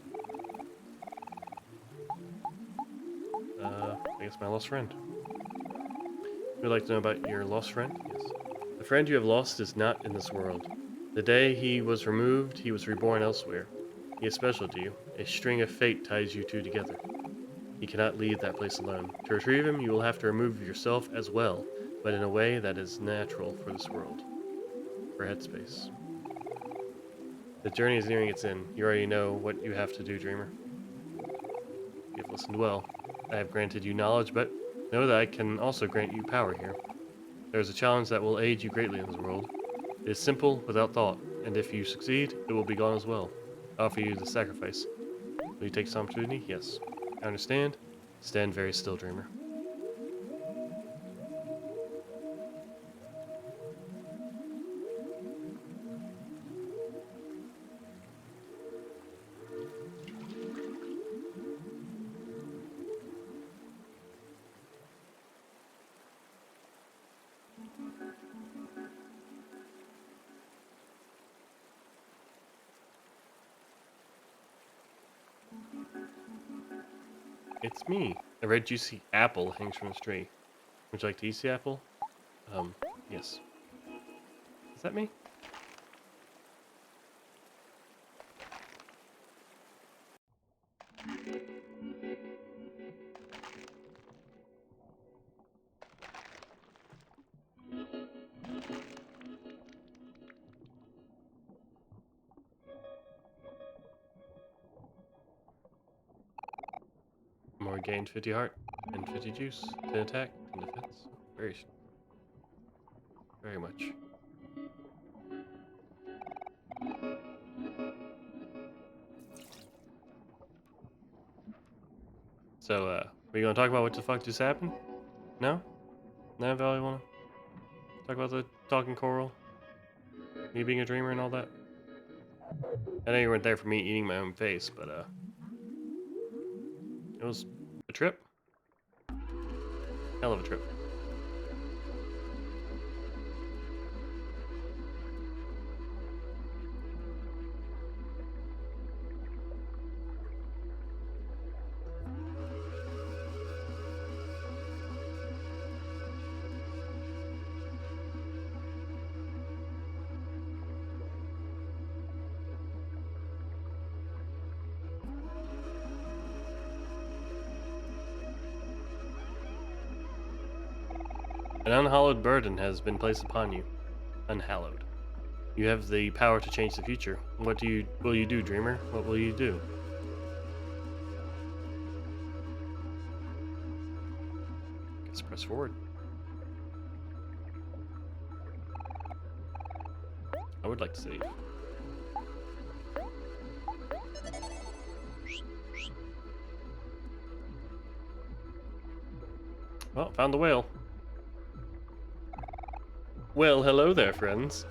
I guess my lost friend. Would you like to know about your lost friend? Yes. The friend you have lost is not in this world. The day he was removed, he was reborn elsewhere. He is special to you. A string of fate ties you two together. He cannot leave that place alone. To retrieve him, you will have to remove yourself as well, but in a way that is natural for this world. For headspace. The journey is nearing its end. You already know what you have to do, dreamer. You have listened well. I have granted you knowledge, but know that I can also grant you power here. There is a challenge that will aid you greatly in this world. It is simple, without thought, and if you succeed, it will be gone as well. I offer you the sacrifice. Will you take this opportunity? Yes. I understand. Stand very still, dreamer. It's me. A red juicy apple hangs from this tree. Would you like to eat the apple? Yes. Is that me? More gained 50 heart and 50 juice. 10 attack, 10 defense. Very much. So, are you gonna talk about what the fuck just happened? No? No, Val, you wanna talk about the talking coral? Me being a dreamer and all that? I know you weren't there for me eating my own face, but, it was a trip. Hell of a trip. An unhallowed burden has been placed upon you. Unhallowed. You have the power to change the future. What will you do, dreamer? What will you do? Guess press forward. I would like to save. Well, found the whale. Well, hello there, friends.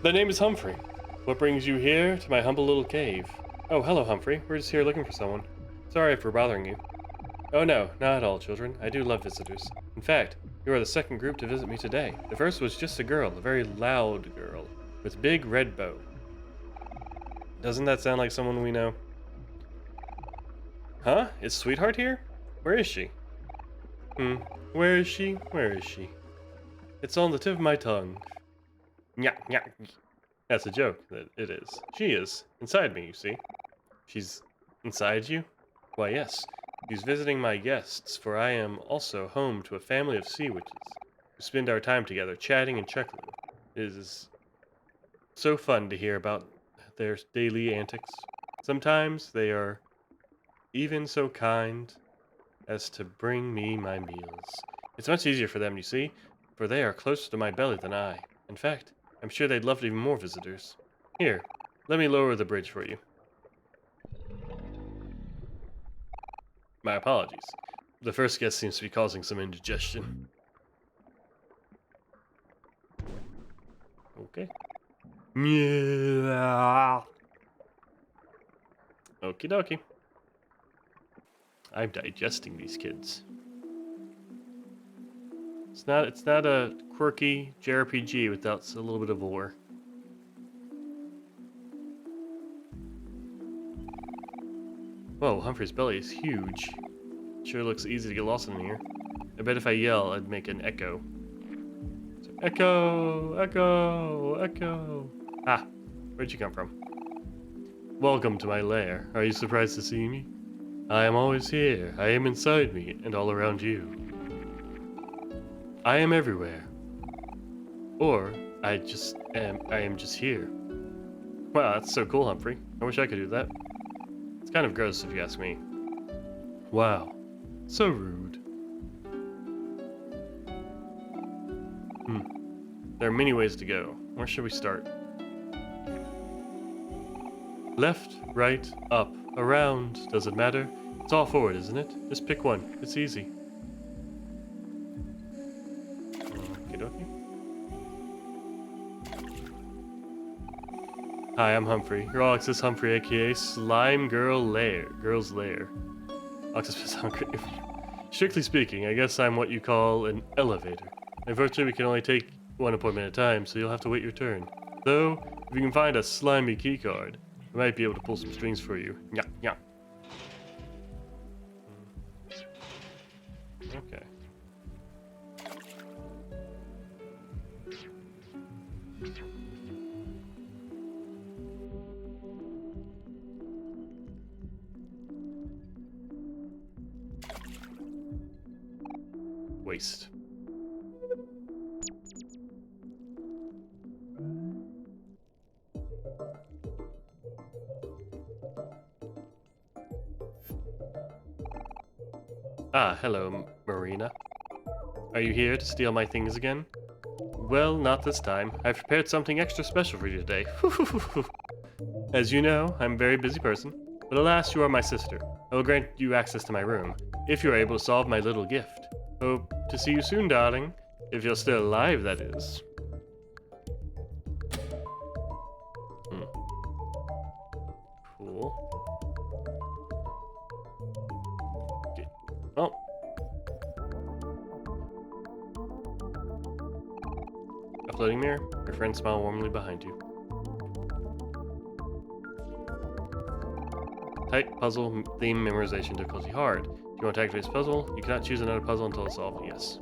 The name is Humphrey. What brings you here to my humble little cave? Oh, hello, Humphrey. We're just here looking for someone. Sorry for bothering you. Oh no, not at all, children. I do love visitors. In fact, you are the second group to visit me today. The first was just a girl, a very loud girl, with big red bow. Doesn't that sound like someone we know? Huh? Is Sweetheart here? Where is she? Where is she? Where is she? It's on the tip of my tongue. Nya, nya. That's a joke. That it is. She is. Inside me, you see. She's inside you? Why, yes. She's visiting my guests, for I am also home to a family of sea witches. We spend our time together, chatting and chuckling. It is so fun to hear about their daily antics. Sometimes they are even so kind as to bring me my meals. It's much easier for them, you see, for they are closer to my belly than I. In fact, I'm sure they'd love even more visitors. Here, let me lower the bridge for you. My apologies. The first guest seems to be causing some indigestion. Okay. Yeah. Okie dokie. I'm digesting these kids. It's not a quirky JRPG without a little bit of lore. Whoa, Humphrey's belly is huge. Sure looks easy to get lost in here. I bet if I yell, I'd make an echo. So, echo! Echo! Echo! Ah, where'd you come from? Welcome to my lair. Are you surprised to see me? I am always here. I am inside me and all around you. I am everywhere. Or I am just here. Wow, that's so cool, Humphrey. I wish I could do that. It's kind of gross if you ask me. Wow, so rude. There are many ways to go. Where should we start? Left, right, up, around, does it matter? It's all forward, isn't it? Just pick one. It's easy. Okie dokie. Hi, I'm Humphrey. You're Alexis Humphrey, aka Slime Girl's Lair. Alexis Humphrey. Strictly speaking, I guess I'm what you call an elevator. Unfortunately, we can only take one appointment at a time, so you'll have to wait your turn. Though, if you can find a slimy keycard, I might be able to pull some strings for you. Yeah, yeah. Okay. Waste. Ah, hello, Marina. Are you here to steal my things again? Well, not this time. I've prepared something extra special for you today. As you know, I'm a very busy person, but alas, you are my sister. I will grant you access to my room, if you are able to solve my little gift. Hope to see you soon, darling. If you're still alive, that is. Hmm, cool. Okay. Oh, a floating mirror. Your friends smile warmly behind you. Type puzzle theme memorization difficulty hard. If you want to activate this puzzle, you cannot choose another puzzle until it's solved. Yes.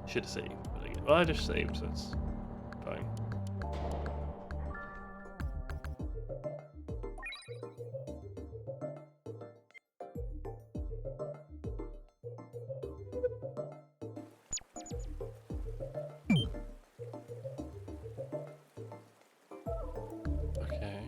Should have saved, but again, well, I just saved, so it's fine. Okay.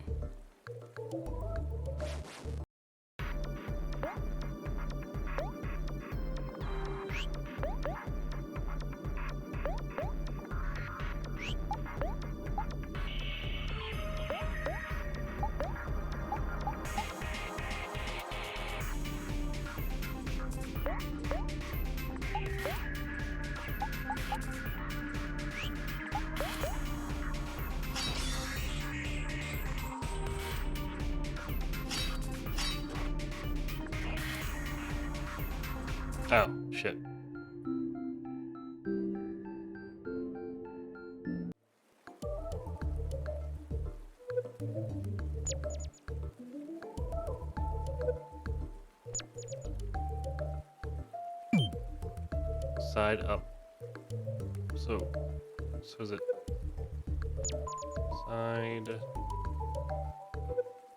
Oh, shit. Side up. So is it side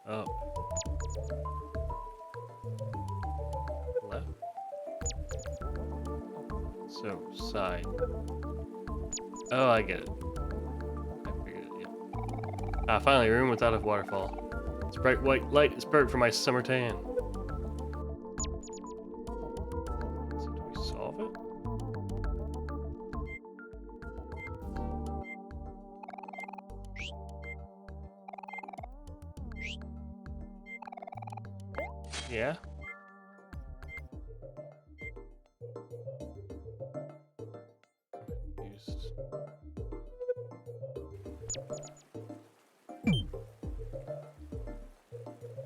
up, left? So side. Oh, I get it. I figured it, yeah. Ah, finally, a room without a waterfall. This bright white light is perfect for my summer tan. So do we solve it? Yeah. Used.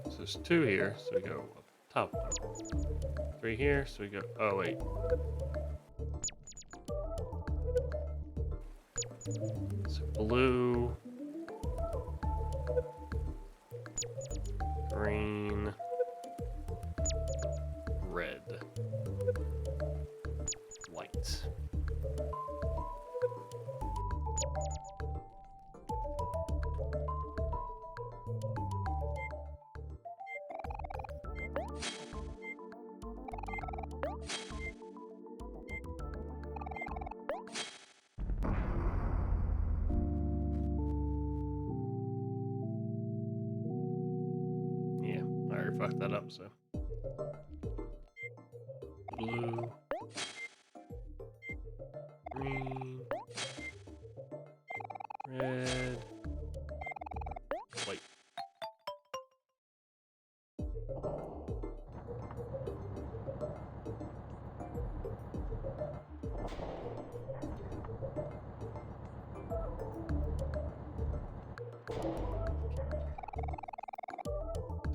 So there's 2 here, so we go up top one. 3 here, so we go. Oh wait. So blue, green, red, white. Yeah, I already fucked that up, so. Blue, green, red, white.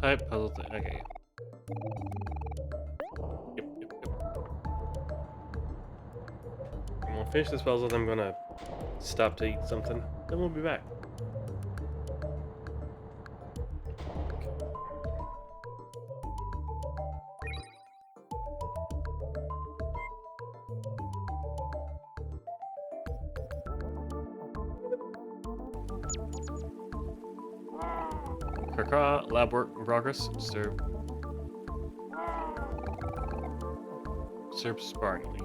Type puzzle thing. Okay. Yep. I'm gonna finish this puzzle, then I'm gonna stop to eat something. Then we'll be back. Kaka, lab work in progress. Serve sparingly.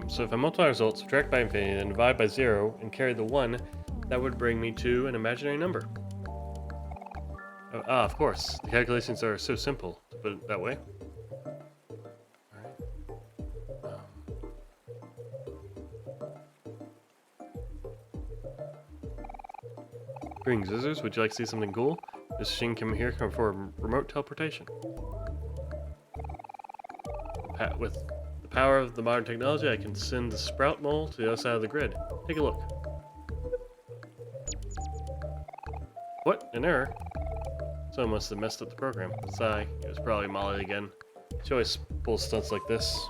So if I multiply results, subtract by infinity, then divide by 0, and carry the 1, that would bring me to an imaginary number. Of course. The calculations are so simple to put it that way. Alright. Greetings, visitors. Would you like to see something cool? This machine come for remote teleportation. With the power of the modern technology, I can send the sprout mole to the other side of the grid. Take a look. What? An error? Someone must have messed up the program. Sigh. It was probably Molly again. She always pulls stunts like this.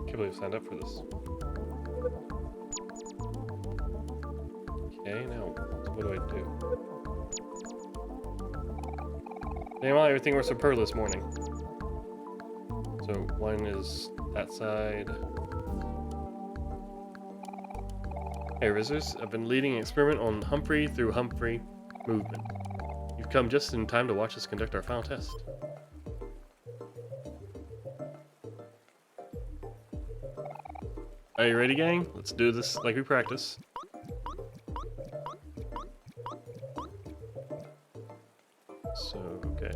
Can't believe I signed up for this. Okay, now what do I do? Damn, everything was superb this morning. So one is that side. Hey, visitors, I've been leading an experiment on Humphrey through Humphrey movement. You've come just in time to watch us conduct our final test. Are you ready, gang? Let's do this like we practice. So, okay.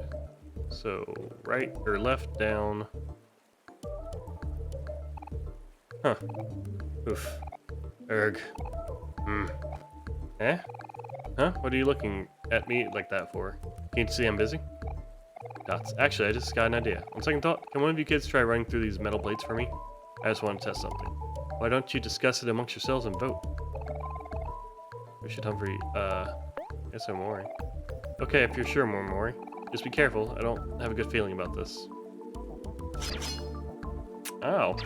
So, right or left, down. Huh. Oof. Erg. Eh? Huh? What are you looking at me like that for? Can't you see I'm busy? Dots. Actually, I just got an idea. On second thought, can one of you kids try running through these metal plates for me? I just want to test something. Why don't you discuss it amongst yourselves and vote? We should Humphrey, guess OMORI. Okay, if you're sure, OMORI. Just be careful, I don't have a good feeling about this. Ow.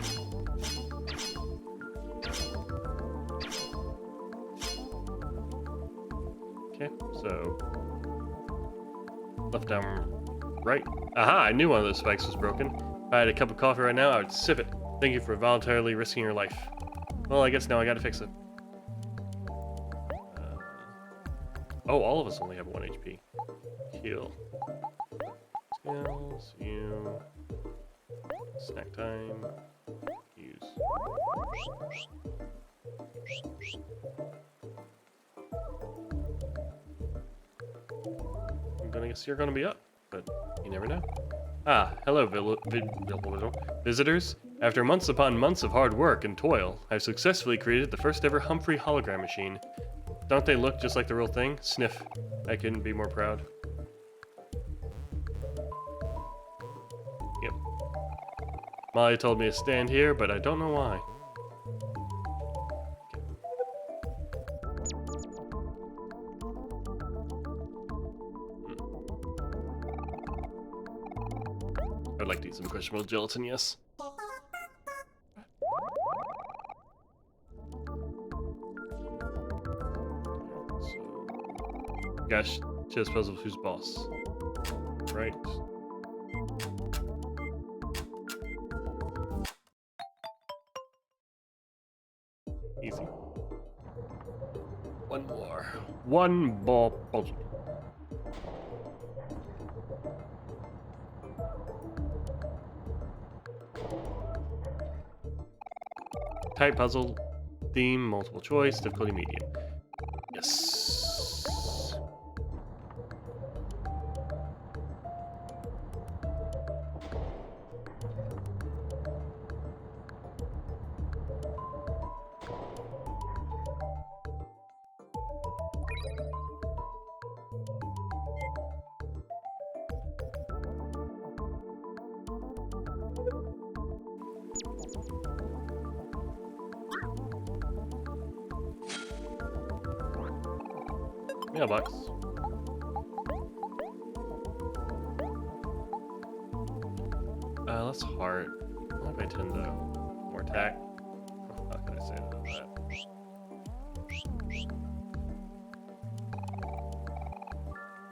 Okay, so... left down, right. Aha, I knew one of those spikes was broken. If I had a cup of coffee right now, I would sip it. Thank you for voluntarily risking your life. Well, I guess now I gotta fix it. Oh, all of us only have 1 HP. Heal. Skills, you. Snack time. Use. I'm gonna guess you're gonna be up, but you never know. Ah, hello, visitors. After months upon months of hard work and toil, I've successfully created the first ever Humphrey hologram machine. Don't they look just like the real thing? Sniff. I couldn't be more proud. Yep. Molly told me to stand here, but I don't know why. I'd like to eat some questionable gelatin, yes. Gosh, chess puzzle, who's boss? Right. Easy. One more. One ball puzzle. Type puzzle. Theme, multiple choice, difficulty medium. Yes. Mailbox. Let's heart. What if I tend to more attack? How can I say that?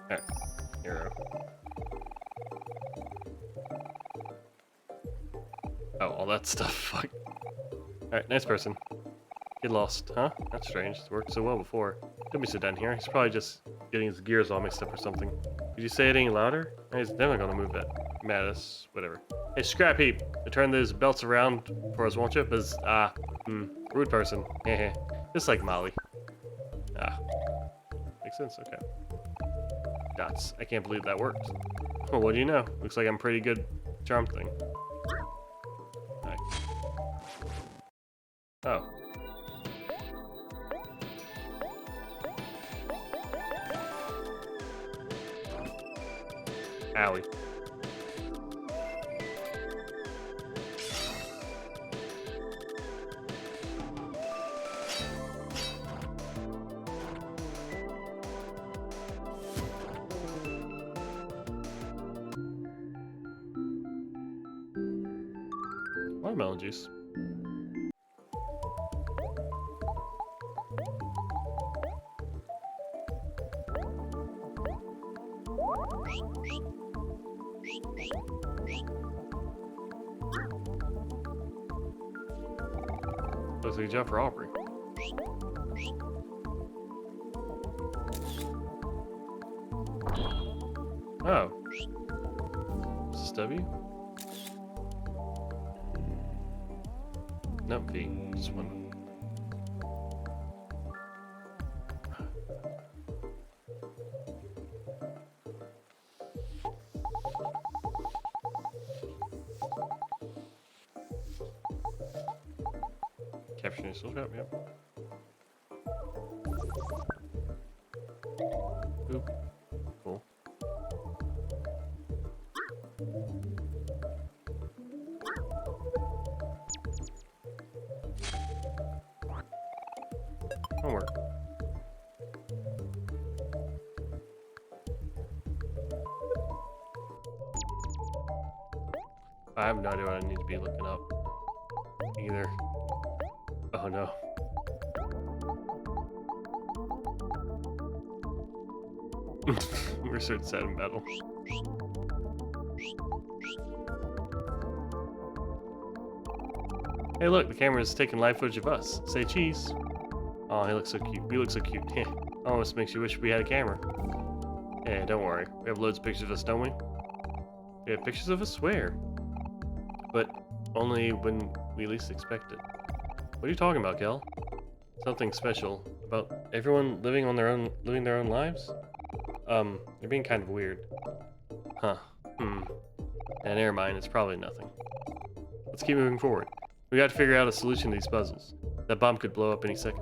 Alright, hero. Oh, all that stuff. Fuck. Alright, nice person. Get lost, huh? That's strange. It's worked so well before. Let me sit down here. He's probably just getting his gears all mixed up or something. Did you say it any louder? He's never gonna move that. Mattis, whatever. Hey, Scrap Heap, turn those belts around for us, won't you? Rude person. Heh. Just like Molly. Ah, makes sense. Okay. Dots. I can't believe that worked. Well, what do you know? Looks like I'm pretty good charm thing. Right. Oh. Owie. Watermelon juice. Looks like a job for Aubrey. Oh. Is this W? Nope, V. Just one. Capturing still trap, yep. Oop. Cool. Homework. I have no idea what I need to be looking up. Either. Oh no. We're so sad in battle. Hey look, the camera's taking live footage of us. Say cheese. Oh, he looks so cute. We look so cute. Almost makes you wish we had a camera. Yeah, don't worry. We have loads of pictures of us, don't we? We have pictures of us? Where? But only when we least expect it. What are you talking about, Kel? Something special about everyone living their own lives? You're being kind of weird. Huh. Never mind, it's probably nothing. Let's keep moving forward. We got to figure out a solution to these puzzles. That bomb could blow up any second.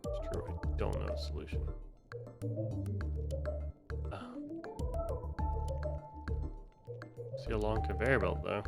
It's true, I don't know a solution. See a long conveyor belt, though.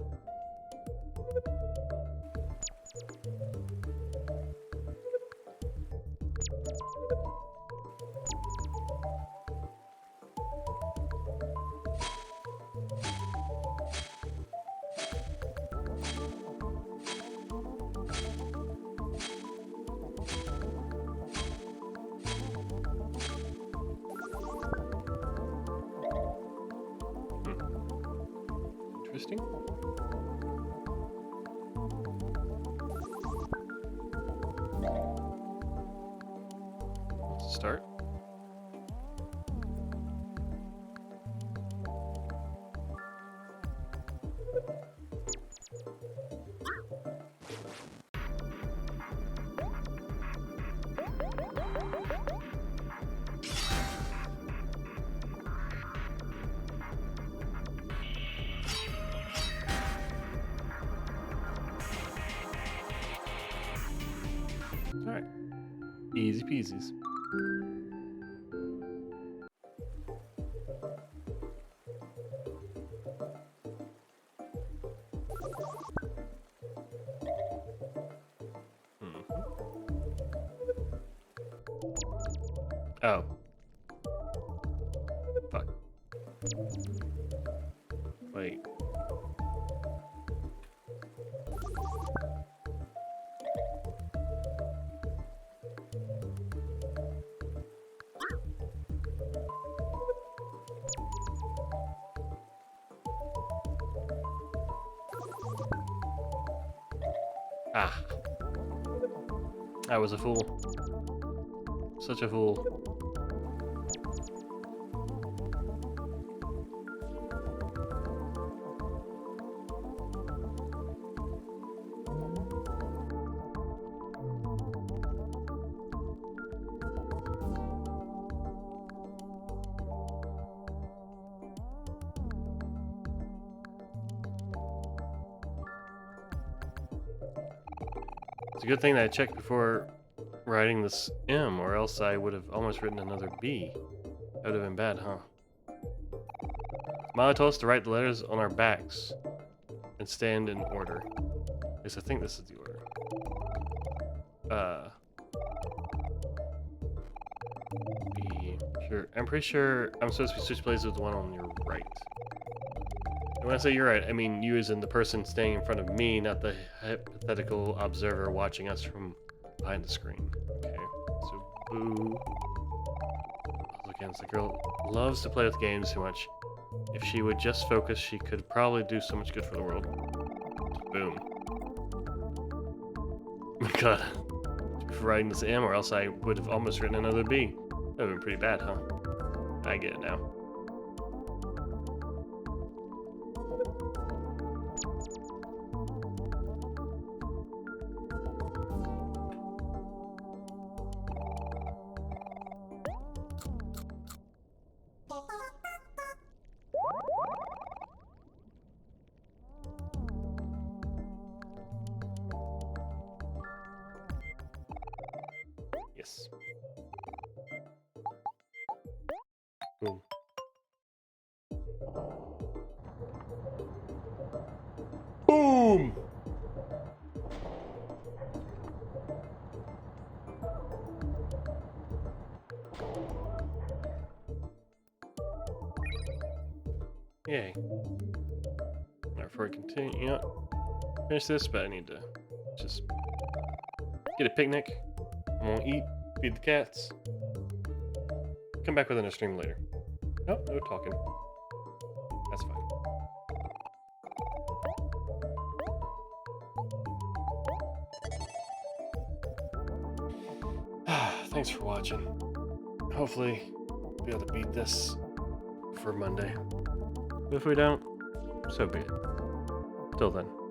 Interesting. Let's start. Alright. Easy peasies. Oh. Fuck. Wait. Ah. I was a fool. Such a fool. It's a good thing that I checked before writing this M, or else I would have almost written another B. That would have been bad, huh? Molly told us to write the letters on our backs and stand in order. At least I think this is the order. B. Sure. I'm pretty sure I'm supposed to be switched places with the one on your right. And when I say you're right, I mean you as in the person standing in front of me, not the hypothetical observer watching us from behind the screen. Okay. So, boo. Again, the girl loves to play with games too much. If she would just focus, she could probably do so much good for the world. Boom. God. For writing this M, or else I would have almost written another B. That would have been pretty bad, huh? I get it now. Yes. Boom. Boom! Yay. Now before I continue, you know, finish this, but I need to just get a picnic. I'm gonna eat, feed the cats. Come back with another stream later. Nope, no talking. That's fine. Thanks for watching. Hopefully, we'll be able to beat this for Monday. But if we don't, so be it. Till then.